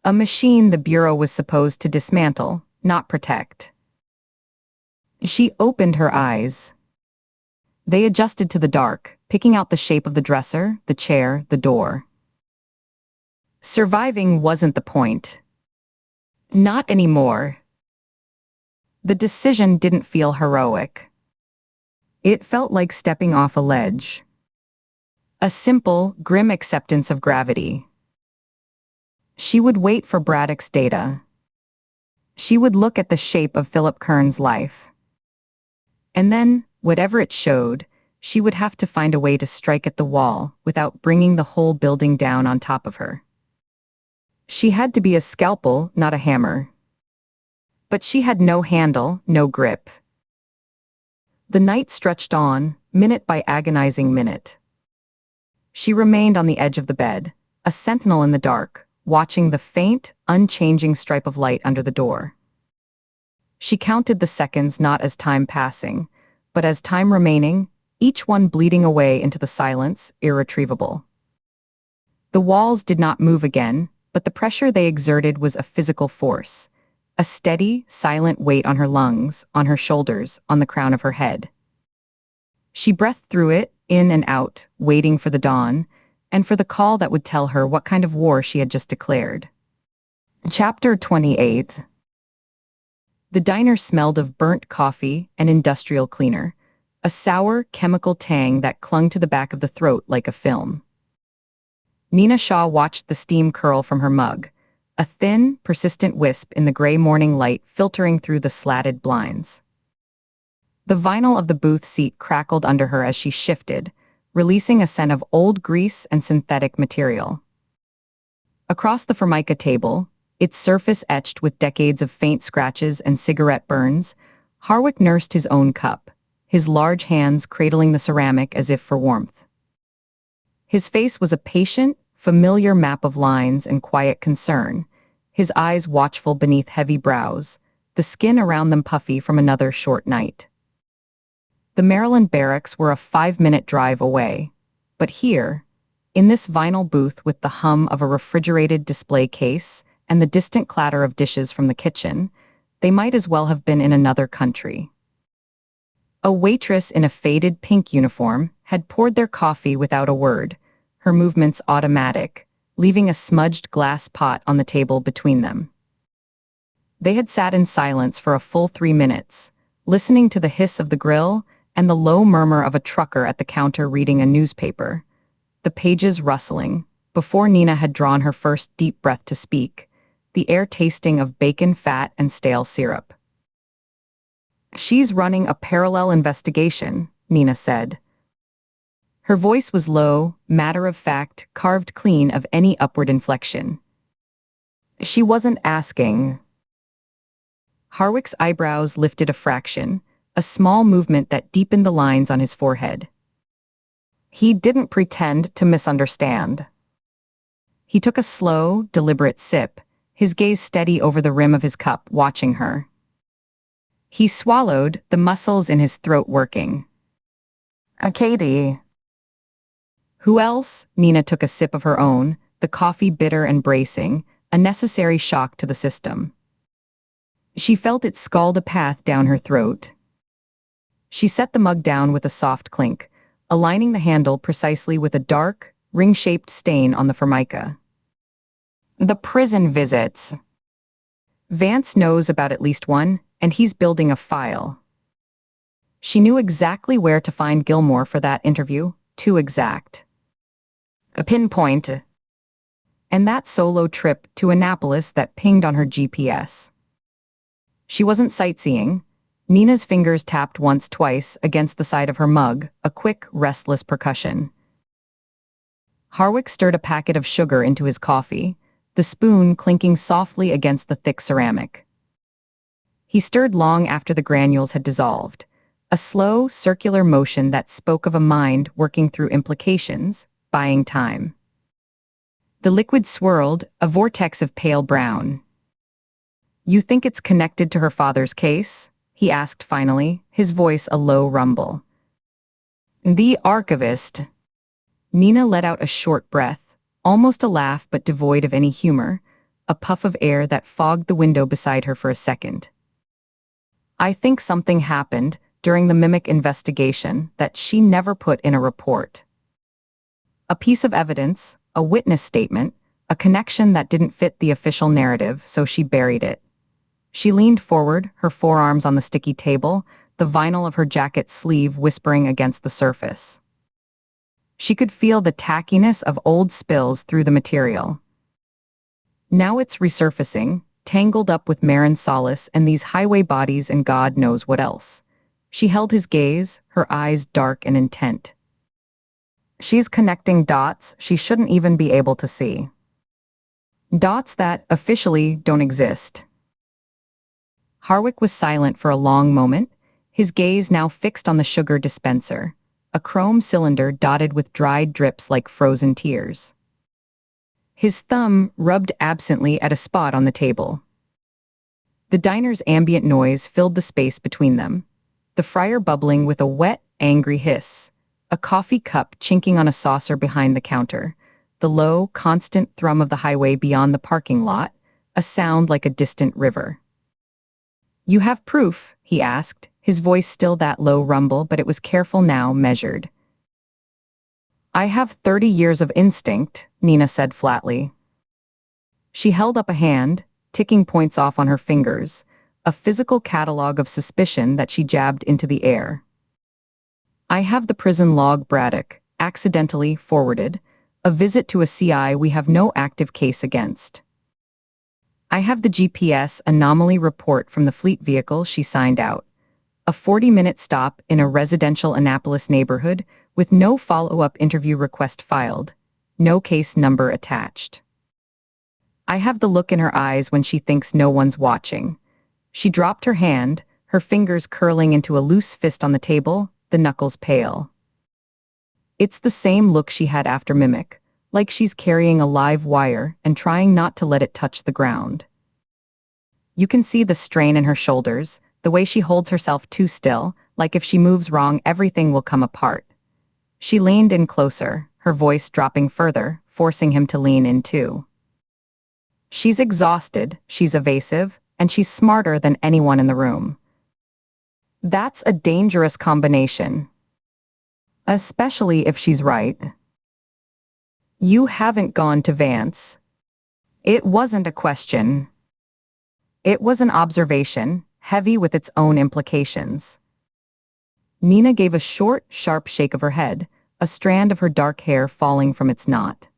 Speaker 1: A machine the Bureau was supposed to dismantle, not protect. She opened her eyes. They adjusted to the dark, picking out the shape of the dresser, the chair, the door. Surviving wasn't the point. Not anymore. The decision didn't feel heroic. It felt like stepping off a ledge. A simple, grim acceptance of gravity. She would wait for Braddock's data. She would look at the shape of Philip Kern's life. And then, whatever it showed, she would have to find a way to strike at the wall without bringing the whole building down on top of her. She had to be a scalpel, not a hammer. But she had no handle, no grip. The night stretched on, minute by agonizing minute. She remained on the edge of the bed, a sentinel in the dark, watching the faint, unchanging stripe of light under the door. She counted the seconds not as time passing, but as time remaining, each one bleeding away into the silence, irretrievable. The walls did not move again, but the pressure they exerted was a physical force, a steady, silent weight on her lungs, on her shoulders, on the crown of her head. She breathed through it, in and out, waiting for the dawn, and for the call that would tell her what kind of war she had just declared. Chapter 28. The diner smelled of burnt coffee and industrial cleaner, a sour, chemical tang that clung to the back of the throat like a film. Nina Shaw watched the steam curl from her mug, a thin, persistent wisp in the gray morning light filtering through the slatted blinds. The vinyl of the booth seat crackled under her as she shifted, releasing a scent of old grease and synthetic material. Across the Formica table, its surface etched with decades of faint scratches and cigarette burns, Harwick nursed his own cup, his large hands cradling the ceramic as if for warmth. His face was a patient, familiar map of lines and quiet concern, his eyes watchful beneath heavy brows, the skin around them puffy from another short night. The Maryland barracks were a 5-minute drive away, but here, in this vinyl booth with the hum of a refrigerated display case and the distant clatter of dishes from the kitchen, they might as well have been in another country. A waitress in a faded pink uniform had poured their coffee without a word, her movements automatic, leaving a smudged glass pot on the table between them. They had sat in silence for a full 3 minutes, listening to the hiss of the grill and the low murmur of a trucker at the counter reading a newspaper, the pages rustling, before Nina had drawn her first deep breath to speak, the air tasting of bacon fat and stale syrup. "She's running a parallel investigation," Nina said. Her voice was low, matter-of-fact, carved clean of any upward inflection. She wasn't asking. Harwick's eyebrows lifted a fraction, a small movement that deepened the lines on his forehead. He didn't pretend to misunderstand. He took a slow, deliberate sip, his gaze steady over the rim of his cup, watching her. He swallowed, the muscles in his throat working. "Katie." "Who else?" Nina took a sip of her own, the coffee bitter and bracing, a necessary shock to the system. She felt it scald a path down her throat. She set the mug down with a soft clink, aligning the handle precisely with a dark, ring-shaped stain on the Formica. "The prison visits. Vance knows about at least one, and he's building a file." She knew exactly where to find Gilmore for that interview, too exact. A pinpoint. And that solo trip to Annapolis that pinged on her GPS. She wasn't sightseeing. Nina's fingers tapped once, twice, against the side of her mug, a quick, restless percussion. Harwick stirred a packet of sugar into his coffee, the spoon clinking softly against the thick ceramic. He stirred long after the granules had dissolved, a slow, circular motion that spoke of a mind working through implications, buying time. The liquid swirled, a vortex of pale brown. "You think it's connected to her father's case?" he asked finally, his voice a low rumble. "The archivist." Nina let out a short breath, almost a laugh but devoid of any humor, a puff of air that fogged the window beside her for a second. "I think something happened during the mimic investigation that she never put in a report. A piece of evidence, a witness statement, a connection that didn't fit the official narrative, so she buried it." She leaned forward, her forearms on the sticky table, the vinyl of her jacket sleeve whispering against the surface. She could feel the tackiness of old spills through the material. Now it's resurfacing, tangled up with Marin Solace and these highway bodies and God knows what else. She held his gaze, her eyes dark and intent. She's connecting dots she shouldn't even be able to see. Dots that, officially, don't exist. Harwick was silent for a long moment, his gaze now fixed on the sugar dispenser, a chrome cylinder dotted with dried drips like frozen tears. His thumb rubbed absently at a spot on the table. The diner's ambient noise filled the space between them, the fryer bubbling with a wet, angry hiss, a coffee cup chinking on a saucer behind the counter, the low, constant thrum of the highway beyond the parking lot, a sound like a distant river. "You have proof?" he asked, his voice still that low rumble, but it was careful now, measured. "I have 30 years of instinct," Nina said flatly. She held up a hand, ticking points off on her fingers, a physical catalog of suspicion that she jabbed into the air. "I have the prison log Braddock, accidentally forwarded, a visit to a CI we have no active case against. I have the GPS anomaly report from the fleet vehicle she signed out, a 40-minute stop in a residential Annapolis neighborhood with no follow-up interview request filed, no case number attached. I have the look in her eyes when she thinks no one's watching." She dropped her hand, her fingers curling into a loose fist on the table, the knuckles pale. It's the same look she had after Mimic, like she's carrying a live wire and trying not to let it touch the ground. You can see the strain in her shoulders, the way she holds herself too still, like if she moves wrong everything will come apart. She leaned in closer, her voice dropping further, forcing him to lean in too. "She's exhausted, she's evasive, and she's smarter than anyone in the room. That's a dangerous combination. Especially if she's right. You haven't gone to Vance." It wasn't a question. It was an observation, heavy with its own implications. Nina gave a short, sharp shake of her head, a strand of her dark hair falling from its knot.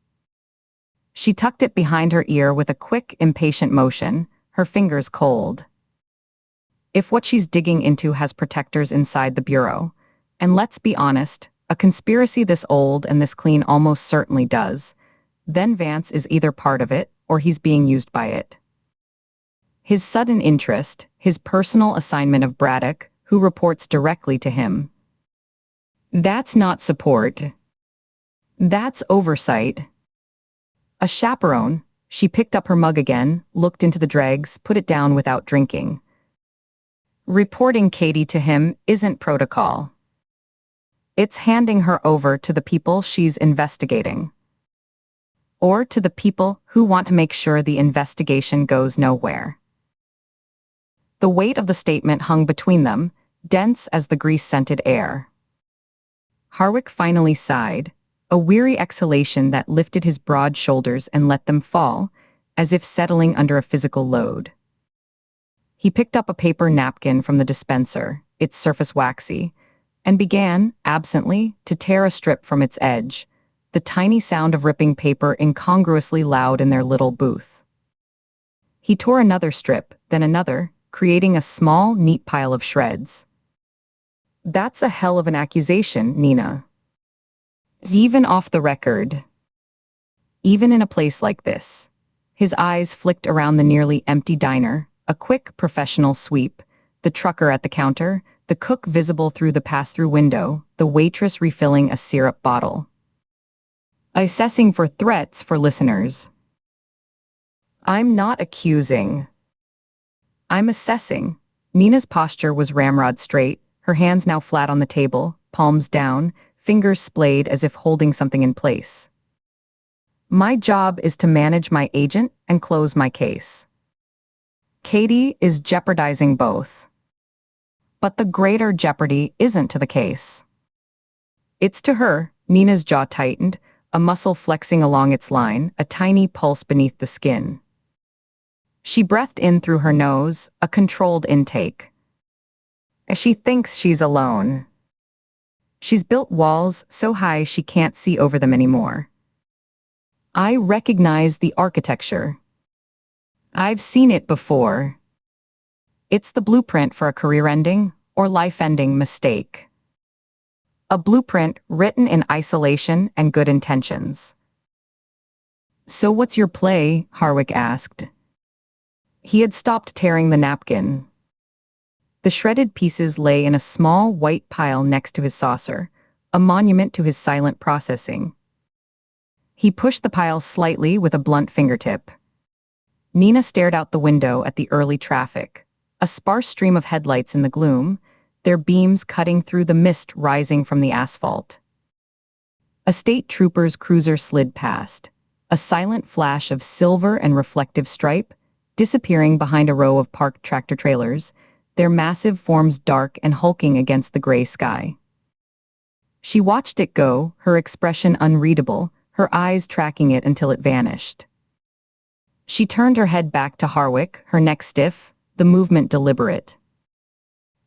Speaker 1: She tucked it behind her ear with a quick, impatient motion, her fingers cold. If what she's digging into has protectors inside the bureau, and let's be honest, a conspiracy this old and this clean almost certainly does, then Vance is either part of it or he's being used by it. His sudden interest, his personal assignment of Braddock, who reports directly to him. That's not support. That's oversight. A chaperone. She picked up her mug again, looked into the dregs, put it down without drinking. Reporting Katie to him isn't protocol. It's handing her over to the people she's investigating. Or to the people who want to make sure the investigation goes nowhere. The weight of the statement hung between them, dense as the grease-scented air. Harwick finally sighed, a weary exhalation that lifted his broad shoulders and let them fall, as if settling under a physical load. He picked up a paper napkin from the dispenser, its surface waxy, and began, absently, to tear a strip from its edge, the tiny sound of ripping paper incongruously loud in their little booth. He tore another strip, then another, creating a small, neat pile of shreds. "That's a hell of an accusation, Nina. Even off the record. Even in a place like this." His eyes flicked around the nearly empty diner, a quick, professional sweep, the trucker at the counter, the cook visible through the pass-through window, the waitress refilling a syrup bottle. Assessing for threats for listeners. I'm not accusing. I'm assessing. Nina's posture was ramrod straight, her hands now flat on the table, palms down, fingers splayed as if holding something in place. My job is to manage my agent and close my case. Katie is jeopardizing both. But the greater jeopardy isn't to the case. It's to her. Nina's jaw tightened, a muscle flexing along its line, a tiny pulse beneath the skin. She breathed in through her nose, a controlled intake. She thinks she's alone. She's built walls so high she can't see over them anymore. I recognize the architecture. I've seen it before. It's the blueprint for a career-ending or life-ending mistake. A blueprint written in isolation and good intentions. So what's your play? Harwick asked. He had stopped tearing the napkin. The shredded pieces lay in a small white pile next to his saucer, a monument to his silent processing. He pushed the pile slightly with a blunt fingertip. Nina stared out the window at the early traffic, a sparse stream of headlights in the gloom, their beams cutting through the mist rising from the asphalt. A state trooper's cruiser slid past, a silent flash of silver and reflective stripe, disappearing behind a row of parked tractor-trailers, their massive forms dark and hulking against the gray sky. She watched it go, her expression unreadable, her eyes tracking it until it vanished. She turned her head back to Harwick, her neck stiff, the movement deliberate.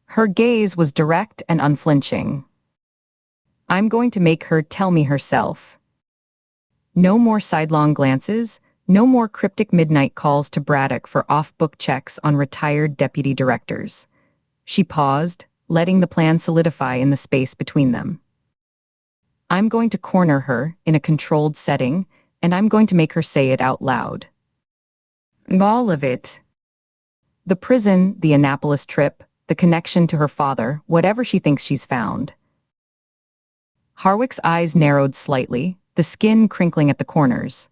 Speaker 1: Her gaze was direct and unflinching. I'm going to make her tell me herself. No more sidelong glances, no more cryptic midnight calls to Braddock for off-book checks on retired deputy directors. She paused, letting the plan solidify in the space between them. I'm going to corner her in a controlled setting, and I'm going to make her say it out loud. All of it. The prison, the Annapolis trip, the connection to her father, whatever she thinks she's found. Harwick's eyes narrowed slightly, the skin crinkling at the corners.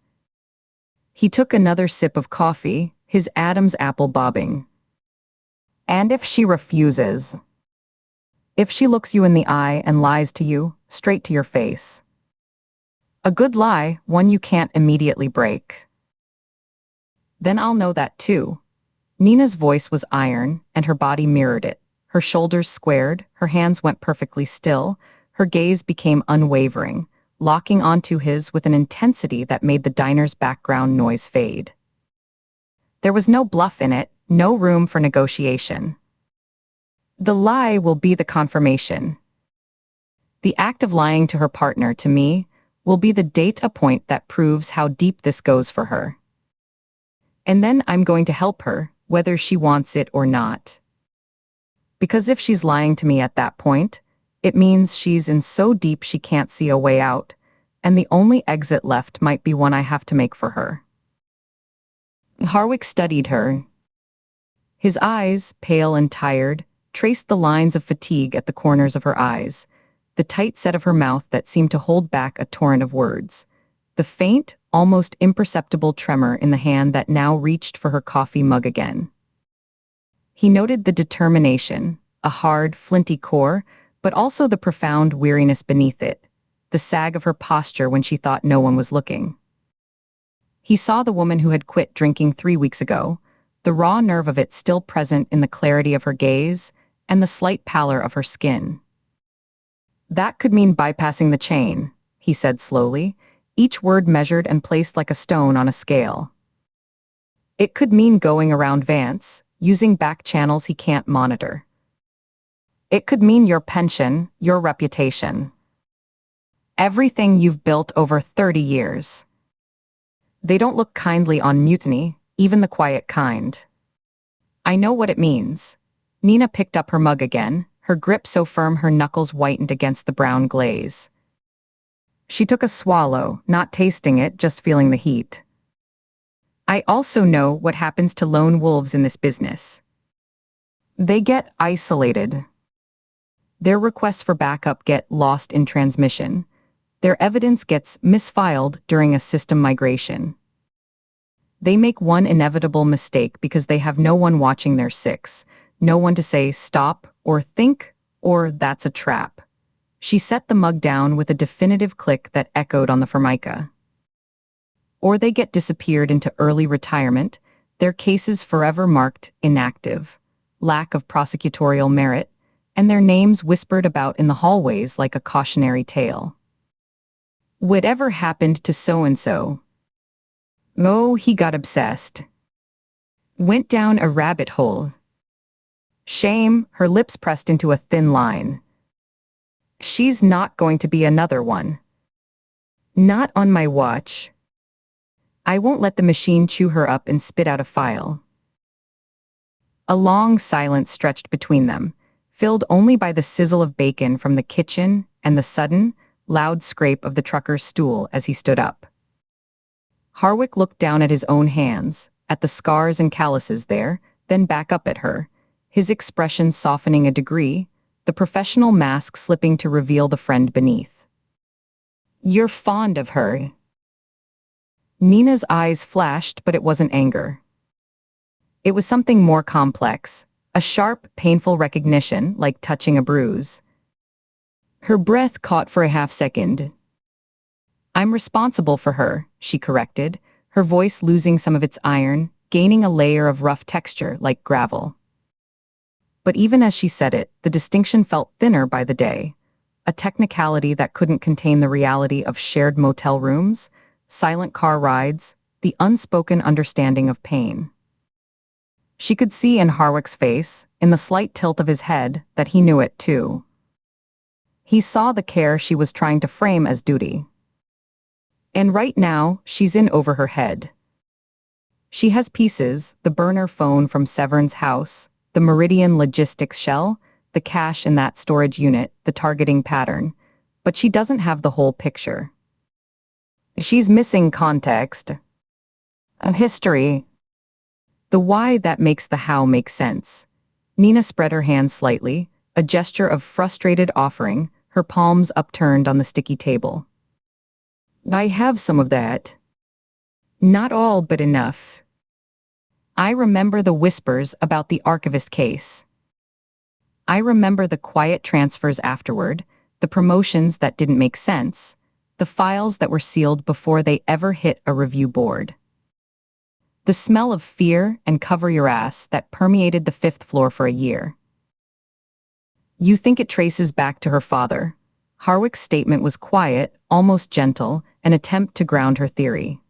Speaker 1: He took another sip of coffee, his Adam's apple bobbing. And if she refuses? If she looks you in the eye and lies to you, straight to your face. A good lie, one you can't immediately break. Then I'll know that too. Nina's voice was iron, and her body mirrored it. Her shoulders squared, her hands went perfectly still, her gaze became unwavering, locking onto his with an intensity that made the diner's background noise fade. There was no bluff in it, no room for negotiation. The lie will be the confirmation. The act of lying to her partner, to me, will be the data point that proves how deep this goes for her. And then I'm going to help her, whether she wants it or not. Because if she's lying to me at that point, it means she's in so deep she can't see a way out, and the only exit left might be one I have to make for her. Harwick studied her. His eyes, pale and tired, traced the lines of fatigue at the corners of her eyes, the tight set of her mouth that seemed to hold back a torrent of words, the faint, almost imperceptible tremor in the hand that now reached for her coffee mug again. He noted the determination, a hard, flinty core, but also the profound weariness beneath it, the sag of her posture when she thought no one was looking. He saw the woman who had quit drinking 3 weeks ago, the raw nerve of it still present in the clarity of her gaze and the slight pallor of her skin. That could mean bypassing the chain, he said slowly, each word measured and placed like a stone on a scale. It could mean going around Vance, using back channels he can't monitor. It could mean your pension, your reputation. Everything you've built over 30 years. They don't look kindly on mutiny, even the quiet kind. I know what it means. Nina picked up her mug again, her grip so firm her knuckles whitened against the brown glaze. She took a swallow, not tasting it, just feeling the heat. I also know what happens to lone wolves in this business. They get isolated. Their requests for backup get lost in transmission. Their evidence gets misfiled during a system migration. They make one inevitable mistake because they have no one watching their six, no one to say stop or think or that's a trap. She set the mug down with a definitive click that echoed on the formica. Or they get disappeared into early retirement, their cases forever marked inactive, lack of prosecutorial merit, and their names whispered about in the hallways like a cautionary tale. Whatever happened to so-and-so? Oh, he got obsessed. Went down a rabbit hole. Shame, her lips pressed into a thin line. She's not going to be another one. Not on my watch. I won't let the machine chew her up and spit out a file. A long silence stretched between them, filled only by the sizzle of bacon from the kitchen and the sudden, loud scrape of the trucker's stool as he stood up. Harwick looked down at his own hands, at the scars and calluses there, then back up at her, his expression softening a degree, the professional mask slipping to reveal the friend beneath. You're fond of her. Nina's eyes flashed, but it wasn't anger. It was something more complex, a sharp, painful recognition, like touching a bruise. Her breath caught for a half-second. I'm responsible for her, she corrected, her voice losing some of its iron, gaining a layer of rough texture like gravel. But even as she said it, the distinction felt thinner by the day, a technicality that couldn't contain the reality of shared motel rooms, silent car rides, the unspoken understanding of pain. She could see in Harwick's face, in the slight tilt of his head, that he knew it too. He saw the care she was trying to frame as duty. And right now, she's in over her head. She has pieces, the burner phone from Severn's house, the Meridian logistics shell, the cash in that storage unit, the targeting pattern, but she doesn't have the whole picture. She's missing context. A history. The why that makes the how make sense. Nina spread her hands slightly, a gesture of frustrated offering, her palms upturned on the sticky table. I have some of that. Not all, but enough. I remember the whispers about the archivist case. I remember the quiet transfers afterward, the promotions that didn't make sense, the files that were sealed before they ever hit a review board. The smell of fear and cover your ass that permeated the 5th floor for a year. You think it traces back to her father. Harwick's statement was quiet, almost gentle, an attempt to ground her theory.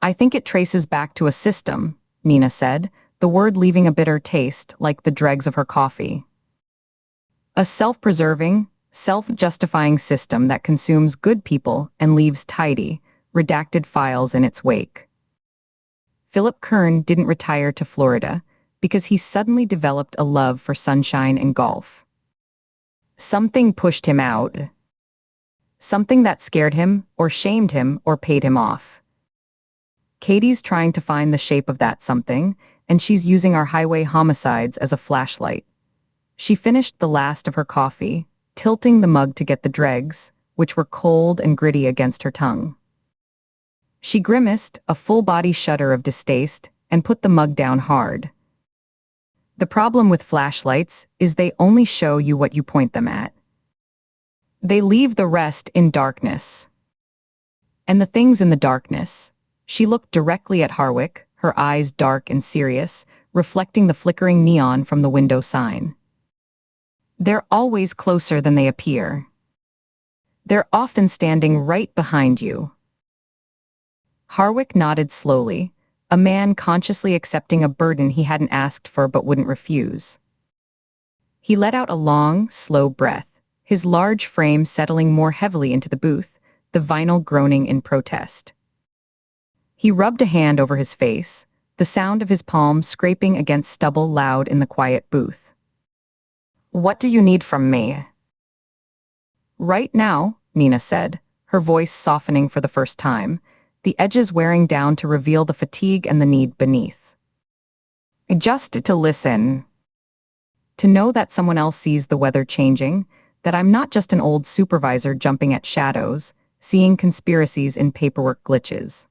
Speaker 1: I think it traces back to a system, Nina said, the word leaving a bitter taste like the dregs of her coffee. A self-preserving, self-justifying system that consumes good people and leaves tidy, redacted files in its wake. Philip Kern didn't retire to Florida because he suddenly developed a love for sunshine and golf. Something pushed him out. Something that scared him, or shamed him, or paid him off. Katie's trying to find the shape of that something, and she's using our highway homicides as a flashlight. She finished the last of her coffee, tilting the mug to get the dregs, which were cold and gritty against her tongue. She grimaced, a full-body shudder of distaste, and put the mug down hard. The problem with flashlights is they only show you what you point them at. They leave the rest in darkness. And the things in the darkness. She looked directly at Harwick, her eyes dark and serious, reflecting the flickering neon from the window sign. They're always closer than they appear. They're often standing right behind you. Harwick nodded slowly, a man consciously accepting a burden he hadn't asked for but wouldn't refuse. He let out a long, slow breath, his large frame settling more heavily into the booth, the vinyl groaning in protest. He rubbed a hand over his face, the sound of his palm scraping against stubble loud in the quiet booth. What do you need from me? Right now, Nina said, her voice softening for the first time, the edges wearing down to reveal the fatigue and the need beneath. Just to listen. To know that someone else sees the weather changing, that I'm not just an old supervisor jumping at shadows, seeing conspiracies in paperwork glitches.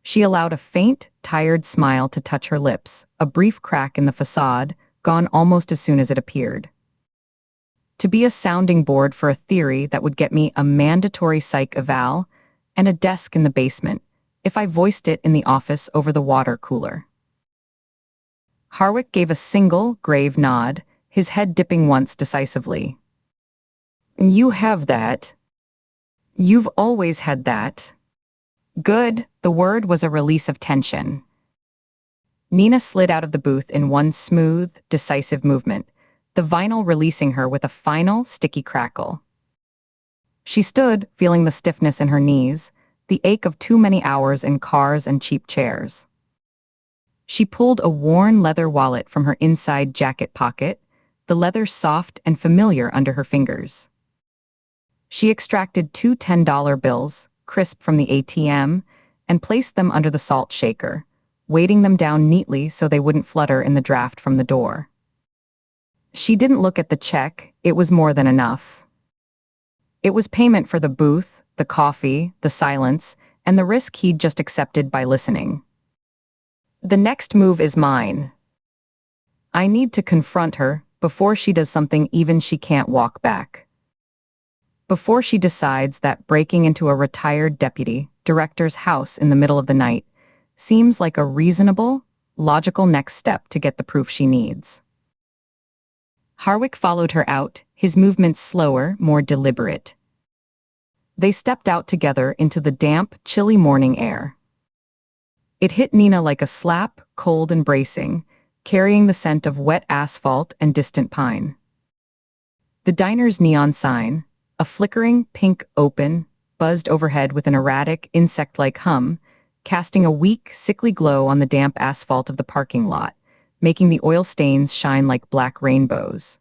Speaker 1: She allowed a faint, tired smile to touch her lips, a brief crack in the facade, gone almost as soon as it appeared. To be a sounding board for a theory that would get me a mandatory psych eval and a desk in the basement, if I voiced it in the office over the water cooler. Harwick gave a single, grave nod, his head dipping once decisively. You have that. You've always had that. Good, the word was a release of tension. Nina slid out of the booth in one smooth, decisive movement, the vinyl releasing her with a final, sticky crackle. She stood, feeling the stiffness in her knees, the ache of too many hours in cars and cheap chairs. She pulled a worn leather wallet from her inside jacket pocket, the leather soft and familiar under her fingers. She extracted two $10 bills, crisp from the ATM, and placed them under the salt shaker, weighting them down neatly so they wouldn't flutter in the draft from the door. She didn't look at the check, it was more than enough. It was payment for the booth, the coffee, the silence, and the risk he'd just accepted by listening. The next move is mine. I need to confront her before she does something even she can't walk back. Before she decides that breaking into a retired deputy director's house in the middle of the night seems like a reasonable, logical next step to get the proof she needs. Harwick followed her out, his movements slower, more deliberate. They stepped out together into the damp, chilly morning air. It hit Nina like a slap, cold and bracing, carrying the scent of wet asphalt and distant pine. The diner's neon sign, a flickering pink open, buzzed overhead with an erratic, insect-like hum, casting a weak, sickly glow on the damp asphalt of the parking lot, making the oil stains shine like black rainbows.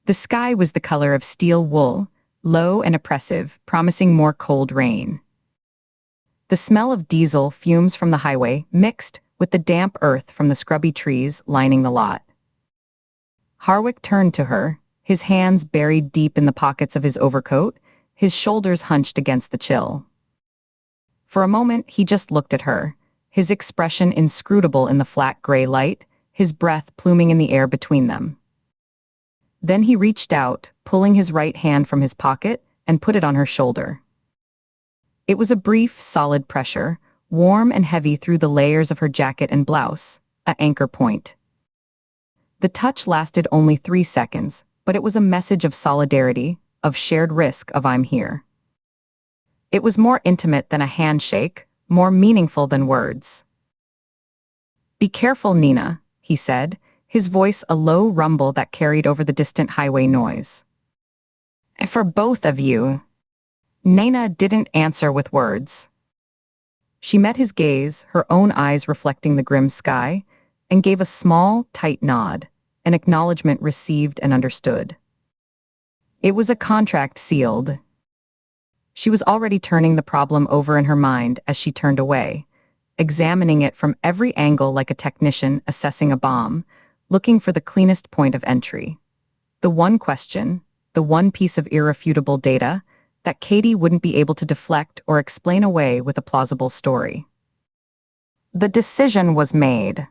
Speaker 1: The sky was the color of steel wool, low and oppressive, promising more cold rain. The smell of diesel fumes from the highway mixed with the damp earth from the scrubby trees lining the lot. Harwick turned to her, his hands buried deep in the pockets of his overcoat, his shoulders hunched against the chill. For a moment, he just looked at her, his expression inscrutable in the flat gray light, his breath pluming in the air between them. Then he reached out, pulling his right hand from his pocket, and put it on her shoulder. It was a brief, solid pressure, warm and heavy through the layers of her jacket and blouse, an anchor point. The touch lasted only 3 seconds, but it was a message of solidarity, of shared risk of I'm here. It was more intimate than a handshake, more meaningful than words. Be careful, Nina, he said, his voice a low rumble that carried over the distant highway noise. For both of you. Nina didn't answer with words. She met his gaze, her own eyes reflecting the grim sky, and gave a small, tight nod, an acknowledgement received and understood. It was a contract sealed. She was already turning the problem over in her mind as she turned away, examining it from every angle like a technician assessing a bomb, looking for the cleanest point of entry. The one question, the one piece of irrefutable data, that Katie wouldn't be able to deflect or explain away with a plausible story. The decision was made.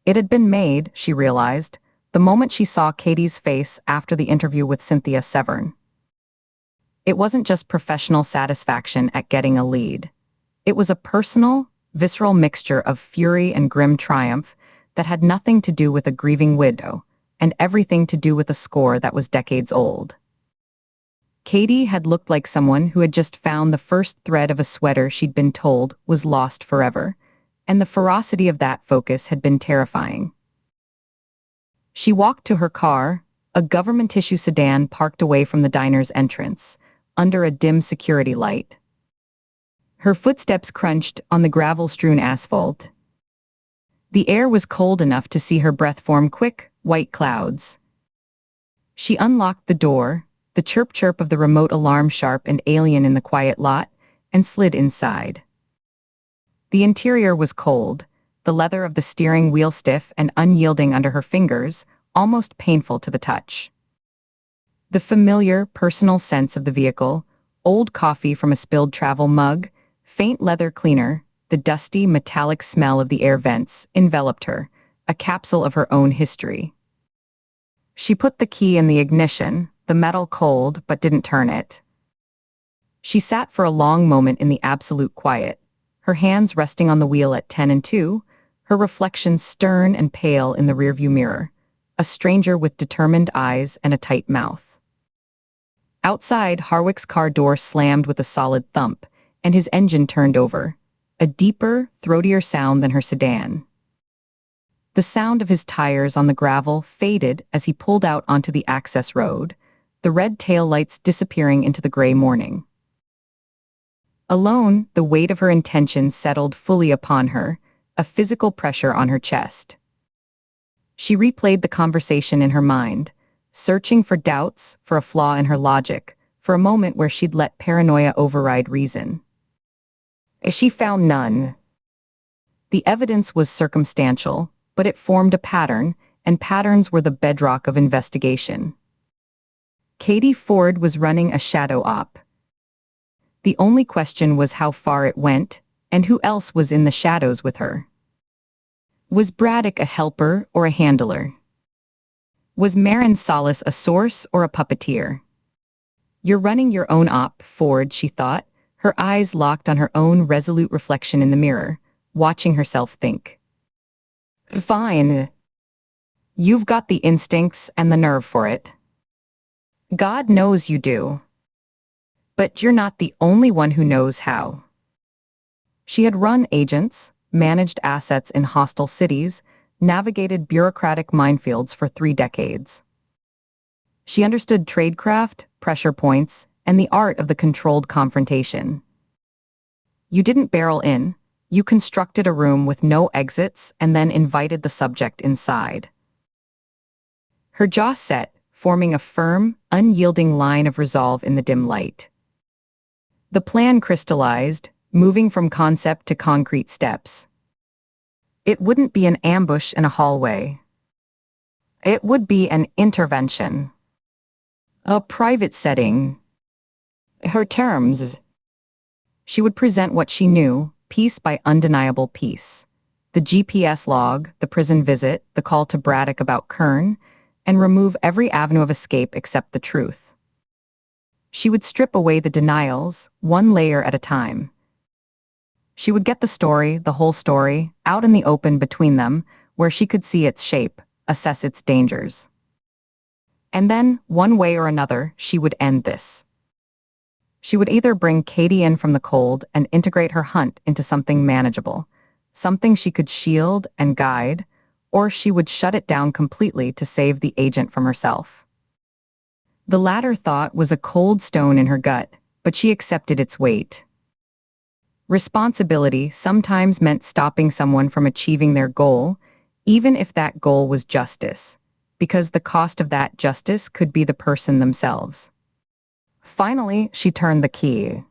Speaker 1: It had been made, she realized, the moment she saw Katie's face after the interview with Cynthia Severn. It wasn't just professional satisfaction at getting a lead. It was a personal, visceral mixture of fury and grim triumph that had nothing to do with a grieving widow, and everything to do with a score that was decades old. Katie had looked like someone who had just found the first thread of a sweater she'd been told was lost forever, and the ferocity of that focus had been terrifying. She walked to her car, a government issue sedan parked away from the diner's entrance, under a dim security light. Her footsteps crunched on the gravel-strewn asphalt. The air was cold enough to see her breath form quick, white clouds. She unlocked the door, the chirp-chirp of the remote alarm sharp and alien in the quiet lot, and slid inside. The interior was cold, the leather of the steering wheel stiff and unyielding under her fingers, almost painful to the touch. The familiar, personal sense of the vehicle, old coffee from a spilled travel mug, faint leather cleaner, the dusty, metallic smell of the air vents, enveloped her, a capsule of her own history. She put the key in the ignition, the metal cold, but didn't turn it. She sat for a long moment in the absolute quiet, her hands resting on the wheel at 10 and 2, her reflection stern and pale in the rearview mirror, a stranger with determined eyes and a tight mouth. Outside, Harwick's car door slammed with a solid thump, and his engine turned over, a deeper, throatier sound than her sedan. The sound of his tires on the gravel faded as he pulled out onto the access road, the red taillights disappearing into the gray morning. Alone, the weight of her intentions settled fully upon her, a physical pressure on her chest. She replayed the conversation in her mind, searching for doubts, for a flaw in her logic, for a moment where she'd let paranoia override reason. She found none. The evidence was circumstantial, but it formed a pattern, and patterns were the bedrock of investigation. Katie Ford was running a shadow op. The only question was how far it went, and who else was in the shadows with her. Was Braddock a helper or a handler? Was Marin Salas a source or a puppeteer? You're running your own op, Ford, she thought, her eyes locked on her own resolute reflection in the mirror, watching herself think. Fine. You've got the instincts and the nerve for it. God knows you do. But you're not the only one who knows how. She had run agents, managed assets in hostile cities, navigated bureaucratic minefields for 3 decades. She understood tradecraft, pressure points, and the art of the controlled confrontation. You didn't barrel in, you constructed a room with no exits and then invited the subject inside. Her jaw set, forming a firm, unyielding line of resolve in the dim light. The plan crystallized, moving from concept to concrete steps. It wouldn't be an ambush in a hallway. It would be an intervention. A private setting. Her terms. She would present what she knew, piece by undeniable piece. The GPS log, the prison visit, the call to Braddock about Kern, and remove every avenue of escape except the truth. She would strip away the denials, one layer at a time. She would get the story, the whole story, out in the open between them, where she could see its shape, assess its dangers. And then, one way or another, she would end this. She would either bring Katie in from the cold and integrate her hunt into something manageable, something she could shield and guide, or she would shut it down completely to save the agent from herself. The latter thought was a cold stone in her gut, but she accepted its weight. Responsibility sometimes meant stopping someone from achieving their goal, even if that goal was justice, because the cost of that justice could be the person themselves. Finally, she turned the key.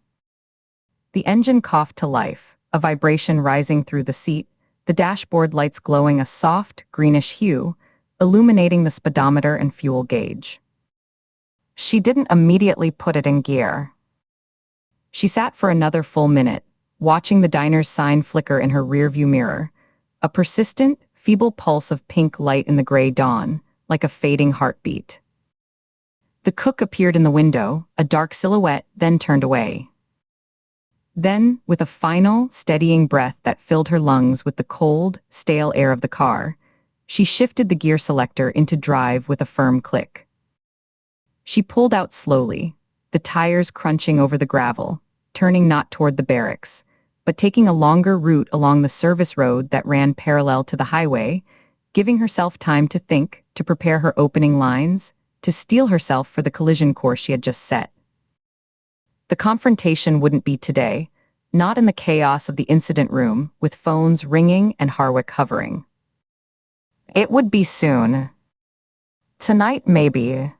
Speaker 1: The engine coughed to life, a vibration rising through the seat, the dashboard lights glowing a soft, greenish hue, illuminating the speedometer and fuel gauge. She didn't immediately put it in gear. She sat for another full minute, watching the diner's sign flicker in her rearview mirror, a persistent, feeble pulse of pink light in the gray dawn, like a fading heartbeat. The cook appeared in the window, a dark silhouette, then turned away. Then, with a final, steadying breath that filled her lungs with the cold, stale air of the car, she shifted the gear selector into drive with a firm click. She pulled out slowly, the tires crunching over the gravel, turning not toward the barracks, but taking a longer route along the service road that ran parallel to the highway, giving herself time to think, to prepare her opening lines, to steel herself for the collision course she had just set. The confrontation wouldn't be today, not in the chaos of the incident room, with phones ringing and Harwick hovering. It would be soon. Tonight, maybe.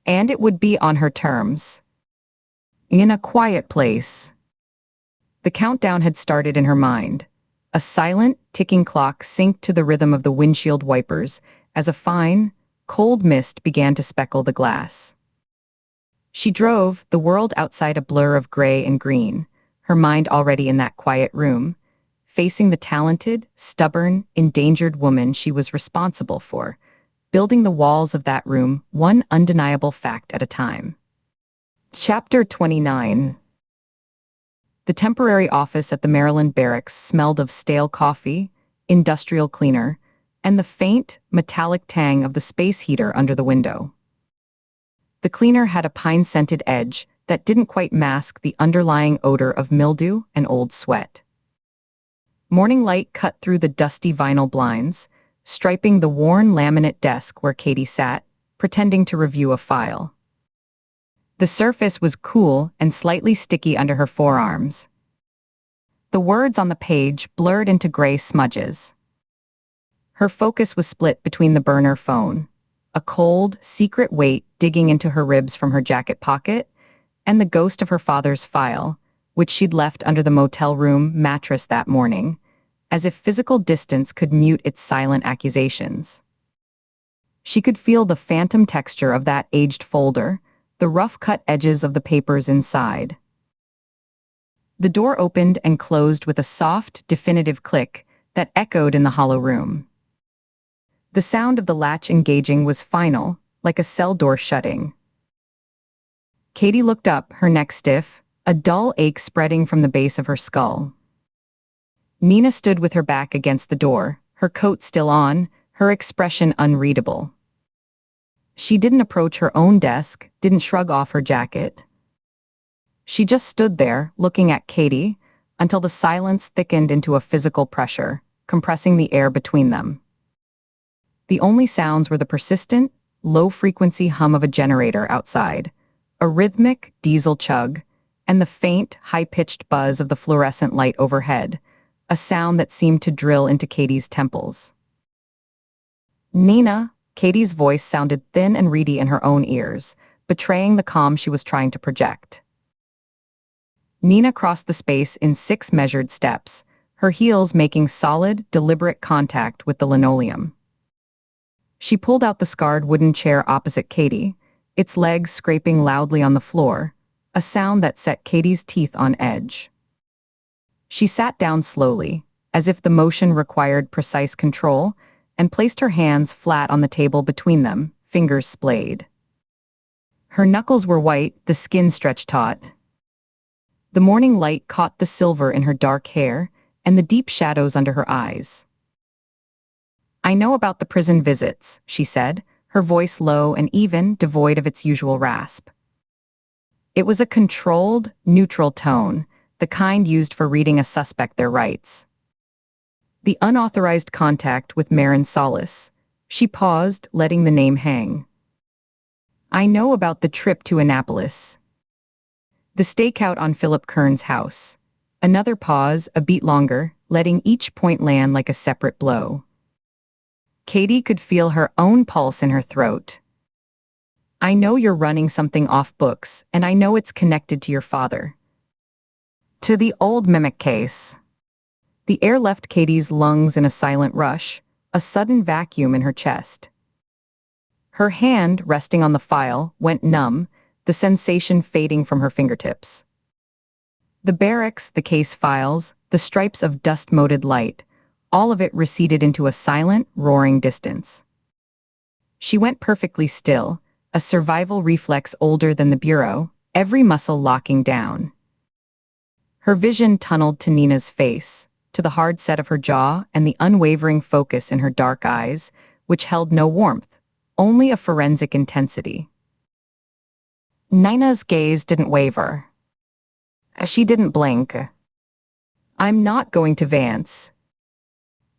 Speaker 1: And it would be on her terms. In a quiet place. The countdown had started in her mind. A silent, ticking clock synced to the rhythm of the windshield wipers as a fine, cold mist began to speckle the glass. She drove, the world outside a blur of gray and green, her mind already in that quiet room, facing the talented, stubborn, endangered woman she was responsible for, building the walls of that room one undeniable fact at a time. Chapter 29. The temporary office at the Maryland barracks smelled of stale coffee, industrial cleaner, and the faint, metallic tang of the space heater under the window. The cleaner had a pine-scented edge that didn't quite mask the underlying odor of mildew and old sweat. Morning light cut through the dusty vinyl blinds, striping the worn laminate desk where Katie sat, pretending to review a file. The surface was cool and slightly sticky under her forearms. The words on the page blurred into gray smudges. Her focus was split between the burner phone, a cold, secret weight digging into her ribs from her jacket pocket, and the ghost of her father's file, which she'd left under the motel room mattress that morning, as if physical distance could mute its silent accusations. She could feel the phantom texture of that aged folder, the rough-cut edges of the papers inside. The door opened and closed with a soft, definitive click that echoed in the hollow room. The sound of the latch engaging was final, like a cell door shutting. Katie looked up, her neck stiff, a dull ache spreading from the base of her skull. Nina stood with her back against the door, her coat still on, her expression unreadable. She didn't approach her own desk, didn't shrug off her jacket. She just stood there, looking at Katie, until the silence thickened into a physical pressure, compressing the air between them. The only sounds were the persistent, low-frequency hum of a generator outside, a rhythmic diesel chug, and the faint, high-pitched buzz of the fluorescent light overhead, a sound that seemed to drill into Katie's temples. "Nina," Katie's voice sounded thin and reedy in her own ears, betraying the calm she was trying to project. Nina crossed the space in 6 measured steps, her heels making solid, deliberate contact with the linoleum. She pulled out the scarred wooden chair opposite Katie, its legs scraping loudly on the floor, a sound that set Katie's teeth on edge. She sat down slowly, as if the motion required precise control, and placed her hands flat on the table between them, fingers splayed. Her knuckles were white, the skin stretched taut. The morning light caught the silver in her dark hair and the deep shadows under her eyes. "I know about the prison visits," she said, her voice low and even, devoid of its usual rasp. It was a controlled, neutral tone, the kind used for reading a suspect their rights. "The unauthorized contact with Marin Solis." She paused, letting the name hang. "I know about the trip to Annapolis. The stakeout on Philip Kern's house." Another pause, a beat longer, letting each point land like a separate blow. Katie could feel her own pulse in her throat. "I know you're running something off books, and I know it's connected to your father. To the old mimic case." The air left Katie's lungs in a silent rush, a sudden vacuum in her chest. Her hand, resting on the file, went numb, the sensation fading from her fingertips. The barracks, the case files, the stripes of dust-moted light, all of it receded into a silent, roaring distance. She went perfectly still, a survival reflex older than the bureau, every muscle locking down. Her vision tunneled to Nina's face, to the hard set of her jaw and the unwavering focus in her dark eyes, which held no warmth, only a forensic intensity. Nina's gaze didn't waver. She didn't blink. "I'm not going to Vance."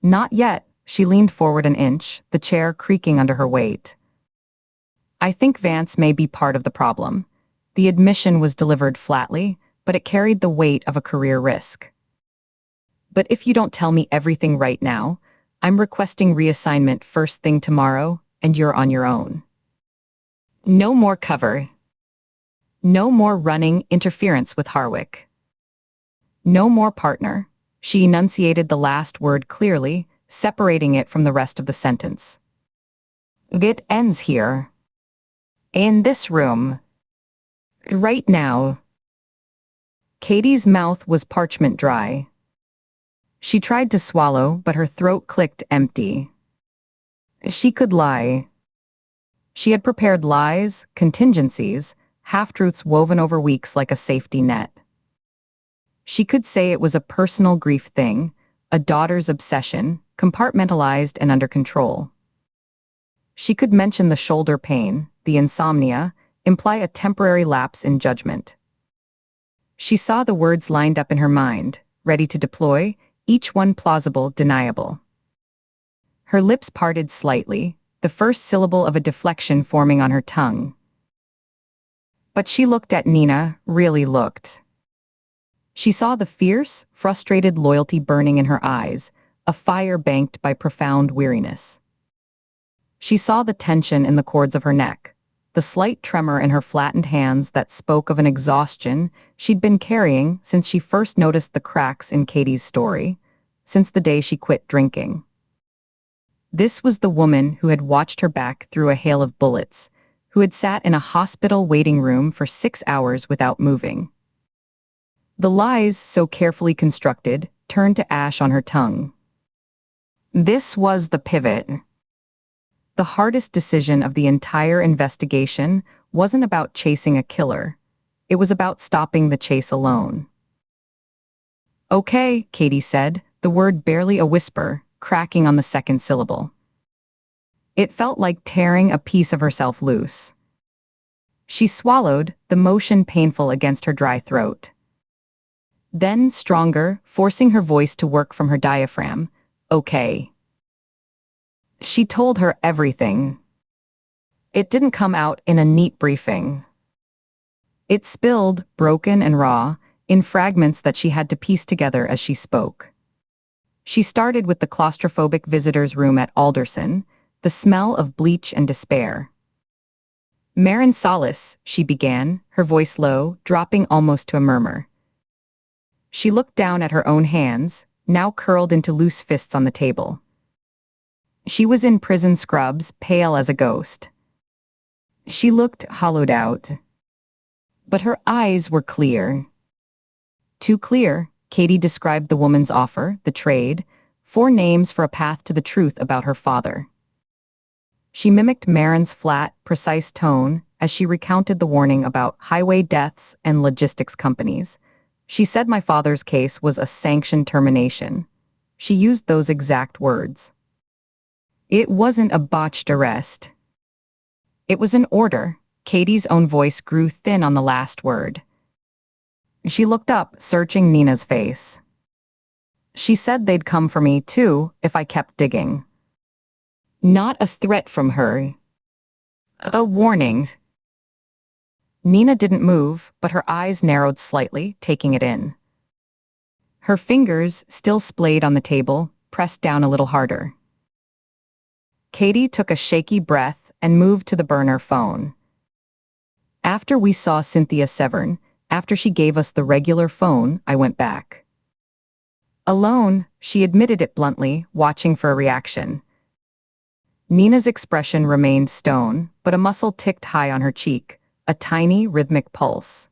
Speaker 1: "Not yet." She leaned forward an inch, the chair creaking under her weight. "I think Vance may be part of the problem." The admission was delivered flatly, but it carried the weight of a career risk. "But if you don't tell me everything right now, I'm requesting reassignment first thing tomorrow, and you're on your own. No more cover. No more running interference with Harwick. No more partner." She enunciated the last word clearly, separating it from the rest of the sentence. "It ends here. In this room. Right now." Katie's mouth was parchment dry. She tried to swallow, but her throat clicked empty. She could lie. She had prepared lies, contingencies, half-truths woven over weeks like a safety net. She could say it was a personal grief thing, a daughter's obsession, compartmentalized and under control. She could mention the shoulder pain, the insomnia, imply a temporary lapse in judgment. She saw the words lined up in her mind, ready to deploy, each one plausible, deniable. Her lips parted slightly, the first syllable of a deflection forming on her tongue. But she looked at Nina, really looked. She saw the fierce, frustrated loyalty burning in her eyes, a fire banked by profound weariness. She saw the tension in the cords of her neck, the slight tremor in her flattened hands that spoke of an exhaustion she'd been carrying since she first noticed the cracks in Katie's story, since the day she quit drinking. This was the woman who had watched her back through a hail of bullets, who had sat in a hospital waiting room for 6 hours without moving. The lies, so carefully constructed, turned to ash on her tongue. This was the pivot. The hardest decision of the entire investigation wasn't about chasing a killer. It was about stopping the chase alone. "Okay," Katie said, the word barely a whisper, cracking on the second syllable. It felt like tearing a piece of herself loose. She swallowed, the motion painful against her dry throat. Then, stronger, forcing her voice to work from her diaphragm, "Okay." She told her everything. It didn't come out in a neat briefing. It spilled, broken and raw, in fragments that she had to piece together as she spoke. She started with the claustrophobic visitor's room at Alderson, the smell of bleach and despair. "Marin Solis," she began, her voice low, dropping almost to a murmur. She looked down at her own hands, now curled into loose fists on the table. She was in prison scrubs, pale as a ghost. She looked hollowed out. But her eyes were clear. Too clear, Katie described the woman's offer, the trade, 4 names for a path to the truth about her father. She mimicked Marin's flat, precise tone as she recounted the warning about highway deaths and logistics companies. She said my father's case was a sanctioned termination. She used those exact words. It wasn't a botched arrest. It was an order. Katie's own voice grew thin on the last word. She looked up, searching Nina's face. She said they'd come for me, too, if I kept digging. Not a threat from her. A warning. Nina didn't move, but her eyes narrowed slightly, taking it in. Her fingers, still splayed on the table, pressed down a little harder. Katie took a shaky breath and moved to the burner phone. After we saw Cynthia Severn, after she gave us the regular phone, I went back. Alone, she admitted it bluntly, watching for a reaction. Nina's expression remained stone, but a muscle ticked high on her cheek, a tiny, rhythmic pulse.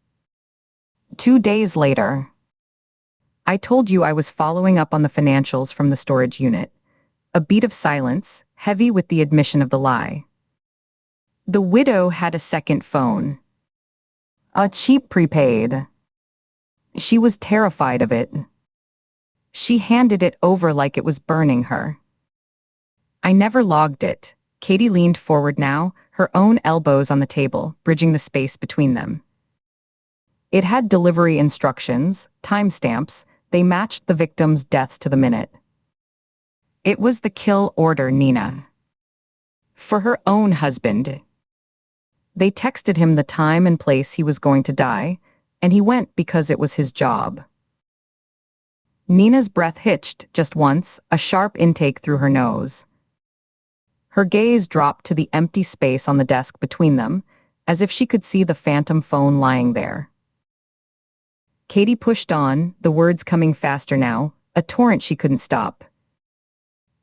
Speaker 1: 2 days later. I told you I was following up on the financials from the storage unit. A beat of silence, heavy with the admission of the lie. The widow had a second phone. A cheap prepaid. She was terrified of it. She handed it over like it was burning her. I never logged it. Katie leaned forward now, her own elbows on the table, bridging the space between them. It had delivery instructions, timestamps, they matched the victim's deaths to the minute. It was the kill order, Nina. For her own husband. They texted him the time and place he was going to die, and he went because it was his job. Nina's breath hitched just once, a sharp intake through her nose. Her gaze dropped to the empty space on the desk between them, as if she could see the phantom phone lying there. Katie pushed on, the words coming faster now, a torrent she couldn't stop.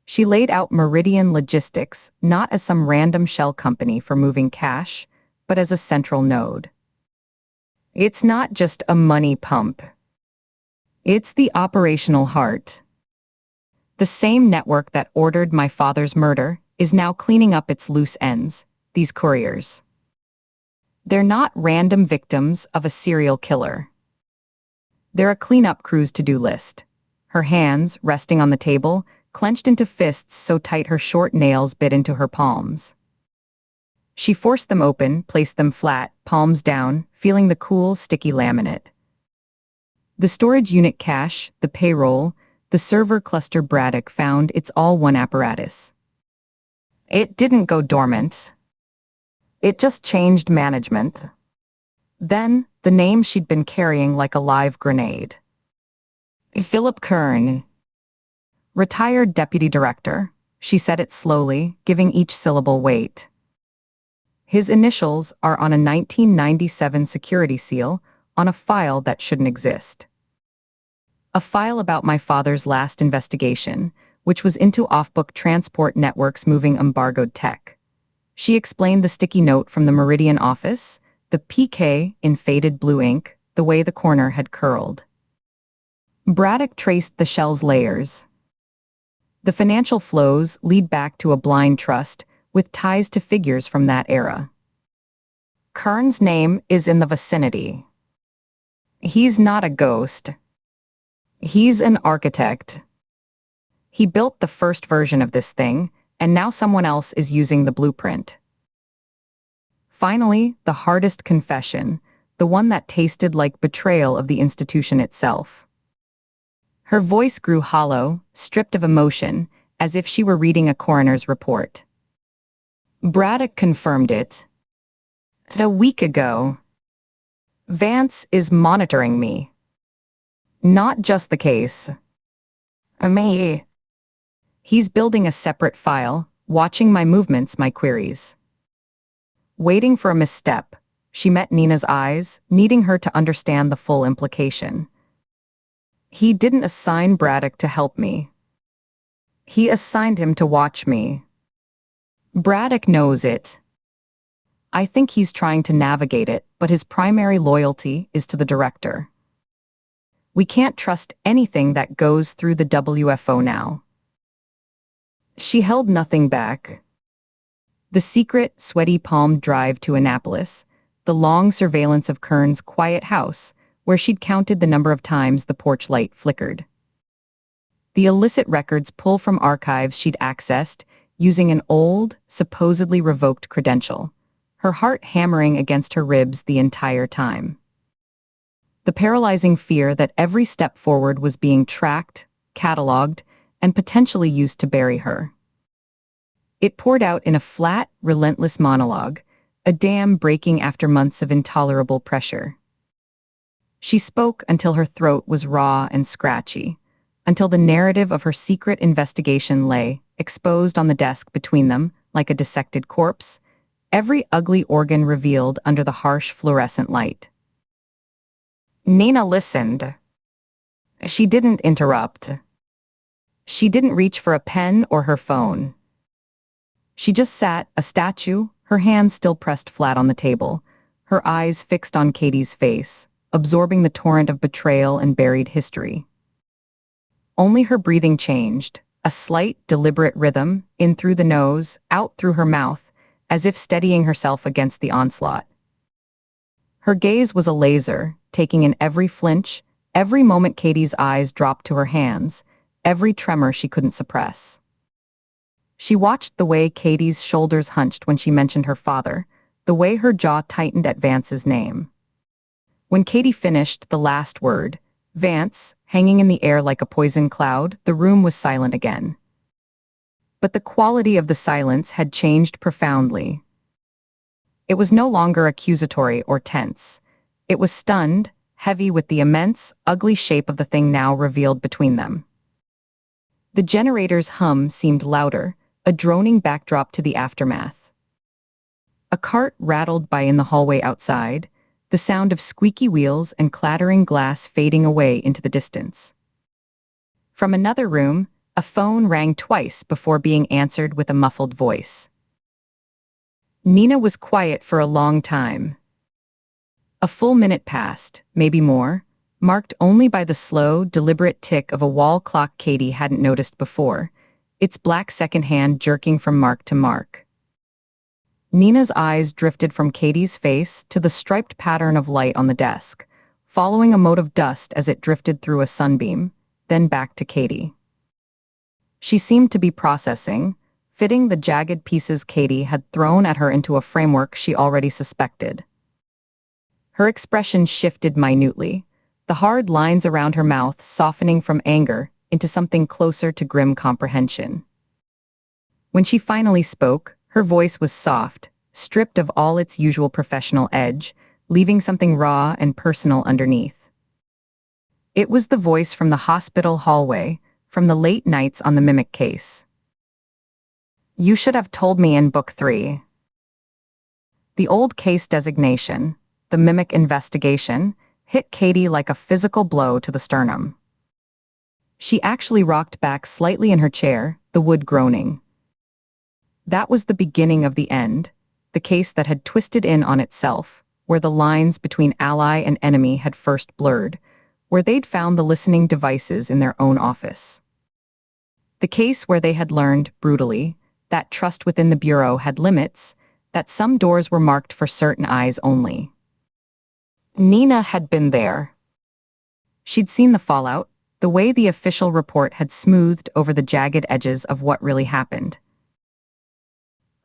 Speaker 1: She laid out Meridian Logistics not as some random shell company for moving cash, but as a central node. It's not just a money pump. It's the operational heart. The same network that ordered my father's murder is now cleaning up its loose ends, these couriers. They're not random victims of a serial killer. They're a cleanup crew's to-do list. Her hands, resting on the table, clenched into fists so tight her short nails bit into her palms. She forced them open, placed them flat, palms down, feeling the cool, sticky laminate. The storage unit cash, the payroll, the server cluster Braddock found its all-one apparatus. It didn't go dormant. It just changed management. Then, the name she'd been carrying like a live grenade. Philip Kern. Retired deputy director. She said it slowly, giving each syllable weight. His initials are on a 1997 security seal on a file that shouldn't exist. A file about my father's last investigation, which was into off-book transport networks moving embargoed tech. She explained the sticky note from the Meridian office, the PK in faded blue ink, the way the corner had curled. Braddock traced the shell's layers. The financial flows lead back to a blind trust with ties to figures from that era. Kern's name is in the vicinity. He's not a ghost. He's an architect. He built the first version of this thing, and now someone else is using the blueprint. Finally, the hardest confession, the one that tasted like betrayal of the institution itself. Her voice grew hollow, stripped of emotion, as if she were reading a coroner's report. Braddock confirmed it. A week ago. Vance is monitoring me. Not just the case. Me. He's building a separate file, watching my movements, my queries. Waiting for a misstep, she met Nina's eyes, needing her to understand the full implication. He didn't assign Braddock to help me. He assigned him to watch me. Braddock knows it. I think he's trying to navigate it, but his primary loyalty is to the director. We can't trust anything that goes through the WFO now. She held nothing back. The secret, sweaty palm drive to Annapolis, the long surveillance of Kern's quiet house, where she'd counted the number of times the porch light flickered. The illicit records pull from archives she'd accessed using an old, supposedly revoked credential, her heart hammering against her ribs the entire time. The paralyzing fear that every step forward was being tracked, catalogued, and potentially used to bury her. It poured out in a flat, relentless monologue, a dam breaking after months of intolerable pressure. She spoke until her throat was raw and scratchy, until the narrative of her secret investigation lay, exposed on the desk between them, like a dissected corpse, every ugly organ revealed under the harsh fluorescent light. Nina listened. She didn't interrupt. She didn't reach for a pen or her phone. She just sat, a statue, her hands still pressed flat on the table, her eyes fixed on Katie's face, absorbing the torrent of betrayal and buried history. Only her breathing changed, a slight, deliberate rhythm, in through the nose, out through her mouth, as if steadying herself against the onslaught. Her gaze was a laser, taking in every flinch, every moment Katie's eyes dropped to her hands, every tremor she couldn't suppress. She watched the way Katie's shoulders hunched when she mentioned her father, the way her jaw tightened at Vance's name. When Katie finished the last word, Vance, hanging in the air like a poison cloud, the room was silent again. But the quality of the silence had changed profoundly. It was no longer accusatory or tense. It was stunned, heavy with the immense, ugly shape of the thing now revealed between them. The generator's hum seemed louder, a droning backdrop to the aftermath. A cart rattled by in the hallway outside, the sound of squeaky wheels and clattering glass fading away into the distance. From another room, a phone rang twice before being answered with a muffled voice. Nina was quiet for a long time. A full minute passed, maybe more, marked only by the slow, deliberate tick of a wall clock Katie hadn't noticed before, its black second hand jerking from mark to mark. Nina's eyes drifted from Katie's face to the striped pattern of light on the desk, following a mote of dust as it drifted through a sunbeam, then back to Katie. She seemed to be processing, fitting the jagged pieces Katie had thrown at her into a framework she already suspected. Her expression shifted minutely, the hard lines around her mouth softening from anger, into something closer to grim comprehension. When she finally spoke, her voice was soft, stripped of all its usual professional edge, leaving something raw and personal underneath. It was the voice from the hospital hallway, from the late nights on the mimic case. "You should have told me in book 3. The old case designation, the mimic investigation, hit Katie like a physical blow to the sternum. She actually rocked back slightly in her chair, the wood groaning. That was the beginning of the end, the case that had twisted in on itself, where the lines between ally and enemy had first blurred, where they'd found the listening devices in their own office. The case where they had learned, brutally, that trust within the Bureau had limits, that some doors were marked for certain eyes only. Nina had been there. She'd seen the fallout, the way the official report had smoothed over the jagged edges of what really happened.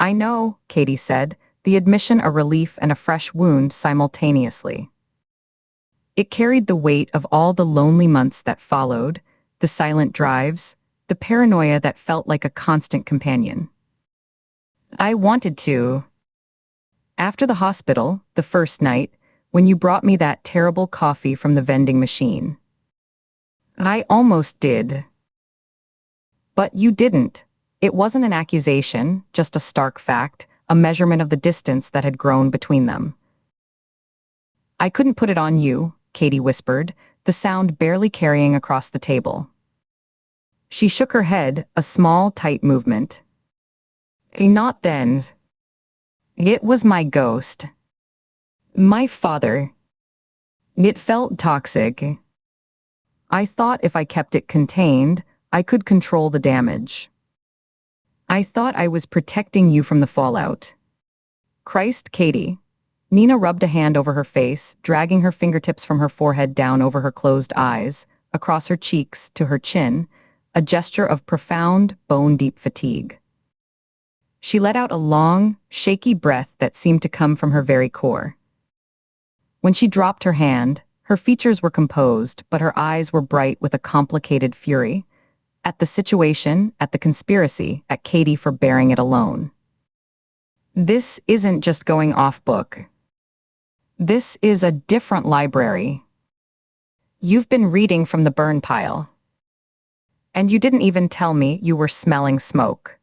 Speaker 1: "I know," Katie said, the admission a relief and a fresh wound simultaneously. It carried the weight of all the lonely months that followed, the silent drives, the paranoia that felt like a constant companion. "I wanted to. After the hospital, the first night, when you brought me that terrible coffee from the vending machine. I almost did. But you didn't. It wasn't an accusation, just a stark fact, a measurement of the distance that had grown between them." "I couldn't put it on you," Katie whispered, the sound barely carrying across the table. She shook her head, a small, tight movement. "Not then. It was my ghost. My father. It felt toxic. I thought if I kept it contained, I could control the damage. I thought I was protecting you from the fallout." "Christ, Katie." Nina rubbed a hand over her face, dragging her fingertips from her forehead down over her closed eyes, across her cheeks to her chin, a gesture of profound, bone-deep fatigue. She let out a long, shaky breath that seemed to come from her very core. When she dropped her hand, her features were composed, but her eyes were bright with a complicated fury. At the situation, at the conspiracy, at Katie for bearing it alone. "This isn't just going off book. This is a different library. You've been reading from the burn pile. And you didn't even tell me you were smelling smoke."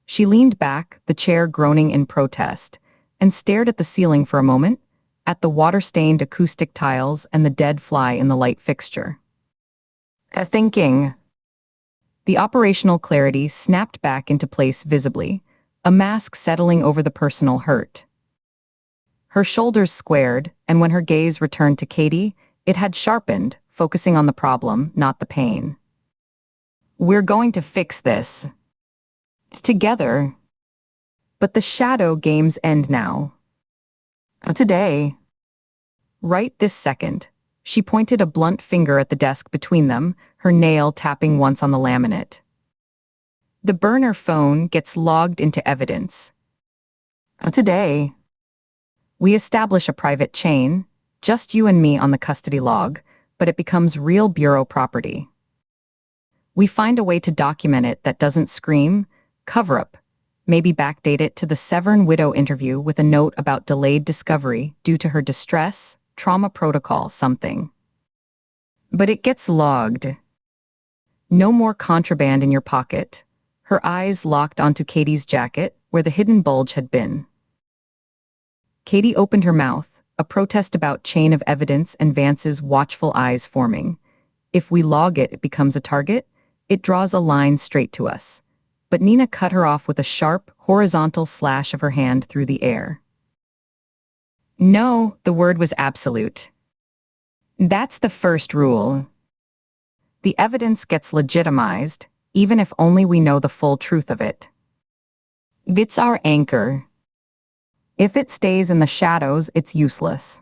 Speaker 1: She leaned back, the chair groaning in protest, and stared at the ceiling for a moment, at the water-stained acoustic tiles and the dead fly in the light fixture. Thinking. The operational clarity snapped back into place visibly, a mask settling over the personal hurt. Her shoulders squared, and when her gaze returned to Katie, it had sharpened, focusing on the problem, not the pain. "We're going to fix this. Together. But the shadow games end now. Today. Right this second." She pointed a blunt finger at the desk between them, her nail tapping once on the laminate. "The burner phone gets logged into evidence. Today. We establish a private chain, just you and me on the custody log, but it becomes real Bureau property. We find a way to document it that doesn't scream, cover up, maybe backdate it to the Severn widow interview with a note about delayed discovery due to her distress, trauma protocol, something. But it gets logged. No more contraband in your pocket." Her eyes locked onto Katie's jacket, where the hidden bulge had been. Katie opened her mouth, a protest about chain of evidence and Vance's watchful eyes forming. "If we log it, it becomes a target. It draws a line straight to us." But Nina cut her off with a sharp, horizontal slash of her hand through the air. "No," the word was absolute. "That's the first rule. The evidence gets legitimized, even if only we know the full truth of it. It's our anchor. If it stays in the shadows, it's useless.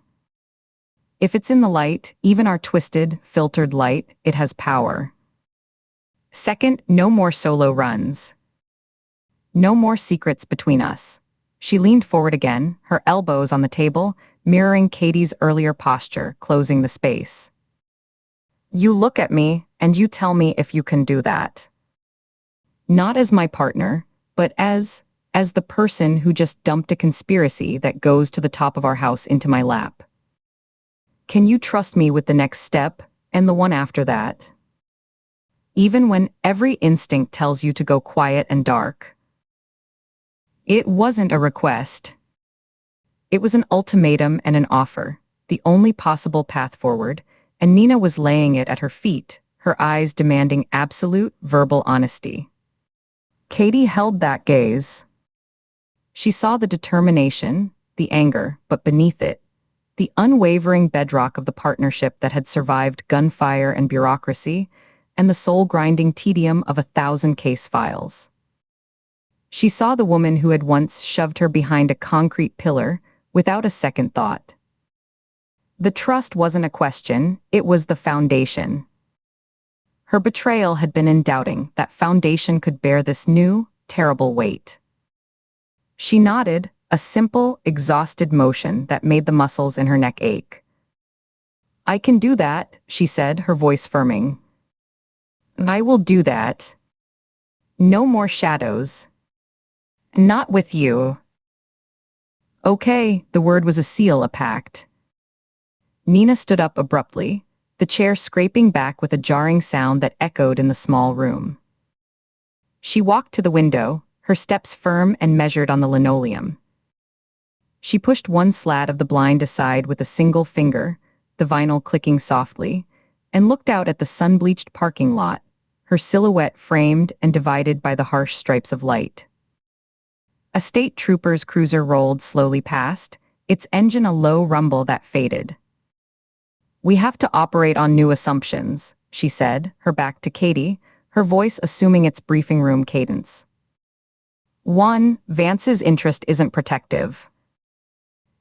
Speaker 1: If it's in the light, even our twisted, filtered light, it has power. Second, no more solo runs. No more secrets between us." She leaned forward again, her elbows on the table, mirroring Katie's earlier posture, closing the space. "You look at me, And you tell me if you can do that. Not as my partner, but as the person who just dumped a conspiracy that goes to the top of our house into my lap. Can you trust me with the next step and the one after that? Even when every instinct tells you to go quiet and dark. It wasn't a request. It was an ultimatum and an offer, the only possible path forward, and Nina was laying it at her feet, her eyes demanding absolute verbal honesty. Katie held that gaze. She saw the determination, the anger, but beneath it, the unwavering bedrock of the partnership that had survived gunfire and bureaucracy, and the soul-grinding tedium of 1,000 case files. She saw the woman who had once shoved her behind a concrete pillar without a second thought. The trust wasn't a question, it was the foundation. Her betrayal had been in doubting that foundation could bear this new, terrible weight. She nodded, a simple, exhausted motion that made the muscles in her neck ache. I can do that, she said, her voice firming. I will do that. No more shadows. Not with you. Okay, the word was a seal, a pact. Nina stood up abruptly, the chair scraping back with a jarring sound that echoed in the small room. She walked to the window, her steps firm and measured on the linoleum. She pushed one slat of the blind aside with a single finger, the vinyl clicking softly, and looked out at the sun-bleached parking lot, her silhouette framed and divided by the harsh stripes of light. A state trooper's cruiser rolled slowly past, its engine a low rumble that faded. We have to operate on new assumptions, she said, her back to Katie, her voice assuming its briefing room cadence. 1. Vance's interest isn't protective.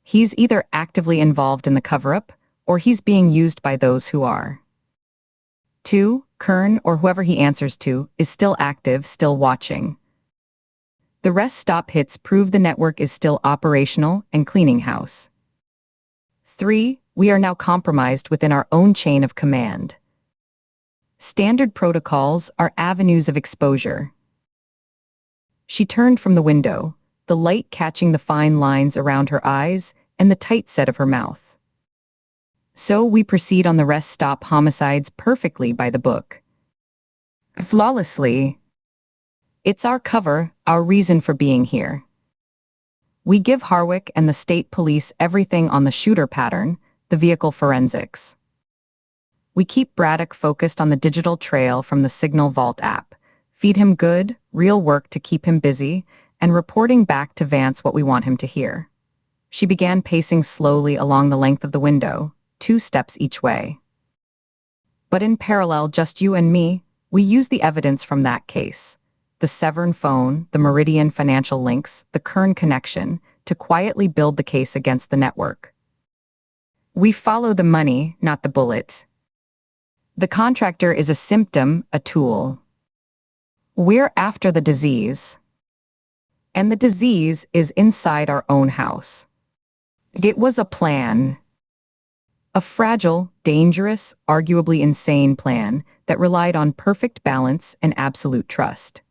Speaker 1: He's either actively involved in the cover-up, or he's being used by those who are. 2. Kern, or whoever he answers to, is still active, still watching. The rest stop hits prove the network is still operational and cleaning house. 3. We are now compromised within our own chain of command. Standard protocols are avenues of exposure. She turned from the window, the light catching the fine lines around her eyes and the tight set of her mouth. So we proceed on the rest stop homicides perfectly by the book. Flawlessly. It's our cover, our reason for being here. We give Harwick and the state police everything on the shooter pattern, the vehicle forensics. We keep Braddock focused on the digital trail from the Signal Vault app, feed him good, real work to keep him busy, and reporting back to Vance what we want him to hear. She began pacing slowly along the length of the window, 2 steps each way. But in parallel, just you and me, we use the evidence from that case. The Severn phone, the Meridian financial links, the Kern connection, to quietly build the case against the network. We follow the money, not the bullet. The contractor is a symptom, a tool. We're after the disease. And the disease is inside our own house. It was a plan. A fragile, dangerous, arguably insane plan that relied on perfect balance and absolute trust.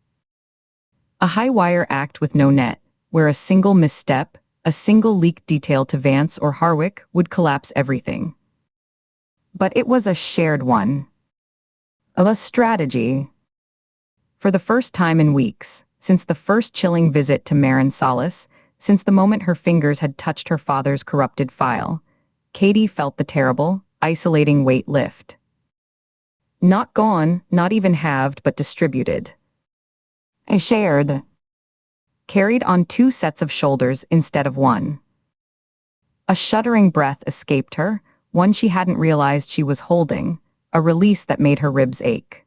Speaker 1: A high-wire act with no net, where a single misstep, a single leaked detail to Vance or Harwick would collapse everything. But it was a shared one. A strategy. For the first time in weeks, since the first chilling visit to Marin Salas, since the moment her fingers had touched her father's corrupted file, Katie felt the terrible, isolating weight lift. Not gone, not even halved, but distributed. Shared. Carried on 2 sets of shoulders instead of one. A shuddering breath escaped her, one she hadn't realized she was holding, a release that made her ribs ache.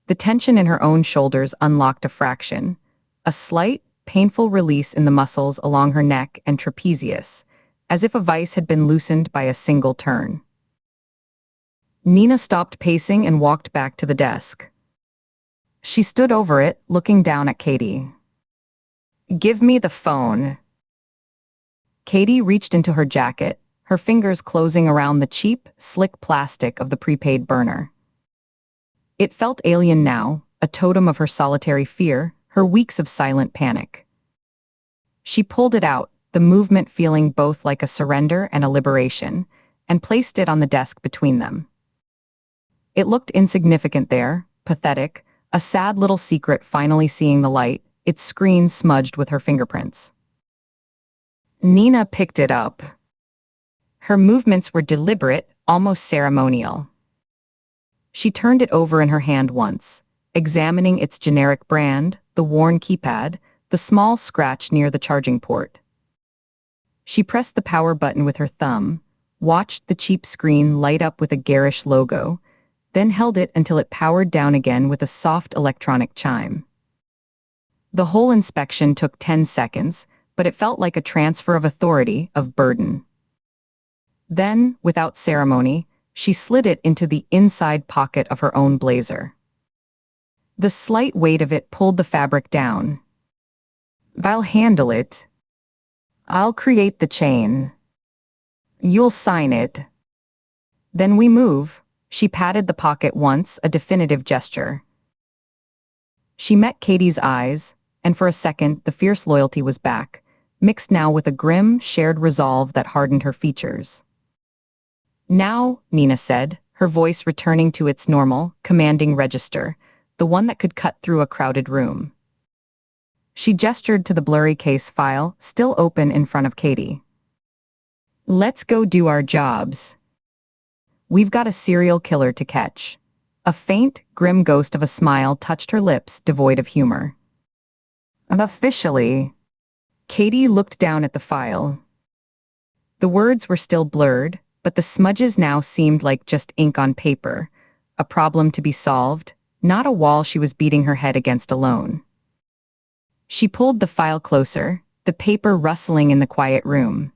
Speaker 1: The tension in her own shoulders unlocked a fraction, a slight, painful release in the muscles along her neck and trapezius, as if a vice had been loosened by a single turn. Nina stopped pacing and walked back to the desk. She stood over it, looking down at Katie. Give me the phone. Katie reached into her jacket, her fingers closing around the cheap, slick plastic of the prepaid burner. It felt alien now, a totem of her solitary fear, her weeks of silent panic. She pulled it out, the movement feeling both like a surrender and a liberation, and placed it on the desk between them. It looked insignificant there, pathetic, a sad little secret finally seeing the light, its screen smudged with her fingerprints. Nina picked it up. Her movements were deliberate, almost ceremonial. She turned it over in her hand once, examining its generic brand, the worn keypad, the small scratch near the charging port. She pressed the power button with her thumb, watched the cheap screen light up with a garish logo, then held it until it powered down again with a soft electronic chime. The whole inspection took 10 seconds, but it felt like a transfer of authority, of burden. Then, without ceremony, she slid it into the inside pocket of her own blazer. The slight weight of it pulled the fabric down. "I'll handle it. I'll create the chain. You'll sign it. Then we move." She patted the pocket once, a definitive gesture. She met Katie's eyes, and for a second the fierce loyalty was back, mixed now with a grim, shared resolve that hardened her features. "Now," Nina said, her voice returning to its normal, commanding register, the one that could cut through a crowded room. She gestured to the blurry case file, still open in front of Katie. "Let's go do our jobs. We've got a serial killer to catch." A faint, grim ghost of a smile touched her lips, devoid of humor. "Officially." Katie looked down at the file. The words were still blurred, but the smudges now seemed like just ink on paper, a problem to be solved, not a wall she was beating her head against alone. She pulled the file closer, the paper rustling in the quiet room.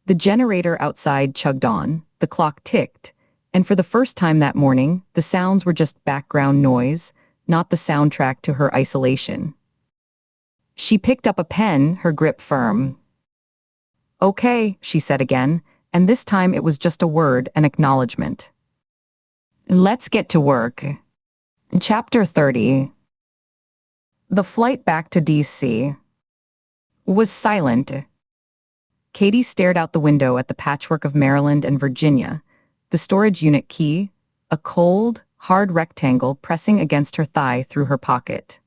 Speaker 1: The generator outside chugged on, the clock ticked, and for the first time that morning, the sounds were just background noise, not the soundtrack to her isolation. She picked up a pen, her grip firm. "Okay," she said again, and this time it was just a word, an acknowledgement. "Let's get to work." Chapter 30. The flight back to D.C. was silent. Katie stared out the window at the patchwork of Maryland and Virginia, the storage unit key, a cold, hard rectangle pressing against her thigh through her pocket.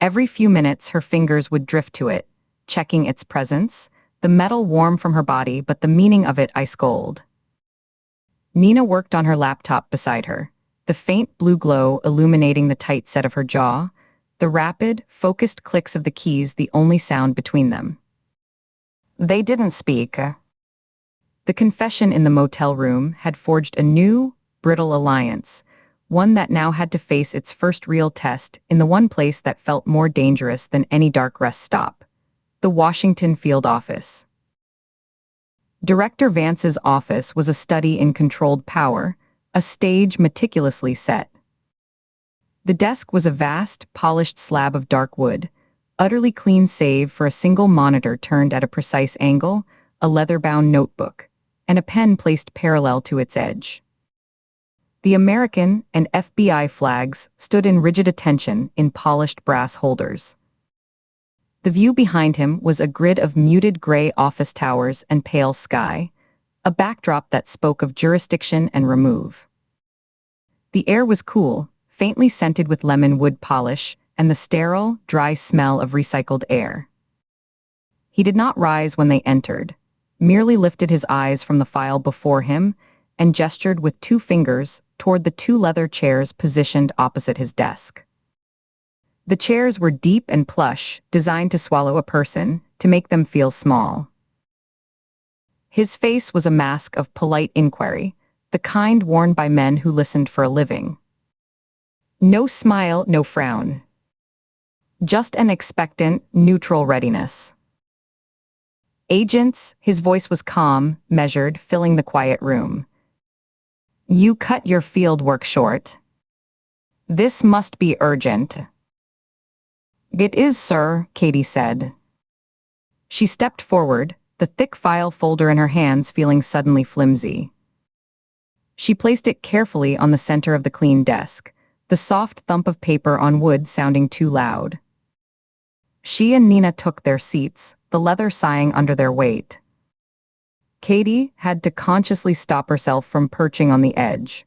Speaker 1: Every few minutes her fingers would drift to it, checking its presence, the metal warm from her body but the meaning of it ice cold. Nina worked on her laptop beside her, the faint blue glow illuminating the tight set of her jaw, the rapid, focused clicks of the keys the only sound between them. They didn't speak. The confession in the motel room had forged a new, brittle alliance, one that now had to face its first real test in the one place that felt more dangerous than any dark rest stop, the Washington field office. Director Vance's office was a study in controlled power, a stage meticulously set. The desk was a vast, polished slab of dark wood, utterly clean save for a single monitor turned at a precise angle, a leather-bound notebook, and a pen placed parallel to its edge. The American and FBI flags stood in rigid attention in polished brass holders. The view behind him was a grid of muted gray office towers and pale sky, a backdrop that spoke of jurisdiction and remove. The air was cool, faintly scented with lemon wood polish, and the sterile, dry smell of recycled air. He did not rise when they entered, merely lifted his eyes from the file before him and gestured with 2 fingers toward the 2 leather chairs positioned opposite his desk. The chairs were deep and plush, designed to swallow a person, to make them feel small. His face was a mask of polite inquiry, the kind worn by men who listened for a living. No smile, no frown. Just an expectant, neutral readiness. "Agents," his voice was calm, measured, filling the quiet room. "You cut your field work short. This must be urgent." "It is, sir," Katie said. She stepped forward, the thick file folder in her hands feeling suddenly flimsy. She placed it carefully on the center of the clean desk, the soft thump of paper on wood sounding too loud. She and Nina took their seats, the leather sighing under their weight. Katie had to consciously stop herself from perching on the edge.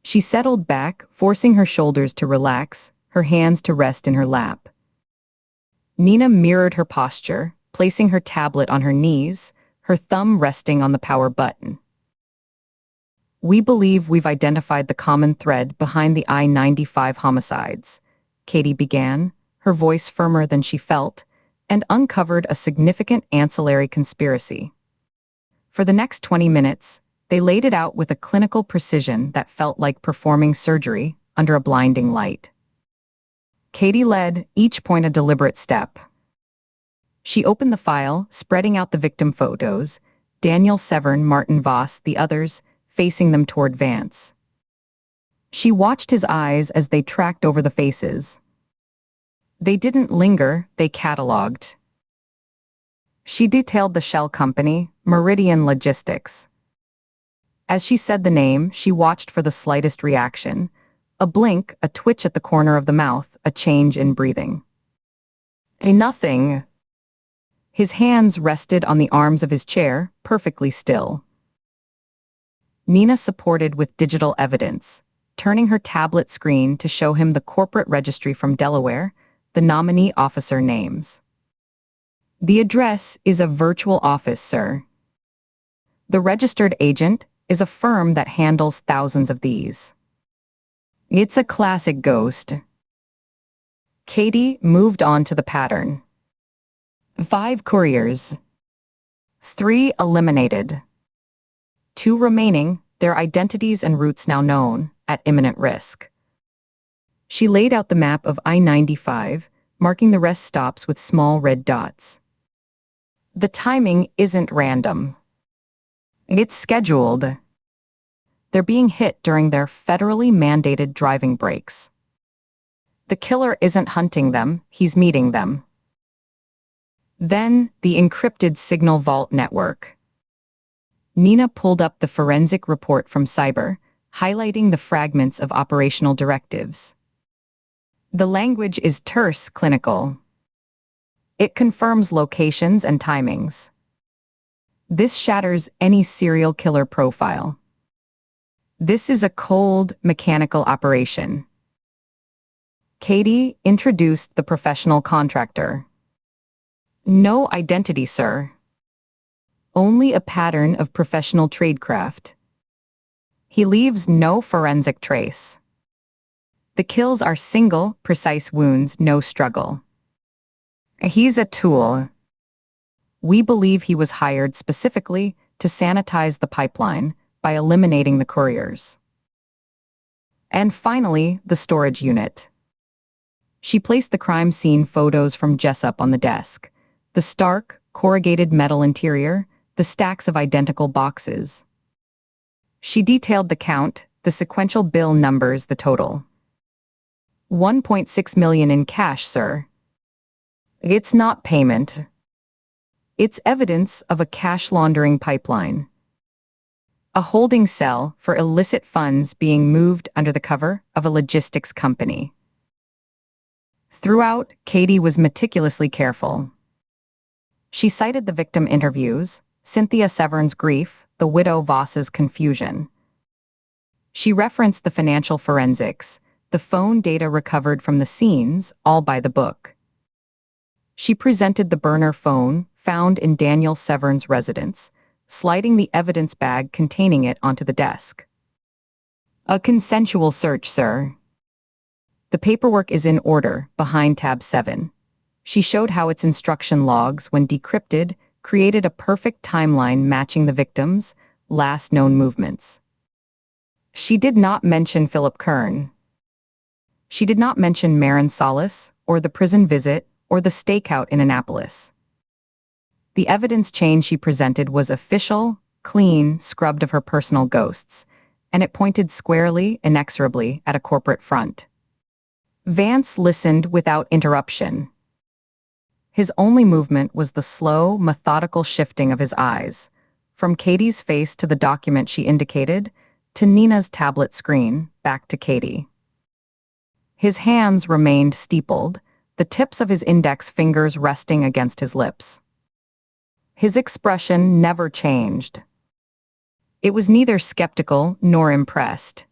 Speaker 1: She settled back, forcing her shoulders to relax, her hands to rest in her lap. Nina mirrored her posture, placing her tablet on her knees, her thumb resting on the power button. "We believe we've identified the common thread behind the I-95 homicides," Katie began, her voice firmer than she felt, and uncovered a significant ancillary conspiracy. For the next 20 minutes, they laid it out with a clinical precision that felt like performing surgery under a blinding light. Katie led, each point a deliberate step. She opened the file, spreading out the victim photos, Daniel Severn, Martin Voss, the others, facing them toward Vance. She watched his eyes as they tracked over the faces. They didn't linger, they cataloged. She detailed the shell company, Meridian Logistics. As she said the name, she watched for the slightest reaction. A blink, a twitch at the corner of the mouth, a change in breathing. Nothing. His hands rested on the arms of his chair, perfectly still. Nina supported with digital evidence, turning her tablet screen to show him the corporate registry from Delaware, the nominee officer names. "The address is a virtual office, sir. The registered agent is a firm that handles thousands of these. It's a classic ghost." Katie moved on to the pattern. 5 couriers. 3 eliminated. 2 remaining, their identities and routes now known, at imminent risk. She laid out the map of I-95, marking the rest stops with small red dots. The timing isn't random. It's scheduled. They're being hit during their federally mandated driving breaks. The killer isn't hunting them, he's meeting them. Then, the encrypted signal vault network. Nina pulled up the forensic report from Cyber, highlighting the fragments of operational directives. The language is terse, clinical. It confirms locations and timings. This shatters any serial killer profile. This is a cold, mechanical operation. Katie introduced the professional contractor. "No identity, sir. Only a pattern of professional tradecraft. He leaves no forensic trace. The kills are single, precise wounds, no struggle. He's a tool. We believe he was hired specifically to sanitize the pipeline by eliminating the couriers." And finally, the storage unit. She placed the crime scene photos from Jessup on the desk. The stark, corrugated metal interior, the stacks of identical boxes. She detailed the count, the sequential bill numbers, the total. 1.6 million in cash, sir. It's not payment. It's evidence of a cash laundering pipeline. A holding cell for illicit funds being moved under the cover of a logistics company. Throughout, Katie was meticulously careful. She cited the victim interviews, Cynthia Severn's grief, the widow Voss's confusion. She referenced the financial forensics, the phone data recovered from the scenes, all by the book. She presented the burner phone, found in Daniel Severn's residence, sliding the evidence bag containing it onto the desk. "A consensual search, sir. The paperwork is in order, behind tab 7. She showed how its instruction logs, when decrypted, created a perfect timeline matching the victim's last known movements. She did not mention Philip Kern. She did not mention Marin Solis, or the prison visit, or the stakeout in Annapolis. The evidence chain she presented was official, clean, scrubbed of her personal ghosts, and it pointed squarely, inexorably, at a corporate front. Vance listened without interruption. His only movement was the slow, methodical shifting of his eyes, from Katie's face to the document she indicated, to Nina's tablet screen, back to Katie. His hands remained steepled, the tips of his index fingers resting against his lips. His expression never changed. It was neither skeptical nor impressed.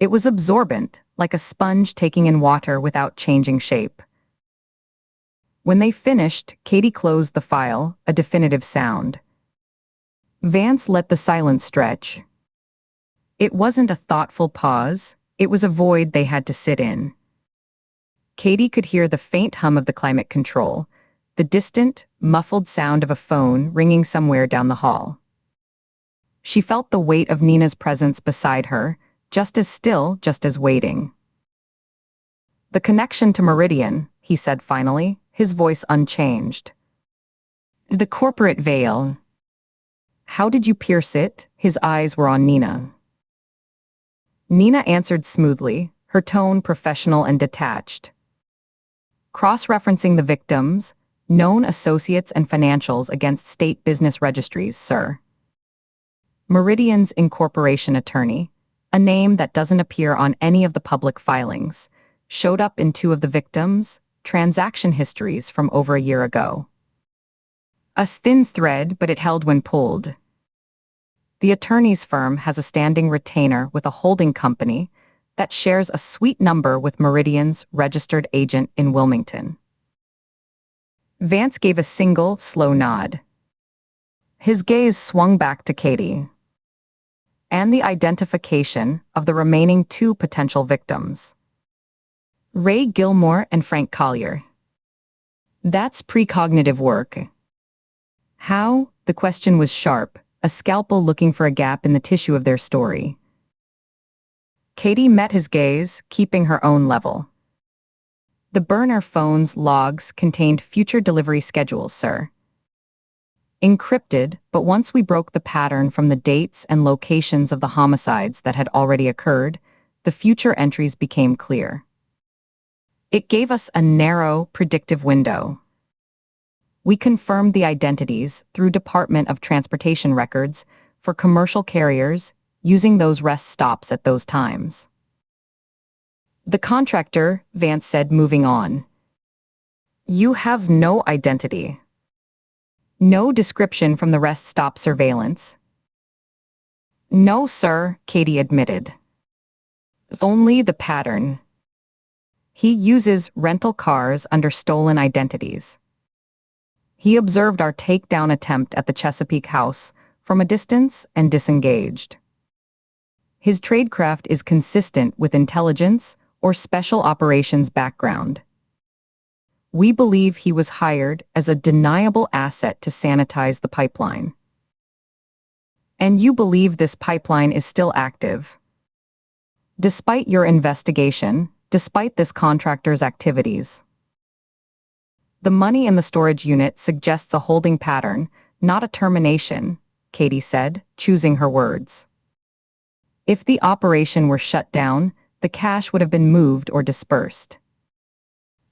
Speaker 1: It was absorbent, like a sponge taking in water without changing shape. When they finished, Katie closed the file, a definitive sound. Vance let the silence stretch. It wasn't a thoughtful pause, it was a void they had to sit in. Katie could hear the faint hum of the climate control, the distant, muffled sound of a phone ringing somewhere down the hall. She felt the weight of Nina's presence beside her, just as still, just as waiting. "The connection to Meridian," he said finally, his voice unchanged. "The corporate veil. How did you pierce it?" His eyes were on Nina. Nina answered smoothly, her tone professional and detached. "Cross-referencing the victims, known associates and financials against state business registries, sir. Meridian's incorporation attorney, a name that doesn't appear on any of the public filings, showed up in two of the victims' transaction histories from over a year ago. A thin thread, but it held when pulled. The attorney's firm has a standing retainer with a holding company that shares a suite number with Meridian's registered agent in Wilmington." Vance gave a single, slow nod. His gaze swung back to Katie. "And the identification of the remaining two potential victims. Ray Gilmore and Frank Collier. That's precognitive work." "How?" The question was sharp, a scalpel looking for a gap in the tissue of their story. Katie met his gaze, keeping her own level. "The burner phone's logs contained future delivery schedules, sir. Encrypted, but once we broke the pattern from the dates and locations of the homicides that had already occurred, the future entries became clear. It gave us a narrow, predictive window. We confirmed the identities through Department of Transportation records for commercial carriers using those rest stops at those times." "The contractor," Vance said, moving on. "You have no identity. No description from the rest stop surveillance." "No, sir," Katie admitted. "Only the pattern. He uses rental cars under stolen identities. He observed our takedown attempt at the Chesapeake house from a distance and disengaged. His tradecraft is consistent with intelligence or special operations background. We believe he was hired as a deniable asset to sanitize the pipeline. And you believe this pipeline is still active. Despite your investigation, despite this contractor's activities. The money in the storage unit suggests a holding pattern, not a termination," Katie said, choosing her words. "If the operation were shut down, the cash would have been moved or dispersed.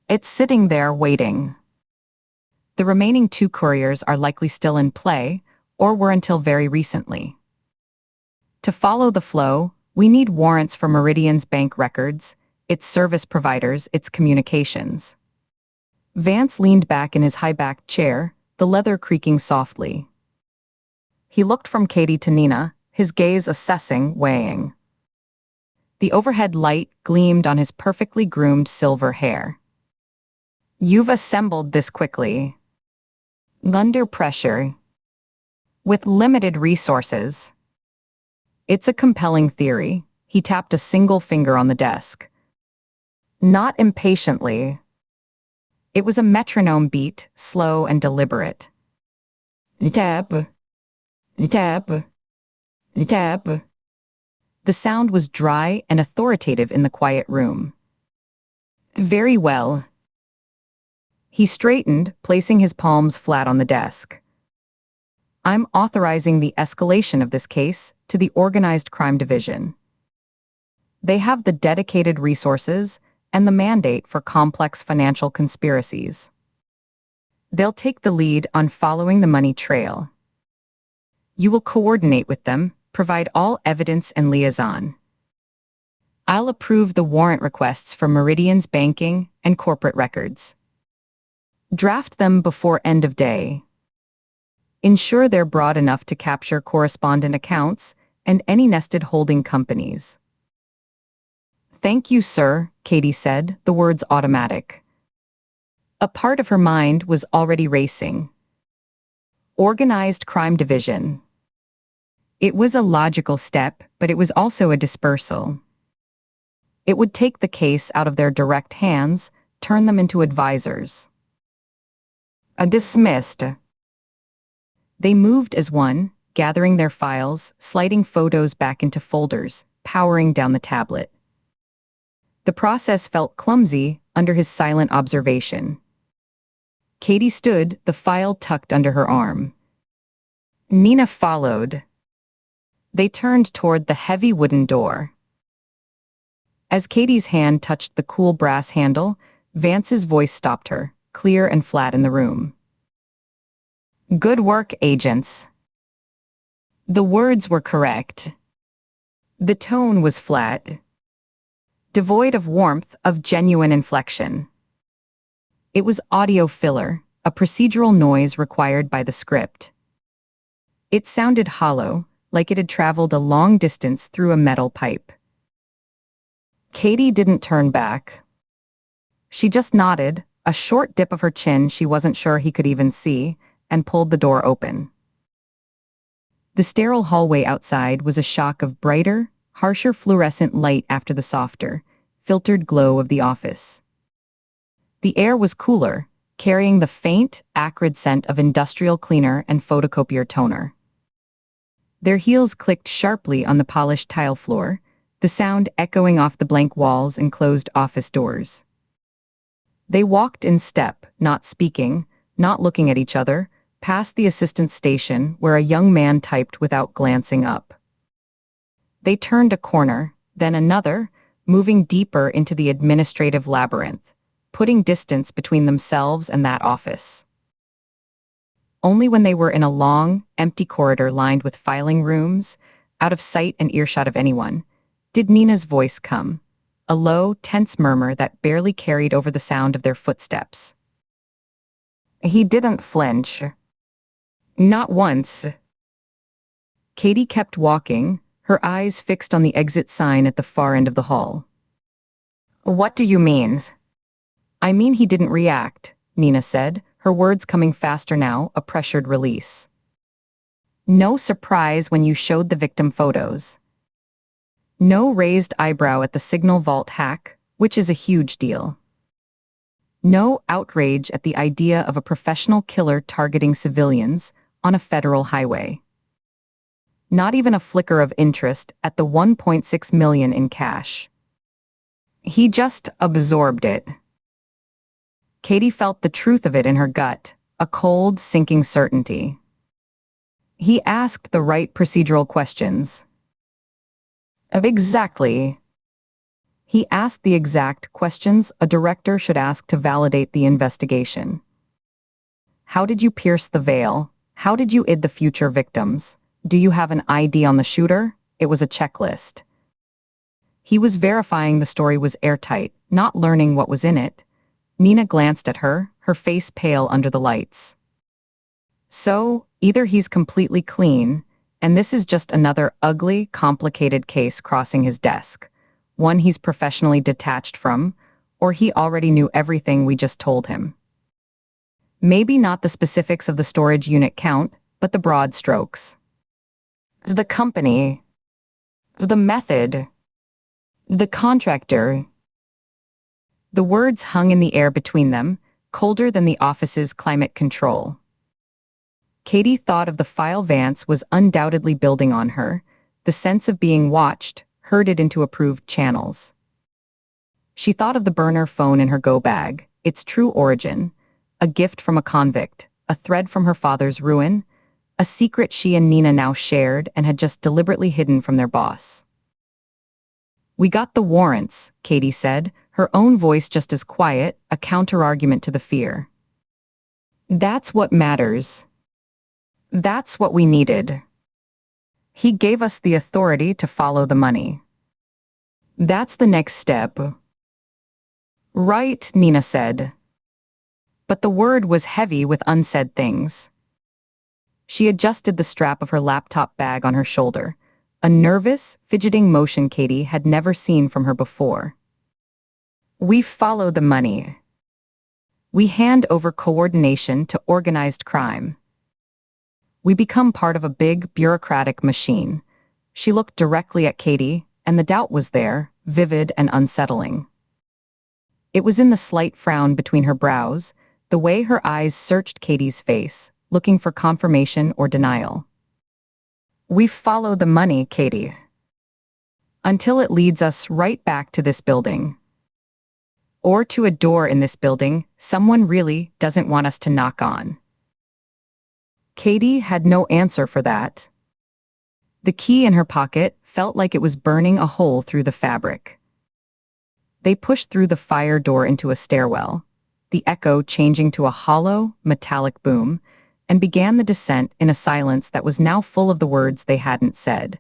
Speaker 1: It's sitting there waiting. The remaining two couriers are likely still in play, or were until very recently. To follow the flow, we need warrants for Meridian's bank records, its service providers, its communications." Vance leaned back in his high-backed chair, the leather creaking softly. He looked from Katie to Nina, his gaze assessing, weighing. The overhead light gleamed on his perfectly groomed silver hair. "You've assembled this quickly. Under pressure. With limited resources. It's a compelling theory." He tapped a single finger on the desk. "Not impatiently." It was a metronome beat, slow and deliberate. Tap, tap, tap. The sound was dry and authoritative in the quiet room. "Very well." He straightened, placing his palms flat on the desk. "I'm authorizing the escalation of this case to the Organized Crime Division. They have the dedicated resources and the mandate for complex financial conspiracies. They'll take the lead on following the money trail. You will coordinate with them, Provide all evidence and liaison. I'll approve the warrant requests for Meridian's banking and corporate records. Draft them before end of day. Ensure they're broad enough to capture correspondent accounts and any nested holding companies. Thank you, sir, Katie said, the words automatic. A part of her mind was already racing. Organized crime division. It was a logical step, but it was also a dispersal. It would take the case out of their direct hands, turn them into advisors. Dismissed. They moved as one, gathering their files, sliding photos back into folders, powering down the tablet. The process felt clumsy under his silent observation. Katie stood, the file tucked under her arm. Nina followed. They turned toward the heavy wooden door. As Katie's hand touched the cool brass handle, Vance's voice stopped her, clear and flat in the room. Good work, agents. The words were correct. The tone was flat, devoid of warmth, of genuine inflection. It was audio filler, a procedural noise required by the script. It sounded hollow, like it had traveled a long distance through a metal pipe. Katie didn't turn back. She just nodded, a short dip of her chin she wasn't sure he could even see, and pulled the door open. The sterile hallway outside was a shock of brighter, harsher fluorescent light after the softer, filtered glow of the office. The air was cooler, carrying the faint, acrid scent of industrial cleaner and photocopier toner. Their heels clicked sharply on the polished tile floor, the sound echoing off the blank walls and closed office doors. They walked in step, not speaking, not looking at each other, past the assistant's station where a young man typed without glancing up. They turned a corner, then another, moving deeper into the administrative labyrinth, putting distance between themselves and that office. Only when they were in a long, empty corridor lined with filing rooms, out of sight and earshot of anyone, did Nina's voice come, a low, tense murmur that barely carried over the sound of their footsteps. He didn't flinch. Not once. Katie kept walking, her eyes fixed on the exit sign at the far end of the hall. What do you mean? I mean he didn't react, Nina said, her words coming faster now, a pressured release. No surprise when you showed the victim photos. No raised eyebrow at the Signal Vault hack, which is a huge deal. No outrage at the idea of a professional killer targeting civilians on a federal highway. Not even a flicker of interest at the $1.6 million in cash. He just absorbed it. Katie felt the truth of it in her gut, a cold, sinking certainty. He asked the right procedural questions. Exactly. He asked the exact questions a director should ask to validate the investigation. How did you pierce the veil? How did you ID the future victims? Do you have an ID on the shooter? It was a checklist. He was verifying the story was airtight, not learning what was in it. Nina glanced at her, her face pale under the lights. So, either he's completely clean, and this is just another ugly, complicated case crossing his desk, one he's professionally detached from, or he already knew everything we just told him. Maybe not the specifics of the storage unit count, but the broad strokes. The company. The method. The contractor. The words hung in the air between them, colder than the office's climate control. Katie thought of the file Vance was undoubtedly building on her, the sense of being watched, herded into approved channels. She thought of the burner phone in her go bag, its true origin, a gift from a convict, a thread from her father's ruin, a secret she and Nina now shared and had just deliberately hidden from their boss. We got the warrants, Katie said, her own voice just as quiet, a counterargument to the fear. That's what matters. That's what we needed. He gave us the authority to follow the money. That's the next step. Right, Nina said. But the word was heavy with unsaid things. She adjusted the strap of her laptop bag on her shoulder, a nervous, fidgeting motion Katie had never seen from her before. We follow the money. We hand over coordination to organized crime. We become part of a big, bureaucratic machine. She looked directly at Katie, and the doubt was there, vivid and unsettling. It was in the slight frown between her brows, the way her eyes searched Katie's face, looking for confirmation or denial. We follow the money, Katie. Until it leads us right back to this building. Or to a door in this building someone really doesn't want us to knock on. Katie had no answer for that. The key in her pocket felt like it was burning a hole through the fabric. They pushed through the fire door into a stairwell, the echo changing to a hollow, metallic boom, and began the descent in a silence that was now full of the words they hadn't said,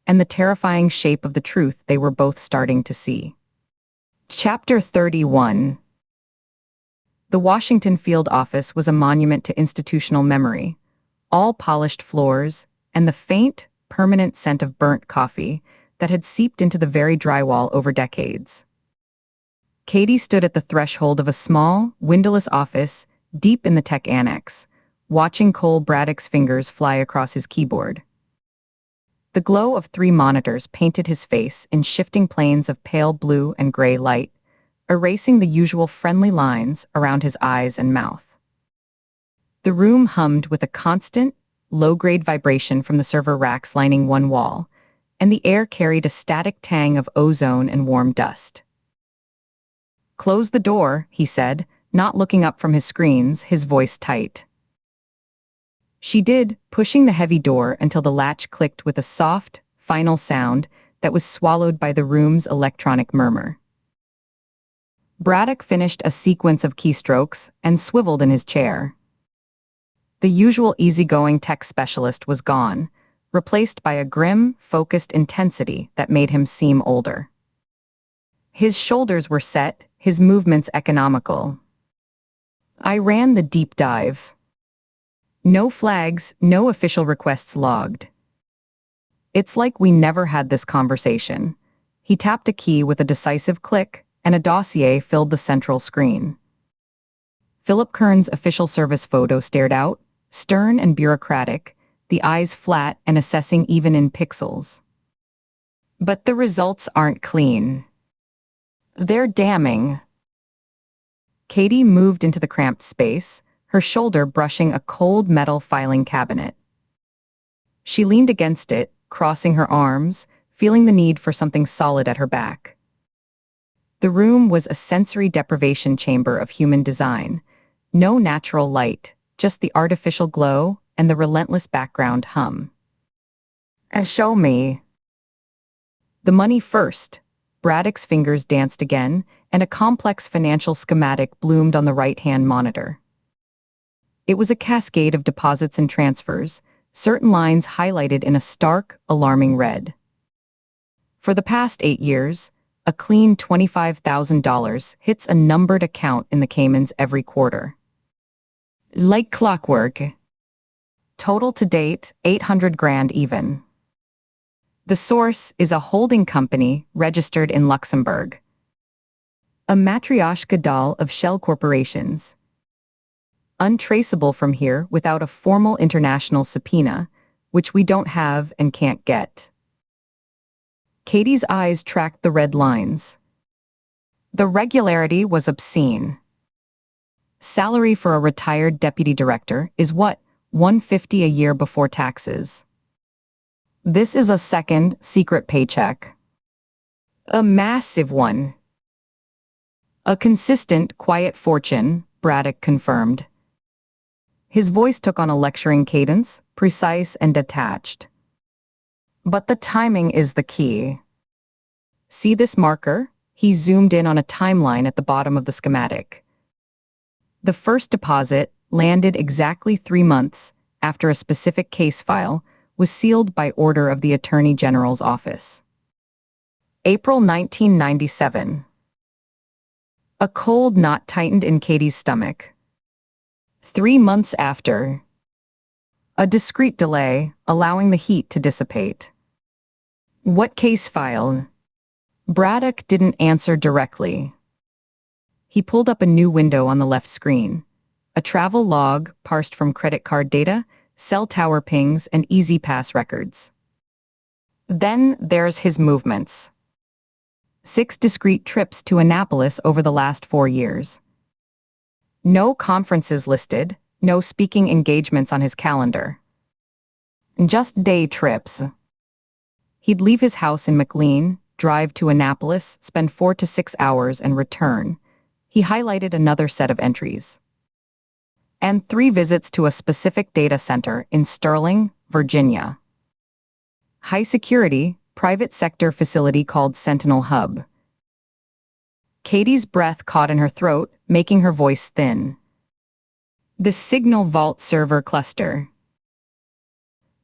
Speaker 1: and the terrifying shape of the truth they were both starting to see. Chapter 31. The Washington Field office was a monument to institutional memory, all polished floors, and the faint, permanent scent of burnt coffee that had seeped into the very drywall over decades. Katie stood at the threshold of a small, windowless office deep in the tech annex, watching Cole Braddock's fingers fly across his keyboard. The glow of 3 monitors painted his face in shifting planes of pale blue and gray light, erasing the usual friendly lines around his eyes and mouth. The room hummed with a constant, low-grade vibration from the server racks lining one wall, and the air carried a static tang of ozone and warm dust. "Close the door," he said, not looking up from his screens, his voice tight. She did, pushing the heavy door until the latch clicked with a soft, final sound that was swallowed by the room's electronic murmur. Braddock finished a sequence of keystrokes and swiveled in his chair. The usual easygoing tech specialist was gone, replaced by a grim, focused intensity that made him seem older. His shoulders were set, his movements economical. I ran the deep dive. No flags, no official requests logged. It's like we never had this conversation. He tapped a key with a decisive click, and a dossier filled the central screen. Philip Kern's official service photo stared out, stern and bureaucratic, the eyes flat and assessing even in pixels. But the results aren't clean. They're damning. Katie moved into the cramped space, her shoulder brushing a cold metal filing cabinet. She leaned against it, crossing her arms, feeling the need for something solid at her back. The room was a sensory deprivation chamber of human design. No natural light, just the artificial glow and the relentless background hum. Show me. The money first. Braddock's fingers danced again, and a complex financial schematic bloomed on the right-hand monitor. It was a cascade of deposits and transfers, certain lines highlighted in a stark, alarming red. For the past 8 years, a clean $25,000 hits a numbered account in the Caymans every quarter. Like clockwork. Total to date, 800 grand even. The source is a holding company registered in Luxembourg. A matryoshka doll of shell corporations. Untraceable from here without a formal international subpoena, which we don't have and can't get. Katie's eyes tracked the red lines. The regularity was obscene. Salary for a retired deputy director is what, $150 a year before taxes. This is a second, secret paycheck. A massive one. A consistent, quiet fortune, Braddock confirmed. His voice took on a lecturing cadence, precise and detached. But the timing is the key. See this marker? He zoomed in on a timeline at the bottom of the schematic. The first deposit landed exactly 3 months after a specific case file, was sealed by order of the Attorney General's office. April 1997. A cold knot tightened in Katie's stomach. 3 months after. A discreet delay, allowing the heat to dissipate. What case file? Braddock didn't answer directly. He pulled up a new window on the left screen. A travel log parsed from credit card data, cell tower pings, and Easy Pass records. Then there's his movements. 6 discrete trips to Annapolis over the last 4 years. No conferences listed, no speaking engagements on his calendar. Just day trips. He'd leave his house in McLean, drive to Annapolis, spend 4 to 6 hours, and return. He highlighted another set of entries. And 3 visits to a specific data center in Sterling, Virginia. High security, private sector facility called Sentinel Hub. Katie's breath caught in her throat, making her voice thin. The Signal Vault server cluster.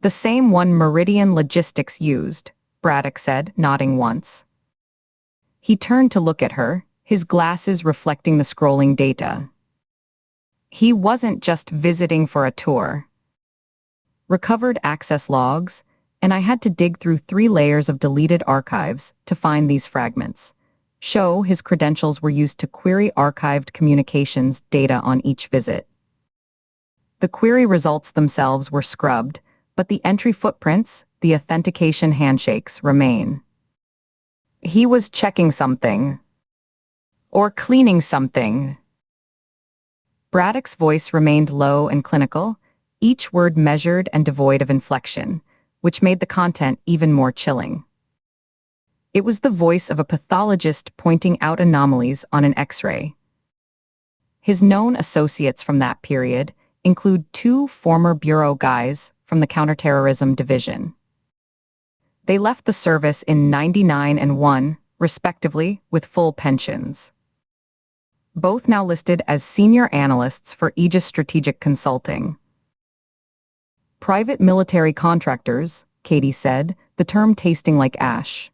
Speaker 1: The same one Meridian Logistics used, Braddock said, nodding once. He turned to look at her, his glasses reflecting the scrolling data. He wasn't just visiting for a tour. Recovered access logs, and I had to dig through 3 layers of deleted archives to find these fragments. Show his credentials were used to query archived communications data on each visit. The query results themselves were scrubbed, but the entry footprints, the authentication handshakes, remain. He was checking something. Or cleaning something. Braddock's voice remained low and clinical, each word measured and devoid of inflection, which made the content even more chilling. It was the voice of a pathologist pointing out anomalies on an X-ray. His known associates from that period include 2 former bureau guys from the Counterterrorism Division. They left the service in '99 and '1, respectively, with full pensions. Both now listed as senior analysts for Aegis Strategic Consulting. Private military contractors, Katie said, the term tasting like ash.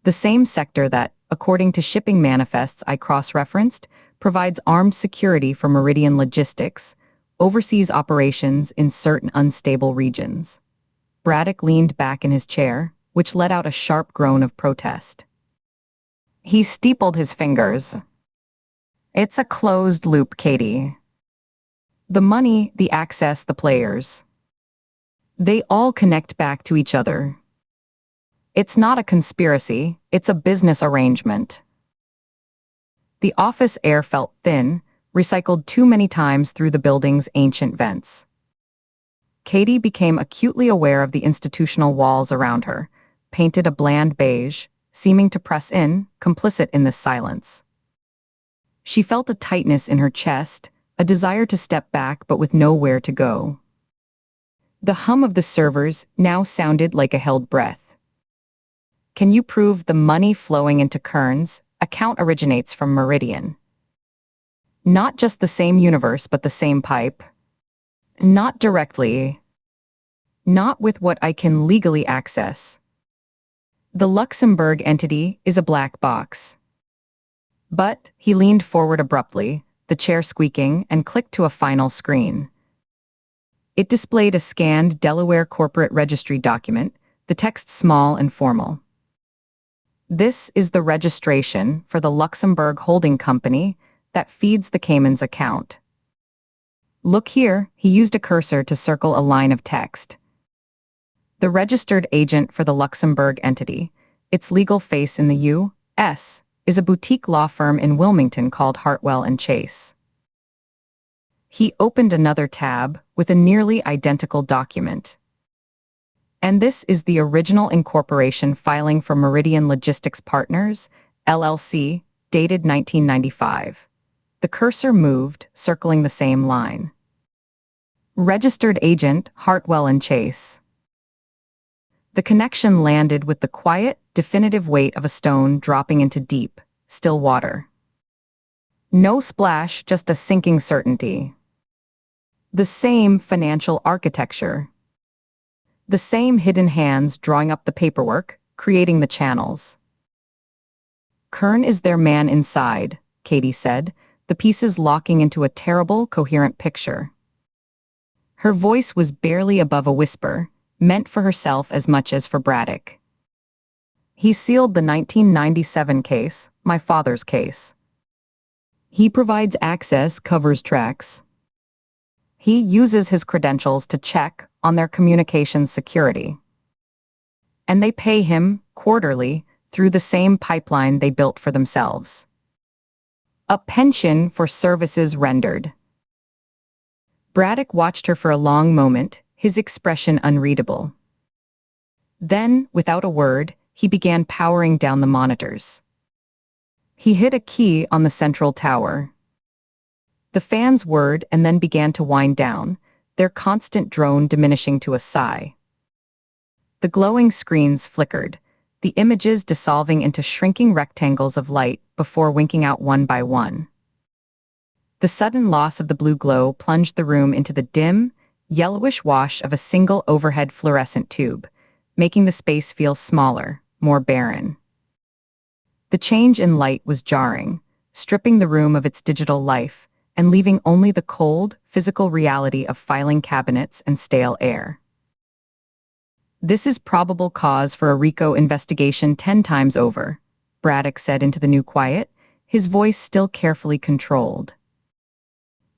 Speaker 1: The same sector that, according to shipping manifests I cross-referenced, provides armed security for Meridian Logistics, oversees operations in certain unstable regions. Braddock leaned back in his chair, which let out a sharp groan of protest. He steepled his fingers. It's a closed loop, Katie. The money, the access, the players. They all connect back to each other. It's not a conspiracy, it's a business arrangement. The office air felt thin, recycled too many times through the building's ancient vents. Katie became acutely aware of the institutional walls around her, painted a bland beige, seeming to press in, complicit in this silence. She felt a tightness in her chest, a desire to step back but with nowhere to go. The hum of the servers now sounded like a held breath. Can you prove the money flowing into Kern's account originates from Meridian? Not just the same universe but the same pipe. Not directly. Not with what I can legally access. The Luxembourg entity is a black box. But, he leaned forward abruptly, the chair squeaking, and clicked to a final screen. It displayed a scanned Delaware corporate registry document, the text small and formal. This is the registration for the Luxembourg holding company that feeds the Cayman's account. Look here, he used a cursor to circle a line of text. The registered agent for the Luxembourg entity, its legal face in the U.S., is a boutique law firm in Wilmington called Hartwell & Chase. He opened another tab with a nearly identical document. And this is the original incorporation filing for Meridian Logistics Partners, LLC, dated 1995. The cursor moved, circling the same line. Registered agent, Hartwell & Chase. The connection landed with the quiet, definitive weight of a stone dropping into deep, still water. No splash, just a sinking certainty. The same financial architecture. The same hidden hands drawing up the paperwork, creating the channels. Kern is their man inside, Katie said, the pieces locking into a terrible, coherent picture. Her voice was barely above a whisper, meant for herself as much as for Braddock. He sealed the 1997 case, my father's case. He provides access, covers tracks. He uses his credentials to check on their communications security. And they pay him, quarterly, through the same pipeline they built for themselves. A pension for services rendered. Braddock watched her for a long moment, his expression unreadable. Then, without a word, he began powering down the monitors. He hit a key on the central tower. The fans whirred and then began to wind down, their constant drone diminishing to a sigh. The glowing screens flickered, the images dissolving into shrinking rectangles of light before winking out one by one. The sudden loss of the blue glow plunged the room into the dim, yellowish wash of a single overhead fluorescent tube, making the space feel smaller, more barren. The change in light was jarring, stripping the room of its digital life and leaving only the cold, physical reality of filing cabinets and stale air. This is probable cause for a RICO investigation 10 times over, Braddock said into the new quiet, his voice still carefully controlled.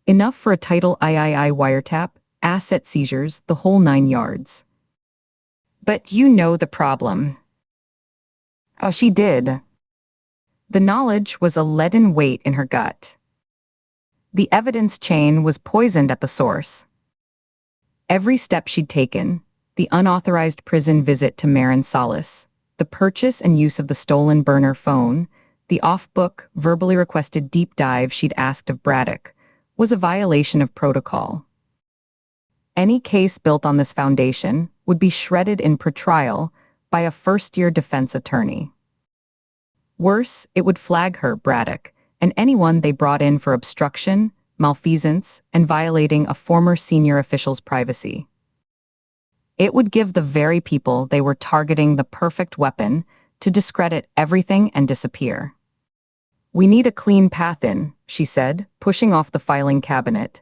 Speaker 1: Enough for a Title III wiretap, asset seizures, the whole 9 yards. But you know the problem. Oh, she did. The knowledge was a leaden weight in her gut. The evidence chain was poisoned at the source. Every step she'd taken, the unauthorized prison visit to Marin Salas, the purchase and use of the stolen burner phone, the off-book, verbally requested deep dive she'd asked of Braddock, was a violation of protocol. Any case built on this foundation would be shredded in pretrial by a first-year defense attorney. Worse, it would flag her, Braddock, and anyone they brought in for obstruction, malfeasance, and violating a former senior official's privacy. It would give the very people they were targeting the perfect weapon to discredit everything and disappear. We need a clean path in, she said, pushing off the filing cabinet.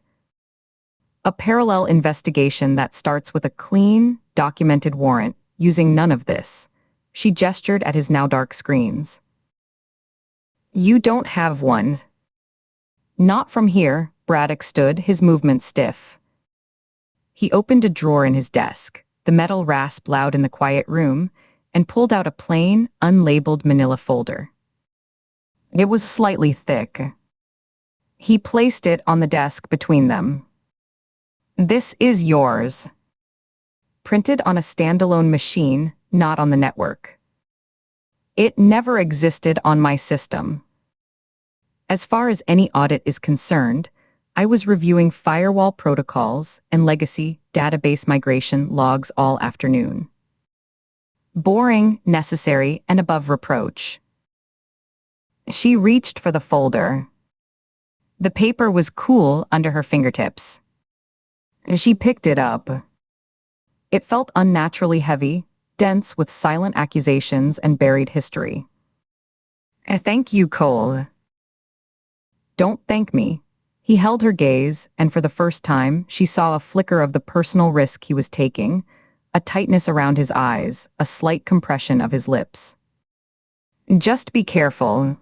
Speaker 1: A parallel investigation that starts with a clean, documented warrant, using none of this. She gestured at his now dark screens. You don't have one. Not from here, Braddock stood, his movements stiff. He opened a drawer in his desk, the metal rasped loud in the quiet room, and pulled out a plain, unlabeled manila folder. It was slightly thick. He placed it on the desk between them. This is yours. Printed on a standalone machine, not on the network. It never existed on my system. As far as any audit is concerned, I was reviewing firewall protocols and legacy database migration logs all afternoon. Boring, necessary, and above reproach. She reached for the folder. The paper was cool under her fingertips. She picked it up. It felt unnaturally heavy, dense with silent accusations and buried history. Thank you, Cole. Don't thank me. He held her gaze, and for the first time, she saw a flicker of the personal risk he was taking, a tightness around his eyes, a slight compression of his lips. Just be careful.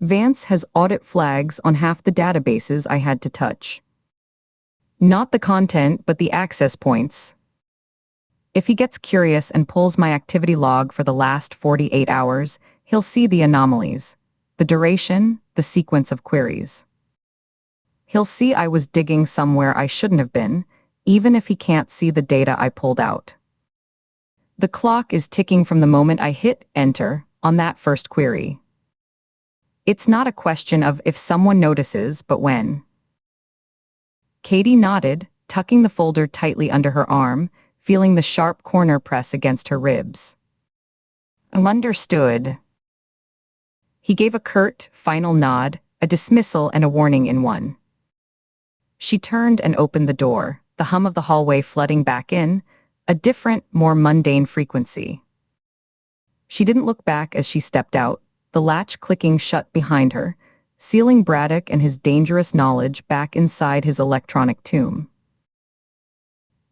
Speaker 1: Vance has audit flags on half the databases I had to touch. Not the content, but the access points. If he gets curious and pulls my activity log for the last 48 hours, he'll see the anomalies, the duration, the sequence of queries. He'll see I was digging somewhere I shouldn't have been, even if he can't see the data I pulled out. The clock is ticking from the moment I hit enter on that first query. It's not a question of if someone notices, but when. Katie nodded, tucking the folder tightly under her arm, feeling the sharp corner press against her ribs. Understood. He gave a curt, final nod, a dismissal and a warning in one. She turned and opened the door, the hum of the hallway flooding back in, A different, more mundane frequency. She didn't look back as she stepped out, the latch clicking shut behind her, sealing Braddock and his dangerous knowledge back inside his electronic tomb.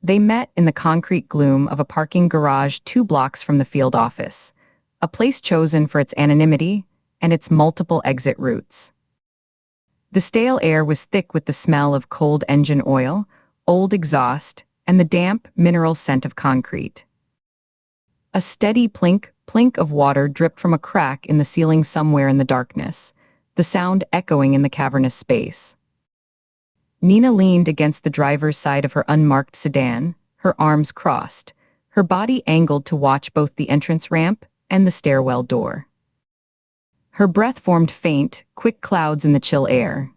Speaker 1: They met in the concrete gloom of a parking garage 2 blocks from the field office, a place chosen for its anonymity and its multiple exit routes. The stale air was thick with the smell of cold engine oil, old exhaust, and the damp, mineral scent of concrete. A steady plink, plink of water dripped from a crack in the ceiling somewhere in the darkness, the sound echoing in the cavernous space. Nina leaned against the driver's side of her unmarked sedan, her arms crossed, her body angled to watch both the entrance ramp and the stairwell door. Her breath formed faint, quick clouds in the chill air.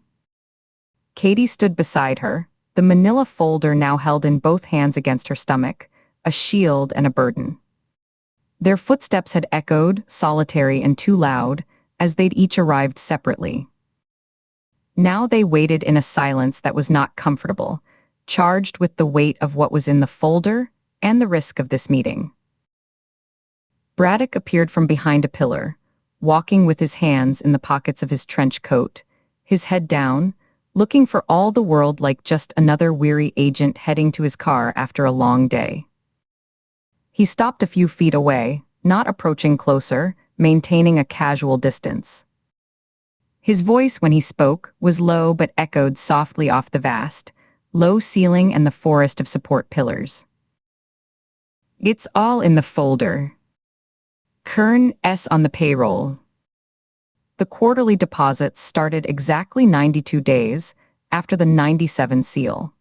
Speaker 1: Katie stood beside her, the manila folder now held in both hands against her stomach, a shield and a burden. Their footsteps had echoed, solitary and too loud, as they'd each arrived separately. Now they waited in a silence that was not comfortable, charged with the weight of what was in the folder and the risk of this meeting. Braddock appeared from behind a pillar, walking with his hands in the pockets of his trench coat, his head down, looking for all the world like just another weary agent heading to his car after a long day. He stopped a few feet away, not approaching closer, maintaining a casual distance. His voice, when he spoke, was low but echoed softly off the vast, low ceiling and the forest of support pillars. It's all in the folder. Kern S on the payroll. The quarterly deposits started exactly 92 days after the 97 seal.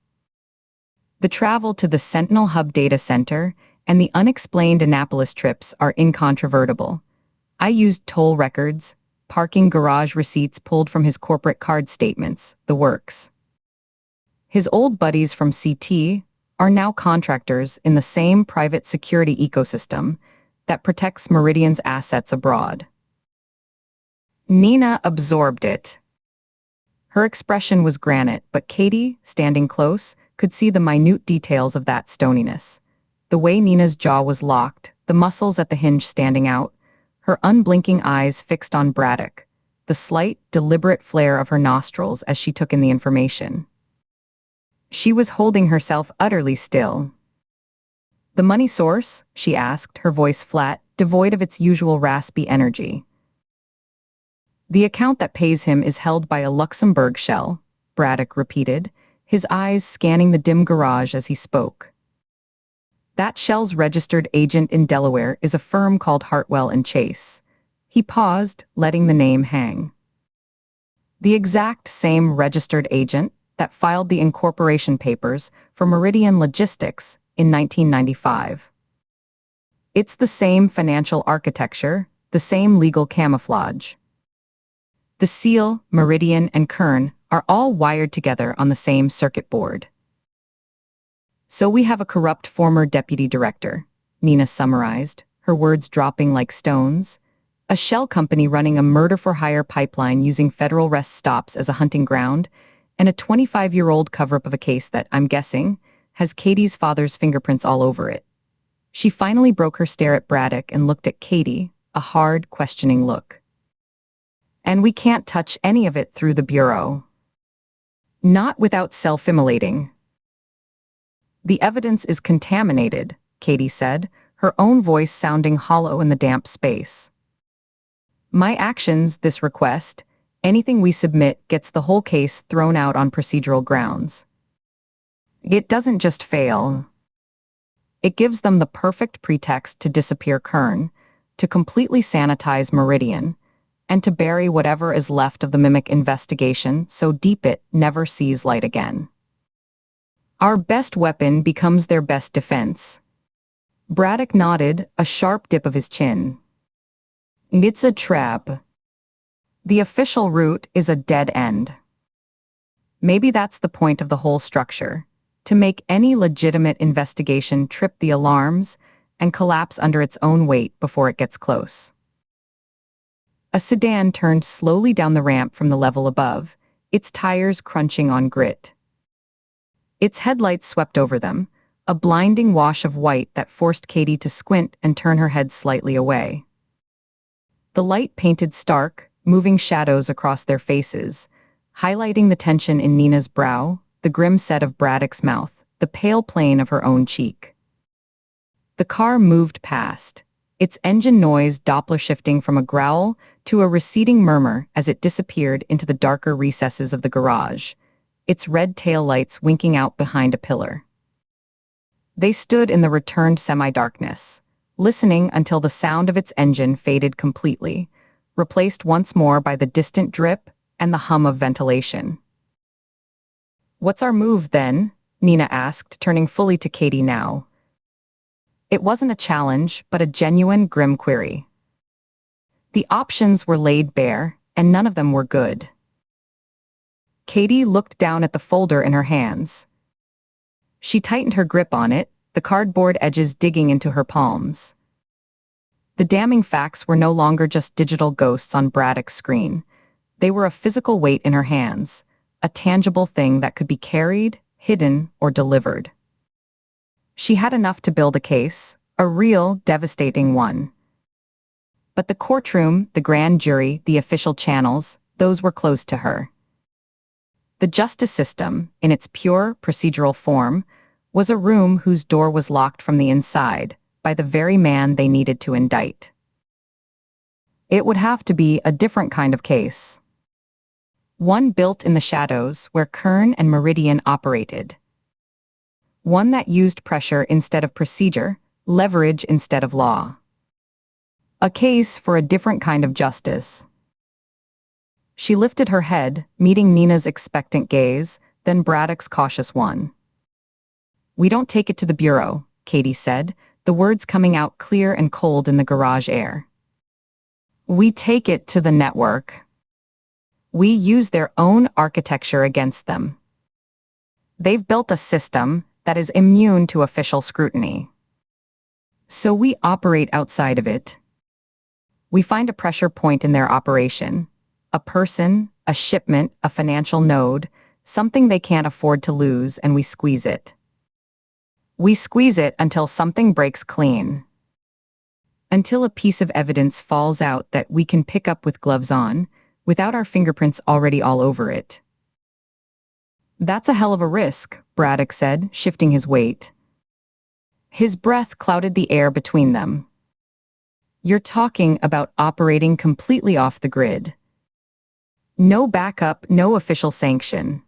Speaker 1: The travel to the Sentinel Hub data center and the unexplained Annapolis trips are incontrovertible. I used toll records, parking garage receipts pulled from his corporate card statements, the works. His old buddies from CT are now contractors in the same private security ecosystem that protects Meridian's assets abroad. Nina absorbed it. Her expression was granite, but Katie, standing close, could see the minute details of that stoniness. The way Nina's jaw was locked, the muscles at the hinge standing out, her unblinking eyes fixed on Braddock, the slight, deliberate flare of her nostrils as she took in the information. She was holding herself utterly still. "The money source?" she asked, her voice flat, devoid of its usual raspy energy. "The account that pays him is held by a Luxembourg shell," Braddock repeated, his eyes scanning the dim garage as he spoke. "That shell's registered agent in Delaware is a firm called Hartwell and Chase." He paused, letting the name hang. "The exact same registered agent that filed the incorporation papers for Meridian Logistics in 1995. It's the same financial architecture, the same legal camouflage. The seal, Meridian, and Kern are all wired together on the same circuit board. So we have a corrupt former deputy director," Nina summarized, her words dropping like stones. "A shell company running a murder-for-hire pipeline using federal rest stops as a hunting ground, and a 25-year-old cover-up of a case that, I'm guessing, has Katie's father's fingerprints all over it." She finally broke her stare at Braddock and looked at Katie, a hard, questioning look. "And we can't touch any of it through the Bureau. Not without self-immolating." "The evidence is contaminated," Katie said, her own voice sounding hollow in the damp space. "My actions, this request, anything we submit gets the whole case thrown out on procedural grounds. It doesn't just fail. It gives them the perfect pretext to disappear Kern, to completely sanitize Meridian, and to bury whatever is left of the Mimic investigation so deep it never sees light again. Our best weapon becomes their best defense." Braddock nodded, a sharp dip of his chin. "It's a trap. The official route is a dead end. Maybe that's the point of the whole structure, to make any legitimate investigation trip the alarms and collapse under its own weight before it gets close." A sedan turned slowly down the ramp from the level above, its tires crunching on grit. Its headlights swept over them, a blinding wash of white that forced Katie to squint and turn her head slightly away. The light painted stark, moving shadows across their faces, highlighting the tension in Nina's brow, the grim set of Braddock's mouth, the pale plane of her own cheek. The car moved past, its engine noise Doppler shifting from a growl to a receding murmur as it disappeared into the darker recesses of the garage, its red taillights winking out behind a pillar. They stood in the returned semi-darkness, listening until the sound of its engine faded completely, replaced once more by the distant drip and the hum of ventilation. "What's our move, then?" Nina asked, turning fully to Katie now. It wasn't a challenge, but a genuine, grim query. The options were laid bare, and none of them were good. Katie looked down at the folder in her hands. She tightened her grip on it, the cardboard edges digging into her palms. The damning facts were no longer just digital ghosts on Braddock's screen. They were a physical weight in her hands, a tangible thing that could be carried, hidden, or delivered. She had enough to build a case, a real, devastating one. But the courtroom, the grand jury, the official channels, those were closed to her. The justice system, in its pure, procedural form, was a room whose door was locked from the inside by the very man they needed to indict. It would have to be a different kind of case. One built in the shadows where Kern and Meridian operated. One that used pressure instead of procedure, leverage instead of law. A case for a different kind of justice. She lifted her head, meeting Nina's expectant gaze, then Braddock's cautious one. "We don't take it to the bureau," Katie said, the words coming out clear and cold in the garage air. "We take it to the network. We use their own architecture against them. They've built a system that is immune to official scrutiny. So we operate outside of it. We find a pressure point in their operation. A person, a shipment, a financial node, something they can't afford to lose, and we squeeze it. We squeeze it until something breaks clean. Until a piece of evidence falls out that we can pick up with gloves on, without our fingerprints already all over it." "That's a hell of a risk," Braddock said, shifting his weight. His breath clouded the air between them. "You're talking about operating completely off the grid. No backup, no official sanction.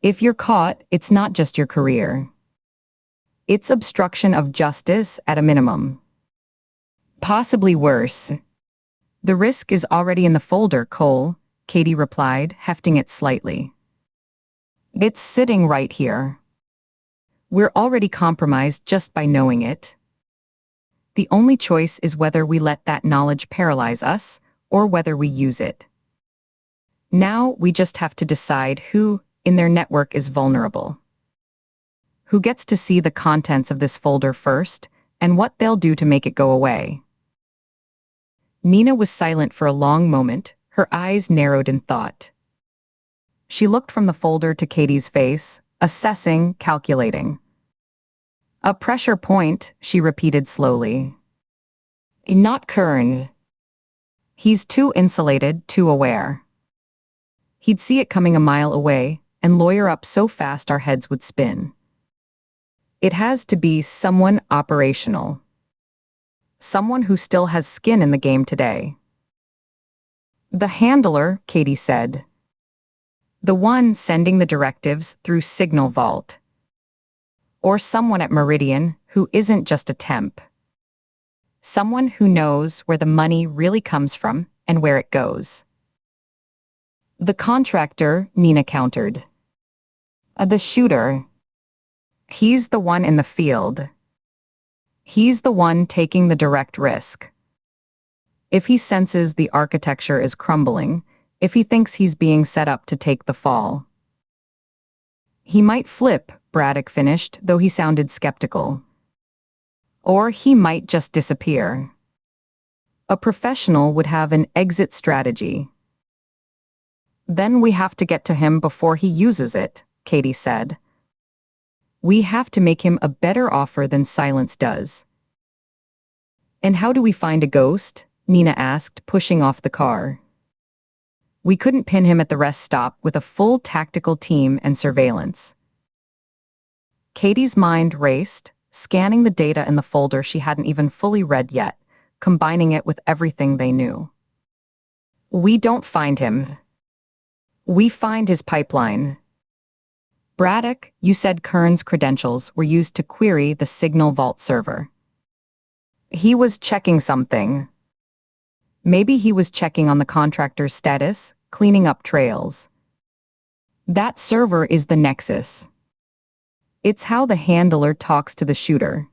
Speaker 1: If you're caught, it's not just your career. It's obstruction of justice at a minimum. Possibly worse." "The risk is already in the folder, Cole," Katie replied, hefting it slightly. "It's sitting right here. We're already compromised just by knowing it. The only choice is whether we let that knowledge paralyze us, or whether we use it. Now we just have to decide who, in their network, is vulnerable. Who gets to see the contents of this folder first, and what they'll do to make it go away." Nina was silent for a long moment, her eyes narrowed in thought. She looked from the folder to Katie's face, assessing, calculating. "A pressure point," she repeated slowly. "Not Kern. He's too insulated, too aware. He'd see it coming a mile away, and lawyer up so fast our heads would spin. It has to be someone operational. Someone who still has skin in the game today." "The handler," Katie said. "The one sending the directives through Signal Vault. Or someone at Meridian who isn't just a temp. Someone who knows where the money really comes from and where it goes." "The contractor," Nina countered. "The shooter. He's the one in the field. He's the one taking the direct risk. If he senses the architecture is crumbling, if he thinks he's being set up to take the fall. He might flip," Braddock finished, though he sounded skeptical. "Or he might just disappear. A professional would have an exit strategy." "Then we have to get to him before he uses it," Katie said. We have to make him a better offer than silence does. And how do we find a ghost? Nina asked, pushing off the car. We couldn't pin him at the rest stop with a full tactical team and surveillance. Katie's mind raced, scanning the data in the folder she hadn't even fully read yet, combining it with everything they knew. We don't find him. We find his pipeline. Braddock, you said Kern's credentials were used to query the Signal Vault server. He was checking something. Maybe he was checking on the contractor's status, cleaning up trails. That server is the nexus. It's how the handler talks to the shooter.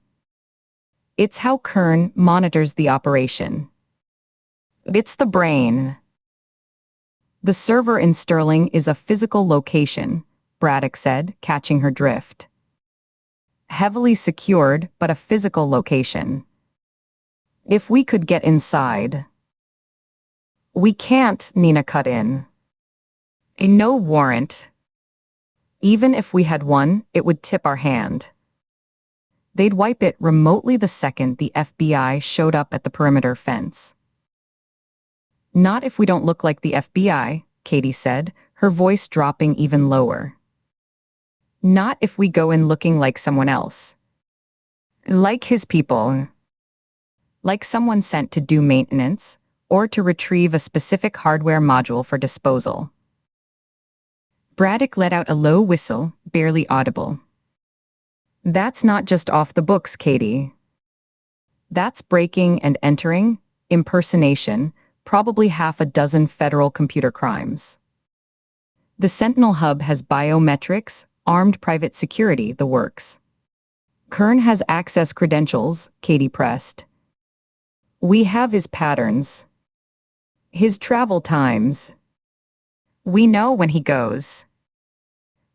Speaker 1: It's how Kern monitors the operation. It's the brain. The server in Sterling is a physical location, Braddock said, catching her drift. Heavily secured, but a physical location. If we could get inside. We can't, Nina cut in. A no warrant. Even if we had one, it would tip our hand. They'd wipe it remotely the second the FBI showed up at the perimeter fence. Not if we don't look like the FBI, Katie said, her voice dropping even lower. Not if we go in looking like someone else. Like his people. Like someone sent to do maintenance, or to retrieve a specific hardware module for disposal. Braddock let out a low whistle, barely audible. That's not just off the books, Katie. That's breaking and entering, impersonation, probably half a dozen federal computer crimes. The Sentinel Hub has biometrics, armed private security, the works. Kern has access credentials, Katie pressed. We have his patterns. His travel times. We know when he goes.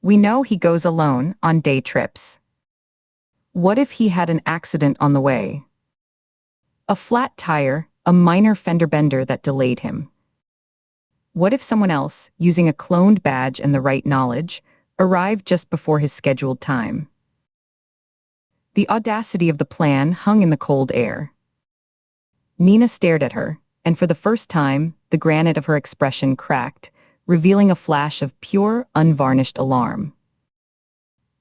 Speaker 1: We know he goes alone on day trips. What if he had an accident on the way? A flat tire, a minor fender bender that delayed him. What if someone else, using a cloned badge and the right knowledge, arrived just before his scheduled time? The audacity of the plan hung in the cold air. Nina stared at her, and for the first time, the granite of her expression cracked, revealing a flash of pure, unvarnished alarm.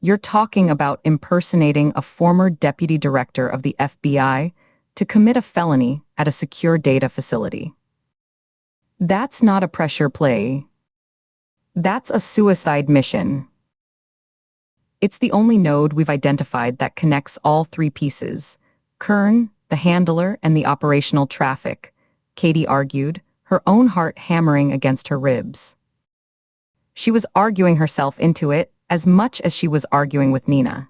Speaker 1: You're talking about impersonating a former deputy director of the FBI to commit a felony at a secure data facility. That's not a pressure play. That's a suicide mission. It's the only node we've identified that connects all three pieces: Kern, the handler, and the operational traffic, Katie argued, her own heart hammering against her ribs. She was arguing herself into it as much as she was arguing with Nina.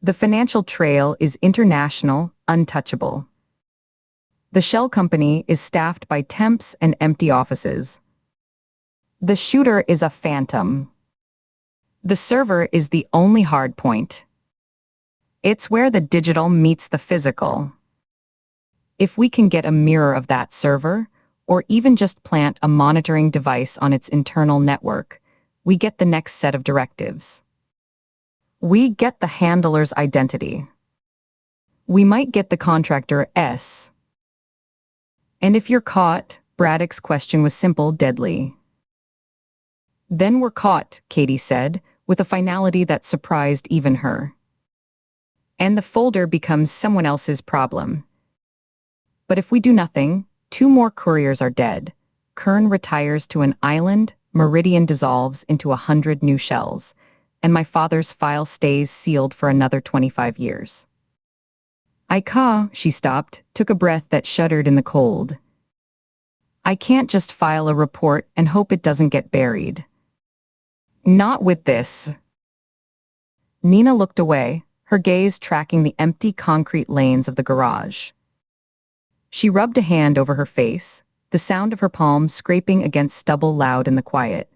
Speaker 1: The financial trail is international, untouchable. The shell company is staffed by temps and empty offices. The shooter is a phantom. The server is the only hard point. It's where the digital meets the physical. If we can get a mirror of that server, or even just plant a monitoring device on its internal network, we get the next set of directives. We get the handler's identity. We might get the contractor S. And if you're caught, Braddock's question was simple, deadly. Then we're caught, Katie said, with a finality that surprised even her. And the folder becomes someone else's problem. But if we do nothing, 2 more couriers are dead. Kern retires to an island, Meridian dissolves into 100 new shells, and my father's file stays sealed for another 25 years. She stopped, took a breath that shuddered in the cold. I can't just file a report and hope it doesn't get buried. Not with this. Nina looked away, her gaze tracking the empty concrete lanes of the garage. She rubbed a hand over her face, the sound of her palm scraping against stubble loud in the quiet.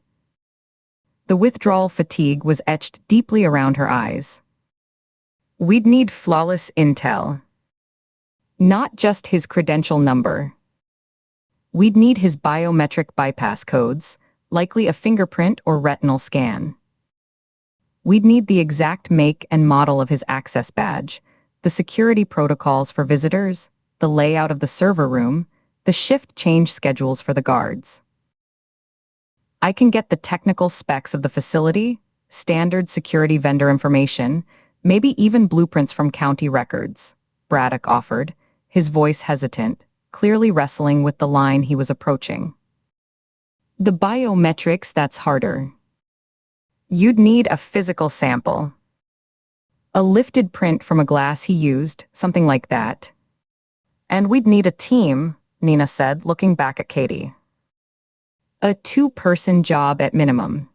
Speaker 1: The withdrawal fatigue was etched deeply around her eyes. We'd need flawless intel. Not just his credential number. We'd need his biometric bypass codes, likely a fingerprint or retinal scan. We'd need the exact make and model of his access badge, the security protocols for visitors, the layout of the server room, the shift change schedules for the guards. I can get the technical specs of the facility, standard security vendor information, maybe even blueprints from county records, Braddock offered, his voice hesitant, clearly wrestling with the line he was approaching. The biometrics, that's harder. You'd need a physical sample. A lifted print from a glass he used, something like that. And we'd need a team, Nina said, looking back at Katie. A 2-person job at minimum.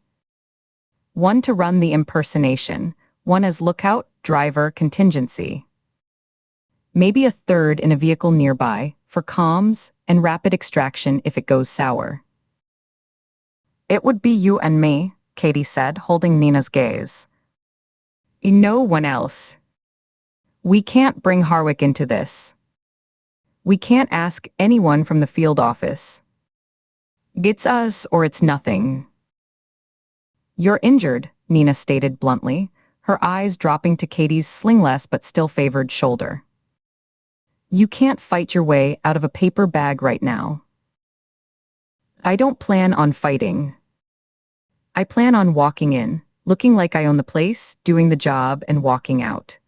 Speaker 1: One to run the impersonation, one as lookout, driver, contingency. Maybe a third in a vehicle nearby, for comms and rapid extraction if it goes sour. It would be you and me, Katie said, holding Nina's gaze. No one else. We can't bring Harwick into this. We can't ask anyone from the field office. It's us or it's nothing. You're injured, Nina stated bluntly, her eyes dropping to Katie's slingless but still favored shoulder. You can't fight your way out of a paper bag right now. I don't plan on fighting. I plan on walking in, looking like I own the place, doing the job, and walking out.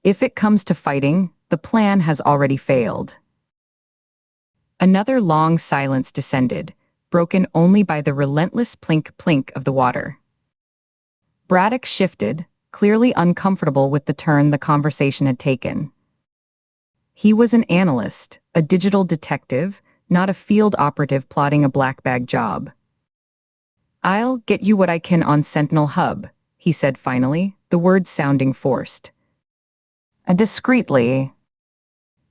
Speaker 1: If it comes to fighting, the plan has already failed. Another long silence descended, broken only by the relentless plink-plink of the water. Braddock shifted, clearly uncomfortable with the turn the conversation had taken. He was an analyst, a digital detective, not a field operative plotting a black bag job. I'll get you what I can on Sentinel Hub, he said finally, the words sounding forced. And discreetly.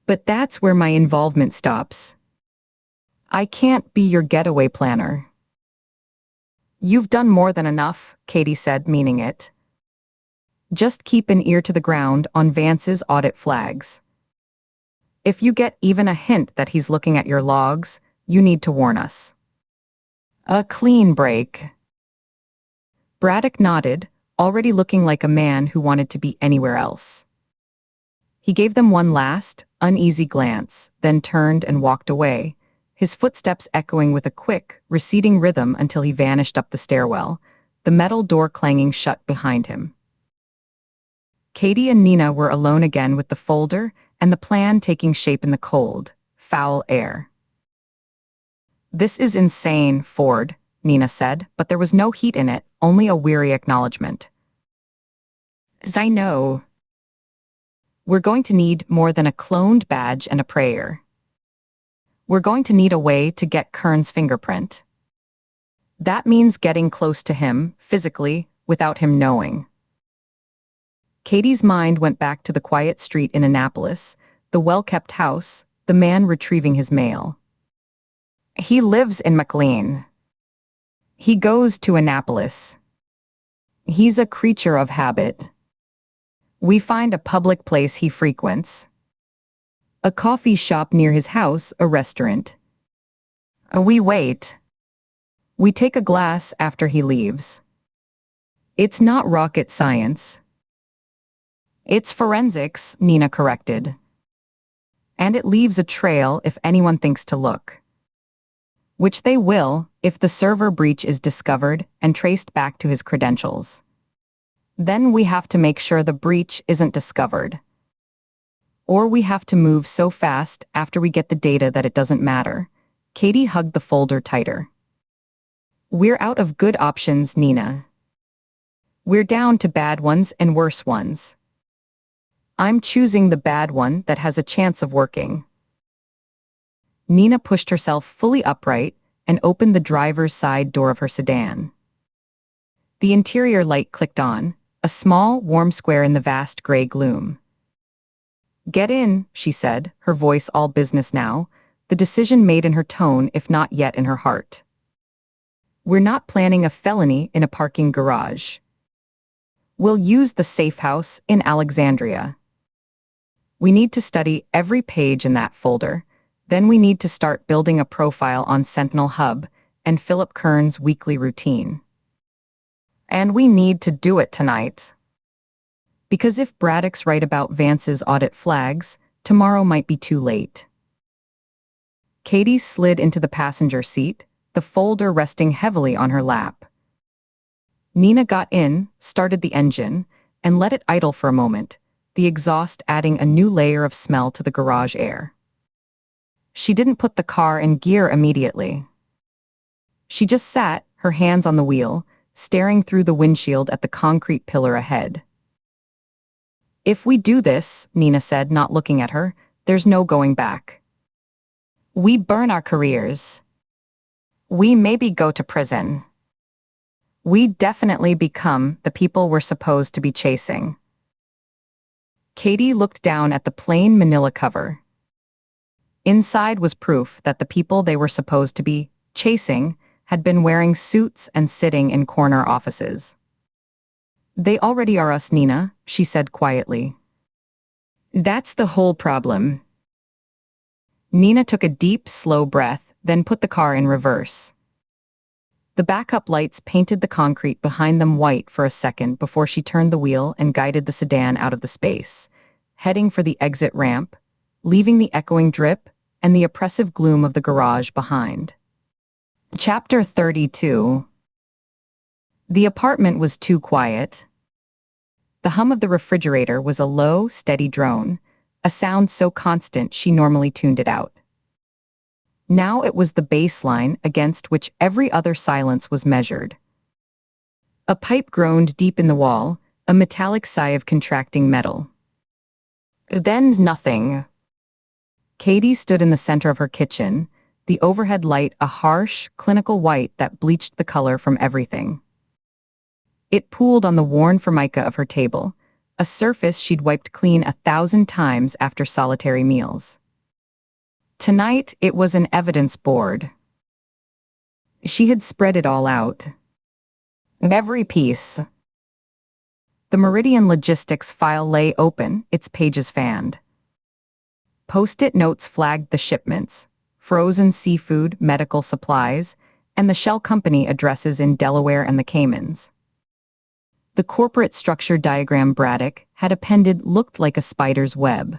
Speaker 1: But that's where my involvement stops. I can't be your getaway planner. You've done more than enough, Katie said, meaning it. Just keep an ear to the ground on Vance's audit flags. If you get even a hint that he's looking at your logs, you need to warn us. A clean break. Braddock nodded, already looking like a man who wanted to be anywhere else. He gave them one last, uneasy glance, then turned and walked away, his footsteps echoing with a quick, receding rhythm until he vanished up the stairwell, the metal door clanging shut behind him. Katie and Nina were alone again with the folder and the plan taking shape in the cold, foul air. This is insane, Ford, Nina said, but there was no heat in it, only a weary acknowledgement. As I know. We're going to need more than a cloned badge and a prayer. We're going to need a way to get Kern's fingerprint. That means getting close to him, physically, without him knowing. Katie's mind went back to the quiet street in Annapolis, the well-kept house, the man retrieving his mail. He lives in McLean. He goes to Annapolis. He's a creature of habit. We find a public place he frequents. A coffee shop near his house, a restaurant. We wait. We take a glass after he leaves. It's not rocket science. It's forensics, Nina corrected. And it leaves a trail if anyone thinks to look. Which they will, if the server breach is discovered and traced back to his credentials. Then we have to make sure the breach isn't discovered. Or we have to move so fast after we get the data that it doesn't matter. Katie hugged the folder tighter. We're out of good options, Nina. We're down to bad ones and worse ones. I'm choosing the bad one that has a chance of working. Nina pushed herself fully upright and opened the driver's side door of her sedan. The interior light clicked on, a small, warm square in the vast gray gloom. Get in, she said, her voice all business now, the decision made in her tone if not yet in her heart. We're not planning a felony in a parking garage. We'll use the safe house in Alexandria. We need to study every page in that folder. Then we need to start building a profile on Sentinel Hub and Philip Kern's weekly routine. And we need to do it tonight. Because if Braddock's right about Vance's audit flags, tomorrow might be too late. Katie slid into the passenger seat, the folder resting heavily on her lap. Nina got in, started the engine, and let it idle for a moment, the exhaust adding a new layer of smell to the garage air. She didn't put the car in gear immediately. She just sat, her hands on the wheel, staring through the windshield at the concrete pillar ahead. "If we do this," Nina said, not looking at her, "there's no going back. We burn our careers. We maybe go to prison. We definitely become the people we're supposed to be chasing." Katie looked down at the plain manila cover. Inside was proof that the people they were supposed to be chasing had been wearing suits and sitting in corner offices. "They already are us, Nina," she said quietly. "That's the whole problem." Nina took a deep, slow breath, then put the car in reverse. The backup lights painted the concrete behind them white for a second before she turned the wheel and guided the sedan out of the space, heading for the exit ramp, leaving the echoing drip and the oppressive gloom of the garage behind. Chapter 32. The apartment was too quiet. The hum of the refrigerator was a low, steady drone, a sound so constant she normally tuned it out. Now it was the baseline against which every other silence was measured. A pipe groaned deep in the wall, a metallic sigh of contracting metal. Then nothing. Katie stood in the center of her kitchen, the overhead light a harsh, clinical white that bleached the color from everything. It pooled on the worn formica of her table, a surface she'd wiped clean 1,000 times after solitary meals. Tonight, it was an evidence board. She had spread it all out. Every piece. The Meridian Logistics file lay open, its pages fanned. Post-it notes flagged the shipments, frozen seafood, medical supplies, and the shell company addresses in Delaware and the Caymans. The corporate structure diagram Braddock had appended looked like a spider's web.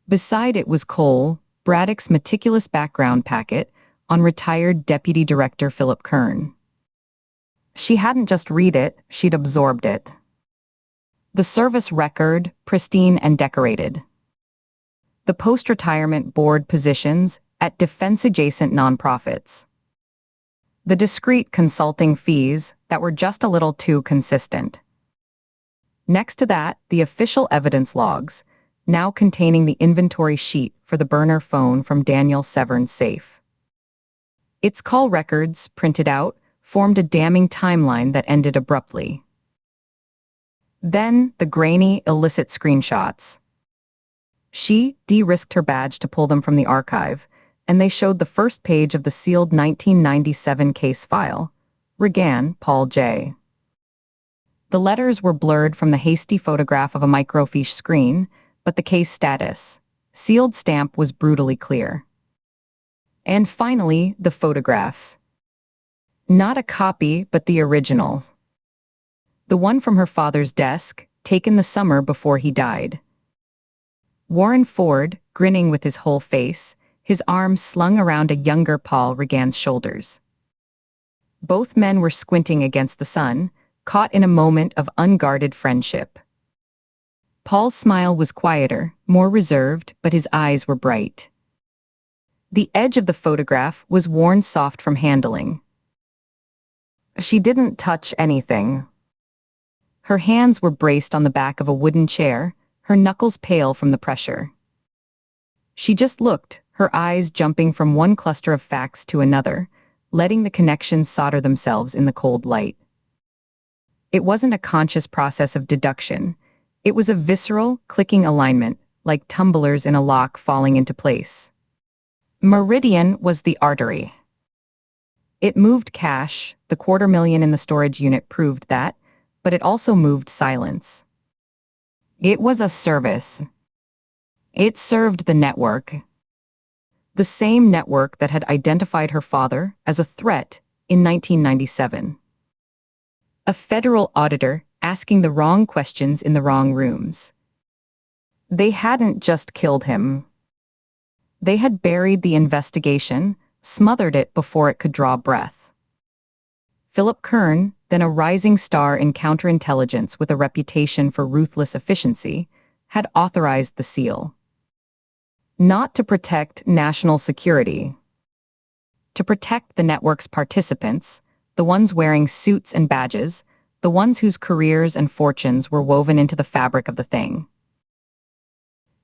Speaker 1: Beside it was Cole, Braddock's meticulous background packet, on retired Deputy Director Philip Kern. She hadn't just read it, she'd absorbed it. The service record, pristine and decorated. The post-retirement board positions at defense-adjacent nonprofits. The discreet consulting fees that were just a little too consistent. Next to that, the official evidence logs, now containing the inventory sheet for the burner phone from Daniel Severn's safe. Its call records, printed out, formed a damning timeline that ended abruptly. Then, the grainy, illicit screenshots. She de-risked her badge to pull them from the archive, and they showed the first page of the sealed 1997 case file. Regan, Paul J. The letters were blurred from the hasty photograph of a microfiche screen, but the case status, sealed stamp, was brutally clear. And finally, the photographs. Not a copy, but the original. The one from her father's desk, taken the summer before he died. Warren Ford, grinning with his whole face, his arms slung around a younger Paul Regan's shoulders. Both men were squinting against the sun, caught in a moment of unguarded friendship. Paul's smile was quieter, more reserved, but his eyes were bright. The edge of the photograph was worn soft from handling. She didn't touch anything. Her hands were braced on the back of a wooden chair, her knuckles pale from the pressure. She just looked, her eyes jumping from one cluster of facts to another, letting the connections solder themselves in the cold light. It wasn't a conscious process of deduction. It was a visceral, clicking alignment, like tumblers in a lock falling into place. Meridian was the artery. It moved cash, the $250,000 in the storage unit proved that, but it also moved silence. It was a service. It served the network. The same network that had identified her father as a threat in 1997. A federal auditor asking the wrong questions in the wrong rooms. They hadn't just killed him. They had buried the investigation, smothered it before it could draw breath. Philip Kern, then a rising star in counterintelligence with a reputation for ruthless efficiency, had authorized the seal. Not to protect national security. To protect the network's participants, the ones wearing suits and badges, the ones whose careers and fortunes were woven into the fabric of the thing.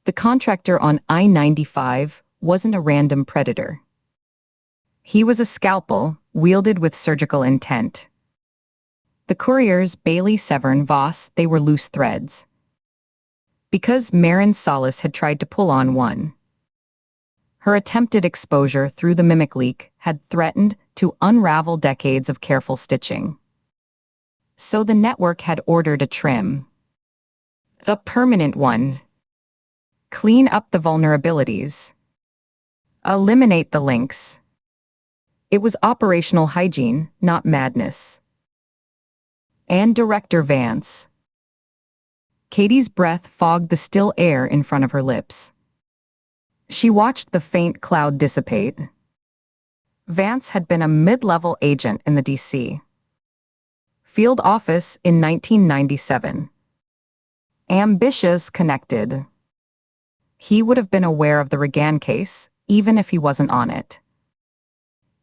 Speaker 1: The contractor on I-95 wasn't a random predator. He was a scalpel, wielded with surgical intent. The couriers, Bailey, Severn, Voss, they were loose threads. Because Marin Salas had tried to pull on one. Her attempted exposure through the mimic leak had threatened to unravel decades of careful stitching. So the network had ordered a trim. A permanent one. Clean up the vulnerabilities. Eliminate the links. It was operational hygiene, not madness. And Director Vance. Katie's breath fogged the still air in front of her lips. She watched the faint cloud dissipate. Vance had been a mid-level agent in the D.C. field office in 1997. Ambitious, connected. He would have been aware of the Regan case, even if he wasn't on it.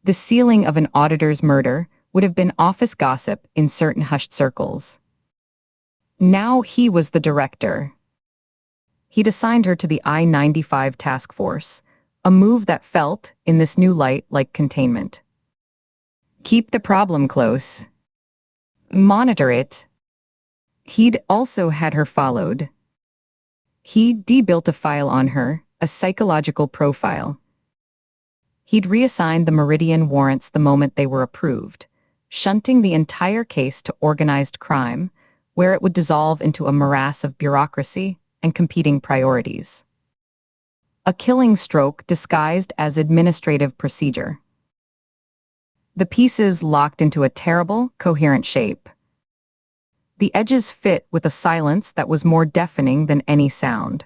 Speaker 1: The sealing of an auditor's murder would have been office gossip in certain hushed circles. Now he was the director. He'd assigned her to the I-95 task force, a move that felt, in this new light, like containment. Keep the problem close. Monitor it. He'd also had her followed. He'd debuilt a file on her, a psychological profile. He'd reassigned the Meridian warrants the moment they were approved, shunting the entire case to organized crime, where it would dissolve into a morass of bureaucracy and competing priorities. A killing stroke disguised as administrative procedure. The pieces locked into a terrible, coherent shape. The edges fit with a silence that was more deafening than any sound.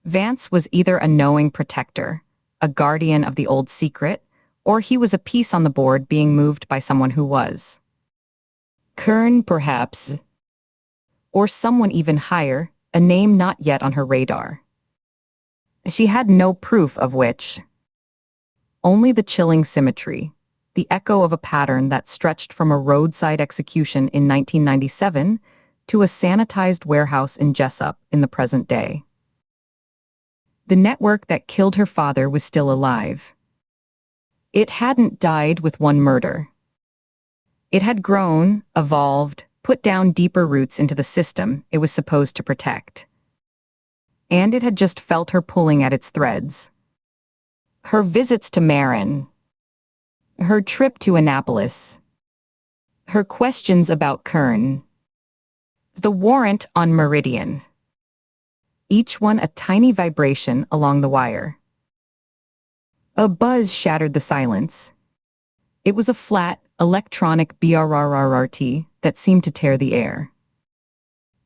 Speaker 1: Vance was either a knowing protector, a guardian of the old secret, or he was a piece on the board being moved by someone who was. Kern, perhaps. Or someone even higher, a name not yet on her radar. She had no proof of which. Only the chilling symmetry, the echo of a pattern that stretched from a roadside execution in 1997 to a sanitized warehouse in Jessup in the present day. The network that killed her father was still alive. It hadn't died with one murder. It had grown, evolved, put down deeper roots into the system it was supposed to protect. And it had just felt her pulling at its threads. Her visits to Marin. Her trip to Annapolis. Her questions about Kern. The warrant on Meridian. Each one a tiny vibration along the wire. A buzz shattered the silence. It was a flat, electronic BRRRRT that seemed to tear the air.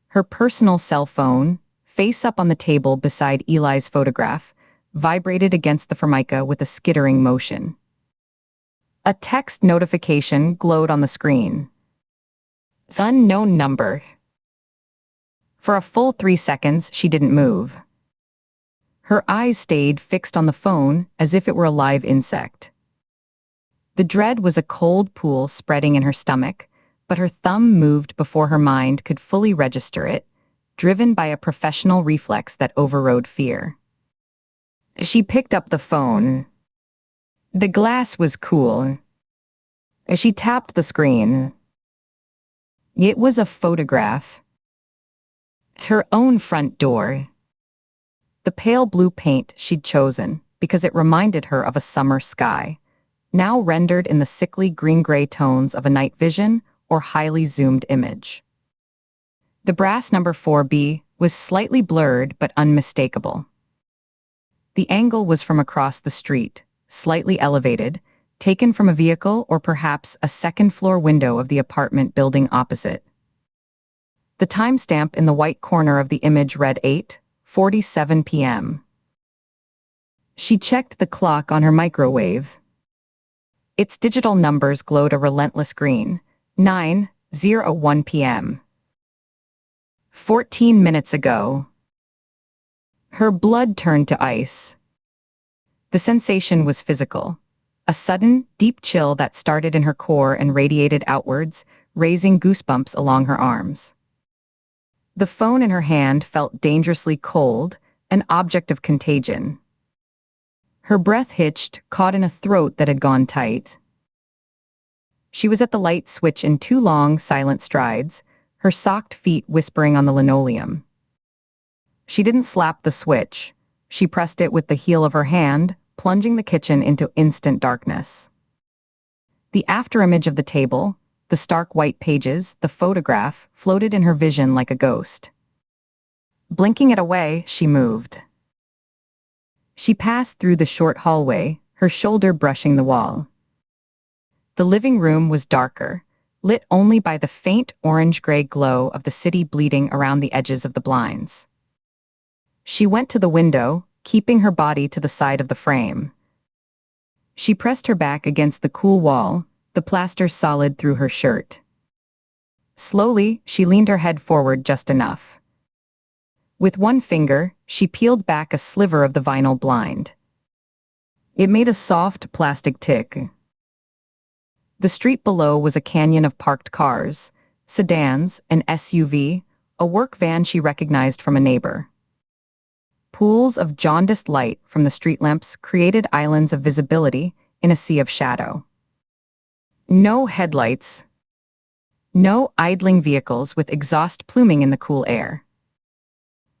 Speaker 1: Her personal cell phone, face up on the table beside Eli's photograph, vibrated against the formica with a skittering motion. A text notification glowed on the screen. Unknown number. For a full 3 seconds, she didn't move. Her eyes stayed fixed on the phone as if it were a live insect. The dread was a cold pool spreading in her stomach, but her thumb moved before her mind could fully register it, driven by a professional reflex that overrode fear. She picked up the phone. The glass was cool. She tapped the screen. It was a photograph. Her own front door. The pale blue paint she'd chosen because it reminded her of a summer sky, now rendered in the sickly green-gray tones of a night vision or highly zoomed image. The brass number 4B was slightly blurred but unmistakable. The angle was from across the street, slightly elevated, taken from a vehicle or perhaps a second-floor window of the apartment building opposite. The timestamp in the white corner of the image read 8:47 p.m. She checked the clock on her microwave. Its digital numbers glowed a relentless green. 9:01 p.m. 14 minutes ago. Her blood turned to ice. The sensation was physical. A sudden, deep chill that started in her core and radiated outwards, raising goosebumps along her arms. The phone in her hand felt dangerously cold, an object of contagion. Her breath hitched, caught in a throat that had gone tight. She was at the light switch in 2 long, silent strides, her socked feet whispering on the linoleum. She didn't slap the switch. She pressed it with the heel of her hand, plunging the kitchen into instant darkness. The afterimage of the table, the stark white pages, the photograph, floated in her vision like a ghost. Blinking it away, she moved. She passed through the short hallway, her shoulder brushing the wall. The living room was darker, lit only by the faint orange-gray glow of the city bleeding around the edges of the blinds. She went to the window, keeping her body to the side of the frame. She pressed her back against the cool wall, the plaster solid through her shirt. Slowly, she leaned her head forward just enough. With one finger, she peeled back a sliver of the vinyl blind. It made a soft plastic tick. The street below was a canyon of parked cars, sedans, an SUV, a work van she recognized from a neighbor. Pools of jaundiced light from the street lamps created islands of visibility in a sea of shadow. No headlights. No idling vehicles with exhaust pluming in the cool air.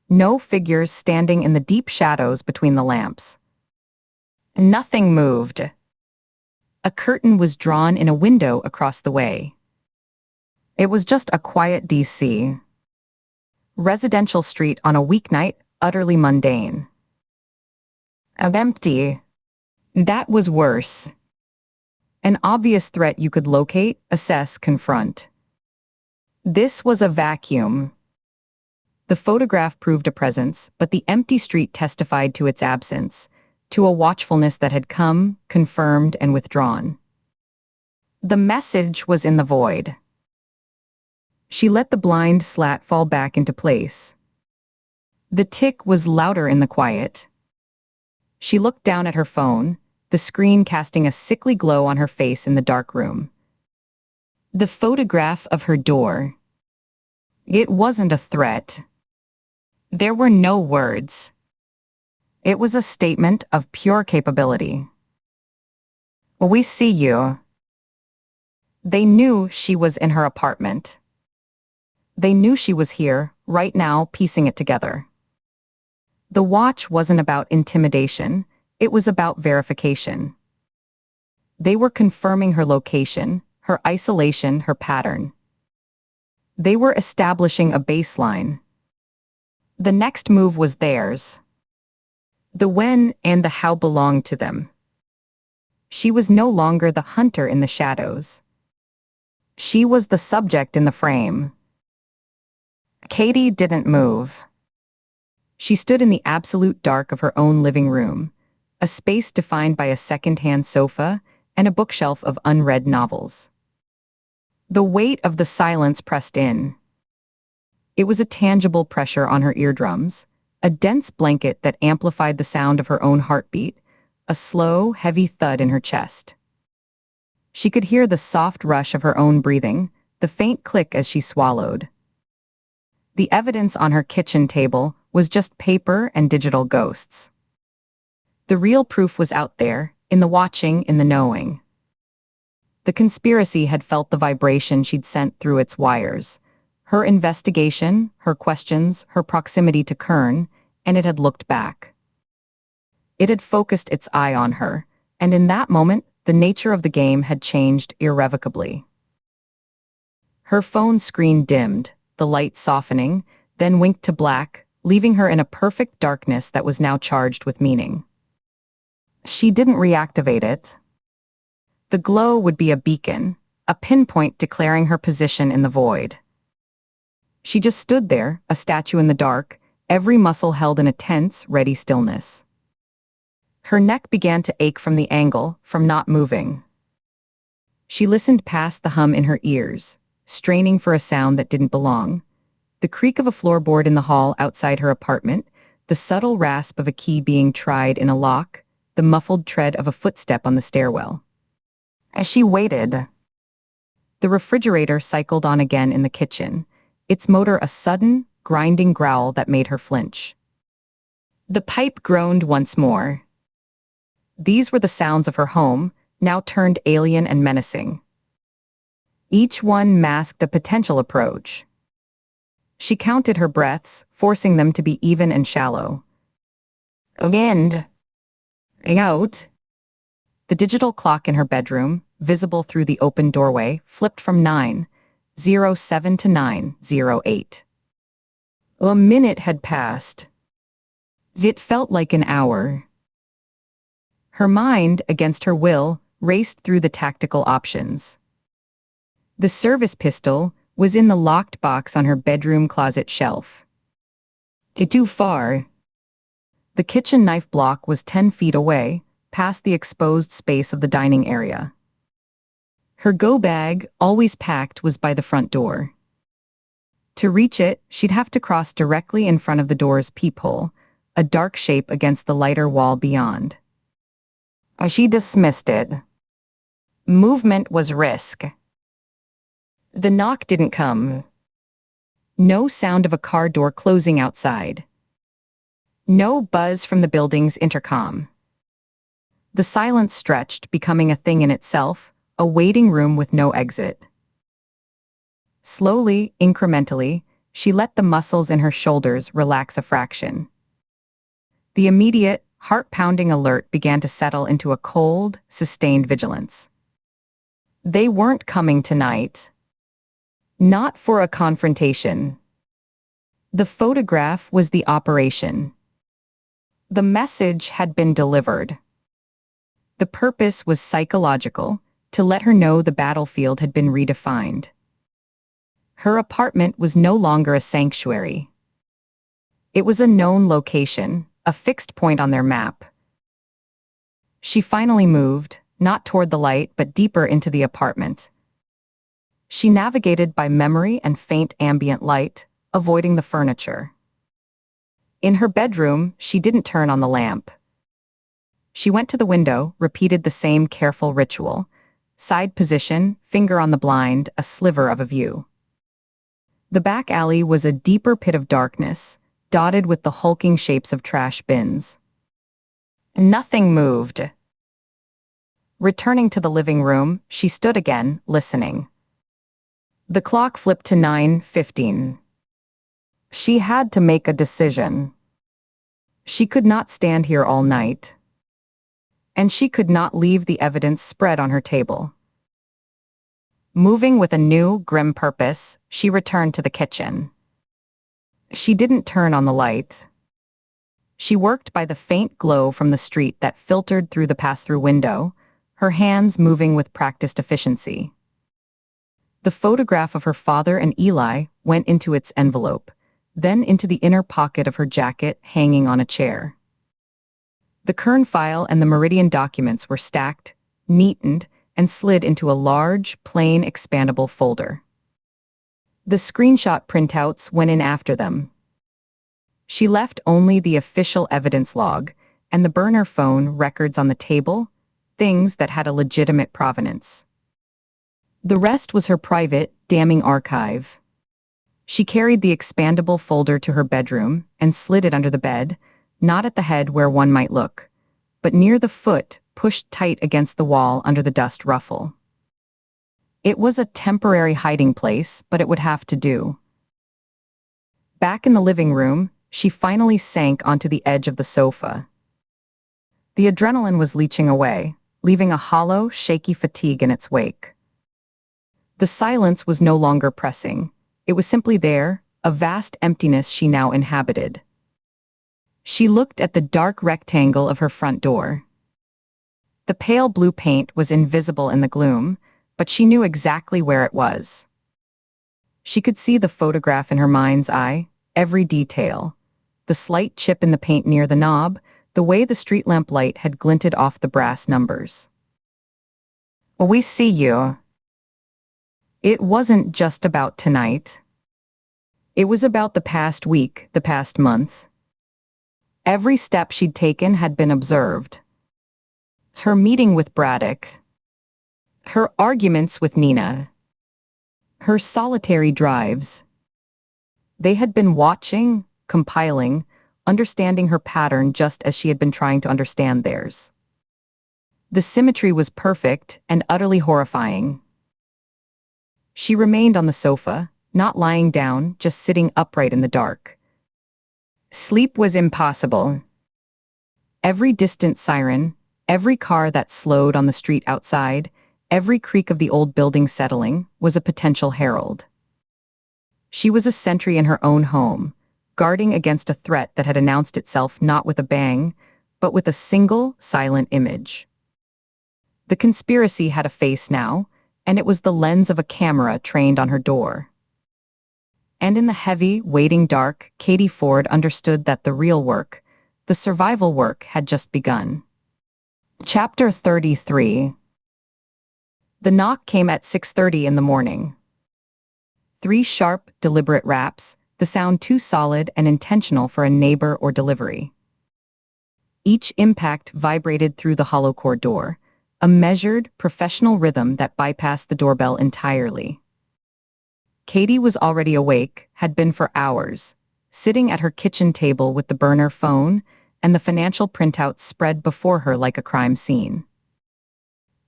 Speaker 1: No figures standing in the deep shadows between the lamps. Nothing moved. A curtain was drawn in a window across the way. It was just a quiet DC. Residential street on a weeknight, utterly mundane. Empty. That was worse. An obvious threat you could locate, assess, confront. This was a vacuum. The photograph proved a presence, but the empty street testified to its absence, to a watchfulness that had come, confirmed, and withdrawn. The message was in the void. She let the blind slat fall back into place. The tick was louder in the quiet. She looked down at her phone, the screen casting a sickly glow on her face in the dark room. The photograph of her door. It wasn't a threat. There were no words. It was a statement of pure capability. We see you. They knew she was in her apartment. They knew she was here, right now, piecing it together. The watch wasn't about intimidation, it was about verification. They were confirming her location, her isolation, her pattern. They were establishing a baseline. The next move was theirs. The when and the how belonged to them. She was no longer the hunter in the shadows. She was the subject in the frame. Katie didn't move. She stood in the absolute dark of her own living room, a space defined by a second-hand sofa and a bookshelf of unread novels. The weight of the silence pressed in. It was a tangible pressure on her eardrums, a dense blanket that amplified the sound of her own heartbeat, a slow, heavy thud in her chest. She could hear the soft rush of her own breathing, the faint click as she swallowed. The evidence on her kitchen table was just paper and digital ghosts. The real proof was out there, in the watching, in the knowing. The conspiracy had felt the vibration she'd sent through its wires. Her investigation, her questions, her proximity to Kern, and it had looked back. It had focused its eye on her, and in that moment, the nature of the game had changed irrevocably. Her phone screen dimmed, the light softening, then winked to black, leaving her in a perfect darkness that was now charged with meaning. She didn't reactivate it. The glow would be a beacon, a pinpoint declaring her position in the void. She just stood there, a statue in the dark, every muscle held in a tense, ready stillness. Her neck began to ache from the angle, from not moving. She listened past the hum in her ears, straining for a sound that didn't belong. The creak of a floorboard in the hall outside her apartment, the subtle rasp of a key being tried in a lock, the muffled tread of a footstep on the stairwell. As she waited, the refrigerator cycled on again in the kitchen, its motor a sudden, grinding growl that made her flinch. The pipe groaned once more. These were the sounds of her home, now turned alien and menacing. Each one masked a potential approach. She counted her breaths, forcing them to be even and shallow. Again. Out. The digital clock in her bedroom, visible through the open doorway, flipped from 9:07 to 9:08. A minute had passed. It felt like an hour. Her mind, against her will, raced through the tactical options. The service pistol was in the locked box on her bedroom closet shelf. Too far. The kitchen knife block was 10 feet away, past the exposed space of the dining area. Her go bag, always packed, was by the front door. To reach it, she'd have to cross directly in front of the door's peephole, a dark shape against the lighter wall beyond. She dismissed it. Movement was risk. The knock didn't come. No sound of a car door closing outside. No buzz from the building's intercom. The silence stretched, becoming a thing in itself, a waiting room with no exit. Slowly, incrementally, she let the muscles in her shoulders relax a fraction. The immediate, heart-pounding alert began to settle into a cold, sustained vigilance. They weren't coming tonight. Not for a confrontation. The photograph was the operation. The message had been delivered. The purpose was psychological, to let her know the battlefield had been redefined. Her apartment was no longer a sanctuary. It was a known location, a fixed point on their map. She finally moved, not toward the light but deeper into the apartment. She navigated by memory and faint ambient light, avoiding the furniture. In her bedroom, she didn't turn on the lamp. She went to the window, repeated the same careful ritual. Side position, finger on the blind, a sliver of a view. The back alley was a deeper pit of darkness, dotted with the hulking shapes of trash bins. Nothing moved. Returning to the living room, she stood again, listening. The clock flipped to 9:15. She had to make a decision. She could not stand here all night. And she could not leave the evidence spread on her table. Moving with a new, grim purpose, she returned to the kitchen. She didn't turn on the light. She worked by the faint glow from the street that filtered through the pass-through window, her hands moving with practiced efficiency. The photograph of her father and Eli went into its envelope, then into the inner pocket of her jacket hanging on a chair. The Kern file and the Meridian documents were stacked, neatened, and slid into a large, plain, expandable folder. The screenshot printouts went in after them. She left only the official evidence log and the burner phone records on the table, things that had a legitimate provenance. The rest was her private, damning archive. She carried the expandable folder to her bedroom and slid it under the bed, not at the head where one might look, but near the foot, pushed tight against the wall under the dust ruffle. It was a temporary hiding place, but it would have to do. Back in the living room, she finally sank onto the edge of the sofa. The adrenaline was leaching away, leaving a hollow, shaky fatigue in its wake. The silence was no longer pressing. It was simply there, a vast emptiness she now inhabited. She looked at the dark rectangle of her front door. The pale blue paint was invisible in the gloom, but she knew exactly where it was. She could see the photograph in her mind's eye, every detail. The slight chip in the paint near the knob, the way the street lamp light had glinted off the brass numbers. "We see you." It wasn't just about tonight. It was about the past week, the past month. Every step she'd taken had been observed. Her meeting with Braddock, her arguments with Nina, her solitary drives. They had been watching, compiling, understanding her pattern just as she had been trying to understand theirs. The symmetry was perfect and utterly horrifying. She remained on the sofa, not lying down, just sitting upright in the dark. Sleep was impossible. Every distant siren, every car that slowed on the street outside, every creak of the old building settling was a potential herald. She was a sentry in her own home, guarding against a threat that had announced itself not with a bang, but with a single, silent image. The conspiracy had a face now, and it was the lens of a camera trained on her door. And in the heavy, waiting dark, Katie Ford understood that the real work, the survival work, had just begun. Chapter 33. The knock came at 6:30 in the morning. 3 sharp, deliberate raps, the sound too solid and intentional for a neighbor or delivery. Each impact vibrated through the hollow core door, a measured, professional rhythm that bypassed the doorbell entirely. Katie was already awake, had been for hours, sitting at her kitchen table with the burner phone and the financial printouts spread before her like a crime scene.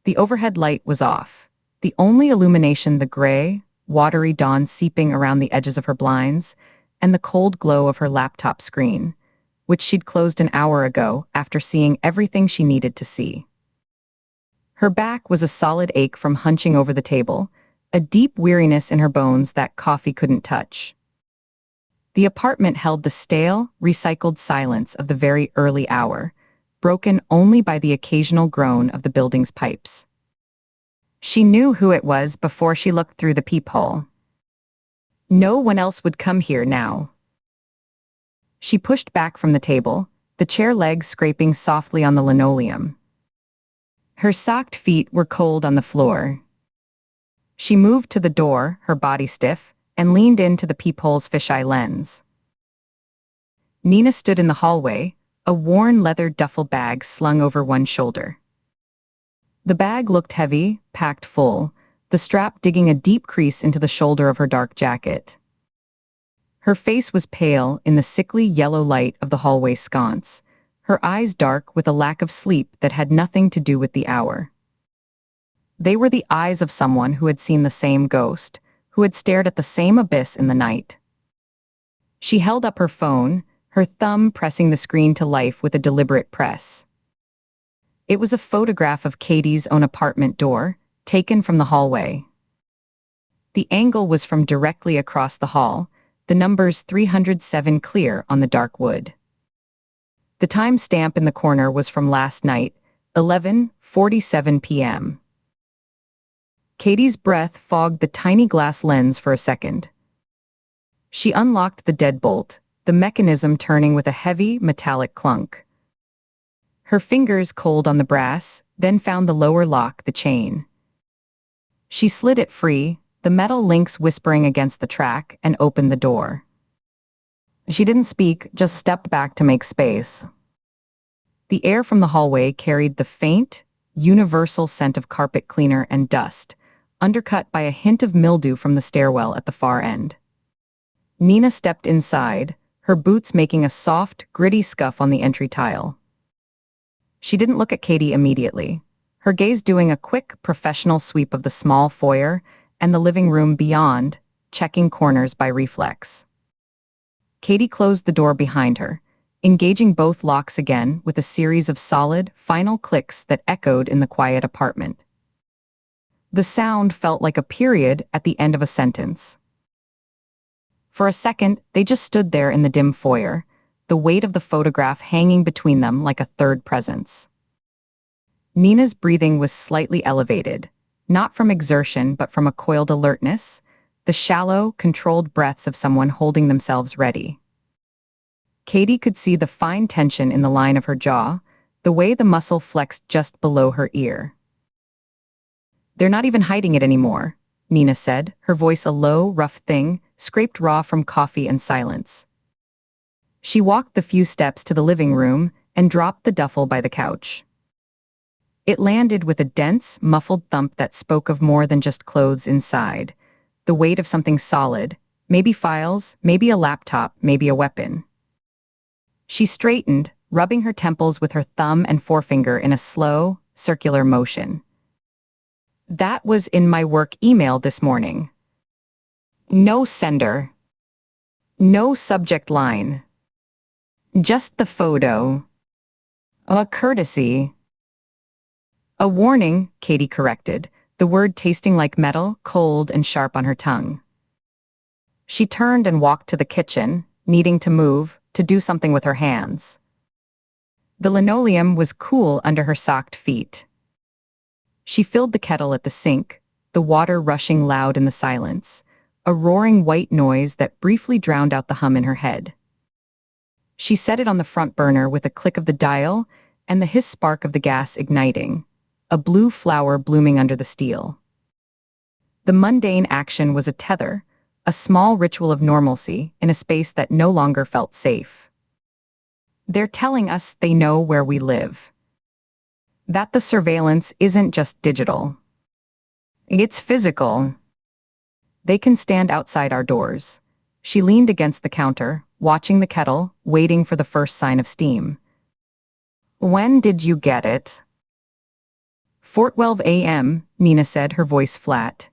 Speaker 1: The overhead light was off, the only illumination the gray, watery dawn seeping around the edges of her blinds, and the cold glow of her laptop screen, which she'd closed an hour ago after seeing everything she needed to see. Her back was a solid ache from hunching over the table, a deep weariness in her bones that coffee couldn't touch. The apartment held the stale, recycled silence of the very early hour, broken only by the occasional groan of the building's pipes. She knew who it was before she looked through the peephole. No one else would come here now. She pushed back from the table, the chair legs scraping softly on the linoleum. Her socked feet were cold on the floor. She moved to the door, her body stiff, and leaned into the peephole's fisheye lens. Nina stood in the hallway, a worn leather duffel bag slung over one shoulder. The bag looked heavy, packed full, the strap digging a deep crease into the shoulder of her dark jacket. Her face was pale in the sickly yellow light of the hallway sconce, her eyes dark with a lack of sleep that had nothing to do with the hour. They were the eyes of someone who had seen the same ghost, who had stared at the same abyss in the night. She held up her phone, her thumb pressing the screen to life with a deliberate press. It was a photograph of Katie's own apartment door, taken from the hallway. The angle was from directly across the hall, the numbers 307 clear on the dark wood. The time stamp in the corner was from last night, 11:47 p.m. Katie's breath fogged the tiny glass lens for a second. She unlocked the deadbolt, the mechanism turning with a heavy, metallic clunk. Her fingers cold on the brass, then found the lower lock, the chain. She slid it free, the metal links whispering against the track, and opened the door. She didn't speak, just stepped back to make space. The air from the hallway carried the faint, universal scent of carpet cleaner and dust, undercut by a hint of mildew from the stairwell at the far end. Nina stepped inside, her boots making a soft, gritty scuff on the entry tile. She didn't look at Katie immediately, her gaze doing a quick, professional sweep of the small foyer and the living room beyond, checking corners by reflex. Katie closed the door behind her, engaging both locks again with a series of solid, final clicks that echoed in the quiet apartment. The sound felt like a period at the end of a sentence. For a second, they just stood there in the dim foyer, the weight of the photograph hanging between them like a third presence. Nina's breathing was slightly elevated, not from exertion but from a coiled alertness, the shallow, controlled breaths of someone holding themselves ready. Katie could see the fine tension in the line of her jaw, the way the muscle flexed just below her ear. "They're not even hiding it anymore," Nina said, her voice a low, rough thing, scraped raw from coffee and silence. She walked the few steps to the living room and dropped the duffel by the couch. It landed with a dense, muffled thump that spoke of more than just clothes inside, the weight of something solid, maybe files, maybe a laptop, maybe a weapon. She straightened, rubbing her temples with her thumb and forefinger in a slow, circular motion. "That was in my work email this morning. No sender. No subject line. Just the photo. A courtesy." "A warning," Katie corrected, the word tasting like metal, cold and sharp on her tongue. She turned and walked to the kitchen, needing to move, to do something with her hands. The linoleum was cool under her socked feet. She filled the kettle at the sink, the water rushing loud in the silence, a roaring white noise that briefly drowned out the hum in her head. She set it on the front burner with a click of the dial and the hiss spark of the gas igniting, a blue flower blooming under the steel. The mundane action was a tether, a small ritual of normalcy in a space that no longer felt safe. "They're telling us they know where we live. That the surveillance isn't just digital. It's physical. They can stand outside our doors." She leaned against the counter, watching the kettle, waiting for the first sign of steam. "When did you get it?" 4:12 a.m., Nina said, her voice flat.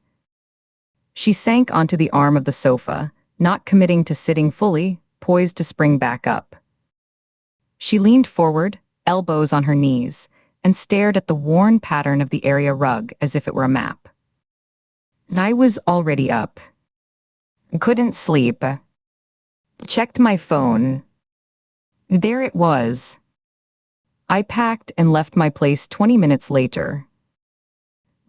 Speaker 1: She sank onto the arm of the sofa, not committing to sitting fully, poised to spring back up. She leaned forward, elbows on her knees, and stared at the worn pattern of the area rug as if it were a map. "I was already up. Couldn't sleep. Checked my phone. There it was. I packed and left my place 20 minutes later.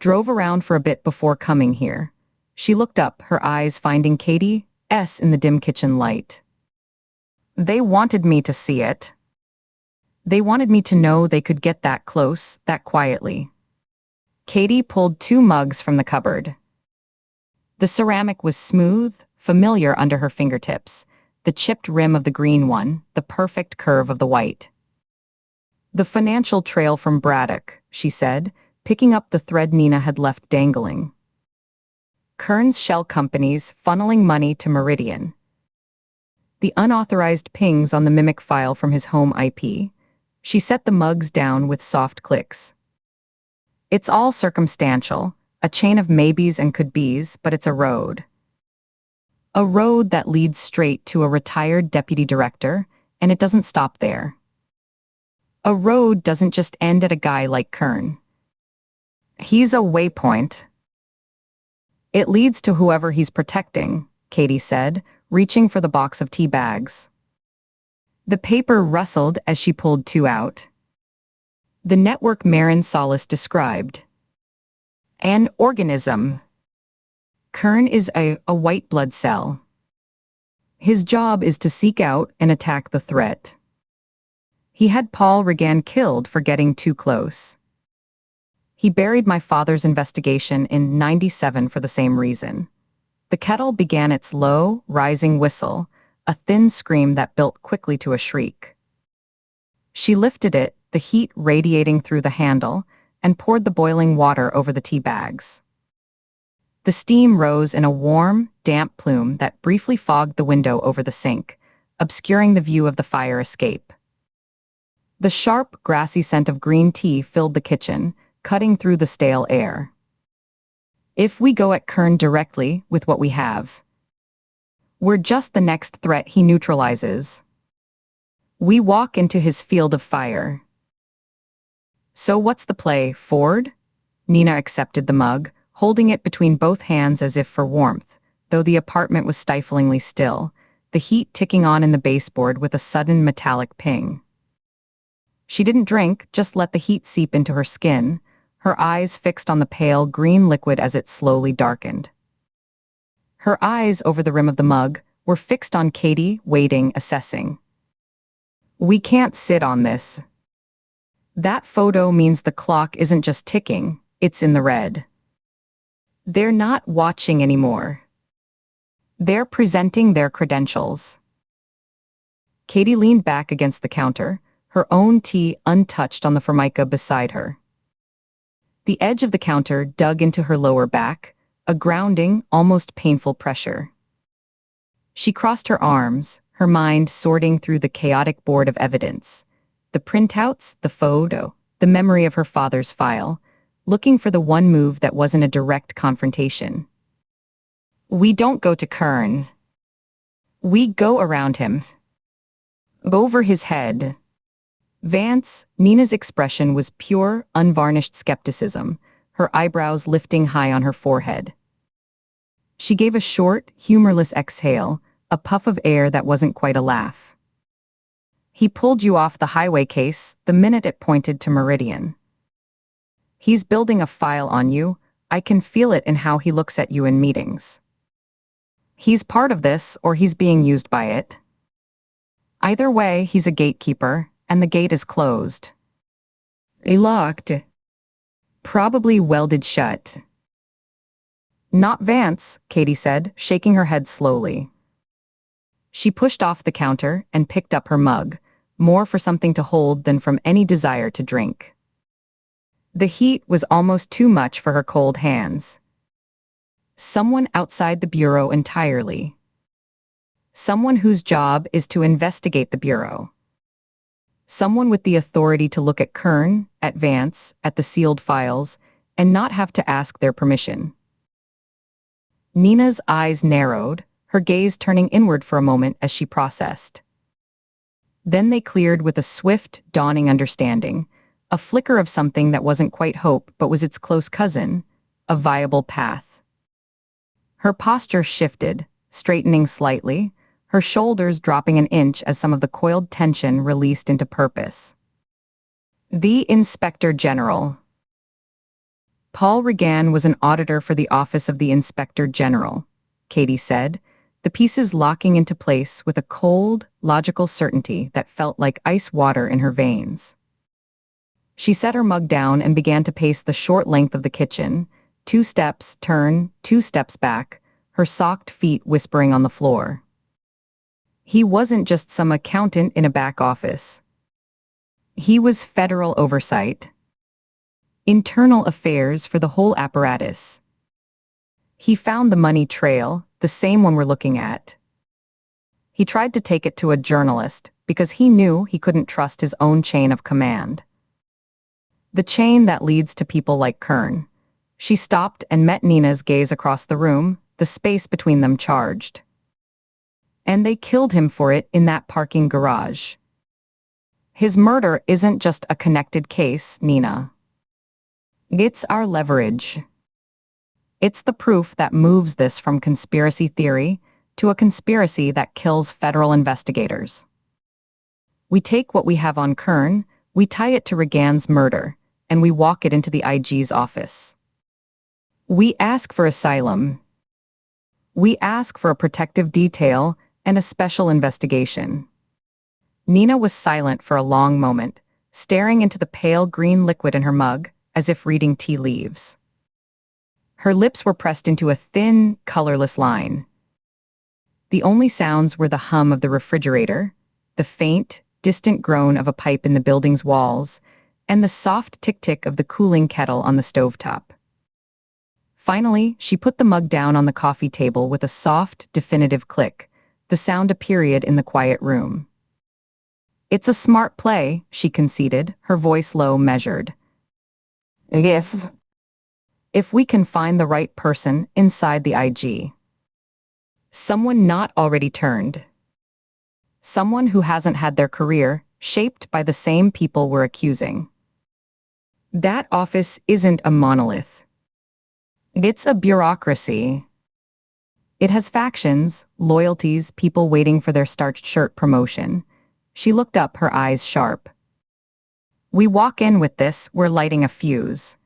Speaker 1: Drove around for a bit before coming here." She looked up, her eyes finding Katie's in the dim kitchen light. "They wanted me to see it. They wanted me to know they could get that close, that quietly." Katie pulled 2 mugs from the cupboard. The ceramic was smooth, familiar under her fingertips, the chipped rim of the green one, the perfect curve of the white. "The financial trail from Braddock," she said, picking up the thread Nina had left dangling. "Kern's shell companies funneling money to Meridian. The unauthorized pings on the mimic file from his home IP." She set the mugs down with soft clicks. "It's all circumstantial, a chain of maybes and could-bes, but it's a road. A road that leads straight to a retired deputy director, and it doesn't stop there. A road doesn't just end at a guy like Kern. He's a waypoint. It leads to whoever he's protecting," Katie said, reaching for the box of tea bags. The paper rustled as she pulled 2 out. The network Marin Solis described. "An organism. Kern is a white blood cell. His job is to seek out and attack the threat. He had Paul Regan killed for getting too close. He buried my father's investigation in '97 for the same reason." The kettle began its low, rising whistle, a thin scream that built quickly to a shriek. She lifted it, the heat radiating through the handle, and poured the boiling water over the tea bags. The steam rose in a warm, damp plume that briefly fogged the window over the sink, obscuring the view of the fire escape. The sharp, grassy scent of green tea filled the kitchen, cutting through the stale air. "If we go at Kern directly with what we have, we're just the next threat he neutralizes. We walk into his field of fire." "So what's the play, Ford?" Nina accepted the mug, holding it between both hands as if for warmth, though the apartment was stiflingly still, the heat ticking on in the baseboard with a sudden metallic ping. She didn't drink, just let the heat seep into her skin, her eyes fixed on the pale green liquid as it slowly darkened. Her eyes over the rim of the mug were fixed on Katie, waiting, assessing. "We can't sit on this. That photo means the clock isn't just ticking, it's in the red. They're not watching anymore. They're presenting their credentials." Katie leaned back against the counter, her own tea untouched on the formica beside her. The edge of the counter dug into her lower back, a grounding, almost painful pressure. She crossed her arms, her mind sorting through the chaotic board of evidence, the printouts, the photo, the memory of her father's file, looking for the one move that wasn't a direct confrontation. "We don't go to Kern. We go around him. Over his head." Vance, Nina's expression was pure, unvarnished skepticism, her eyebrows lifting high on her forehead. She gave a short, humorless exhale, a puff of air that wasn't quite a laugh. "He pulled you off the highway case the minute it pointed to Meridian. He's building a file on you. I can feel it in how he looks at you in meetings. He's part of this, or he's being used by it. Either way, he's a gatekeeper, and the gate is closed. Locked. Probably welded shut." "Not Vance," Katie said, shaking her head slowly. She pushed off the counter and picked up her mug, more for something to hold than from any desire to drink. The heat was almost too much for her cold hands. Someone outside the bureau entirely. Someone whose job is to investigate the bureau. Someone with the authority to look at Kern, at Vance, at the sealed files, and not have to ask their permission. Nina's eyes narrowed, her gaze turning inward for a moment as she processed. Then they cleared with a swift, dawning understanding, a flicker of something that wasn't quite hope but was its close cousin, a viable path. Her posture shifted, straightening slightly, her shoulders dropping an inch as some of the coiled tension released into purpose. "The Inspector General." Paul Regan was an auditor for the Office of the Inspector General, Katie said, the pieces locking into place with a cold, logical certainty that felt like ice water in her veins. She set her mug down and began to pace the short length of the kitchen, 2 steps, turn, 2 steps back, her socked feet whispering on the floor. He wasn't just some accountant in a back office. He was federal oversight. Internal affairs for the whole apparatus. He found the money trail, the same one we're looking at. He tried to take it to a journalist because he knew he couldn't trust his own chain of command. The chain that leads to people like Kern. She stopped and met Nina's gaze across the room, the space between them charged. And they killed him for it in that parking garage. His murder isn't just a connected case, Nina. It's our leverage. It's the proof that moves this from conspiracy theory to a conspiracy that kills federal investigators. We take what we have on Kern, we tie it to Regan's murder, and we walk it into the IG's office. We ask for asylum. We ask for a protective detail and a special investigation. Nina was silent for a long moment, staring into the pale green liquid in her mug, as if reading tea leaves. Her lips were pressed into a thin, colorless line. The only sounds were the hum of the refrigerator, the faint, distant groan of a pipe in the building's walls, and the soft tick-tick of the cooling kettle on the stovetop. Finally, she put the mug down on the coffee table with a soft, definitive click, the sound a period in the quiet room. "It's a smart play," she conceded, her voice low, measured. If we can find the right person inside the IG. Someone not already turned. Someone who hasn't had their career shaped by the same people we're accusing. That office isn't a monolith. It's a bureaucracy. It has factions, loyalties, people waiting for their starched shirt promotion. She looked up, her eyes sharp. We walk in with this, we're lighting a fuse.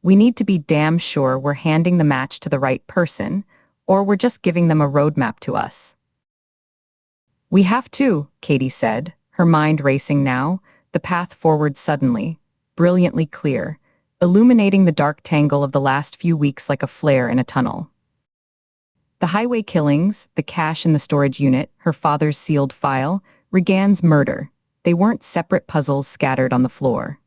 Speaker 1: We need to be damn sure we're handing the match to the right person, or we're just giving them a roadmap to us. We have to, Katie said, her mind racing now, the path forward suddenly, brilliantly clear, illuminating the dark tangle of the last few weeks like a flare in a tunnel. The highway killings, the cash in the storage unit, her father's sealed file, Regan's murder. They weren't separate puzzles scattered on the floor.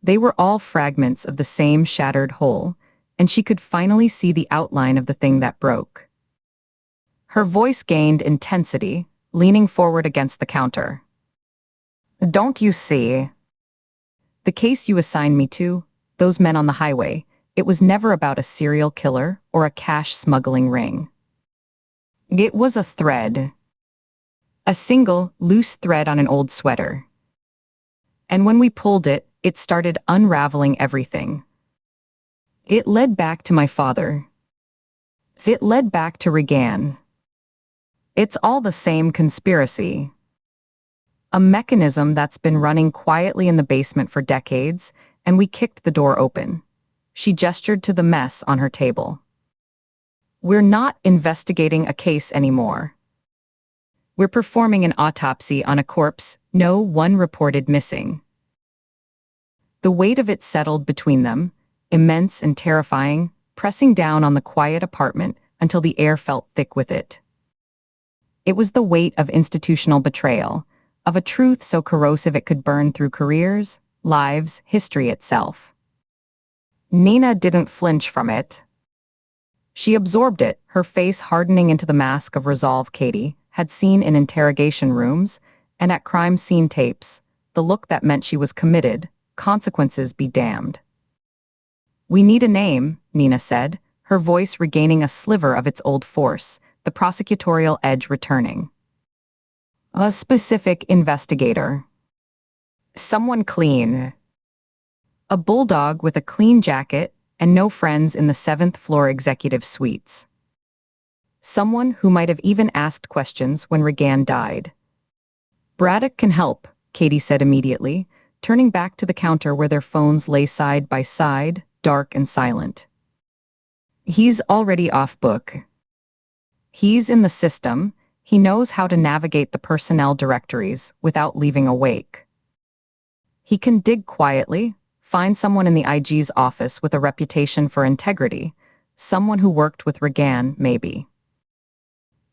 Speaker 1: They were all fragments of the same shattered whole, and she could finally see the outline of the thing that broke. Her voice gained intensity, leaning forward against the counter. Don't you see? The case you assigned me to, those men on the highway, it was never about a serial killer or a cash smuggling ring. It was a thread. A single, loose thread on an old sweater. And when we pulled it, it started unraveling everything. It led back to my father. It led back to Regan. It's all the same conspiracy. A mechanism that's been running quietly in the basement for decades, and we kicked the door open. She gestured to the mess on her table. We're not investigating a case anymore. We're performing an autopsy on a corpse no one reported missing. The weight of it settled between them, immense and terrifying, pressing down on the quiet apartment until the air felt thick with it. It was the weight of institutional betrayal, of a truth so corrosive it could burn through careers, lives, history itself. Nina didn't flinch from it. She absorbed it, her face hardening into the mask of resolve Katie had seen in interrogation rooms and at crime scene tapes, the look that meant she was committed, consequences be damned. We need a name, Nina said, her voice regaining a sliver of its old force, the prosecutorial edge returning. A specific investigator. Someone clean. A bulldog with a clean jacket and no friends in the 7th floor executive suites. Someone who might have even asked questions when Regan died. Braddock can help, Katie said immediately, turning back to the counter where their phones lay side by side, dark and silent. He's already off book. He's in the system. He knows how to navigate the personnel directories without leaving a wake. He can dig quietly, find someone in the IG's office with a reputation for integrity, someone who worked with Regan, maybe.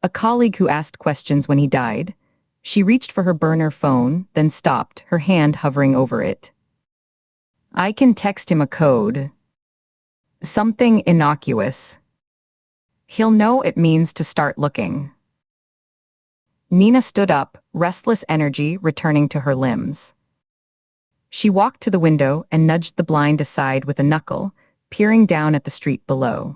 Speaker 1: A colleague who asked questions when he died. She reached for her burner phone, then stopped, her hand hovering over it. I can text him a code. Something innocuous. He'll know it means to start looking. Nina stood up, restless energy returning to her limbs. She walked to the window and nudged the blind aside with a knuckle, peering down at the street below.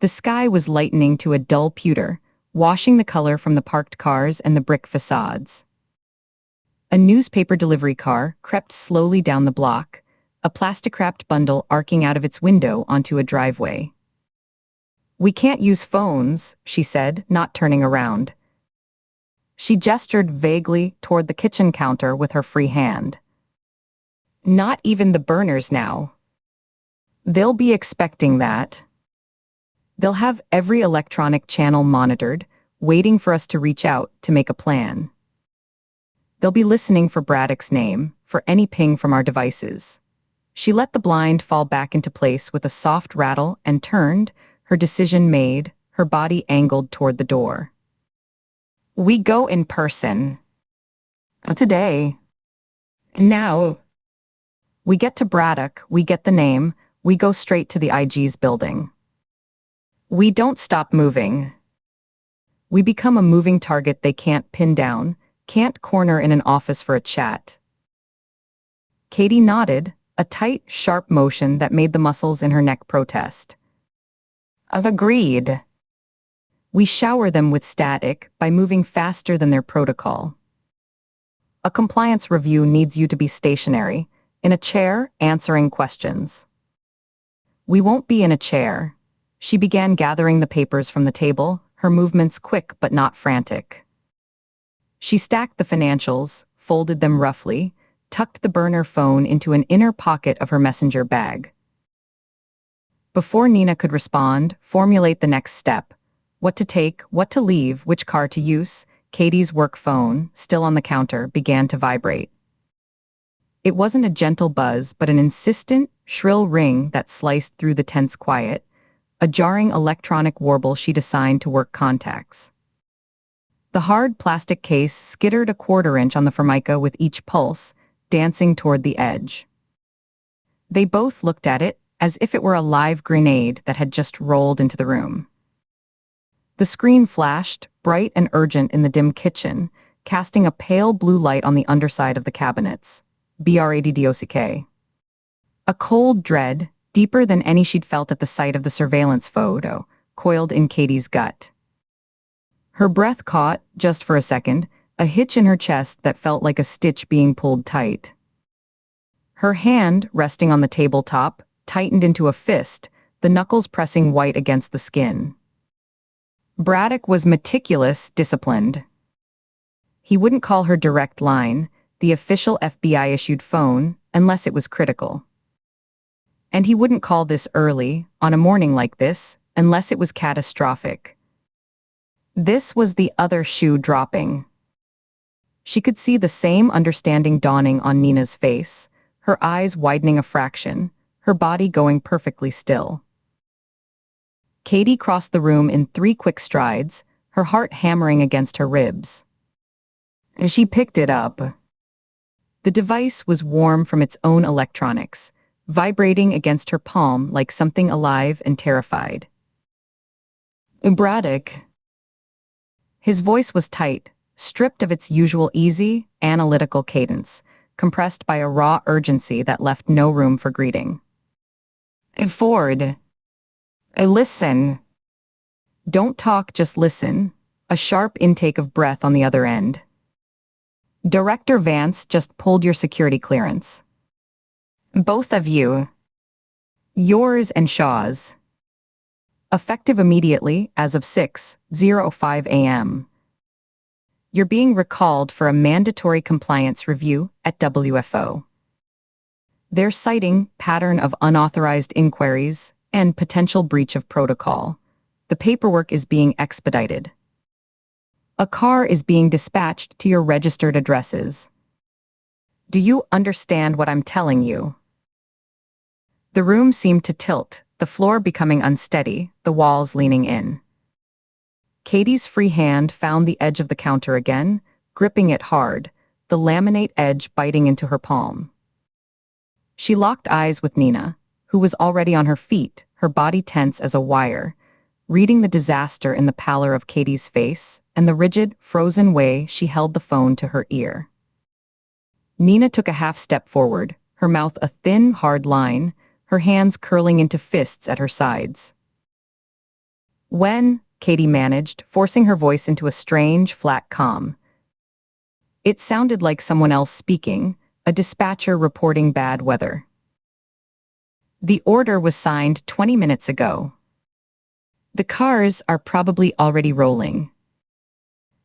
Speaker 1: The sky was lightening to a dull pewter, washing the color from the parked cars and the brick facades. A newspaper delivery car crept slowly down the block, a plastic-wrapped bundle arcing out of its window onto a driveway. We can't use phones, she said, not turning around. She gestured vaguely toward the kitchen counter with her free hand. Not even the burners now. They'll be expecting that. They'll have every electronic channel monitored, waiting for us to reach out to make a plan. They'll be listening for Braddock's name, for any ping from our devices. She let the blind fall back into place with a soft rattle and turned, her decision made, her body angled toward the door. We go in person. Today. Now. We get to Braddock, we get the name, we go straight to the IG's building. We don't stop moving. We become a moving target they can't pin down, can't corner in an office for a chat. Katie nodded, a tight, sharp motion that made the muscles in her neck protest. Agreed. We shower them with static by moving faster than their protocol. A compliance review needs you to be stationary, in a chair, answering questions. We won't be in a chair. She began gathering the papers from the table, her movements quick but not frantic. She stacked the financials, folded them roughly, tucked the burner phone into an inner pocket of her messenger bag. Before Nina could respond, formulate the next step. What to take, what to leave, which car to use, Katie's work phone, still on the counter, began to vibrate. It wasn't a gentle buzz, but an insistent, shrill ring that sliced through the tense quiet, a jarring electronic warble she'd assigned to work contacts. The hard plastic case skittered a quarter-inch on the formica with each pulse, dancing toward the edge. They both looked at it as if it were a live grenade that had just rolled into the room. The screen flashed, bright and urgent in the dim kitchen, casting a pale blue light on the underside of the cabinets. BRADDOCK. A cold dread, deeper than any she'd felt at the sight of the surveillance photo, coiled in Katie's gut. Her breath caught, just for a second, a hitch in her chest that felt like a stitch being pulled tight. Her hand, resting on the tabletop, tightened into a fist, the knuckles pressing white against the skin. Braddock was meticulous, disciplined. He wouldn't call her direct line, the official FBI-issued phone, unless it was critical. And he wouldn't call this early, on a morning like this, unless it was catastrophic. This was the other shoe dropping. She could see the same understanding dawning on Nina's face, her eyes widening a fraction, her body going perfectly still. Katie crossed the room in 3 quick strides, her heart hammering against her ribs. She picked it up. The device was warm from its own electronics, vibrating against her palm like something alive and terrified. Braddock. His voice was tight, stripped of its usual easy, analytical cadence, compressed by a raw urgency that left no room for greeting. Ford. Listen. Don't talk, just listen. A sharp intake of breath on the other end. Director Vance just pulled your security clearance. Both of you. Yours and Shaw's. Effective immediately as of 6:05 a.m. You're being recalled for a mandatory compliance review at WFO. They're citing pattern of unauthorized inquiries and potential breach of protocol. The paperwork is being expedited. A car is being dispatched to your registered addresses. Do you understand what I'm telling you? The room seemed to tilt, the floor becoming unsteady, the walls leaning in. Katie's free hand found the edge of the counter again, gripping it hard, the laminate edge biting into her palm. She locked eyes with Nina, who was already on her feet, her body tense as a wire, reading the disaster in the pallor of Katie's face and the rigid, frozen way she held the phone to her ear. Nina took a half step forward, her mouth a thin, hard line, her hands curling into fists at her sides. When, Katie managed, forcing her voice into a strange, flat calm. It sounded like someone else speaking, a dispatcher reporting bad weather. The order was signed 20 minutes ago. The cars are probably already rolling.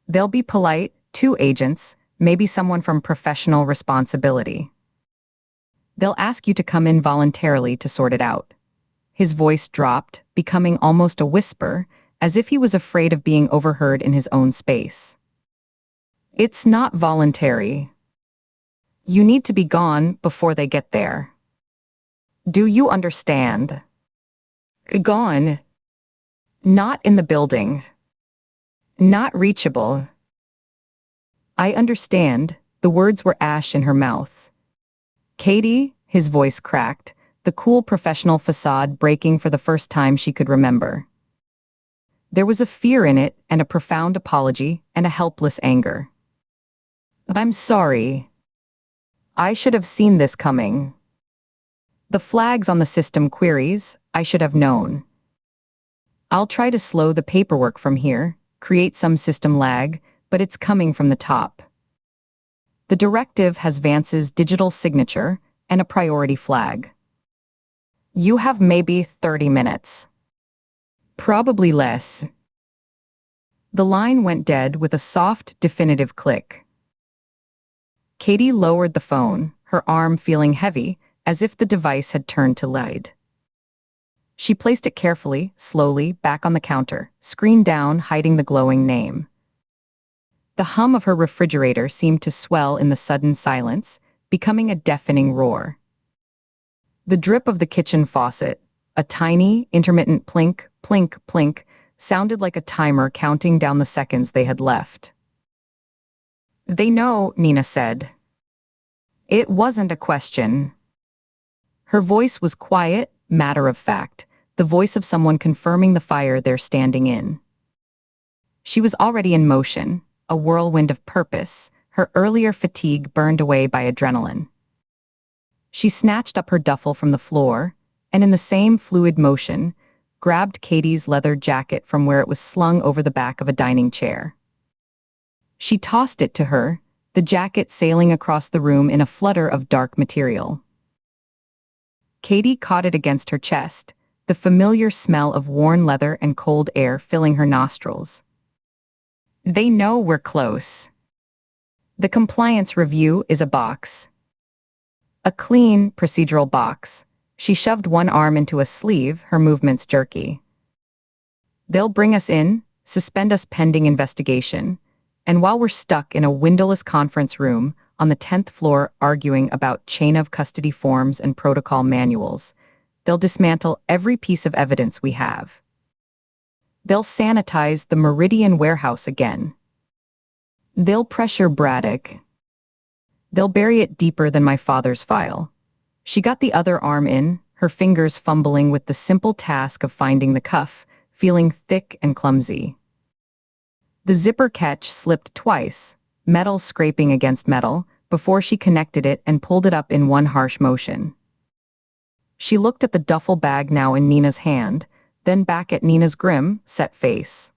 Speaker 1: They'll be polite, 2 agents, maybe someone from professional responsibility. They'll ask you to come in voluntarily to sort it out. His voice dropped, becoming almost a whisper, as if he was afraid of being overheard in his own space. It's not voluntary. You need to be gone before they get there. Do you understand? Gone. Not in the building. Not reachable. I understand, the words were ash in her mouth. Katie, his voice cracked, the cool professional facade breaking for the first time she could remember. There was a fear in it and a profound apology and a helpless anger. I'm sorry. I should have seen this coming. The flags on the system queries, I should have known. I'll try to slow the paperwork from here, create some system lag, but it's coming from the top. The directive has Vance's digital signature and a priority flag. You have maybe 30 minutes. Probably less. The line went dead with a soft, definitive click. Katie lowered the phone, her arm feeling heavy, as if the device had turned to lead. She placed it carefully, slowly, back on the counter, screen down, hiding the glowing name. The hum of her refrigerator seemed to swell in the sudden silence, becoming a deafening roar. The drip of the kitchen faucet, a tiny, intermittent plink, plink, plink, sounded like a timer counting down the seconds they had left. "They know," Nina said. It wasn't a question. Her voice was quiet, matter-of-fact, the voice of someone confirming the fire they're standing in. She was already in motion, a whirlwind of purpose, her earlier fatigue burned away by adrenaline. She snatched up her duffel from the floor, and in the same fluid motion, grabbed Katie's leather jacket from where it was slung over the back of a dining chair. She tossed it to her, the jacket sailing across the room in a flutter of dark material. Katie caught it against her chest, the familiar smell of worn leather and cold air filling her nostrils. "They know we're close. The compliance review is a box." A clean, procedural box. She shoved one arm into a sleeve, her movements jerky. "They'll bring us in, suspend us pending investigation, and while we're stuck in a windowless conference room on the 10th floor arguing about chain of custody forms and protocol manuals, they'll dismantle every piece of evidence we have. They'll sanitize the Meridian warehouse again. They'll pressure Braddock. They'll bury it deeper than my father's file." She got the other arm in, her fingers fumbling with the simple task of finding the cuff, feeling thick and clumsy. The zipper catch slipped twice, metal scraping against metal, before she connected it and pulled it up in one harsh motion. She looked at the duffel bag now in Nina's hand, then back at Nina's grim, set face.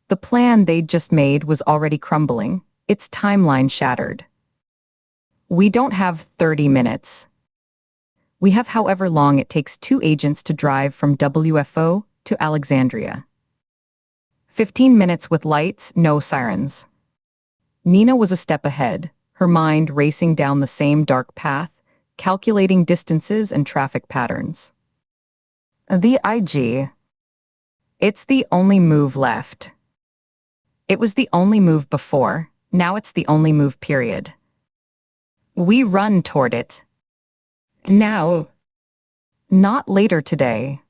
Speaker 1: The plan they'd just made was already crumbling, its timeline shattered. "We don't have 30 minutes. We have however long it takes 2 agents to drive from WFO to Alexandria. 15 minutes with lights, no sirens." Nina was a step ahead, her mind racing down the same dark path, calculating distances and traffic patterns. "The IG. It's the only move left. It was the only move before, now it's the only move, period. We run toward it. Now. Not later today.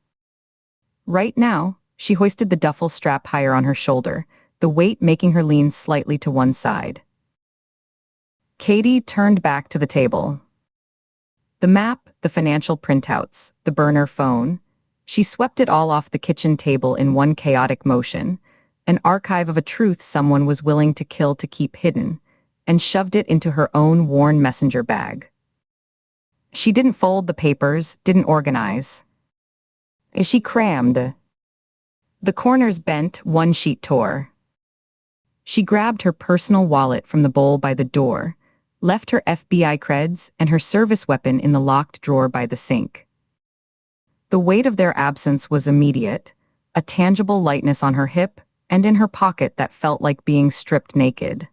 Speaker 1: Right now." She hoisted the duffel strap higher on her shoulder, the weight making her lean slightly to one side. Katie turned back to the table. The map, the financial printouts, the burner phone. She swept it all off the kitchen table in one chaotic motion, an archive of a truth someone was willing to kill to keep hidden, and shoved it into her own worn messenger bag. She didn't fold the papers, didn't organize. She crammed. The corners bent, one sheet tore. She grabbed her personal wallet from the bowl by the door, left her FBI creds and her service weapon in the locked drawer by the sink. The weight of their absence was immediate, a tangible lightness on her hip and in her pocket that felt like being stripped naked.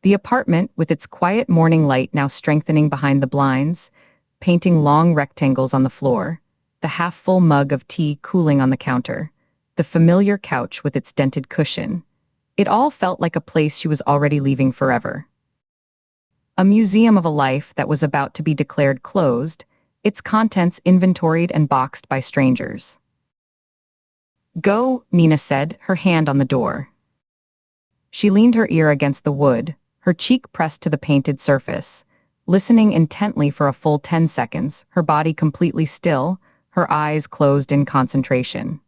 Speaker 1: The apartment, with its quiet morning light now strengthening behind the blinds, painting long rectangles on the floor, the half-full mug of tea cooling on the counter, the familiar couch with its dented cushion, it all felt like a place she was already leaving forever. A museum of a life that was about to be declared closed, its contents inventoried and boxed by strangers. "Go," Nina said, her hand on the door. She leaned her ear against the wood, her cheek pressed to the painted surface, listening intently for a full 10 seconds, her body completely still, her eyes closed in concentration.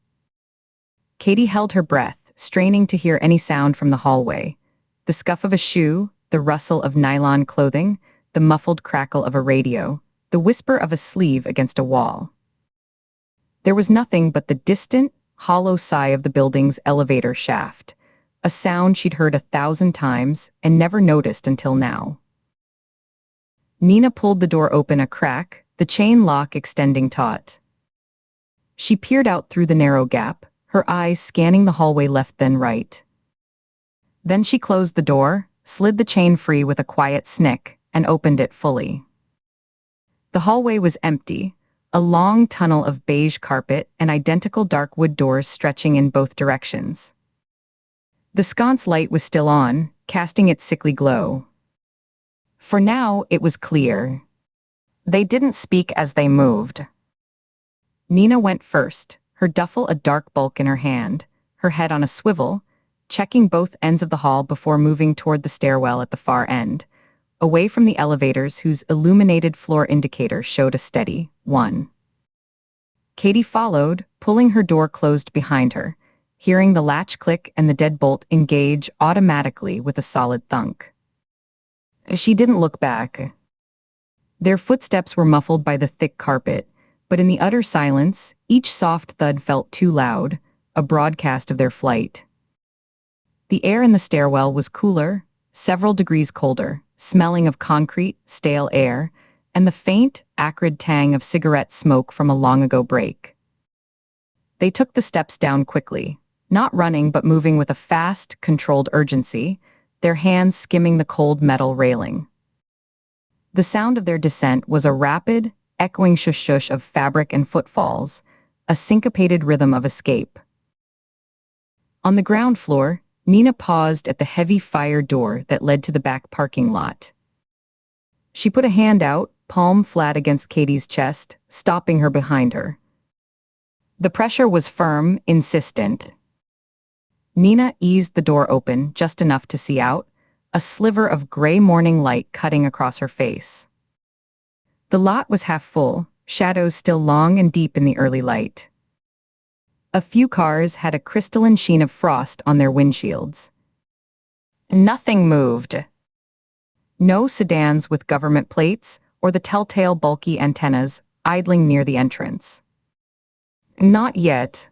Speaker 1: Katie held her breath, straining to hear any sound from the hallway. The scuff of a shoe, the rustle of nylon clothing, the muffled crackle of a radio, the whisper of a sleeve against a wall. There was nothing but the distant, hollow sigh of the building's elevator shaft, a sound she'd heard 1,000 times and never noticed until now. Nina pulled the door open a crack, the chain lock extending taut. She peered out through the narrow gap, her eyes scanning the hallway left then right. Then she closed the door, slid the chain free with a quiet snick, and opened it fully. The hallway was empty, a long tunnel of beige carpet and identical dark wood doors stretching in both directions. The sconce light was still on, casting its sickly glow. For now, it was clear. They didn't speak as they moved. Nina went first, her duffel a dark bulk in her hand, her head on a swivel, checking both ends of the hall before moving toward the stairwell at the far end, away from the elevators whose illuminated floor indicator showed a steady 1. Katie followed, pulling her door closed behind her, hearing the latch click and the deadbolt engage automatically with a solid thunk. She didn't look back. Their footsteps were muffled by the thick carpet, but in the utter silence, each soft thud felt too loud, a broadcast of their flight. The air in the stairwell was cooler, several degrees colder, smelling of concrete, stale air, and the faint, acrid tang of cigarette smoke from a long-ago break. They took the steps down quickly, not running but moving with a fast, controlled urgency, their hands skimming the cold metal railing. The sound of their descent was a rapid, echoing shush-shush of fabric and footfalls, a syncopated rhythm of escape. On the ground floor, Nina paused at the heavy fire door that led to the back parking lot. She put a hand out, palm flat against Katie's chest, stopping her behind her. The pressure was firm, insistent. Nina eased the door open just enough to see out, a sliver of gray morning light cutting across her face. The lot was half full, shadows still long and deep in the early light. A few cars had a crystalline sheen of frost on their windshields. Nothing moved. No sedans with government plates or the telltale bulky antennas idling near the entrance. Not yet.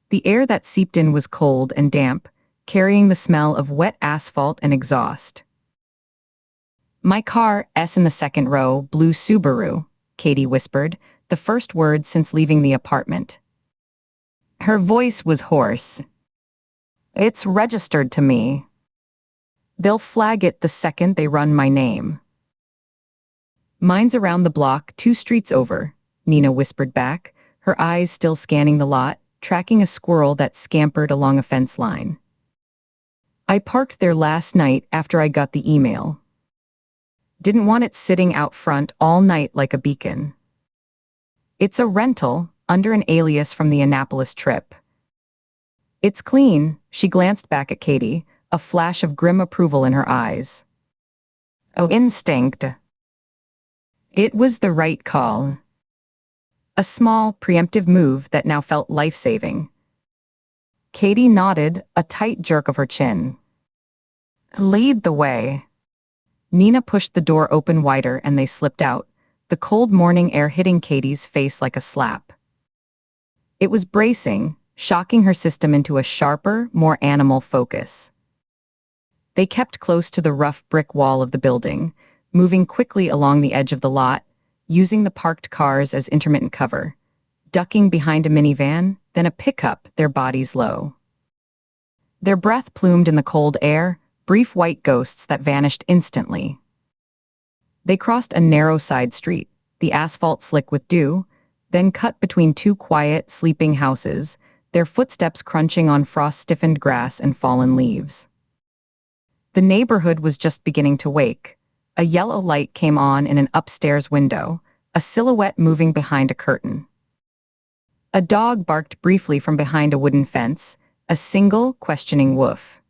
Speaker 1: The air that seeped in was cold and damp, carrying the smell of wet asphalt and exhaust. "My car, S in the second row, blue Subaru," Katie whispered, the first word since leaving the apartment. Her voice was hoarse. "It's registered to me. They'll flag it the second they run my name." "Mine's around the block, 2 streets over," Nina whispered back, her eyes still scanning the lot, tracking a squirrel that scampered along a fence line. "I parked there last night after I got the email. Didn't want it sitting out front all night like a beacon. It's a rental, under an alias from the Annapolis trip. It's clean," she glanced back at Katie, a flash of grim approval in her eyes. "Oh, instinct." It was the right call. A small, preemptive move that now felt life-saving. Katie nodded, a tight jerk of her chin. "Lead the way." Nina pushed the door open wider and they slipped out, the cold morning air hitting Katie's face like a slap. It was bracing, shocking her system into a sharper, more animal focus. They kept close to the rough brick wall of the building, moving quickly along the edge of the lot, using the parked cars as intermittent cover, ducking behind a minivan, then a pickup, their bodies low. Their breath plumed in the cold air, brief white ghosts that vanished instantly. They crossed a narrow side street, the asphalt slick with dew, then cut between 2 quiet, sleeping houses, their footsteps crunching on frost-stiffened grass and fallen leaves. The neighborhood was just beginning to wake. A yellow light came on in an upstairs window, a silhouette moving behind a curtain. A dog barked briefly from behind a wooden fence, a single, questioning woof.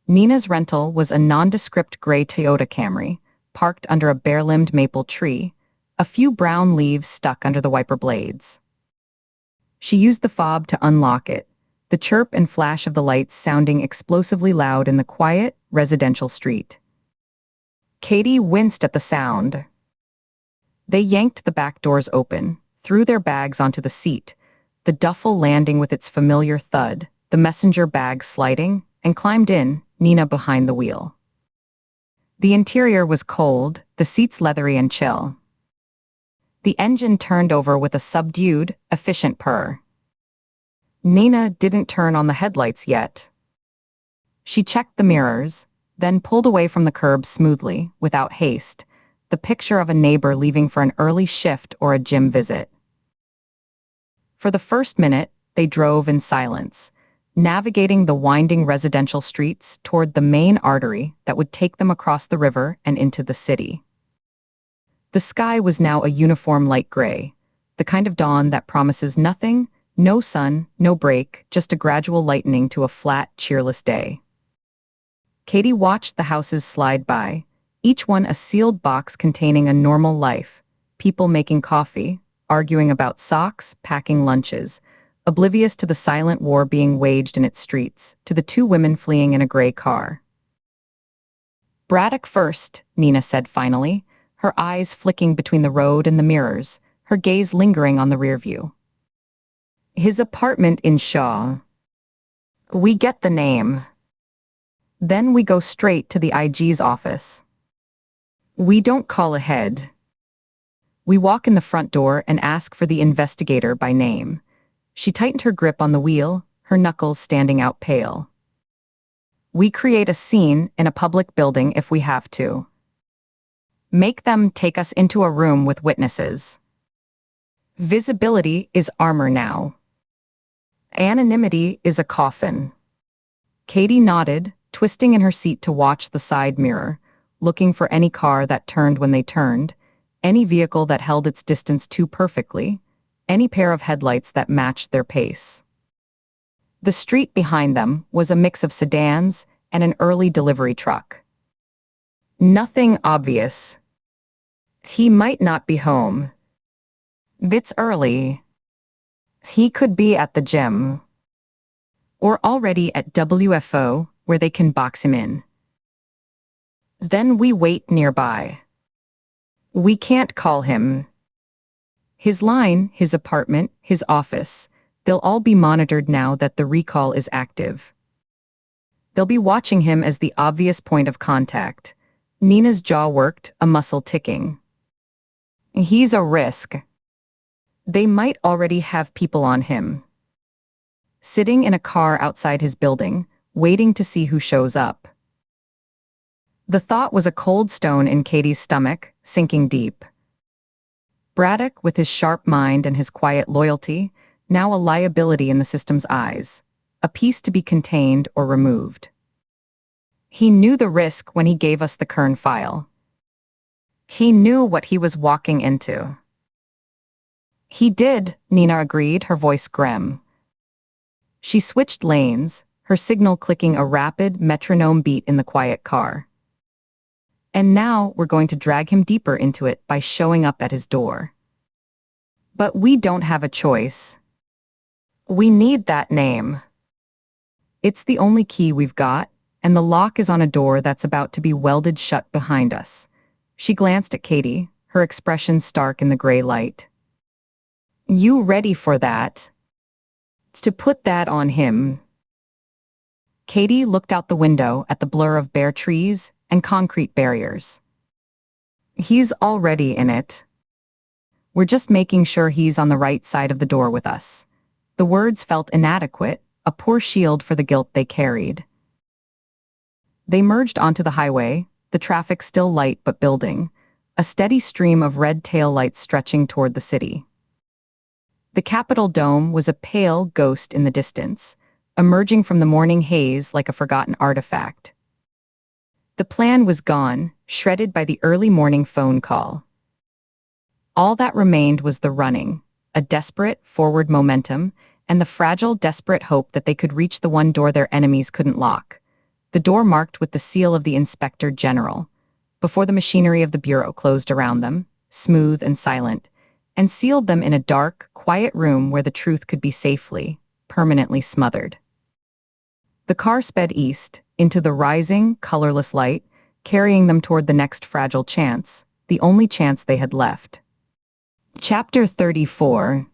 Speaker 1: Nina's rental was a nondescript gray Toyota Camry, parked under a bare-limbed maple tree, a few brown leaves stuck under the wiper blades. She used the fob to unlock it, the chirp and flash of the lights sounding explosively loud in the quiet, residential street. Katie winced at the sound. They yanked the back doors open, threw their bags onto the seat, the duffel landing with its familiar thud, the messenger bag sliding, and climbed in, Nina behind the wheel. The interior was cold, the seats leathery and chill. The engine turned over with a subdued, efficient purr. Nina didn't turn on the headlights yet. She checked the mirrors, then pulled away from the curb smoothly, without haste, the picture of a neighbor leaving for an early shift or a gym visit. For the first minute, they drove in silence, navigating the winding residential streets toward the main artery that would take them across the river and into the city. The sky was now a uniform light gray, the kind of dawn that promises nothing, no sun, no break, just a gradual lightening to a flat, cheerless day. Katie watched the houses slide by, each one a sealed box containing a normal life, people making coffee, arguing about socks, packing lunches, oblivious to the silent war being waged in its streets, to the two women fleeing in a gray car. "Braddock first," Nina said finally, her eyes flicking between the road and the mirrors, her gaze lingering on the rear view. "His apartment in Shaw. We get the name. Then we go straight to the IG's office. We don't call ahead. We walk in the front door and ask for the investigator by name." She tightened her grip on the wheel, her knuckles standing out pale. "We create a scene in a public building if we have to. Make them take us into a room with witnesses. Visibility is armor now. Anonymity is a coffin." Katie nodded, twisting in her seat to watch the side mirror, looking for any car that turned when they turned, any vehicle that held its distance too perfectly, any pair of headlights that matched their pace. The street behind them was a mix of sedans and an early delivery truck. Nothing obvious. He might not be home. It's early. He could be at the gym. Or already at WFO, where they can box him in. Then we wait nearby. We can't call him. His line, his apartment, his office, they'll all be monitored now that the recall is active. They'll be watching him as the obvious point of contact. Nina's jaw worked, a muscle ticking. He's a risk. They might already have people on him. Sitting in a car outside his building, waiting to see who shows up. The thought was a cold stone in Katie's stomach, sinking deep. Braddock, with his sharp mind and his quiet loyalty, now a liability in the system's eyes, a piece to be contained or removed. He knew the risk when he gave us the Kern file. He knew what he was walking into. He did, Nina agreed, her voice grim. She switched lanes, her signal clicking a rapid metronome beat in the quiet car. And now we're going to drag him deeper into it by showing up at his door. But we don't have a choice. We need that name. It's the only key we've got, and the lock is on a door that's about to be welded shut behind us. She glanced at Katie, her expression stark in the gray light. You ready for that? It's to put that on him. Katie looked out the window at the blur of bare trees and concrete barriers. He's already in it. We're just making sure he's on the right side of the door with us. The words felt inadequate, a poor shield for the guilt they carried. They merged onto the highway, the traffic still light but building, a steady stream of red taillights stretching toward the city. The Capitol dome was a pale ghost in the distance, emerging from the morning haze like a forgotten artifact. The plan was gone, shredded by the early morning phone call. All that remained was the running, a desperate forward momentum, and the fragile, desperate hope that they could reach the one door their enemies couldn't lock, the door marked with the seal of the Inspector General, before the machinery of the Bureau closed around them, smooth and silent, and sealed them in a dark, quiet room where the truth could be safely, permanently smothered. The car sped east, into the rising, colorless light, carrying them toward the next fragile chance, the only chance they had left. Chapter 34.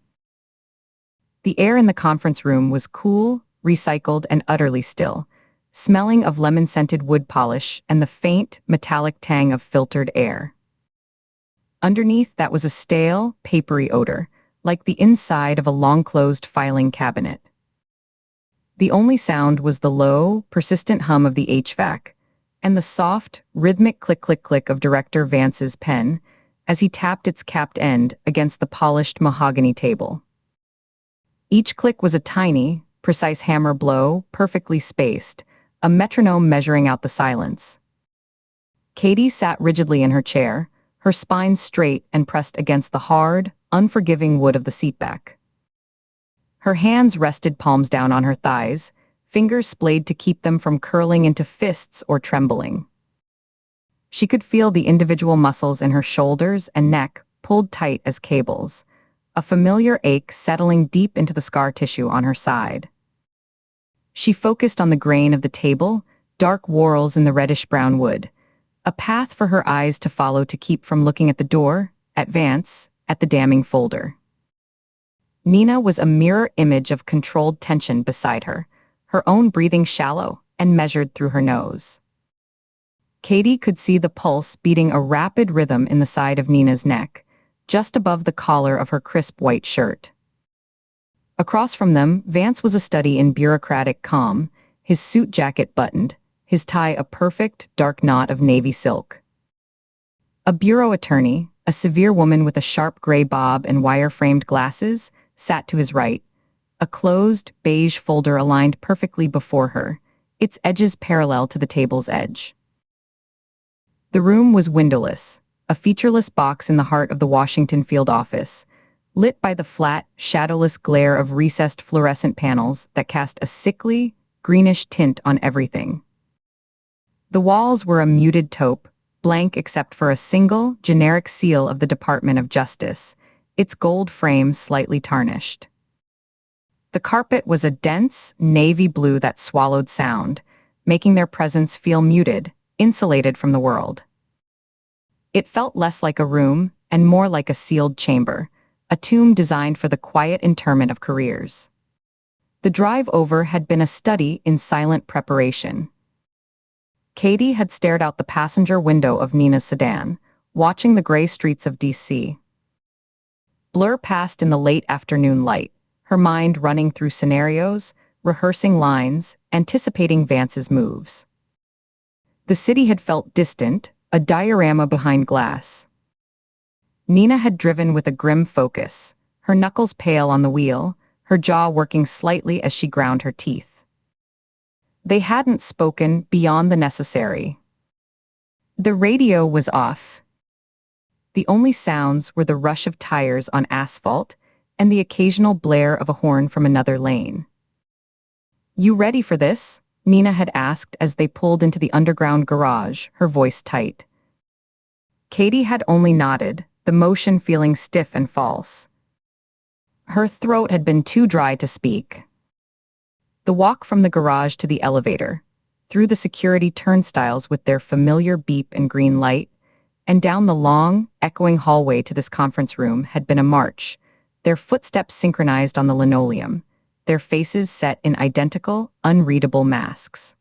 Speaker 1: The air in the conference room was cool, recycled, and utterly still, smelling of lemon-scented wood polish and the faint, metallic tang of filtered air. Underneath that was a stale, papery odor, like the inside of a long-closed filing cabinet. The only sound was the low, persistent hum of the HVAC, and the soft, rhythmic click-click-click of Director Vance's pen as he tapped its capped end against the polished mahogany table. Each click was a tiny, precise hammer blow, perfectly spaced, a metronome measuring out the silence. Katie sat rigidly in her chair, her spine straight and pressed against the hard, unforgiving wood of the seatback. Her hands rested palms down on her thighs, fingers splayed to keep them from curling into fists or trembling. She could feel the individual muscles in her shoulders and neck pulled tight as cables, a familiar ache settling deep into the scar tissue on her side. She focused on the grain of the table, dark whorls in the reddish-brown wood, a path for her eyes to follow to keep from looking at the door, at Vance, at the damning folder. Nina was a mirror image of controlled tension beside her, her own breathing shallow and measured through her nose. Katie could see the pulse beating a rapid rhythm in the side of Nina's neck, just above the collar of her crisp white shirt. Across from them, Vance was a study in bureaucratic calm, his suit jacket buttoned, his tie a perfect, dark knot of navy silk. A bureau attorney, a severe woman with a sharp gray bob and wire-framed glasses, sat to his right, a closed, beige folder aligned perfectly before her, its edges parallel to the table's edge. The room was windowless, a featureless box in the heart of the Washington field office, lit by the flat, shadowless glare of recessed fluorescent panels that cast a sickly, greenish tint on everything. The walls were a muted taupe, blank except for a single, generic seal of the Department of Justice, its gold frame slightly tarnished. The carpet was a dense, navy blue that swallowed sound, making their presence feel muted, insulated from the world. It felt less like a room and more like a sealed chamber, a tomb designed for the quiet interment of careers. The drive over had been a study in silent preparation. Katie had stared out the passenger window of Nina's sedan, watching the gray streets of D.C. blur past in the late afternoon light, her mind running through scenarios, rehearsing lines, anticipating Vance's moves. The city had felt distant, a diorama behind glass. Nina had driven with a grim focus, her knuckles pale on the wheel, her jaw working slightly as she ground her teeth. They hadn't spoken beyond the necessary. The radio was off. The only sounds were the rush of tires on asphalt and the occasional blare of a horn from another lane. "You ready for this?" Nina had asked as they pulled into the underground garage, her voice tight. Katie had only nodded, the motion feeling stiff and false. Her throat had been too dry to speak. The walk from the garage to the elevator, through the security turnstiles with their familiar beep and green light, and down the long, echoing hallway to this conference room had been a march, their footsteps synchronized on the linoleum, their faces set in identical, unreadable masks.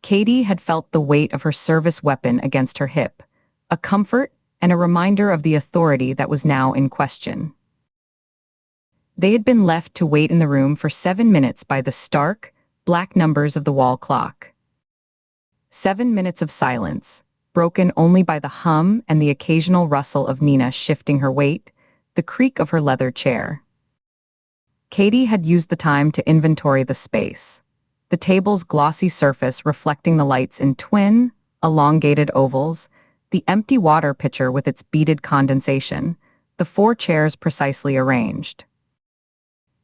Speaker 1: Katie had felt the weight of her service weapon against her hip, a comfort and a reminder of the authority that was now in question. They had been left to wait in the room for 7 minutes by the stark, black numbers of the wall clock. 7 minutes of silence, broken only by the hum and the occasional rustle of Nina shifting her weight, the creak of her leather chair. Katie had used the time to inventory the space, the table's glossy surface reflecting the lights in twin, elongated ovals, the empty water pitcher with its beaded condensation, the 4 chairs precisely arranged.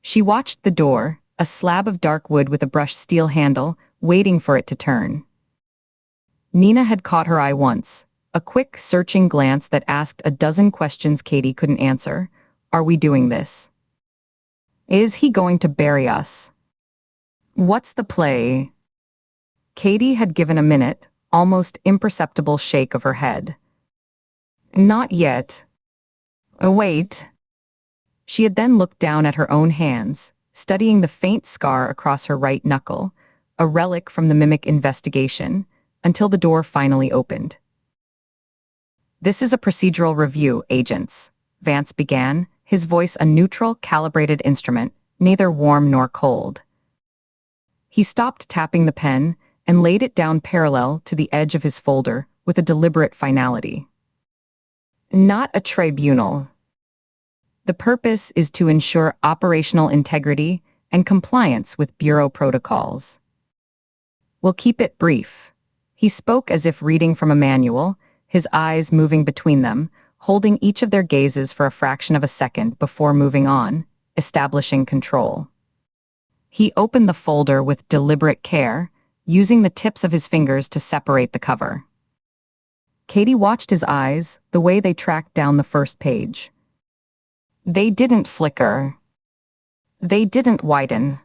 Speaker 1: She watched the door, a slab of dark wood with a brushed steel handle, waiting for it to turn. Nina had caught her eye once, a quick, searching glance that asked a dozen questions Katie couldn't answer. Are we doing this? Is he going to bury us? What's the play? Katie had given a minute, almost imperceptible shake of her head. Not yet. Oh, wait. She had then looked down at her own hands, studying the faint scar across her right knuckle, a relic from the mimic investigation, until the door finally opened. "This is a procedural review, agents," Vance began, his voice a neutral, calibrated instrument, neither warm nor cold. He stopped tapping the pen and laid it down parallel to the edge of his folder with a deliberate finality. Not a tribunal. The purpose is to ensure operational integrity and compliance with Bureau protocols. We'll keep it brief. He spoke as if reading from a manual, his eyes moving between them, holding each of their gazes for a fraction of a second before moving on, establishing control. He opened the folder with deliberate care, using the tips of his fingers to separate the cover. Katie watched his eyes, the way they tracked down the first page. They didn't flicker. They didn't widen.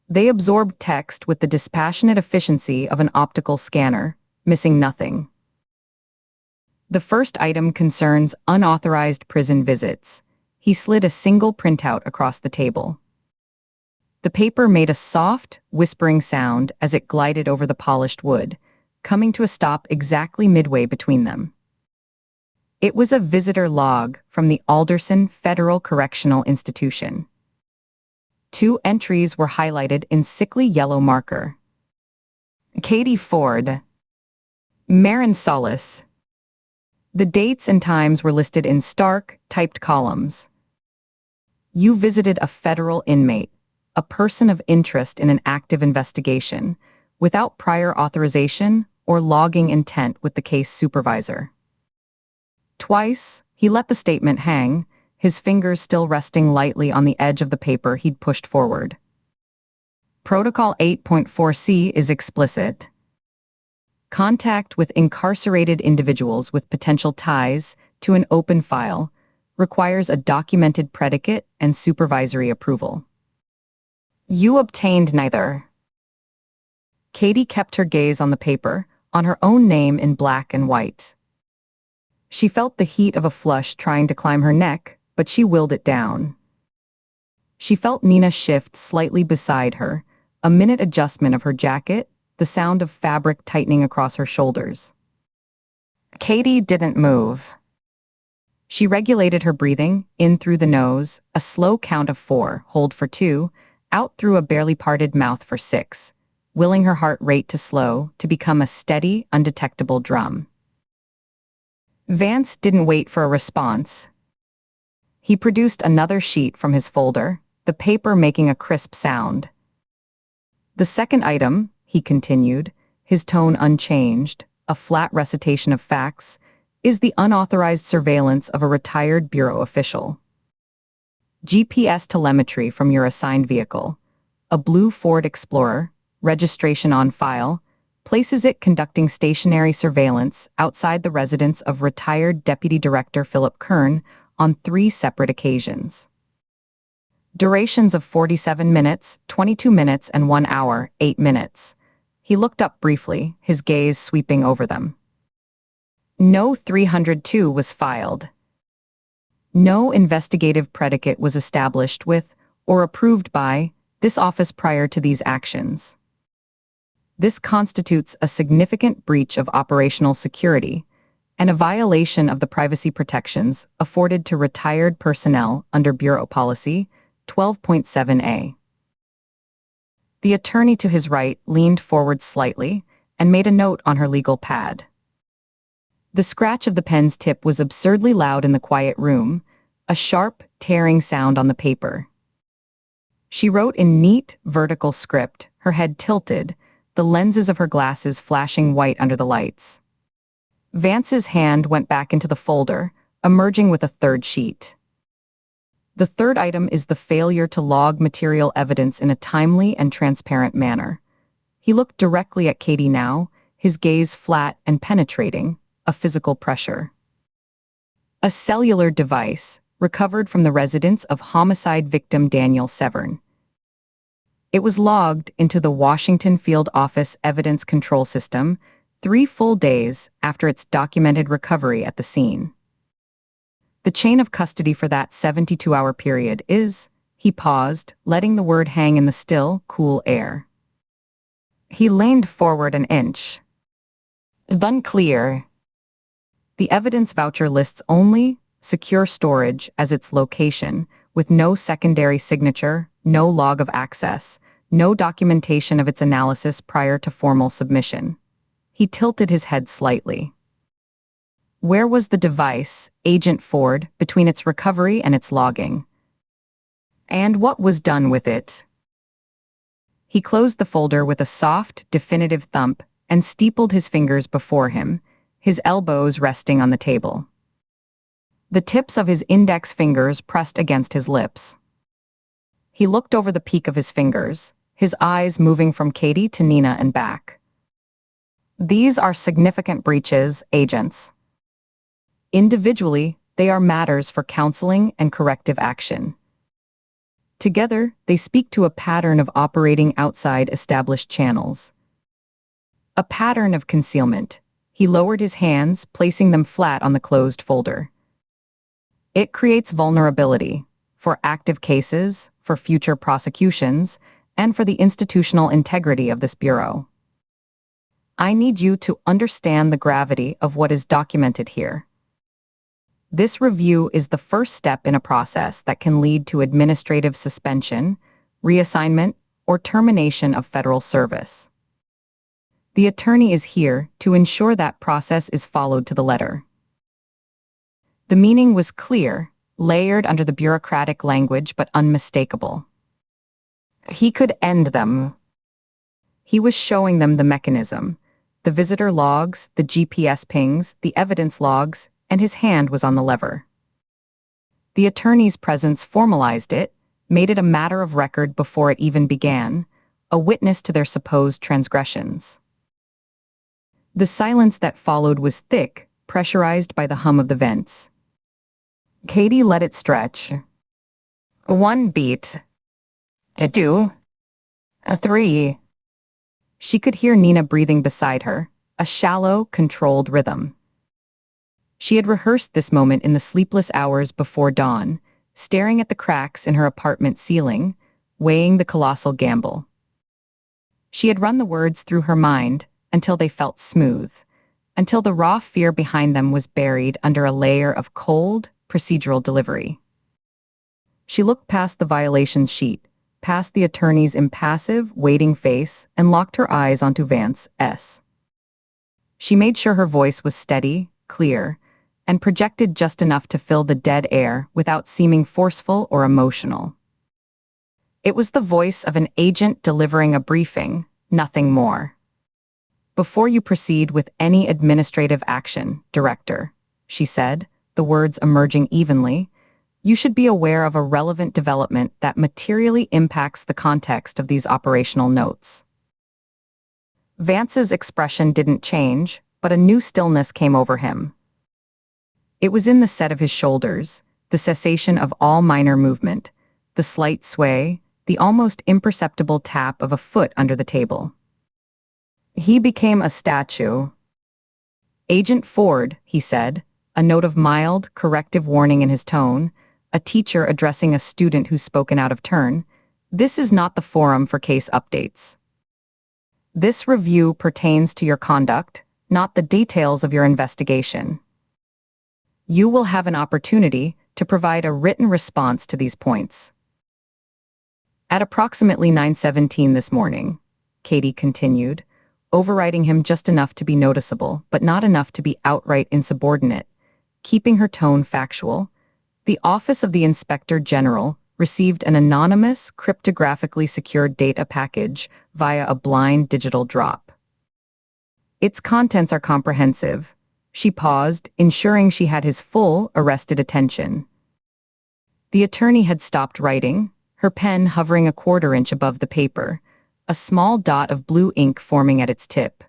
Speaker 1: They absorbed text with the dispassionate efficiency of an optical scanner, missing nothing. The first item concerns unauthorized prison visits. He slid a single printout across the table. The paper made a soft, whispering sound as it glided over the polished wood, coming to a stop exactly midway between them. It was a visitor log from the Alderson Federal Correctional Institution. 2 entries were highlighted in sickly yellow marker. Katie Ford. Marin Solis. The dates and times were listed in stark, typed columns. You visited a federal inmate, a person of interest in an active investigation, without prior authorization or logging intent with the case supervisor. Twice, he let the statement hang, his fingers still resting lightly on the edge of the paper he'd pushed forward. Protocol 8.4c is explicit. Contact with incarcerated individuals with potential ties to an open file requires a documented predicate and supervisory approval. You obtained neither. Katie kept her gaze on the paper, on her own name in black and white. She felt the heat of a flush trying to climb her neck, but she willed it down. She felt Nina shift slightly beside her, a minute adjustment of her jacket, the sound of fabric tightening across her shoulders. Katie didn't move. She regulated her breathing, in through the nose, a slow count of 4, hold for 2, out through a barely parted mouth for 6, willing her heart rate to slow, to become a steady, undetectable drum. Vance didn't wait for a response. He produced another sheet from his folder, the paper making a crisp sound. The second item, he continued, his tone unchanged, a flat recitation of facts, is the unauthorized surveillance of a retired bureau official. GPS telemetry from your assigned vehicle, a blue Ford Explorer, registration on file, places it conducting stationary surveillance outside the residence of retired Deputy Director Philip Kern on 3 separate occasions. Durations of 47 minutes, 22 minutes, and 1 hour, 8 minutes. He looked up briefly, his gaze sweeping over them. No 302 was filed. No investigative predicate was established with, or approved by, this office prior to these actions. This constitutes a significant breach of operational security and a violation of the privacy protections afforded to retired personnel under Bureau Policy 12.7a. The attorney to his right leaned forward slightly and made a note on her legal pad. The scratch of the pen's tip was absurdly loud in the quiet room, a sharp, tearing sound on the paper. She wrote in neat, vertical script, her head tilted, the lenses of her glasses flashing white under the lights. Vance's hand went back into the folder, emerging with a third sheet. The third item is the failure to log material evidence in a timely and transparent manner. He looked directly at Katie now, his gaze flat and penetrating, a physical pressure. A cellular device, recovered from the residence of homicide victim Daniel Severn. It was logged into the Washington Field Office Evidence Control System 3 full days after its documented recovery at the scene. The chain of custody for that 72-hour period is, he paused, letting the word hang in the still, cool air. He leaned forward an inch. Unclear. The evidence voucher lists only secure storage as its location, with no secondary signature, no log of access, no documentation of its analysis prior to formal submission. He tilted his head slightly. Where was the device, Agent Ford, between its recovery and its logging? And what was done with it? He closed the folder with a soft, definitive thump and steepled his fingers before him, his elbows resting on the table. The tips of his index fingers pressed against his lips. He looked over the peak of his fingers, his eyes moving from Katie to Nina and back. These are significant breaches, agents. Individually, they are matters for counseling and corrective action. Together, they speak to a pattern of operating outside established channels. A pattern of concealment. He lowered his hands, placing them flat on the closed folder. It creates vulnerability for active cases, for future prosecutions, and for the institutional integrity of this bureau. I need you to understand the gravity of what is documented here. This review is the first step in a process that can lead to administrative suspension, reassignment, or termination of federal service. The attorney is here to ensure that process is followed to the letter. The meaning was clear, layered under the bureaucratic language but unmistakable. He could end them. He was showing them the mechanism, the visitor logs, the GPS pings, the evidence logs, and his hand was on the lever. The attorney's presence formalized it, made it a matter of record before it even began, a witness to their supposed transgressions. The silence that followed was thick, pressurized by the hum of the vents. Katie let it stretch. 1 beat. 2. 3. She could hear Nina breathing beside her, a shallow, controlled rhythm. She had rehearsed this moment in the sleepless hours before dawn, staring at the cracks in her apartment ceiling, weighing the colossal gamble. She had run the words through her mind until they felt smooth, until the raw fear behind them was buried under a layer of cold, procedural delivery. She looked past the violations sheet, past the attorney's impassive, waiting face, and locked her eyes onto Vance's. She made sure her voice was steady, clear, and projected just enough to fill the dead air without seeming forceful or emotional. It was the voice of an agent delivering a briefing, nothing more. Before you proceed with any administrative action, Director, she said, the words emerging evenly, you should be aware of a relevant development that materially impacts the context of these operational notes. Vance's expression didn't change, but a new stillness came over him. It was in the set of his shoulders, the cessation of all minor movement, the slight sway, the almost imperceptible tap of a foot under the table. He became a statue. Agent Ford, he said, a note of mild, corrective warning in his tone, a teacher addressing a student who's spoken out of turn, this is not the forum for case updates. This review pertains to your conduct, not the details of your investigation. You will have an opportunity to provide a written response to these points. At approximately 9:17 this morning, Katie continued, overriding him just enough to be noticeable, but not enough to be outright insubordinate, keeping her tone factual, the Office of the Inspector General received an anonymous, cryptographically secured data package via a blind digital drop. Its contents are comprehensive. She paused, ensuring she had his full, arrested attention. The attorney had stopped writing, her pen hovering a quarter-inch above the paper, a small dot of blue ink forming at its tip.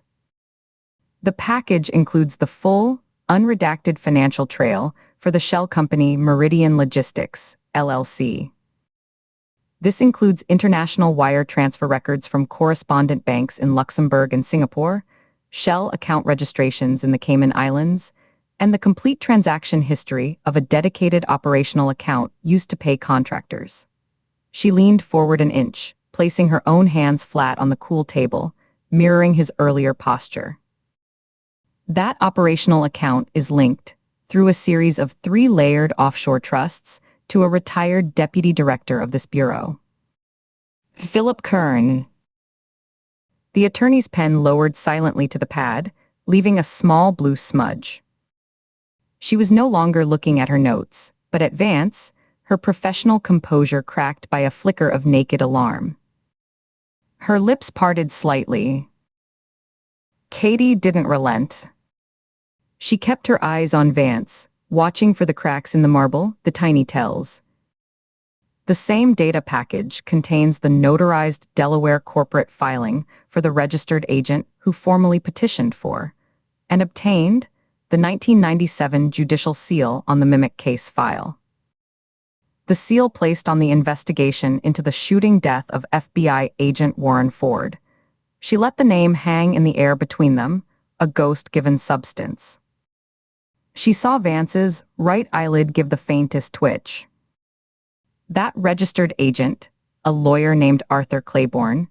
Speaker 1: The package includes the full, unredacted financial trail for the shell company Meridian Logistics, LLC. This includes international wire transfer records from correspondent banks in Luxembourg and Singapore, Shell account registrations in the Cayman Islands, and the complete transaction history of a dedicated operational account used to pay contractors. She leaned forward an inch, placing her own hands flat on the cool table, mirroring his earlier posture. That operational account is linked, through a series of 3-layered offshore trusts, to a retired deputy director of this bureau. Philip Kern. The attorney's pen lowered silently to the pad, leaving a small blue smudge. She was no longer looking at her notes, but at Vance, her professional composure cracked by a flicker of naked alarm. Her lips parted slightly. Katie didn't relent. She kept her eyes on Vance, watching for the cracks in the marble, the tiny tells. The same data package contains the notarized Delaware corporate filing for the registered agent who formally petitioned for, and obtained, the 1997 judicial seal on the Mimic case file. The seal placed on the investigation into the shooting death of FBI agent Warren Ford. She let the name hang in the air between them, a ghost given substance. She saw Vance's right eyelid give the faintest twitch. That registered agent, a lawyer named Arthur Claiborne,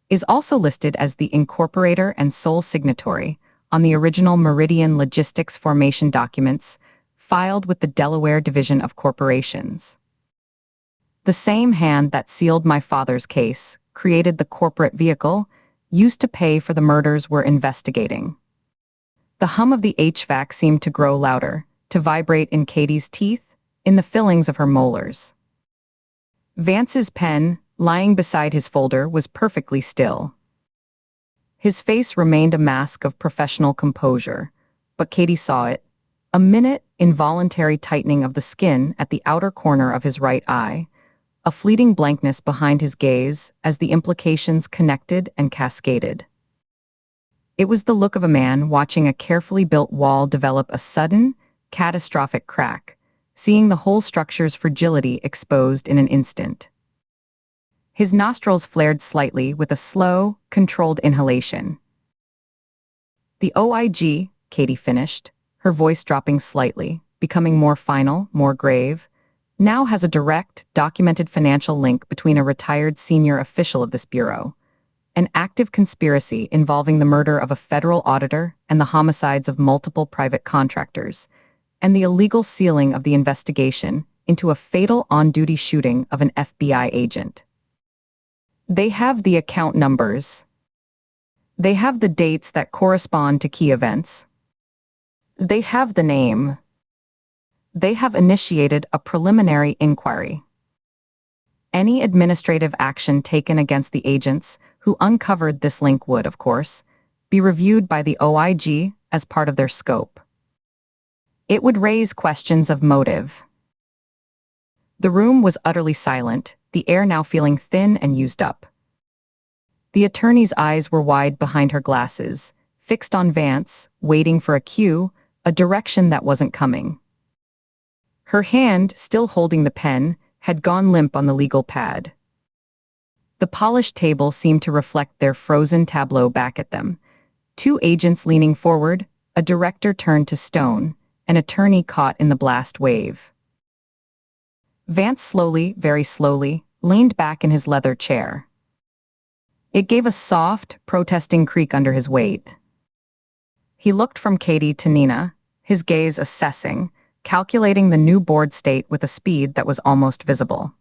Speaker 1: is also listed as the incorporator and sole signatory on the original Meridian Logistics Formation documents filed with the Delaware Division of Corporations. The same hand that sealed my father's case created the corporate vehicle used to pay for the murders we're investigating. The hum of the HVAC seemed to grow louder, to vibrate in Katie's teeth, in the fillings of her molars. Vance's pen, lying beside his folder, was perfectly still. His face remained a mask of professional composure, but Katie saw it, a minute involuntary tightening of the skin at the outer corner of his right eye, a fleeting blankness behind his gaze as the implications connected and cascaded. It was the look of a man watching a carefully built wall develop a sudden, catastrophic crack, seeing the whole structure's fragility exposed in an instant. His nostrils flared slightly with a slow, controlled inhalation. "The OIG," Katie finished, her voice dropping slightly, becoming more final, more grave, "now has a direct, documented financial link between a retired senior official of this bureau, an active conspiracy involving the murder of a federal auditor and the homicides of multiple private contractors, and the illegal sealing of the investigation into a fatal on-duty shooting of an FBI agent. They have the account numbers. They have the dates that correspond to key events. They have the name. They have initiated a preliminary inquiry. Any administrative action taken against the agents who uncovered this link would, of course, be reviewed by the OIG as part of their scope. It would raise questions of motive." The room was utterly silent, the air now feeling thin and used up. The attorney's eyes were wide behind her glasses, fixed on Vance, waiting for a cue, a direction that wasn't coming. Her hand, still holding the pen, had gone limp on the legal pad. The polished table seemed to reflect their frozen tableau back at them. Two agents leaning forward, a director turned to stone, an attorney caught in the blast wave. Vance slowly, very slowly, leaned back in his leather chair. It gave a soft, protesting creak under his weight. He looked from Katie to Nina, his gaze assessing, calculating the new board state with a speed that was almost visible.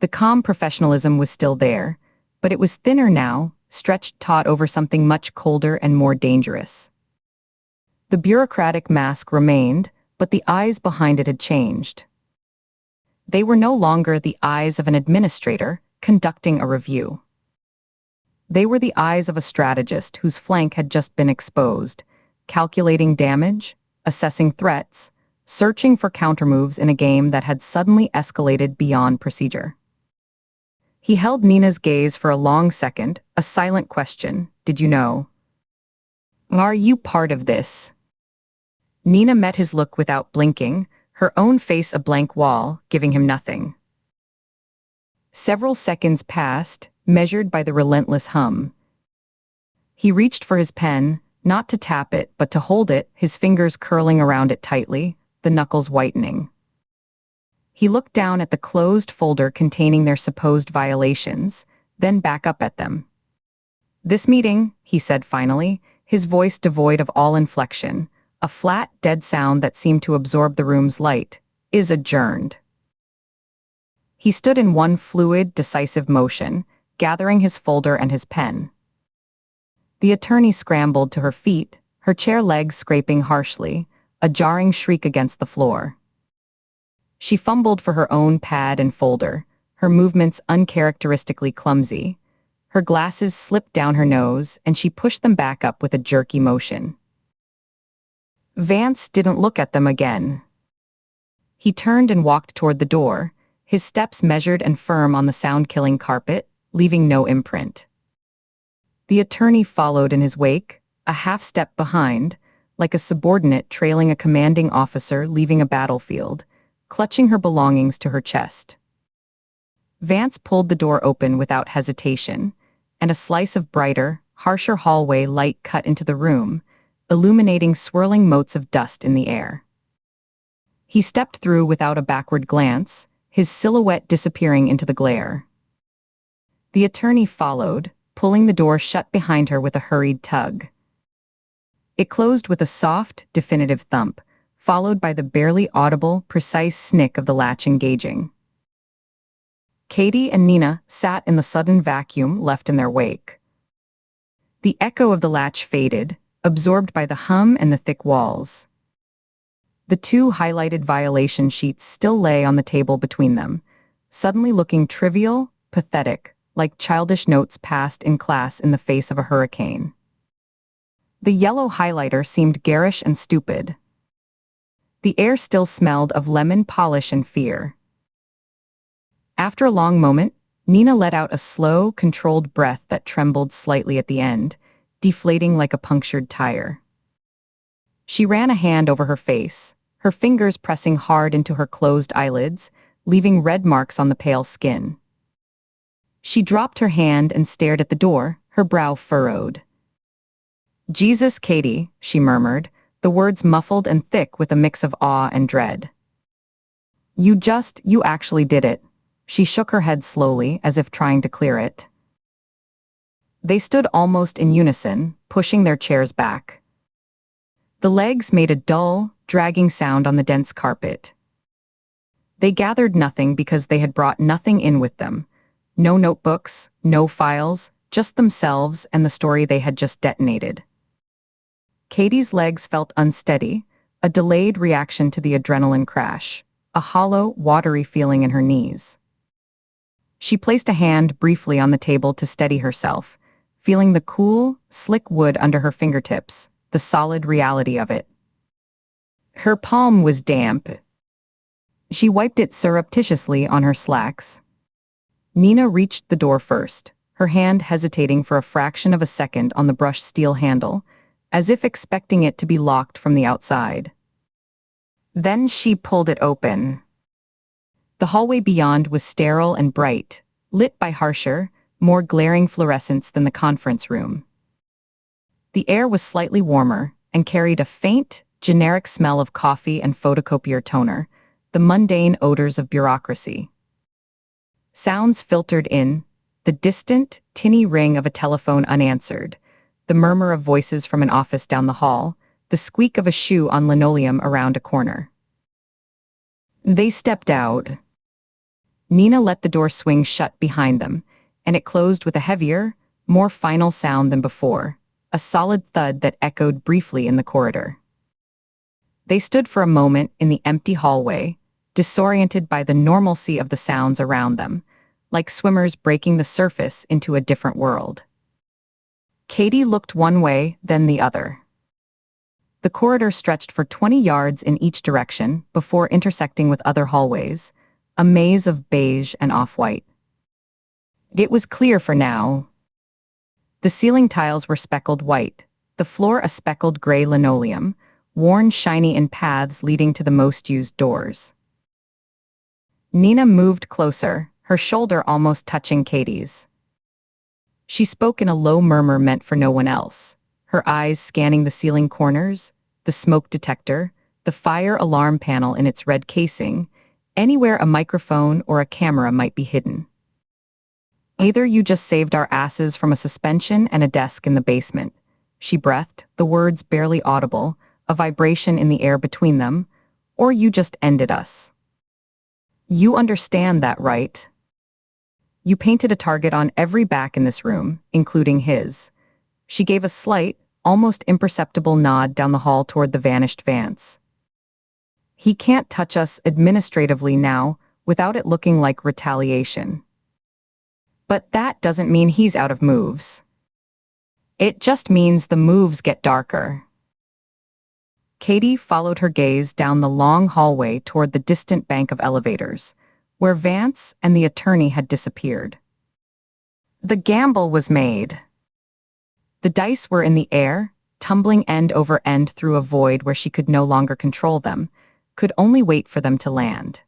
Speaker 1: The calm professionalism was still there, but it was thinner now, stretched taut over something much colder and more dangerous. The bureaucratic mask remained, but the eyes behind it had changed. They were no longer the eyes of an administrator conducting a review. They were the eyes of a strategist whose flank had just been exposed, calculating damage, assessing threats, searching for countermoves in a game that had suddenly escalated beyond procedure. He held Nina's gaze for a long second, a silent question, "Did you know? Are you part of this?" Nina met his look without blinking, her own face a blank wall, giving him nothing. Several seconds passed, measured by the relentless hum. He reached for his pen, not to tap it but to hold it, his fingers curling around it tightly, the knuckles whitening. He looked down at the closed folder containing their supposed violations, then back up at them. "This meeting," he said finally, his voice devoid of all inflection, a flat, dead sound that seemed to absorb the room's light, "is adjourned." He stood in one fluid, decisive motion, gathering his folder and his pen. The attorney scrambled to her feet, her chair legs scraping harshly, a jarring shriek against the floor. She fumbled for her own pad and folder, her movements uncharacteristically clumsy. Her glasses slipped down her nose, and she pushed them back up with a jerky motion. Vance didn't look at them again. He turned and walked toward the door, his steps measured and firm on the sound-killing carpet, leaving no imprint. The attorney followed in his wake, a half-step behind, like a subordinate trailing a commanding officer leaving a battlefield, clutching her belongings to her chest. Vance pulled the door open without hesitation, and a slice of brighter, harsher hallway light cut into the room, illuminating swirling motes of dust in the air. He stepped through without a backward glance, his silhouette disappearing into the glare. The attorney followed, pulling the door shut behind her with a hurried tug. It closed with a soft, definitive thump, followed by the barely audible, precise snick of the latch engaging. Katie and Nina sat in the sudden vacuum left in their wake. The echo of the latch faded, absorbed by the hum and the thick walls. The two highlighted violation sheets still lay on the table between them, suddenly looking trivial, pathetic, like childish notes passed in class in the face of a hurricane. The yellow highlighter seemed garish and stupid. The air still smelled of lemon polish and fear. After a long moment, Nina let out a slow, controlled breath that trembled slightly at the end, deflating like a punctured tire. She ran a hand over her face, her fingers pressing hard into her closed eyelids, leaving red marks on the pale skin. She dropped her hand and stared at the door, her brow furrowed. "Jesus, Katie," she murmured, the words muffled and thick with a mix of awe and dread. You actually did it." She shook her head slowly, as if trying to clear it. They stood almost in unison, pushing their chairs back. The legs made a dull, dragging sound on the dense carpet. They gathered nothing because they had brought nothing in with them. No notebooks, no files, just themselves and the story they had just detonated. Katie's legs felt unsteady, a delayed reaction to the adrenaline crash, a hollow, watery feeling in her knees. She placed a hand briefly on the table to steady herself, feeling the cool, slick wood under her fingertips, the solid reality of it. Her palm was damp. She wiped it surreptitiously on her slacks. Nina reached the door first, her hand hesitating for a fraction of a second on the brushed steel handle, as if expecting it to be locked from the outside. Then she pulled it open. The hallway beyond was sterile and bright, lit by harsher, more glaring fluorescence than the conference room. The air was slightly warmer and carried a faint, generic smell of coffee and photocopier toner, the mundane odors of bureaucracy. Sounds filtered in, the distant, tinny ring of a telephone unanswered, the murmur of voices from an office down the hall, the squeak of a shoe on linoleum around a corner. They stepped out. Nina let the door swing shut behind them, and it closed with a heavier, more final sound than before, a solid thud that echoed briefly in the corridor. They stood for a moment in the empty hallway, disoriented by the normalcy of the sounds around them, like swimmers breaking the surface into a different world. Katie looked one way, then the other. The corridor stretched for 20 yards in each direction before intersecting with other hallways, a maze of beige and off-white. It was clear for now. The ceiling tiles were speckled white, the floor a speckled gray linoleum, worn shiny in paths leading to the most used doors. Nina moved closer, her shoulder almost touching Katie's. She spoke in a low murmur meant for no one else, her eyes scanning the ceiling corners, the smoke detector, the fire alarm panel in its red casing, anywhere a microphone or a camera might be hidden. "Either you just saved our asses from a suspension and a desk in the basement," she breathed, the words barely audible, a vibration in the air between them, "or you just ended us. You understand that, right? You painted a target on every back in this room, including his. She gave a slight, almost imperceptible nod down the hall toward the vanished Vance. He can't touch us administratively now without it looking like retaliation. But that doesn't mean he's out of moves. It just means the moves get darker. Katie followed her gaze down the long hallway toward the distant bank of elevators, where Vance and the attorney had disappeared. The gamble was made. The dice were in the air, tumbling end over end through a void where she could no longer control them, could only wait for them to land.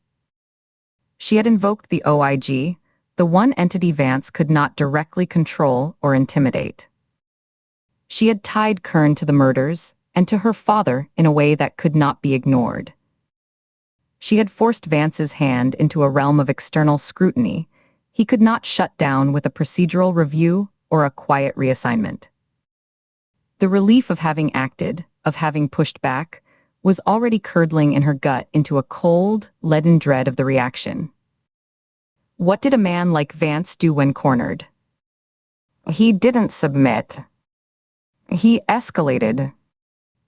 Speaker 1: She had invoked the OIG, the one entity Vance could not directly control or intimidate. She had tied Kern to the murders and to her father in a way that could not be ignored. She had forced Vance's hand into a realm of external scrutiny he could not shut down with a procedural review or a quiet reassignment. The relief of having acted, of having pushed back, was already curdling in her gut into a cold, leaden dread of the reaction. What did a man like Vance do when cornered? He didn't submit. He escalated.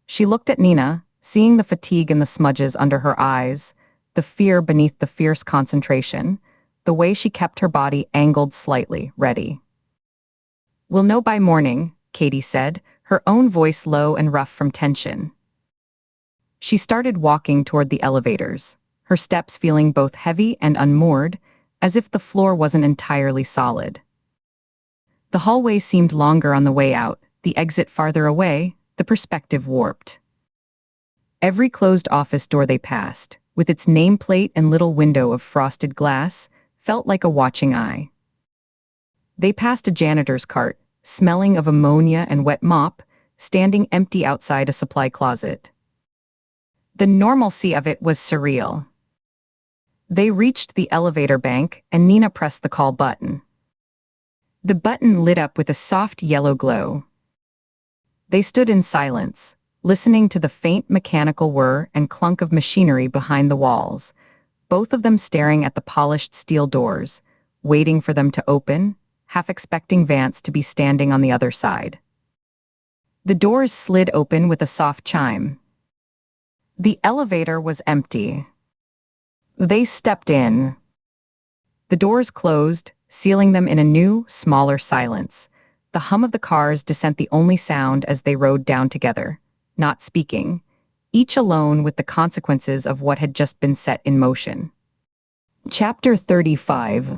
Speaker 1: She looked at Nina, seeing the fatigue in the smudges under her eyes, the fear beneath the fierce concentration, the way she kept her body angled slightly, ready. "We'll know by morning," Katie said, her own voice low and rough from tension. She started walking toward the elevators, her steps feeling both heavy and unmoored, as if the floor wasn't entirely solid. The hallway seemed longer on the way out, the exit farther away, the perspective warped. Every closed office door they passed, with its nameplate and little window of frosted glass, felt like a watching eye. They passed a janitor's cart, smelling of ammonia and wet mop, standing empty outside a supply closet. The normalcy of it was surreal. They reached the elevator bank, and Nina pressed the call button. The button lit up with a soft yellow glow. They stood in silence, listening to the faint mechanical whir and clunk of machinery behind the walls, both of them staring at the polished steel doors, waiting for them to open, half expecting Vance to be standing on the other side. The doors slid open with a soft chime. The elevator was empty. They stepped in. The doors closed, sealing them in a new, smaller silence. The hum of the car's descent the only sound as they rode down together, not speaking, each alone with the consequences of what had just been set in motion. Chapter 35.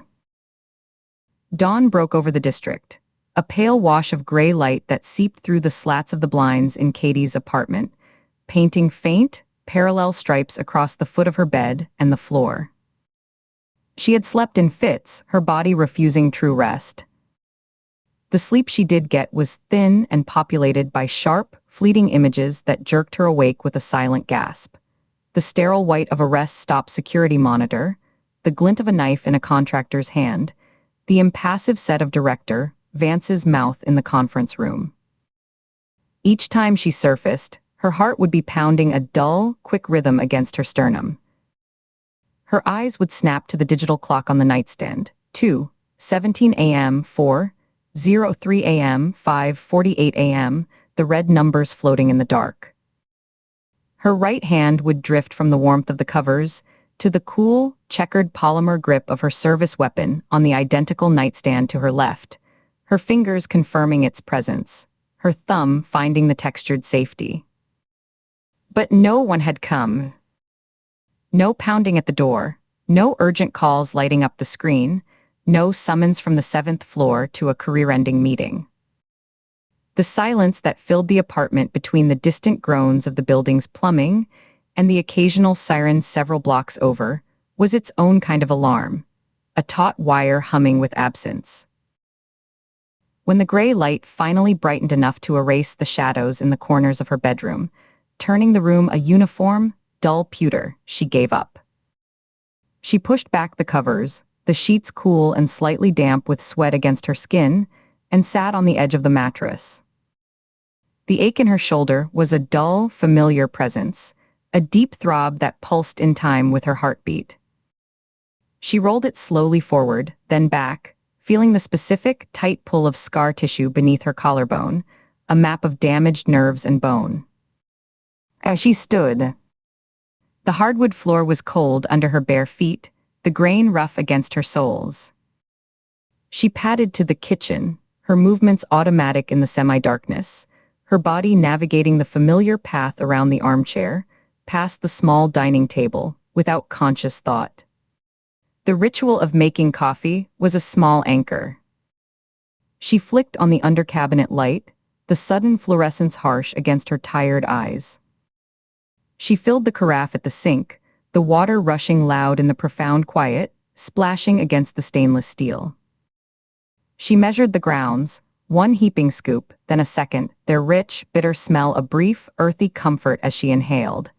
Speaker 1: Dawn broke over the district, a pale wash of gray light that seeped through the slats of the blinds in Katie's apartment, painting faint, parallel stripes across the foot of her bed and the floor. She had slept in fits, her body refusing true rest. The sleep she did get was thin and populated by sharp, fleeting images that jerked her awake with a silent gasp. The sterile white of a rest-stop security monitor, the glint of a knife in a contractor's hand, the impassive set of director, Vance's mouth in the conference room. Each time she surfaced, her heart would be pounding a dull, quick rhythm against her sternum. Her eyes would snap to the digital clock on the nightstand. 2:17 a.m., 4:03 a.m., 5:48 a.m., the red numbers floating in the dark. Her right hand would drift from the warmth of the covers to the cool, checkered polymer grip of her service weapon on the identical nightstand to her left, her fingers confirming its presence, her thumb finding the textured safety. But no one had come. No pounding at the door, no urgent calls lighting up the screen, no summons from the 7th floor to a career-ending meeting. The silence that filled the apartment between the distant groans of the building's plumbing and the occasional siren several blocks over was its own kind of alarm, a taut wire humming with absence. When the gray light finally brightened enough to erase the shadows in the corners of her bedroom, turning the room a uniform, dull pewter, she gave up. She pushed back the covers, the sheets cool and slightly damp with sweat against her skin, and sat on the edge of the mattress. The ache in her shoulder was a dull, familiar presence, a deep throb that pulsed in time with her heartbeat. She rolled it slowly forward, then back, feeling the specific, tight pull of scar tissue beneath her collarbone, a map of damaged nerves and bone. As she stood, the hardwood floor was cold under her bare feet, the grain rough against her soles. She padded to the kitchen, her movements automatic in the semi-darkness, her body navigating the familiar path around the armchair, past the small dining table, without conscious thought. The ritual of making coffee was a small anchor. She flicked on the under-cabinet light, the sudden fluorescence harsh against her tired eyes. She filled the carafe at the sink, the water rushing loud in the profound quiet, splashing against the stainless steel. She measured the grounds, one heaping scoop, then a second, their rich, bitter smell a brief, earthy comfort as she inhaled.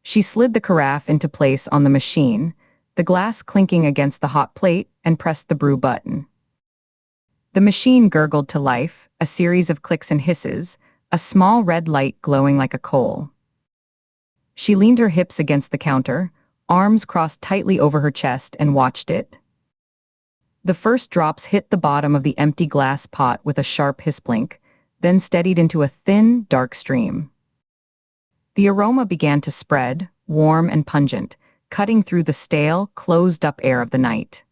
Speaker 1: She slid the carafe into place on the machine, the glass clinking against the hot plate, and pressed the brew button. The machine gurgled to life, a series of clicks and hisses, a small red light glowing like a coal. She leaned her hips against the counter, arms crossed tightly over her chest, and watched it. The first drops hit the bottom of the empty glass pot with a sharp hiss-blink, then steadied into a thin, dark stream. The aroma began to spread, warm and pungent, cutting through the stale, closed-up air of the night.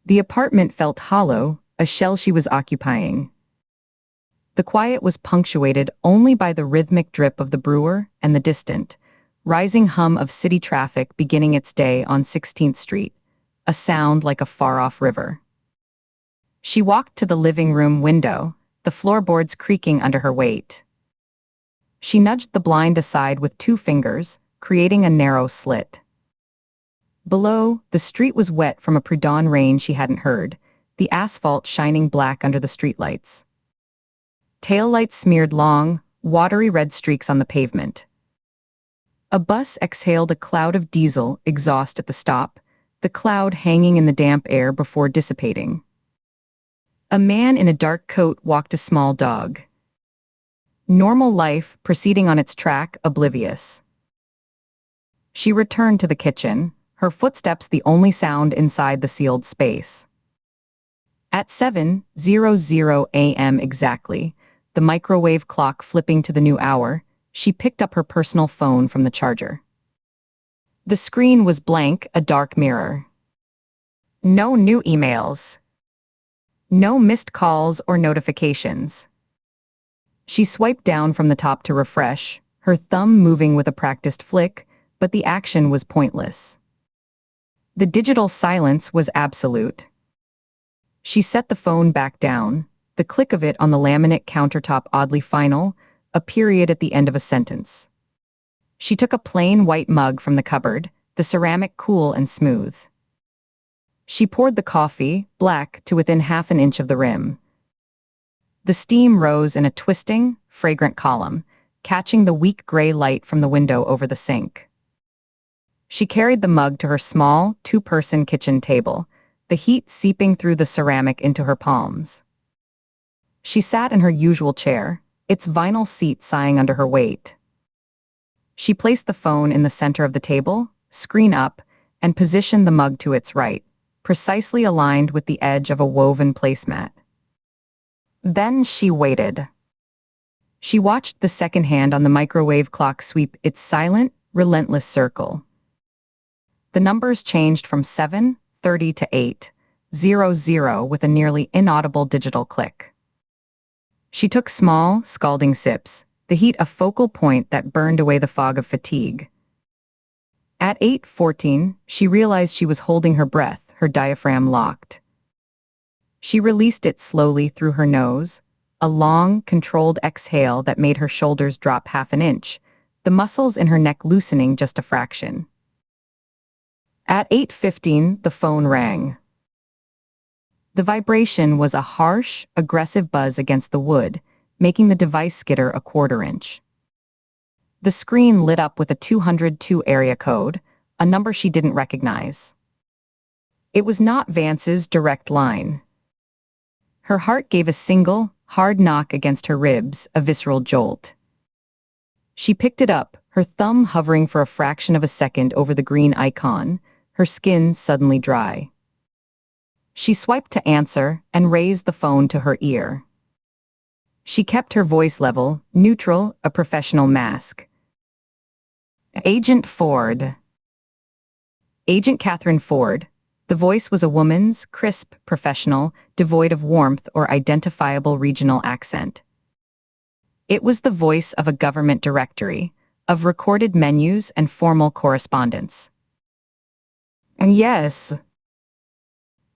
Speaker 1: The apartment felt hollow, a shell she was occupying. The quiet was punctuated only by the rhythmic drip of the brewer and the distant, rising hum of city traffic beginning its day on 16th Street, a sound like a far-off river. She walked to the living room window, the floorboards creaking under her weight. She nudged the blind aside with 2 fingers, creating a narrow slit. Below, the street was wet from a pre-dawn rain she hadn't heard, the asphalt shining black under the streetlights. Taillights smeared long, watery red streaks on the pavement. A bus exhaled a cloud of diesel exhaust at the stop, the cloud hanging in the damp air before dissipating. A man in a dark coat walked a small dog. Normal life proceeding on its track, oblivious. She returned to the kitchen, her footsteps the only sound inside the sealed space. At 7:00 a.m. exactly, the microwave clock flipping to the new hour, she picked up her personal phone from the charger. The screen was blank, a dark mirror. No new emails. No missed calls or notifications. She swiped down from the top to refresh, her thumb moving with a practiced flick, but the action was pointless. The digital silence was absolute. She set the phone back down, the click of it on the laminate countertop oddly final, a period at the end of a sentence. She took a plain white mug from the cupboard, the ceramic cool and smooth. She poured the coffee, black, to within half an inch of the rim. The steam rose in a twisting, fragrant column, catching the weak gray light from the window over the sink. She carried the mug to her small, 2-person kitchen table, the heat seeping through the ceramic into her palms. She sat in her usual chair, its vinyl seat sighing under her weight. She placed the phone in the center of the table, screen up, and positioned the mug to its right, precisely aligned with the edge of a woven placemat. Then she waited. She watched the second hand on the microwave clock sweep its silent, relentless circle. The numbers changed from 7:30 to 8:00 with a nearly inaudible digital click. She took small, scalding sips, the heat a focal point that burned away the fog of fatigue. At 8:14, she realized she was holding her breath, her diaphragm locked. She released it slowly through her nose, a long, controlled exhale that made her shoulders drop half an inch, the muscles in her neck loosening just a fraction. At 8:15, the phone rang. The vibration was a harsh, aggressive buzz against the wood, making the device skitter a quarter inch. The screen lit up with a 202 area code, a number she didn't recognize. It was not Vance's direct line. Her heart gave a single, hard knock against her ribs, a visceral jolt. She picked it up, her thumb hovering for a fraction of a second over the green icon, her skin suddenly dry. She swiped to answer and raised the phone to her ear. She kept her voice level, neutral, a professional mask. Agent Ford. Agent Catherine Ford. The voice was a woman's, crisp, professional, devoid of warmth or identifiable regional accent. It was the voice of a government directory, of recorded menus and formal correspondence. And yes,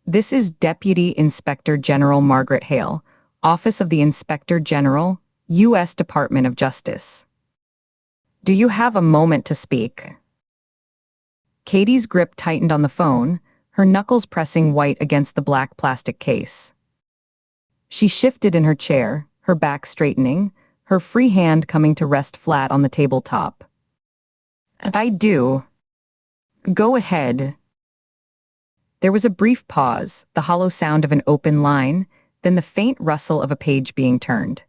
Speaker 1: this is Deputy Inspector General Margaret Hale, Office of the Inspector General, U.S. Department of Justice. Do you have a moment to speak? Katie's grip tightened on the phone, her knuckles pressing white against the black plastic case. She shifted in her chair, her back straightening, her free hand coming to rest flat on the tabletop. I do. Go ahead. There was a brief pause, the hollow sound of an open line, then the faint rustle of a page being turned.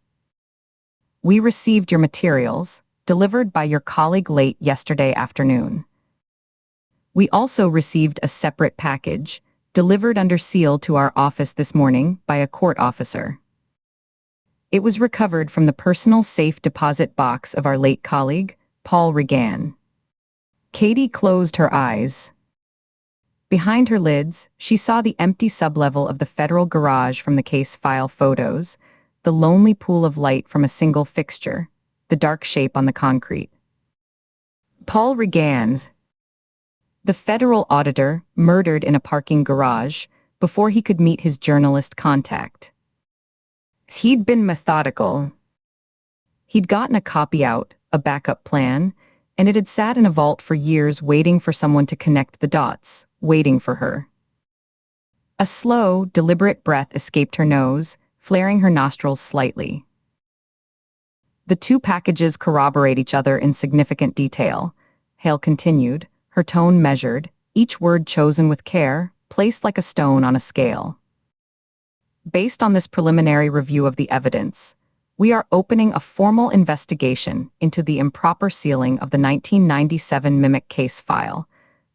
Speaker 1: We received your materials, delivered by your colleague late yesterday afternoon. We also received a separate package, delivered under seal to our office this morning by a court officer. It was recovered from the personal safe deposit box of our late colleague, Paul Regan. Katie closed her eyes. Behind her lids, she saw the empty sublevel of the federal garage from the case file photos, the lonely pool of light from a single fixture, the dark shape on the concrete. Paul Regan's, the federal auditor, murdered in a parking garage before he could meet his journalist contact. He'd been methodical. He'd gotten a copy out, a backup plan, and it had sat in a vault for years waiting for someone to connect the dots, waiting for her. A slow, deliberate breath escaped her nose, flaring her nostrils slightly. The two packages corroborate each other in significant detail, Hale continued, her tone measured, each word chosen with care, placed like a stone on a scale. Based on this preliminary review of the evidence, we are opening a formal investigation into the improper sealing of the 1997 Mimic case file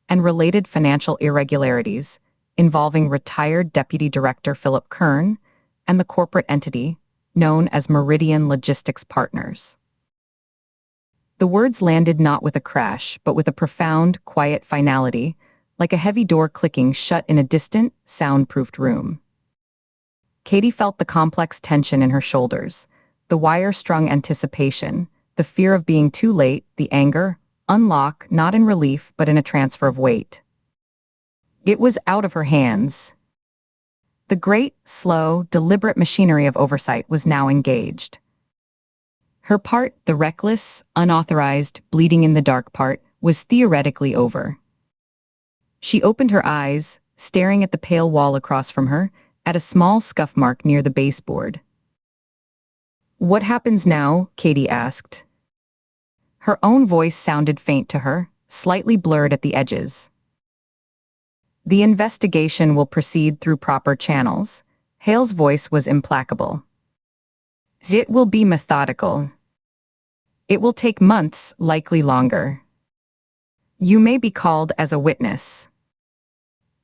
Speaker 1: and related financial irregularities involving retired Deputy Director Philip Kern and the corporate entity known as Meridian Logistics Partners. The words landed not with a crash, but with a profound, quiet finality, like a heavy door clicking shut in a distant, soundproofed room. Katie felt the complex tension in her shoulders, the wire-strung anticipation, the fear of being too late, the anger, unlock not in relief but in a transfer of weight. It was out of her hands. The great, slow, deliberate machinery of oversight was now engaged. Her part, the reckless, unauthorized, bleeding in the dark part, was theoretically over. She opened her eyes, staring at the pale wall across from her, at a small scuff mark near the baseboard. What happens now? Katie asked. Her own voice sounded faint to her, slightly blurred at the edges. The investigation will proceed through proper channels. Hale's voice was implacable. It will be methodical. It will take months, likely longer. You may be called as a witness.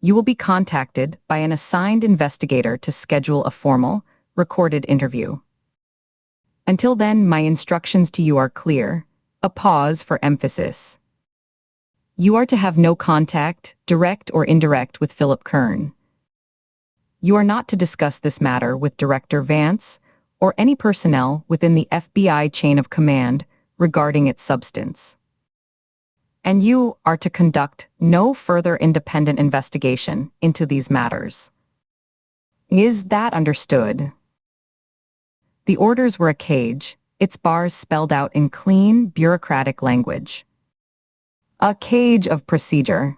Speaker 1: You will be contacted by an assigned investigator to schedule a formal, recorded interview. Until then, my instructions to you are clear, a pause for emphasis. You are to have no contact, direct or indirect, with Philip Kern. You are not to discuss this matter with Director Vance or any personnel within the FBI chain of command regarding its substance. And you are to conduct no further independent investigation into these matters. Is that understood? The orders were a cage, its bars spelled out in clean, bureaucratic language. A cage of procedure.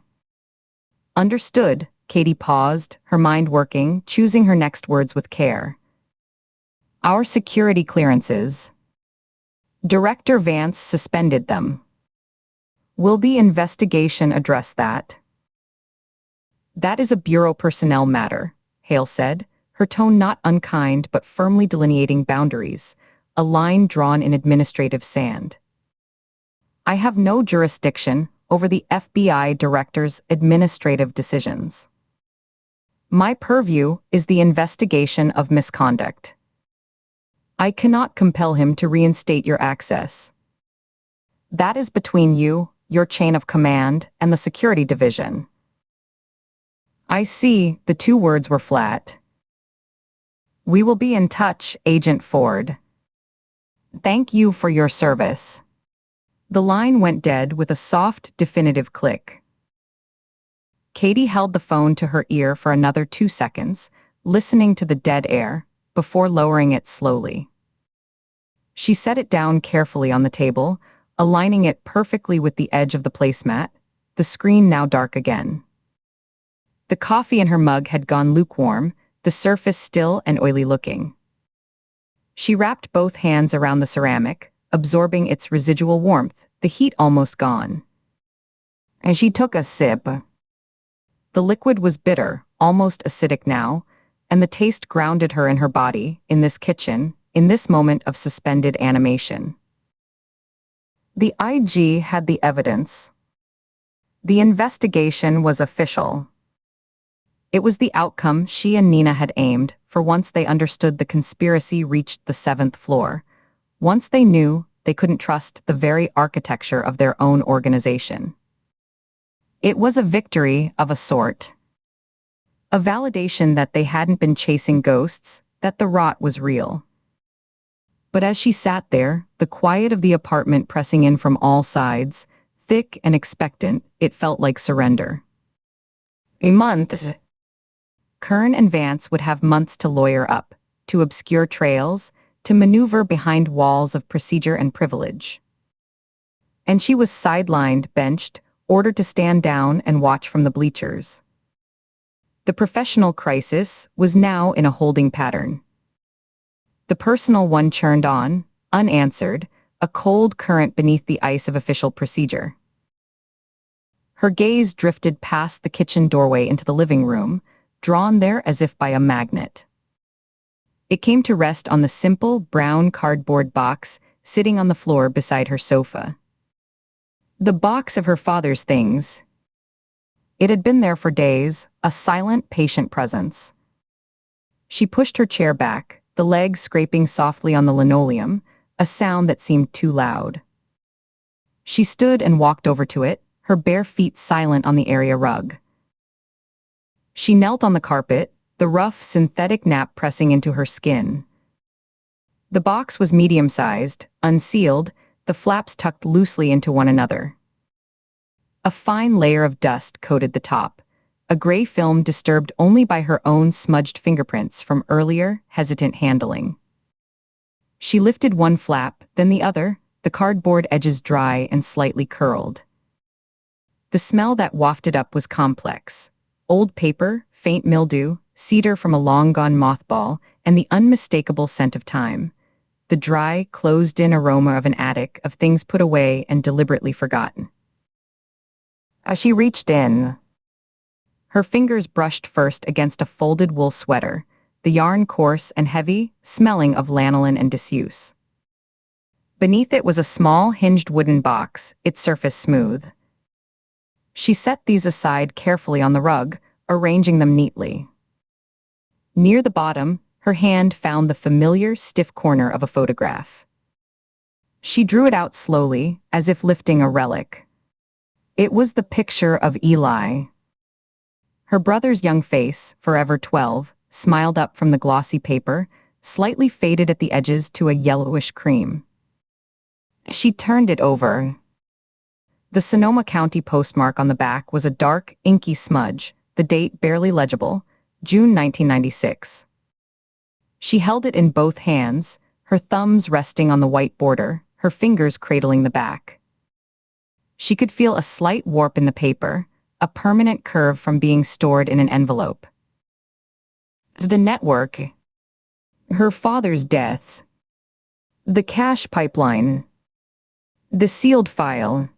Speaker 1: Understood, Katie paused, her mind working, choosing her next words with care. Our security clearances. Director Vance suspended them. Will the investigation address that? That is a bureau personnel matter, Hale said, her tone not unkind but firmly delineating boundaries, a line drawn in administrative sand. I have no jurisdiction over the FBI director's administrative decisions. My purview is the investigation of misconduct. I cannot compel him to reinstate your access. That is between you, your chain of command, and the security division. I see, the two words were flat. We will be in touch, Agent Ford. Thank you for your service. The line went dead with a soft, definitive click. Katie held the phone to her ear for another 2 seconds, listening to the dead air, before lowering it slowly. She set it down carefully on the table, aligning it perfectly with the edge of the placemat, the screen now dark again. The coffee in her mug had gone lukewarm, the surface still and oily looking. She wrapped both hands around the ceramic, absorbing its residual warmth, the heat almost gone. As she took a sip, the liquid was bitter, almost acidic now, and the taste grounded her in her body, in this kitchen, in this moment of suspended animation. The IG had the evidence. The investigation was official. It was the outcome she and Nina had aimed for once they understood the conspiracy reached the 7th floor. Once they knew, they couldn't trust the very architecture of their own organization. It was a victory of a sort. A validation that they hadn't been chasing ghosts, that the rot was real. But as she sat there, the quiet of the apartment pressing in from all sides, thick and expectant, it felt like surrender. A month. Kern and Vance would have months to lawyer up, to obscure trails, to maneuver behind walls of procedure and privilege. And she was sidelined, benched, ordered to stand down and watch from the bleachers. The professional crisis was now in a holding pattern. The personal one churned on, unanswered, a cold current beneath the ice of official procedure. Her gaze drifted past the kitchen doorway into the living room, drawn there as if by a magnet. It came to rest on the simple, brown cardboard box sitting on the floor beside her sofa. The box of her father's things. It had been there for days, a silent, patient presence. She pushed her chair back, the legs scraping softly on the linoleum, a sound that seemed too loud. She stood and walked over to it, her bare feet silent on the area rug. She knelt on the carpet, the rough, synthetic nap pressing into her skin. The box was medium-sized, unsealed, the flaps tucked loosely into one another. A fine layer of dust coated the top, a gray film disturbed only by her own smudged fingerprints from earlier, hesitant handling. She lifted one flap, then the other, the cardboard edges dry and slightly curled. The smell that wafted up was complex. Old paper, faint mildew, cedar from a long-gone mothball, and the unmistakable scent of time. The dry, closed-in aroma of an attic, of things put away and deliberately forgotten. As she reached in, her fingers brushed first against a folded wool sweater, the yarn coarse and heavy, smelling of lanolin and disuse. Beneath it was a small, hinged wooden box, its surface smooth. She set these aside carefully on the rug, arranging them neatly. Near the bottom, her hand found the familiar, stiff corner of a photograph. She drew it out slowly, as if lifting a relic. It was the picture of Eli. Her brother's young face, forever 12, smiled up from the glossy paper, slightly faded at the edges to a yellowish cream. She turned it over. The Sonoma County postmark on the back was a dark, inky smudge, the date barely legible, June 1996. She held it in both hands, her thumbs resting on the white border, her fingers cradling the back. She could feel a slight warp in the paper, a permanent curve from being stored in an envelope. The network. Her father's death. The cash pipeline. The sealed file.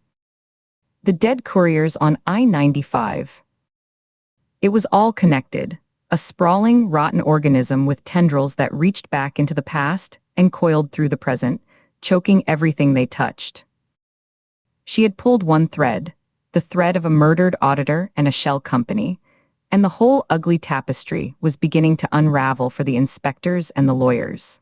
Speaker 1: The dead couriers on I-95. It was all connected, a sprawling, rotten organism with tendrils that reached back into the past and coiled through the present, choking everything they touched. She had pulled one thread, the thread of a murdered auditor and a shell company, and the whole ugly tapestry was beginning to unravel for the inspectors and the lawyers.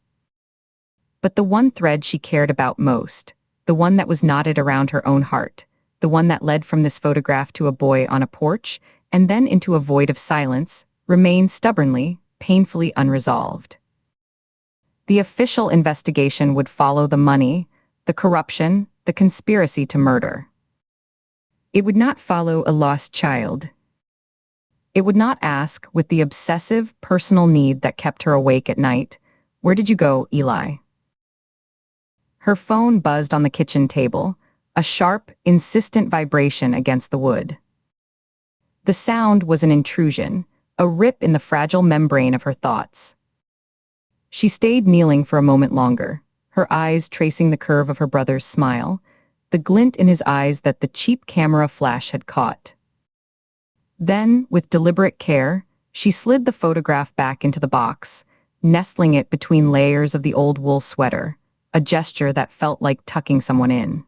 Speaker 1: But the one thread she cared about most, the one that was knotted around her own heart, the one that led from this photograph to a boy on a porch, and then into a void of silence, remained stubbornly, painfully unresolved. The official investigation would follow the money, the corruption, the conspiracy to murder. It would not follow a lost child. It would not ask, with the obsessive, personal need that kept her awake at night, "Where did you go, Eli?" Her phone buzzed on the kitchen table, a sharp, insistent vibration against the wood. The sound was an intrusion, a rip in the fragile membrane of her thoughts. She stayed kneeling for a moment longer, her eyes tracing the curve of her brother's smile, the glint in his eyes that the cheap camera flash had caught. Then, with deliberate care, she slid the photograph back into the box, nestling it between layers of the old wool sweater, a gesture that felt like tucking someone in.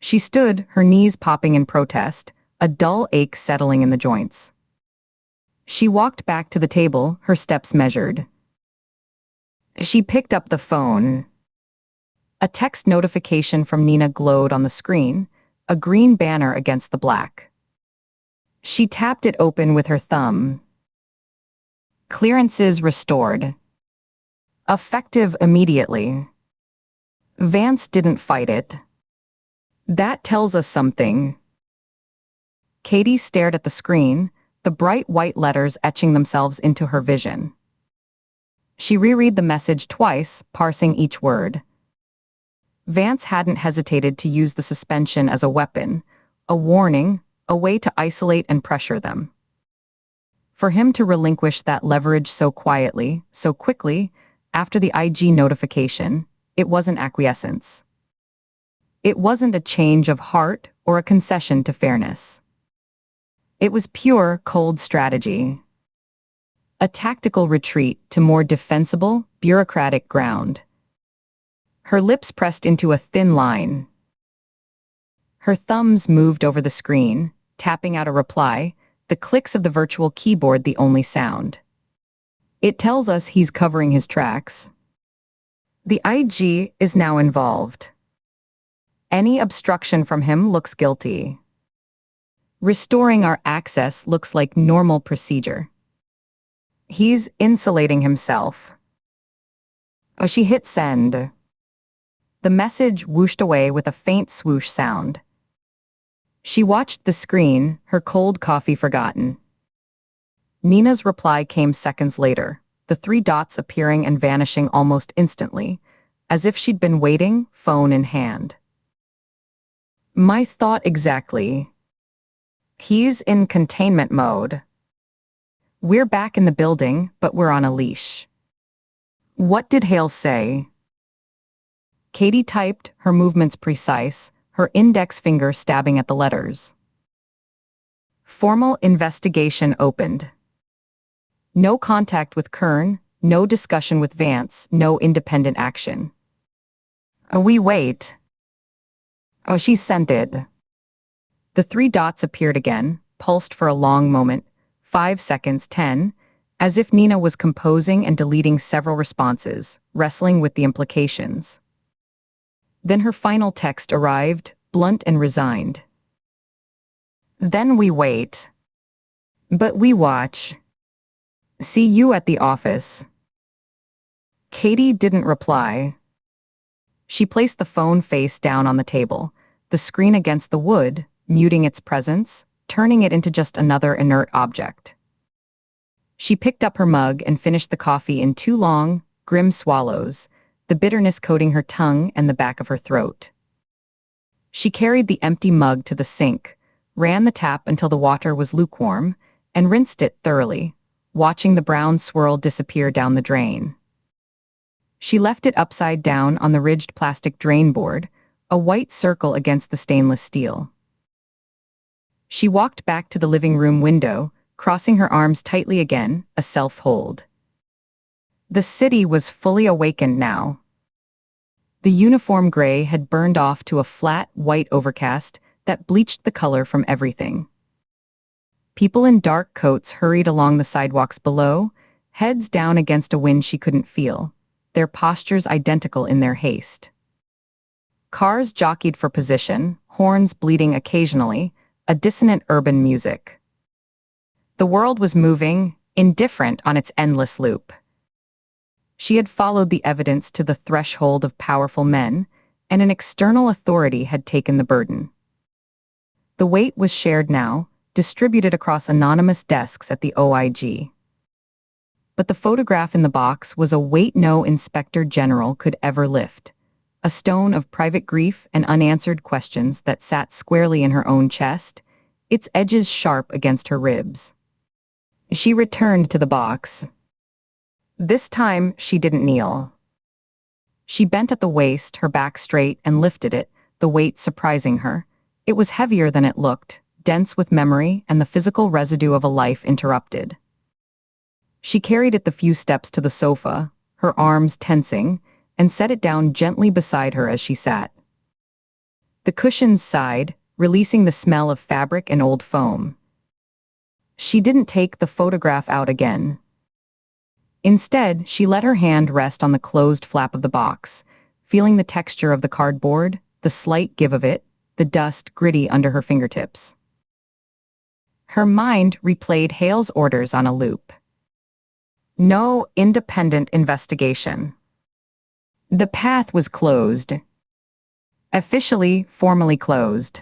Speaker 1: She stood, her knees popping in protest, a dull ache settling in the joints. She walked back to the table, her steps measured. She picked up the phone. A text notification from Nina glowed on the screen, a green banner against the black. She tapped it open with her thumb. Clearances restored. Effective immediately. Vance didn't fight it. That tells us something. Katie stared at the screen, the bright white letters etching themselves into her vision. She reread the message twice, parsing each word. Vance hadn't hesitated to use the suspension as a weapon, a warning, a way to isolate and pressure them. For him to relinquish that leverage so quietly, so quickly, after the IG notification, it wasn't acquiescence. It wasn't a change of heart or a concession to fairness. It was pure, cold strategy. A tactical retreat to more defensible, bureaucratic ground. Her lips pressed into a thin line. Her thumbs moved over the screen, tapping out a reply, the clicks of the virtual keyboard the only sound. It tells us he's covering his tracks. The IG is now involved. Any obstruction from him looks guilty. Restoring our access looks like normal procedure. He's insulating himself. Oh, she hit send. The message whooshed away with a faint swoosh sound. She watched the screen, her cold coffee forgotten. Nina's reply came seconds later, the three dots appearing and vanishing almost instantly, as if she'd been waiting, phone in hand. My thought exactly. He's in containment mode. We're back in the building, but we're on a leash. What did Hale say? Katie typed, her movements precise, her index finger stabbing at the letters. Formal investigation opened. No contact with Kern, no discussion with Vance, no independent action. We wait. Oh, she sent it. The three dots appeared again, pulsed for a long moment, 5 seconds, 10, as if Nina was composing and deleting several responses, wrestling with the implications. Then her final text arrived, blunt and resigned. Then we wait. But we watch. See you at the office. Katie didn't reply. She placed the phone face down on the table, the screen against the wood, muting its presence, turning it into just another inert object. She picked up her mug and finished the coffee in 2 long, grim swallows, the bitterness coating her tongue and the back of her throat. She carried the empty mug to the sink, ran the tap until the water was lukewarm, and rinsed it thoroughly, watching the brown swirl disappear down the drain. She left it upside down on the ridged plastic drain board, a white circle against the stainless steel. She walked back to the living room window, crossing her arms tightly again, a self-hold. The city was fully awakened now. The uniform gray had burned off to a flat, white overcast that bleached the color from everything. People in dark coats hurried along the sidewalks below, heads down against a wind she couldn't feel, their postures identical in their haste. Cars jockeyed for position, horns bleating occasionally, a dissonant urban music. The world was moving, indifferent on its endless loop. She had followed the evidence to the threshold of powerful men, and an external authority had taken the burden. The weight was shared now, distributed across anonymous desks at the OIG. But the photograph in the box was a weight no inspector general could ever lift, a stone of private grief and unanswered questions that sat squarely in her own chest, its edges sharp against her ribs. She returned to the box. This time, she didn't kneel. She bent at the waist, her back straight, and lifted it, the weight surprising her. It was heavier than it looked, dense with memory and the physical residue of a life interrupted. She carried it the few steps to the sofa, her arms tensing, and set it down gently beside her as she sat. The cushions sighed, releasing the smell of fabric and old foam. She didn't take the photograph out again. Instead, she let her hand rest on the closed flap of the box, feeling the texture of the cardboard, the slight give of it, the dust gritty under her fingertips. Her mind replayed Hale's orders on a loop. No independent investigation. The path was closed. Officially, formally closed.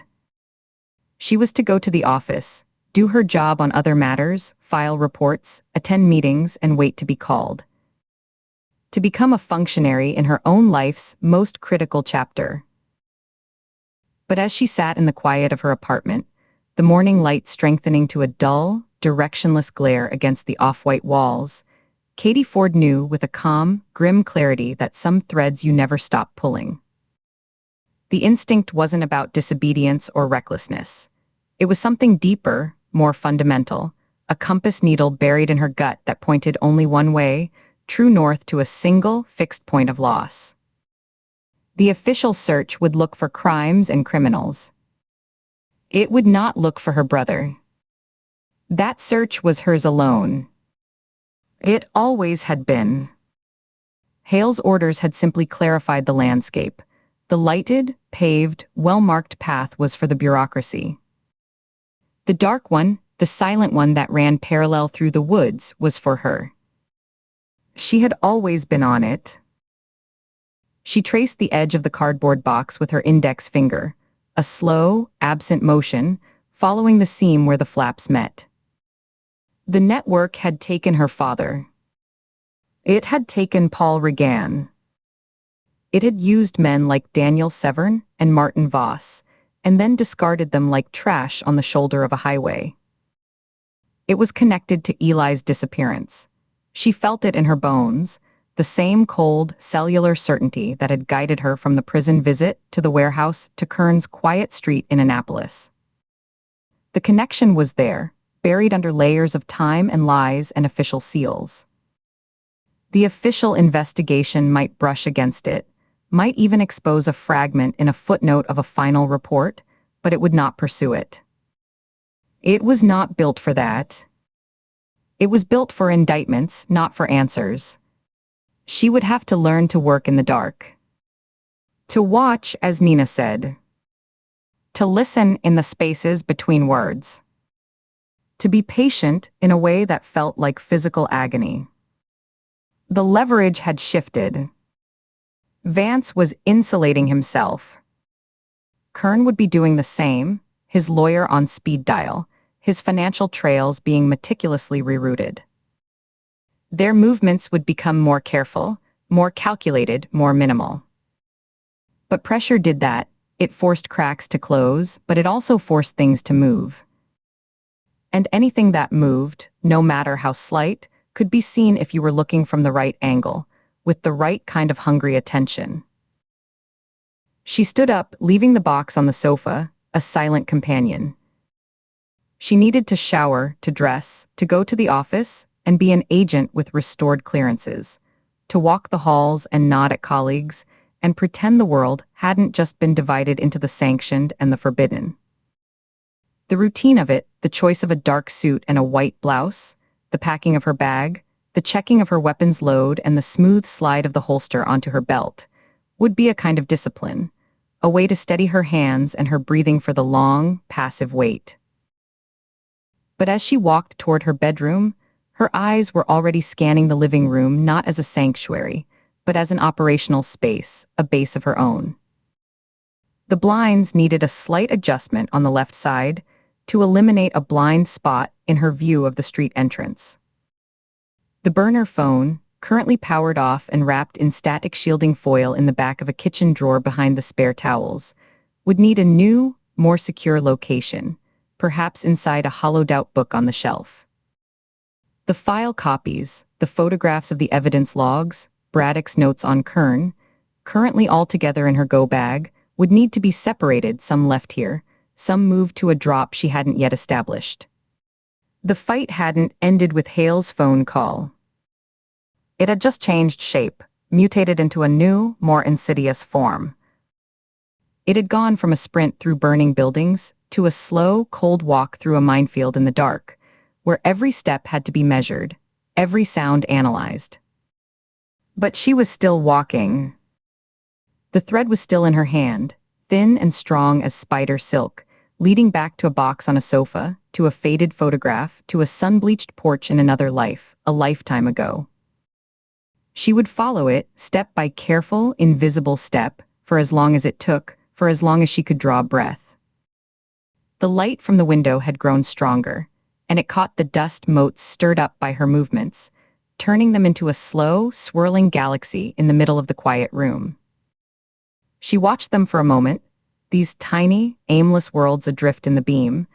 Speaker 1: She was to go to the office, do her job on other matters, file reports, attend meetings, and wait to be called. To become a functionary in her own life's most critical chapter. But as she sat in the quiet of her apartment, the morning light strengthening to a dull, directionless glare against the off-white walls, Katie Ford knew with a calm, grim clarity that some threads you never stop pulling. The instinct wasn't about disobedience or recklessness. It was something deeper, more fundamental, a compass needle buried in her gut that pointed only one way, true north to a single, fixed point of loss. The official search would look for crimes and criminals. It would not look for her brother. That search was hers alone. It always had been. Hale's orders had simply clarified the landscape. The lighted, paved, well-marked path was for the bureaucracy. The dark one, the silent one that ran parallel through the woods, was for her. She had always been on it. She traced the edge of the cardboard box with her index finger, a slow, absent motion, following the seam where the flaps met. The network had taken her father. It had taken Paul Regan. It had used men like Daniel Severn and Martin Voss, and then discarded them like trash on the shoulder of a highway. It was connected to Eli's disappearance. She felt it in her bones, the same cold, cellular certainty that had guided her from the prison visit to the warehouse to Kern's quiet street in Annapolis. The connection was there, buried under layers of time and lies and official seals. The official investigation might brush against it, might even expose a fragment in a footnote of a final report, but it would not pursue it. It was not built for that. It was built for indictments, not for answers. She would have to learn to work in the dark. To watch, as Nina said. To listen in the spaces between words. To be patient in a way that felt like physical agony. The leverage had shifted. Vance was insulating himself. Kern would be doing the same, his lawyer on speed dial, his financial trails being meticulously rerouted. Their movements would become more careful, more calculated, more minimal. But pressure did that. It forced cracks to close, but it also forced things to move. And anything that moved, no matter how slight, could be seen if you were looking from the right angle, with the right kind of hungry attention. She stood up, leaving the box on the sofa, a silent companion. She needed to shower, to dress, to go to the office, and be an agent with restored clearances, to walk the halls and nod at colleagues, and pretend the world hadn't just been divided into the sanctioned and the forbidden. The routine of it, the choice of a dark suit and a white blouse, the packing of her bag, the checking of her weapon's load, and the smooth slide of the holster onto her belt, would be a kind of discipline, a way to steady her hands and her breathing for the long, passive wait. But as she walked toward her bedroom, her eyes were already scanning the living room not as a sanctuary, but as an operational space, a base of her own. The blinds needed a slight adjustment on the left side to eliminate a blind spot in her view of the street entrance. The burner phone, currently powered off and wrapped in static shielding foil in the back of a kitchen drawer behind the spare towels, would need a new, more secure location, perhaps inside a hollowed-out book on the shelf. The file copies, the photographs of the evidence logs, Braddock's notes on Kern, currently all together in her go bag, would need to be separated, some left here, some moved to a drop she hadn't yet established. The fight hadn't ended with Hale's phone call. It had just changed shape, mutated into a new, more insidious form. It had gone from a sprint through burning buildings to a slow, cold walk through a minefield in the dark, where every step had to be measured, every sound analyzed. But she was still walking. The thread was still in her hand, thin and strong as spider silk, leading back to a box on a sofa, to a faded photograph, to a sun-bleached porch in another life, a lifetime ago. She would follow it, step by careful, invisible step, for as long as it took, for as long as she could draw breath. The light from the window had grown stronger, and it caught the dust motes stirred up by her movements, turning them into a slow, swirling galaxy in the middle of the quiet room. She watched them for a moment, these tiny, aimless worlds adrift in the beam,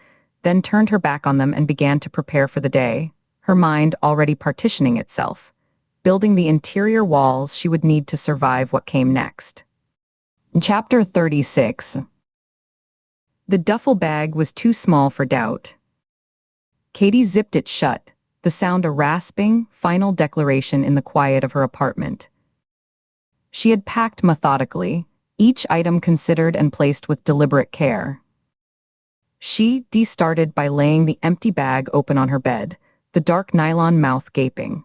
Speaker 1: then turned her back on them and began to prepare for the day, her mind already partitioning itself, building the interior walls she would need to survive what came next. Chapter 36. The duffel bag was too small for doubt. Katie zipped it shut, the sound a rasping, final declaration in the quiet of her apartment. She had packed methodically, each item considered and placed with deliberate care. She started by laying the empty bag open on her bed, the dark nylon mouth gaping.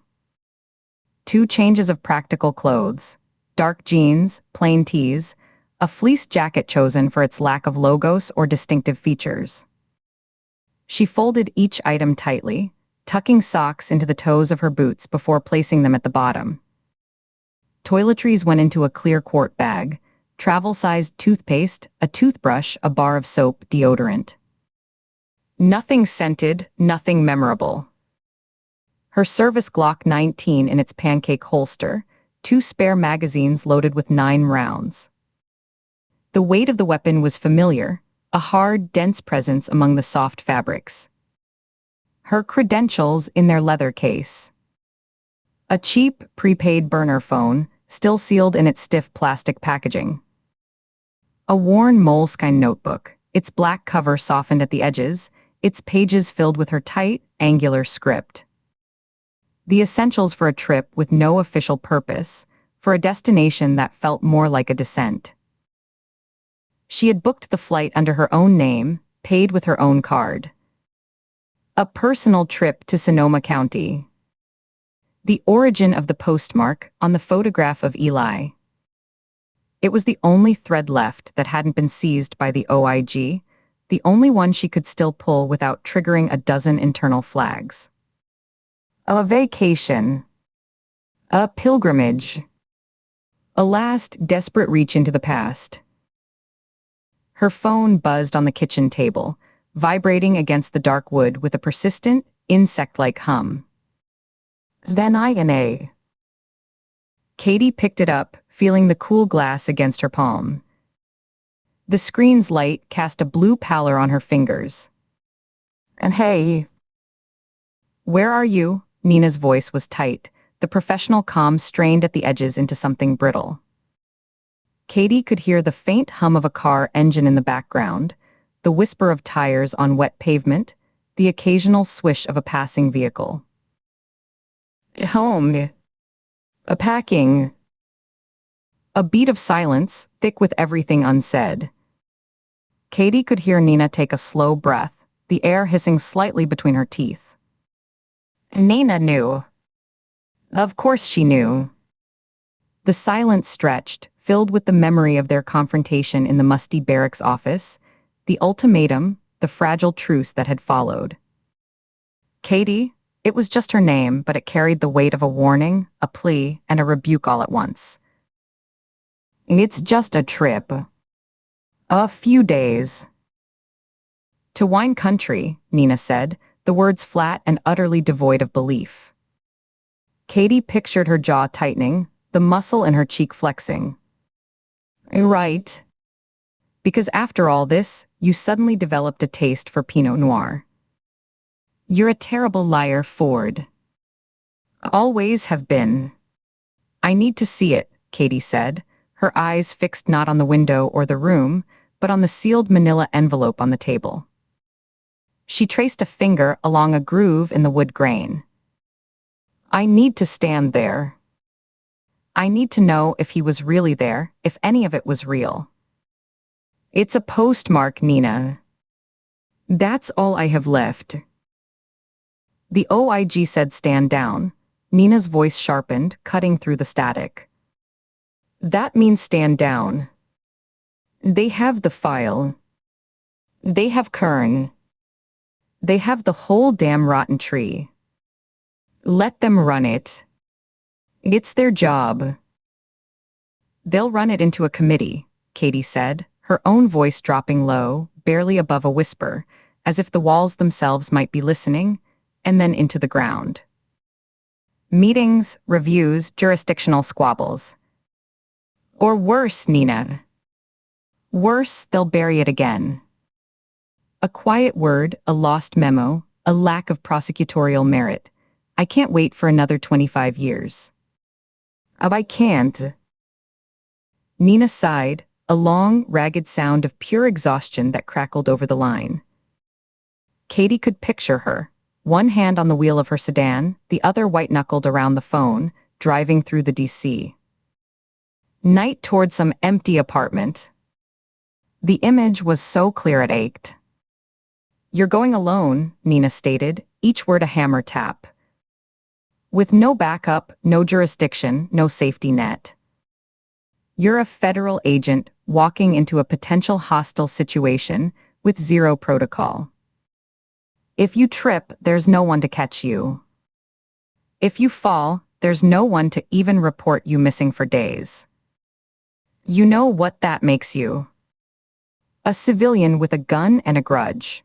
Speaker 1: 2 changes of practical clothes, dark jeans, plain tees, a fleece jacket chosen for its lack of logos or distinctive features. She folded each item tightly, tucking socks into the toes of her boots before placing them at the bottom. Toiletries went into a clear quart bag, travel-sized toothpaste, a toothbrush, a bar of soap, deodorant. Nothing scented, nothing memorable. Her service Glock 19 in its pancake holster, 2 spare magazines loaded with 9 rounds. The weight of the weapon was familiar, a hard, dense presence among the soft fabrics. Her credentials in their leather case. A cheap, prepaid burner phone, still sealed in its stiff plastic packaging. A worn moleskine notebook, its black cover softened at the edges, its pages filled with her tight, angular script. The essentials for a trip with no official purpose, for a destination that felt more like a descent. She had booked the flight under her own name, paid with her own card. A personal trip to Sonoma County. The origin of the postmark on the photograph of Eli. It was the only thread left that hadn't been seized by the OIG, the only one she could still pull without triggering a dozen internal flags. A vacation. A pilgrimage. A last, desperate reach into the past. Her phone buzzed on the kitchen table, vibrating against the dark wood with a persistent, insect-like hum. Then I. Katie picked it up, feeling the cool glass against her palm. The screen's light cast a blue pallor on her fingers. And hey. Where are you? Nina's voice was tight, the professional calm strained at the edges into something brittle. Katie could hear the faint hum of a car engine in the background, the whisper of tires on wet pavement, the occasional swish of a passing vehicle. Home. A packing. A beat of silence, thick with everything unsaid. Katie could hear Nina take a slow breath, the air hissing slightly between her teeth. Nina knew. Of course she knew. The silence stretched, filled with the memory of their confrontation in the musty barracks office, the ultimatum, the fragile truce that had followed. Katie, it was just her name, but it carried the weight of a warning, a plea, and a rebuke all at once. It's just a trip. A few days. To wine country, Nina said, the words flat and utterly devoid of belief. Katie pictured her jaw tightening, the muscle in her cheek flexing. Right. Because after all this, you suddenly developed a taste for Pinot Noir. You're a terrible liar, Ford. Always have been. I need to see it, Katie said, her eyes fixed not on the window or the room, but on the sealed manila envelope on the table. She traced a finger along a groove in the wood grain. I need to stand there. I need to know if he was really there, if any of it was real. It's a postmark, Nina. That's all I have left. The OIG said stand down. Nina's voice sharpened, cutting through the static. That means stand down. They have the file. They have Kern. They have the whole damn rotten tree. Let them run it. It's their job. They'll run it into a committee, Katie said, her own voice dropping low, barely above a whisper, as if the walls themselves might be listening, and then into the ground. Meetings, reviews, jurisdictional squabbles. Or worse, Nina. Worse, they'll bury it again. A quiet word, a lost memo, a lack of prosecutorial merit. I can't wait for another 25 years. I can't. Nina sighed, a long, ragged sound of pure exhaustion that crackled over the line. Katie could picture her, one hand on the wheel of her sedan, the other white-knuckled around the phone, driving through the DC. Night toward some empty apartment. The image was so clear it ached. You're going alone, Nina stated, each word a hammer tap. With no backup, no jurisdiction, no safety net. You're a federal agent walking into a potential hostile situation with zero protocol. If you trip, there's no one to catch you. If you fall, there's no one to even report you missing for days. You know what that makes you. A civilian with a gun and a grudge.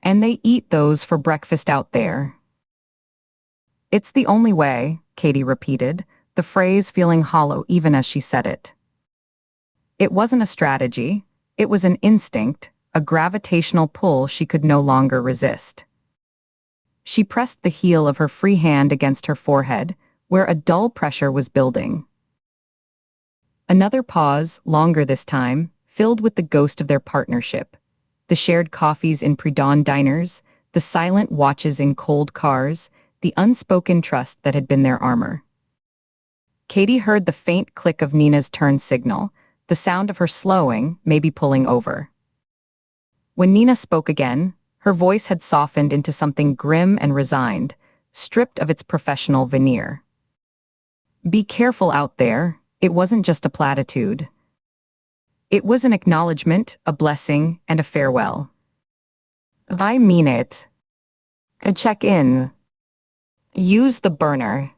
Speaker 1: And they eat those for breakfast out there. It's the only way, Katie repeated, the phrase feeling hollow even as she said it. It wasn't a strategy, it was an instinct, a gravitational pull she could no longer resist. She pressed the heel of her free hand against her forehead, where a dull pressure was building. Another pause, longer this time, filled with the ghost of their partnership. The shared coffees in pre-dawn diners, the silent watches in cold cars, the unspoken trust that had been their armor. Katie heard the faint click of Nina's turn signal, the sound of her slowing, maybe pulling over. When Nina spoke again, her voice had softened into something grim and resigned, stripped of its professional veneer. Be careful out there, it wasn't just a platitude. It was an acknowledgement, a blessing, and a farewell. I mean it. Check in. Use the burner.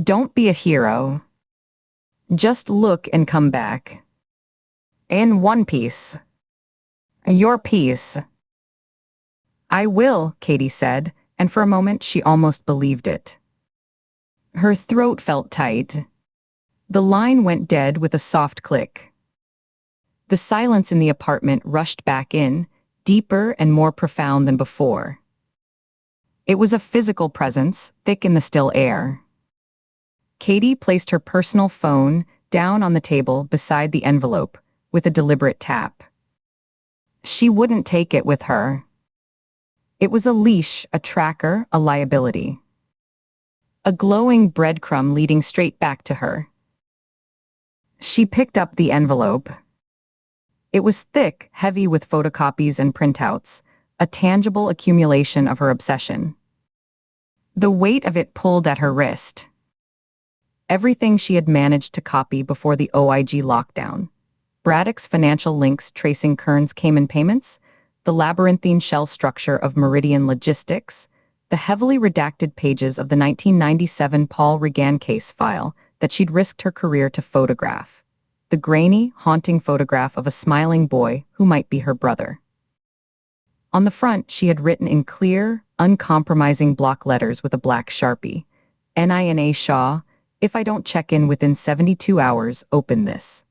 Speaker 1: Don't be a hero. Just look and come back. In one piece. Your piece. I will, Katie said, and for a moment she almost believed it. Her throat felt tight. The line went dead with a soft click. The silence in the apartment rushed back in, deeper and more profound than before. It was a physical presence, thick in the still air. Katie placed her personal phone down on the table beside the envelope, with a deliberate tap. She wouldn't take it with her. It was a leash, a tracker, a liability. A glowing breadcrumb leading straight back to her. She picked up the envelope. It was thick, heavy with photocopies and printouts, a tangible accumulation of her obsession. The weight of it pulled at her wrist. Everything she had managed to copy before the OIG lockdown. Braddock's financial links tracing Kern's Cayman payments, the labyrinthine shell structure of Meridian Logistics, the heavily redacted pages of the 1997 Paul Regan case file that she'd risked her career to photograph. The grainy, haunting photograph of a smiling boy who might be her brother. On the front, she had written in clear, uncompromising block letters with a black Sharpie, Nina Shaw, if I don't check in within 72 hours, open this.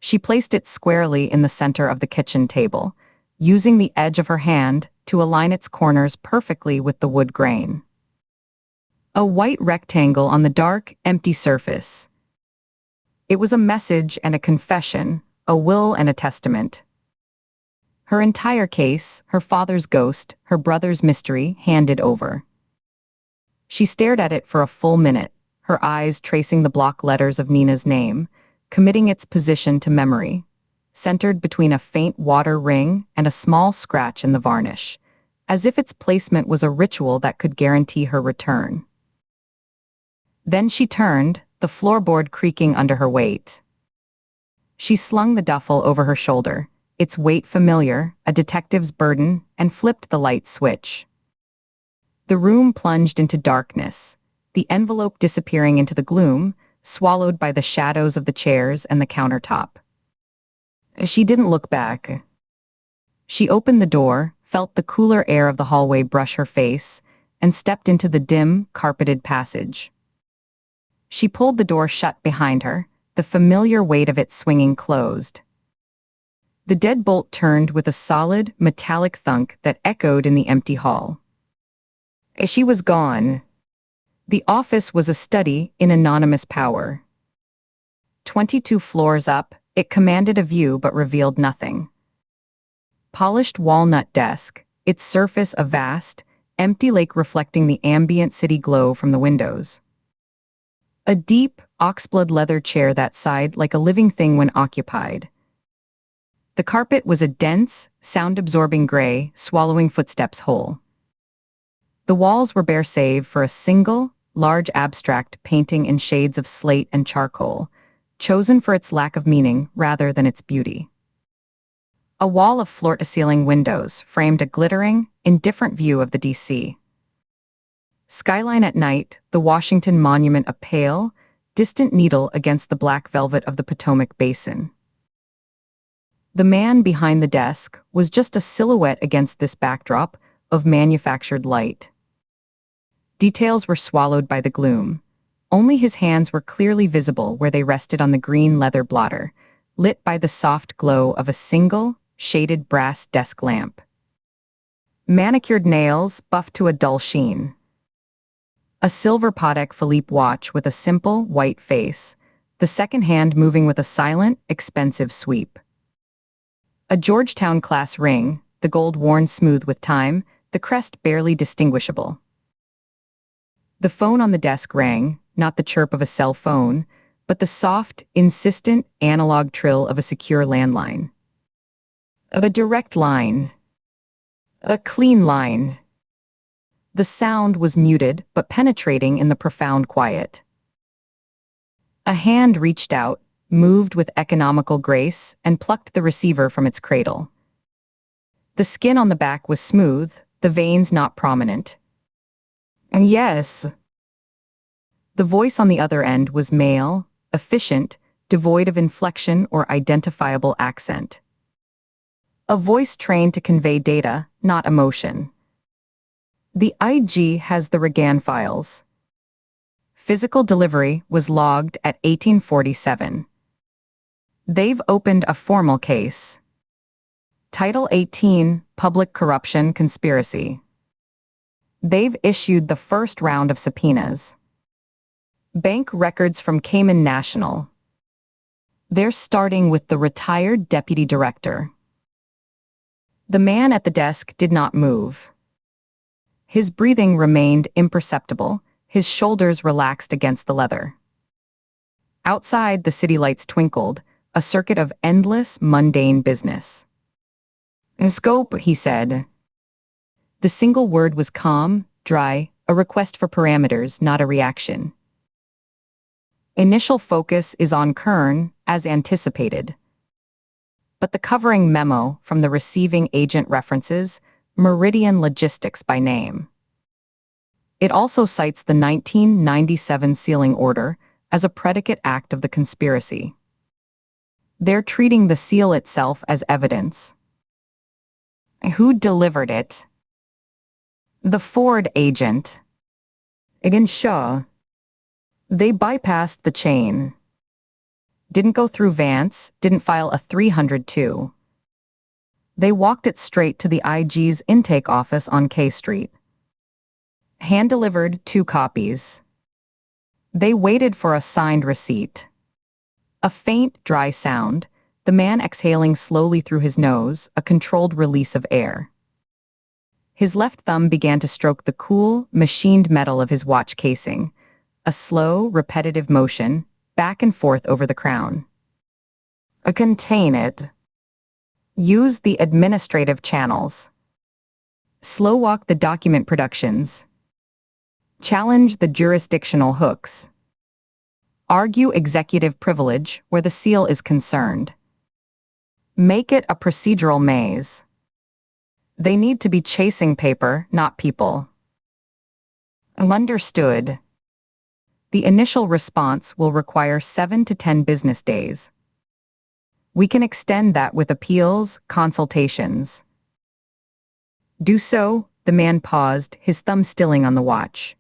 Speaker 1: She placed it squarely in the center of the kitchen table, using the edge of her hand to align its corners perfectly with the wood grain. A white rectangle on the dark, empty surface. It was a message and a confession, a will and a testament. Her entire case, her father's ghost, her brother's mystery, handed over. She stared at it for a full minute, her eyes tracing the block letters of Nina's name, committing its position to memory, centered between a faint water ring and a small scratch in the varnish, as if its placement was a ritual that could guarantee her return. Then she turned, the floorboard creaking under her weight. She slung the duffel over her shoulder, its weight familiar, a detective's burden, and flipped the light switch. The room plunged into darkness, the envelope disappearing into the gloom, swallowed by the shadows of the chairs and the countertop. She didn't look back. She opened the door, felt the cooler air of the hallway brush her face, and stepped into the dim, carpeted passage. She pulled the door shut behind her, the familiar weight of it swinging closed. The deadbolt turned with a solid, metallic thunk that echoed in the empty hall. She was gone. The office was a study in anonymous power. 22 floors up, it commanded a view but revealed nothing. Polished walnut desk, its surface a vast, empty lake reflecting the ambient city glow from the windows. A deep, oxblood leather chair that sighed like a living thing when occupied. The carpet was a dense, sound-absorbing gray, swallowing footsteps whole. The walls were bare save for a single, large abstract painting in shades of slate and charcoal, chosen for its lack of meaning rather than its beauty. A wall of floor-to-ceiling windows framed a glittering, indifferent view of the D.C. skyline at night, the Washington Monument a pale, distant needle against the black velvet of the Potomac Basin. The man behind the desk was just a silhouette against this backdrop of manufactured light. Details were swallowed by the gloom. Only his hands were clearly visible where they rested on the green leather blotter, lit by the soft glow of a single, shaded brass desk lamp. Manicured nails buffed to a dull sheen. A silver Patek Philippe watch with a simple, white face, the second hand moving with a silent, expensive sweep. A Georgetown-class ring, the gold worn smooth with time, the crest barely distinguishable. The phone on the desk rang, not the chirp of a cell phone, but the soft, insistent, analog trill of a secure landline. A direct line. A clean line. The sound was muted, but penetrating in the profound quiet. A hand reached out, moved with economical grace, and plucked the receiver from its cradle. The skin on the back was smooth, the veins not prominent. And yes, the voice on the other end was male, efficient, devoid of inflection or identifiable accent. A voice trained to convey data, not emotion. The IG has the Regan files. Physical delivery was logged at 1847. They've opened a formal case. Title 18, Public Corruption Conspiracy. They've issued the first round of subpoenas. Bank records from Cayman National. They're starting with the retired deputy director. The man at the desk did not move. His breathing remained imperceptible, his shoulders relaxed against the leather. Outside, the city lights twinkled, a circuit of endless, mundane business. Scope, he said. The single word was calm, dry, a request for parameters, not a reaction. Initial focus is on Kern, as anticipated. But the covering memo from the receiving agent references Meridian Logistics by name. It also cites the 1997 sealing order as a predicate act of the conspiracy. They're treating the seal itself as evidence. Who delivered it? The Ford agent. Again, Shaw. They bypassed the chain. Didn't go through Vance, didn't file a 302. They walked it straight to the IG's intake office on K Street. Hand-delivered 2 copies. They waited for a signed receipt. A faint, dry sound, the man exhaling slowly through his nose, a controlled release of air. His left thumb began to stroke the cool, machined metal of his watch casing, a slow, repetitive motion, back and forth over the crown. Contain it. Use the administrative channels. Slow walk the document productions. Challenge the jurisdictional hooks. Argue executive privilege where the seal is concerned. Make it a procedural maze. They need to be chasing paper, not people. Understood. The initial response will require 7 to 10 business days. We can extend that with appeals, consultations. Do so, the man paused, his thumb stilling on the watch.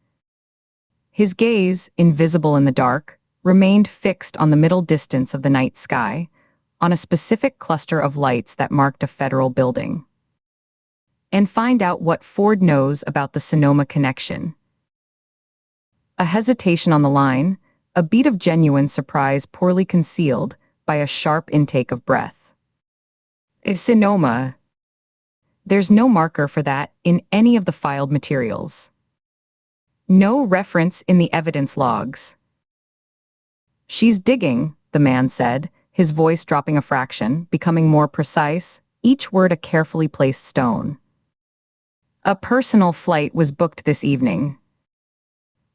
Speaker 1: His gaze, invisible in the dark, remained fixed on the middle distance of the night sky, on a specific cluster of lights that marked a federal building. And find out what Ford knows about the Sonoma connection. A hesitation on the line, a beat of genuine surprise poorly concealed by a sharp intake of breath. Sonoma. There's no marker for that in any of the filed materials. No reference in the evidence logs. She's digging, the man said, his voice dropping a fraction, becoming more precise, each word a carefully placed stone. A personal flight was booked this evening.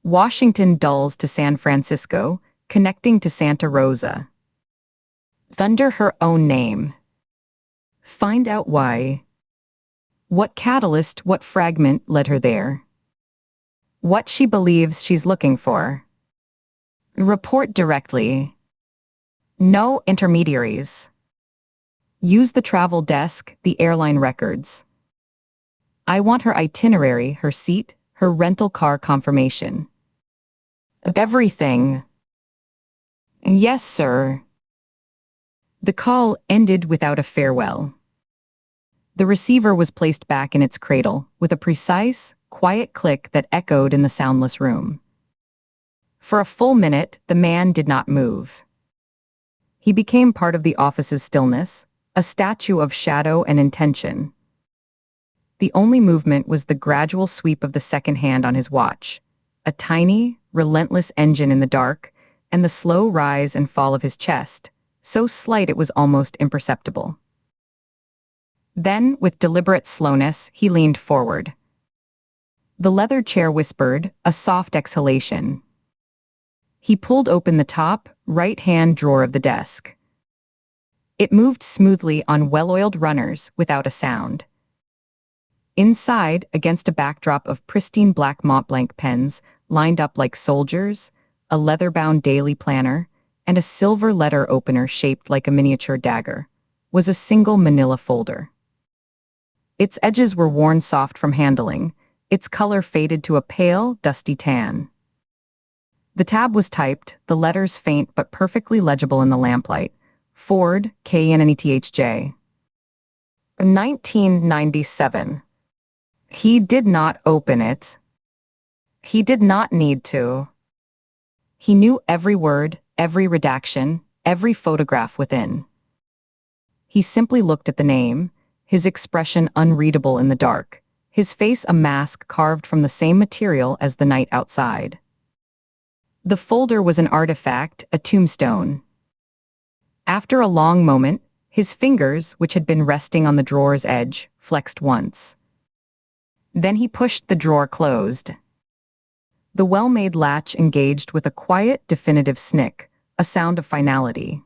Speaker 1: Washington dulls to San Francisco, connecting to Santa Rosa. It's under her own name. Find out why. What catalyst, what fragment led her there? What she believes she's looking for. Report directly. No intermediaries. Use the travel desk, the airline records. I want her itinerary, her seat, her rental car confirmation. Everything. Yes, sir. The call ended without a farewell. The receiver was placed back in its cradle, with a precise, quiet click that echoed in the soundless room. For a full minute, the man did not move. He became part of the office's stillness, a statue of shadow and intention. The only movement was the gradual sweep of the second hand on his watch, a tiny, relentless engine in the dark, and the slow rise and fall of his chest, so slight it was almost imperceptible. Then, with deliberate slowness, he leaned forward. The leather chair whispered, a soft exhalation. He pulled open the top, right-hand drawer of the desk. It moved smoothly on well-oiled runners without a sound. Inside, against a backdrop of pristine black Montblanc pens, lined up like soldiers, a leather-bound daily planner, and a silver letter opener shaped like a miniature dagger, was a single manila folder. Its edges were worn soft from handling, its color faded to a pale, dusty tan. The tab was typed, the letters faint but perfectly legible in the lamplight. Ford, KNNETHJ. 1997. He did not open it. He did not need to. He knew every word, every redaction, every photograph within. He simply looked at the name, his expression unreadable in the dark, his face a mask carved from the same material as the night outside. The folder was an artifact, a tombstone. After a long moment, His fingers, which had been resting on the drawer's edge, flexed once. Then he pushed the drawer closed. The well-made latch engaged with a quiet, definitive snick, a sound of finality.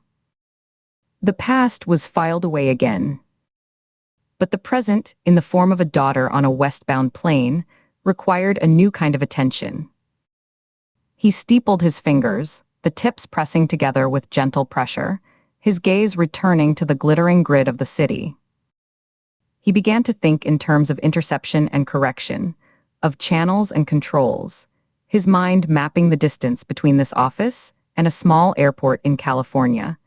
Speaker 1: The past was filed away again. But the present, in the form of a daughter on a westbound plane, required a new kind of attention. He steepled his fingers, the tips pressing together with gentle pressure, his gaze returning to the glittering grid of the city. He began to think in terms of interception and correction, of channels and controls, his mind mapping the distance between this office and a small airport in California,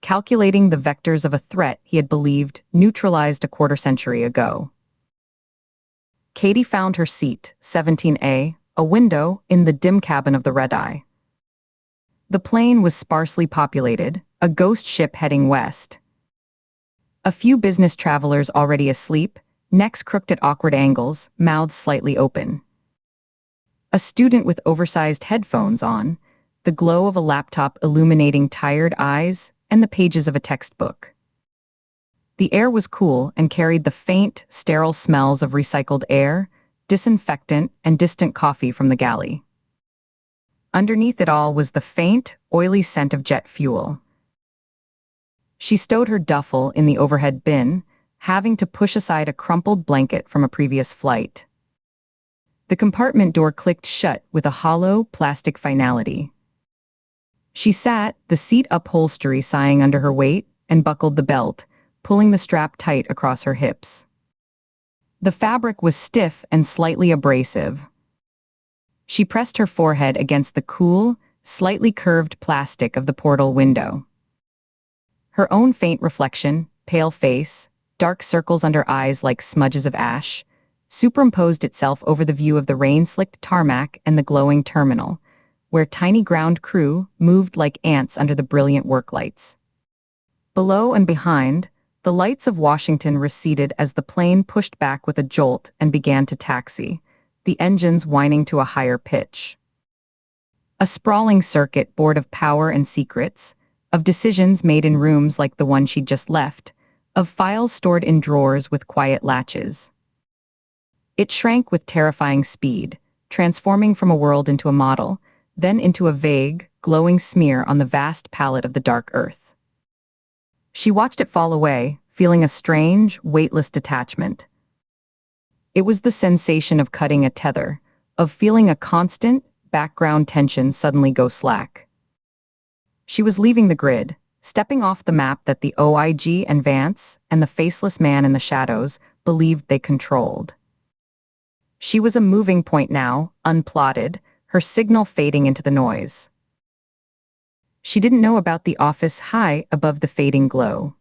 Speaker 1: calculating the vectors of a threat he had believed neutralized a quarter-century ago. Katie found her seat, 17A, a window in the dim cabin of the red-eye. The plane was sparsely populated, a ghost ship heading west. A few business travelers already asleep, necks crooked at awkward angles, mouths slightly open. A student with oversized headphones on, the glow of a laptop illuminating tired eyes and the pages of a textbook. The air was cool and carried the faint, sterile smells of recycled air, disinfectant, and distant coffee from the galley. Underneath it all was the faint, oily scent of jet fuel. She stowed her duffel in the overhead bin, having to push aside a crumpled blanket from a previous flight. The compartment door clicked shut with a hollow, plastic finality. She sat, the seat upholstery sighing under her weight, and buckled the belt, pulling the strap tight across her hips. The fabric was stiff and slightly abrasive. She pressed her forehead against the cool, slightly curved plastic of the portal window. Her own faint reflection, pale face, dark circles under eyes like smudges of ash, superimposed itself over the view of the rain-slicked tarmac and the glowing terminal, where tiny ground crew moved like ants under the brilliant work lights. Below and behind, the lights of Washington receded as the plane pushed back with a jolt and began to taxi, the engines whining to a higher pitch. A sprawling circuit board of power and secrets, of decisions made in rooms like the one she'd just left, of files stored in drawers with quiet latches. It shrank with terrifying speed, transforming from a world into a model, then into a vague, glowing smear on the vast palette of the dark earth. She watched it fall away, feeling a strange, weightless detachment. It was the sensation of cutting a tether, of feeling a constant, background tension suddenly go slack. She was leaving the grid, stepping off the map that the OIG and Vance and the faceless man in the shadows believed they controlled. She was a moving point now, unplotted, her signal fading into the noise. She didn't know about the office high above the fading glow.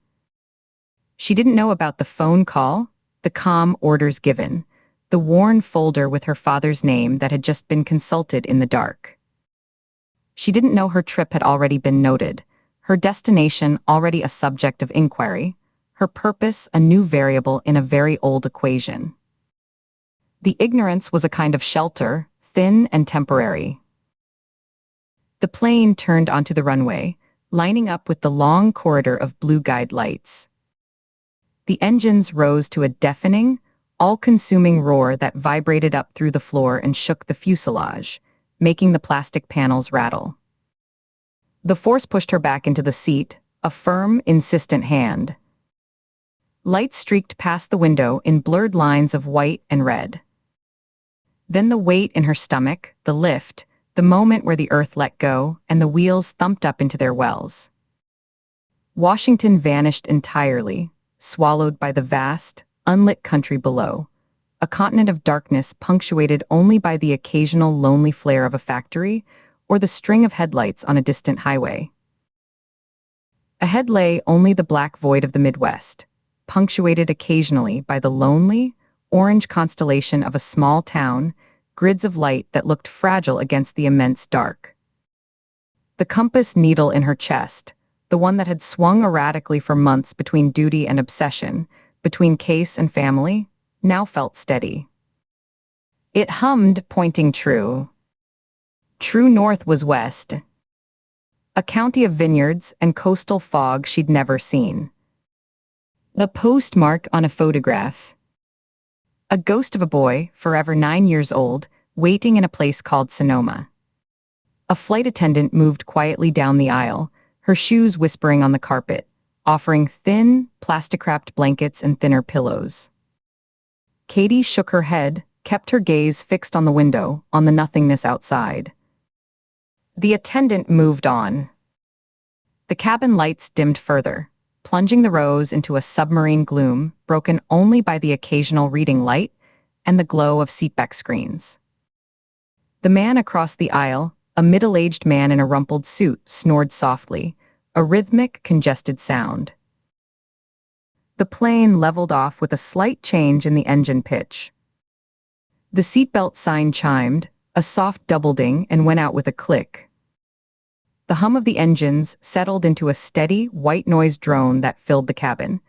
Speaker 1: She didn't know about the phone call, the calm orders given, the worn folder with her father's name that had just been consulted in the dark. She didn't know her trip had already been noted, her destination already a subject of inquiry, her purpose a new variable in a very old equation. The ignorance was a kind of shelter, thin and temporary. The plane turned onto the runway, lining up with the long corridor of blue guide lights. The engines rose to a deafening, all-consuming roar that vibrated up through the floor and shook the fuselage, making the plastic panels rattle. The force pushed her back into the seat, a firm, insistent hand. Lights streaked past the window in blurred lines of white and red. Then the weight in her stomach, the lift, the moment where the earth let go and the wheels thumped up into their wells. Washington vanished entirely, swallowed by the vast, unlit country below, a continent of darkness punctuated only by the occasional lonely flare of a factory or the string of headlights on a distant highway. Ahead lay only the black void of the Midwest, punctuated occasionally by the lonely, orange constellation of a small town, grids of light that looked fragile against the immense dark. The compass needle in her chest, the one that had swung erratically for months between duty and obsession, between case and family, now felt steady. It hummed, pointing true. True north was west. A county of vineyards and coastal fog she'd never seen. The postmark on a photograph. A ghost of a boy, forever 9 years old, waiting in a place called Sonoma. A flight attendant moved quietly down the aisle, her shoes whispering on the carpet, offering thin, plastic-wrapped blankets and thinner pillows. Katie shook her head, kept her gaze fixed on the window, on the nothingness outside. The attendant moved on. The cabin lights dimmed further, plunging the rows into a submarine gloom broken only by the occasional reading light and the glow of seatback screens. The man across the aisle, a middle-aged man in a rumpled suit, snored softly, a rhythmic, congested sound. The plane leveled off with a slight change in the engine pitch. The seatbelt sign chimed, a soft double ding, and went out with a click. The hum of the engines settled into a steady, white noise drone that filled the cabin,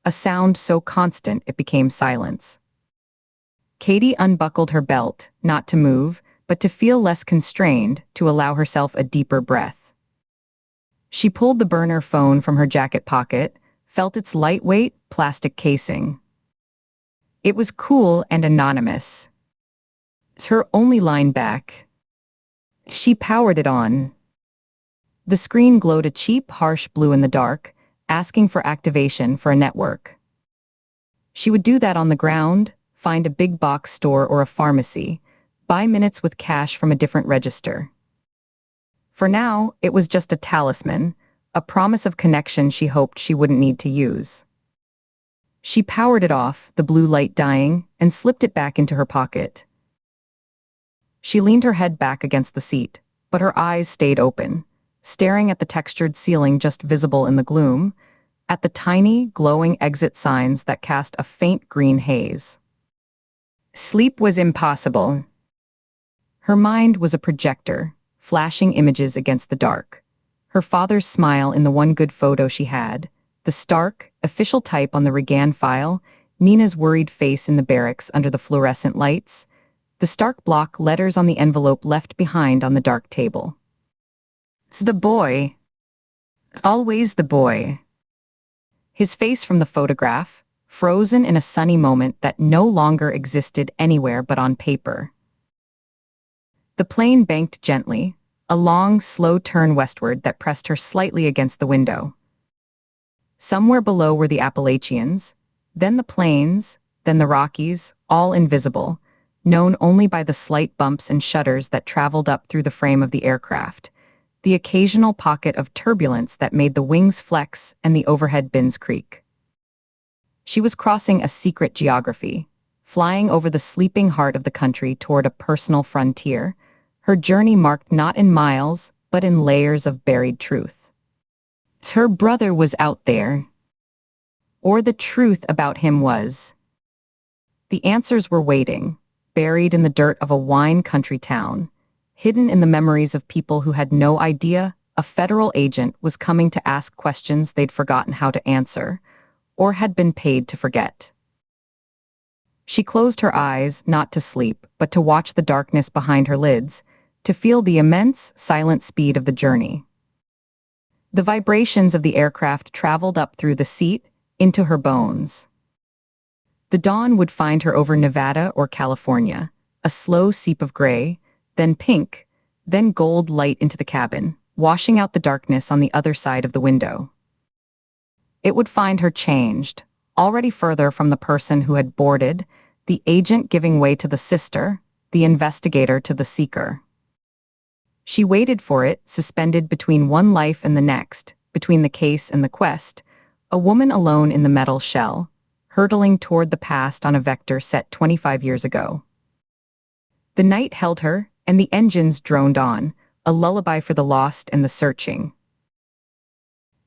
Speaker 1: a sound so constant it became silence. Katie unbuckled her belt, not to move, but to feel less constrained, to allow herself a deeper breath. She pulled the burner phone from her jacket pocket, felt its lightweight, plastic casing. It was cool and anonymous. It's her only line back. She powered it on. The screen glowed a cheap, harsh blue in the dark, asking for activation for a network. She would do that on the ground, find a big box store or a pharmacy, buy minutes with cash from a different register. For now, it was just a talisman, a promise of connection she hoped she wouldn't need to use. She powered it off, the blue light dying, and slipped it back into her pocket. She leaned her head back against the seat, but her eyes stayed open, staring at the textured ceiling just visible in the gloom, at the tiny, glowing exit signs that cast a faint green haze. Sleep was impossible. Her mind was a projector, flashing images against the dark. Her father's smile in the one good photo she had, the stark, official type on the Regan file, Nina's worried face in the barracks under the fluorescent lights, the stark block letters on the envelope left behind on the dark table. It's the boy. It's always the boy. His face from the photograph, frozen in a sunny moment that no longer existed anywhere but on paper. The plane banked gently, a long, slow turn westward that pressed her slightly against the window. Somewhere below were the Appalachians, then the plains, then the Rockies, all invisible, known only by the slight bumps and shudders that traveled up through the frame of the aircraft, the occasional pocket of turbulence that made the wings flex and the overhead bins creak. She was crossing a secret geography, flying over the sleeping heart of the country toward a personal frontier, her journey marked not in miles, but in layers of buried truth. Her brother was out there. Or the truth about him was. The answers were waiting, buried in the dirt of a wine country town, hidden in the memories of people who had no idea a federal agent was coming to ask questions they'd forgotten how to answer, or had been paid to forget. She closed her eyes, not to sleep, but to watch the darkness behind her lids, to feel the immense, silent speed of the journey. The vibrations of the aircraft traveled up through the seat, into her bones. The dawn would find her over Nevada or California, a slow seep of gray, then pink, then gold light into the cabin, washing out the darkness on the other side of the window. It would find her changed, already further from the person who had boarded, the agent giving way to the sister, the investigator to the seeker. She waited for it, suspended between one life and the next, between the case and the quest, a woman alone in the metal shell, hurtling toward the past on a vector set 25 years ago. The night held her, and the engines droned on, a lullaby for the lost and the searching.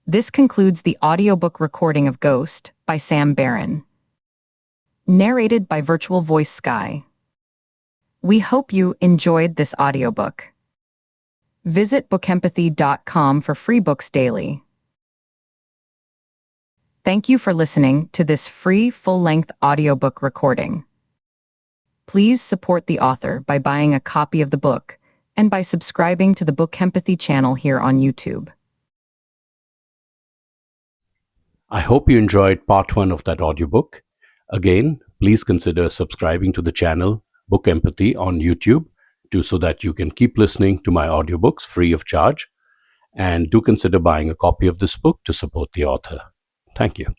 Speaker 1: This concludes the audiobook recording of Ghost by Sam Barron. Narrated by Virtual Voice Sky. We hope you enjoyed this audiobook. Visit bookempathy.com for free books daily. Thank you for listening to this free full-length audiobook recording. Please support the author by buying a copy of the book and by subscribing to the BookEmpathy channel here on YouTube.
Speaker 2: I hope you enjoyed part one of that audiobook. Again, please consider subscribing to the channel Book Empathy on YouTube so that you can keep listening to my audiobooks free of charge. And do consider buying a copy of this book to support the author. Thank you.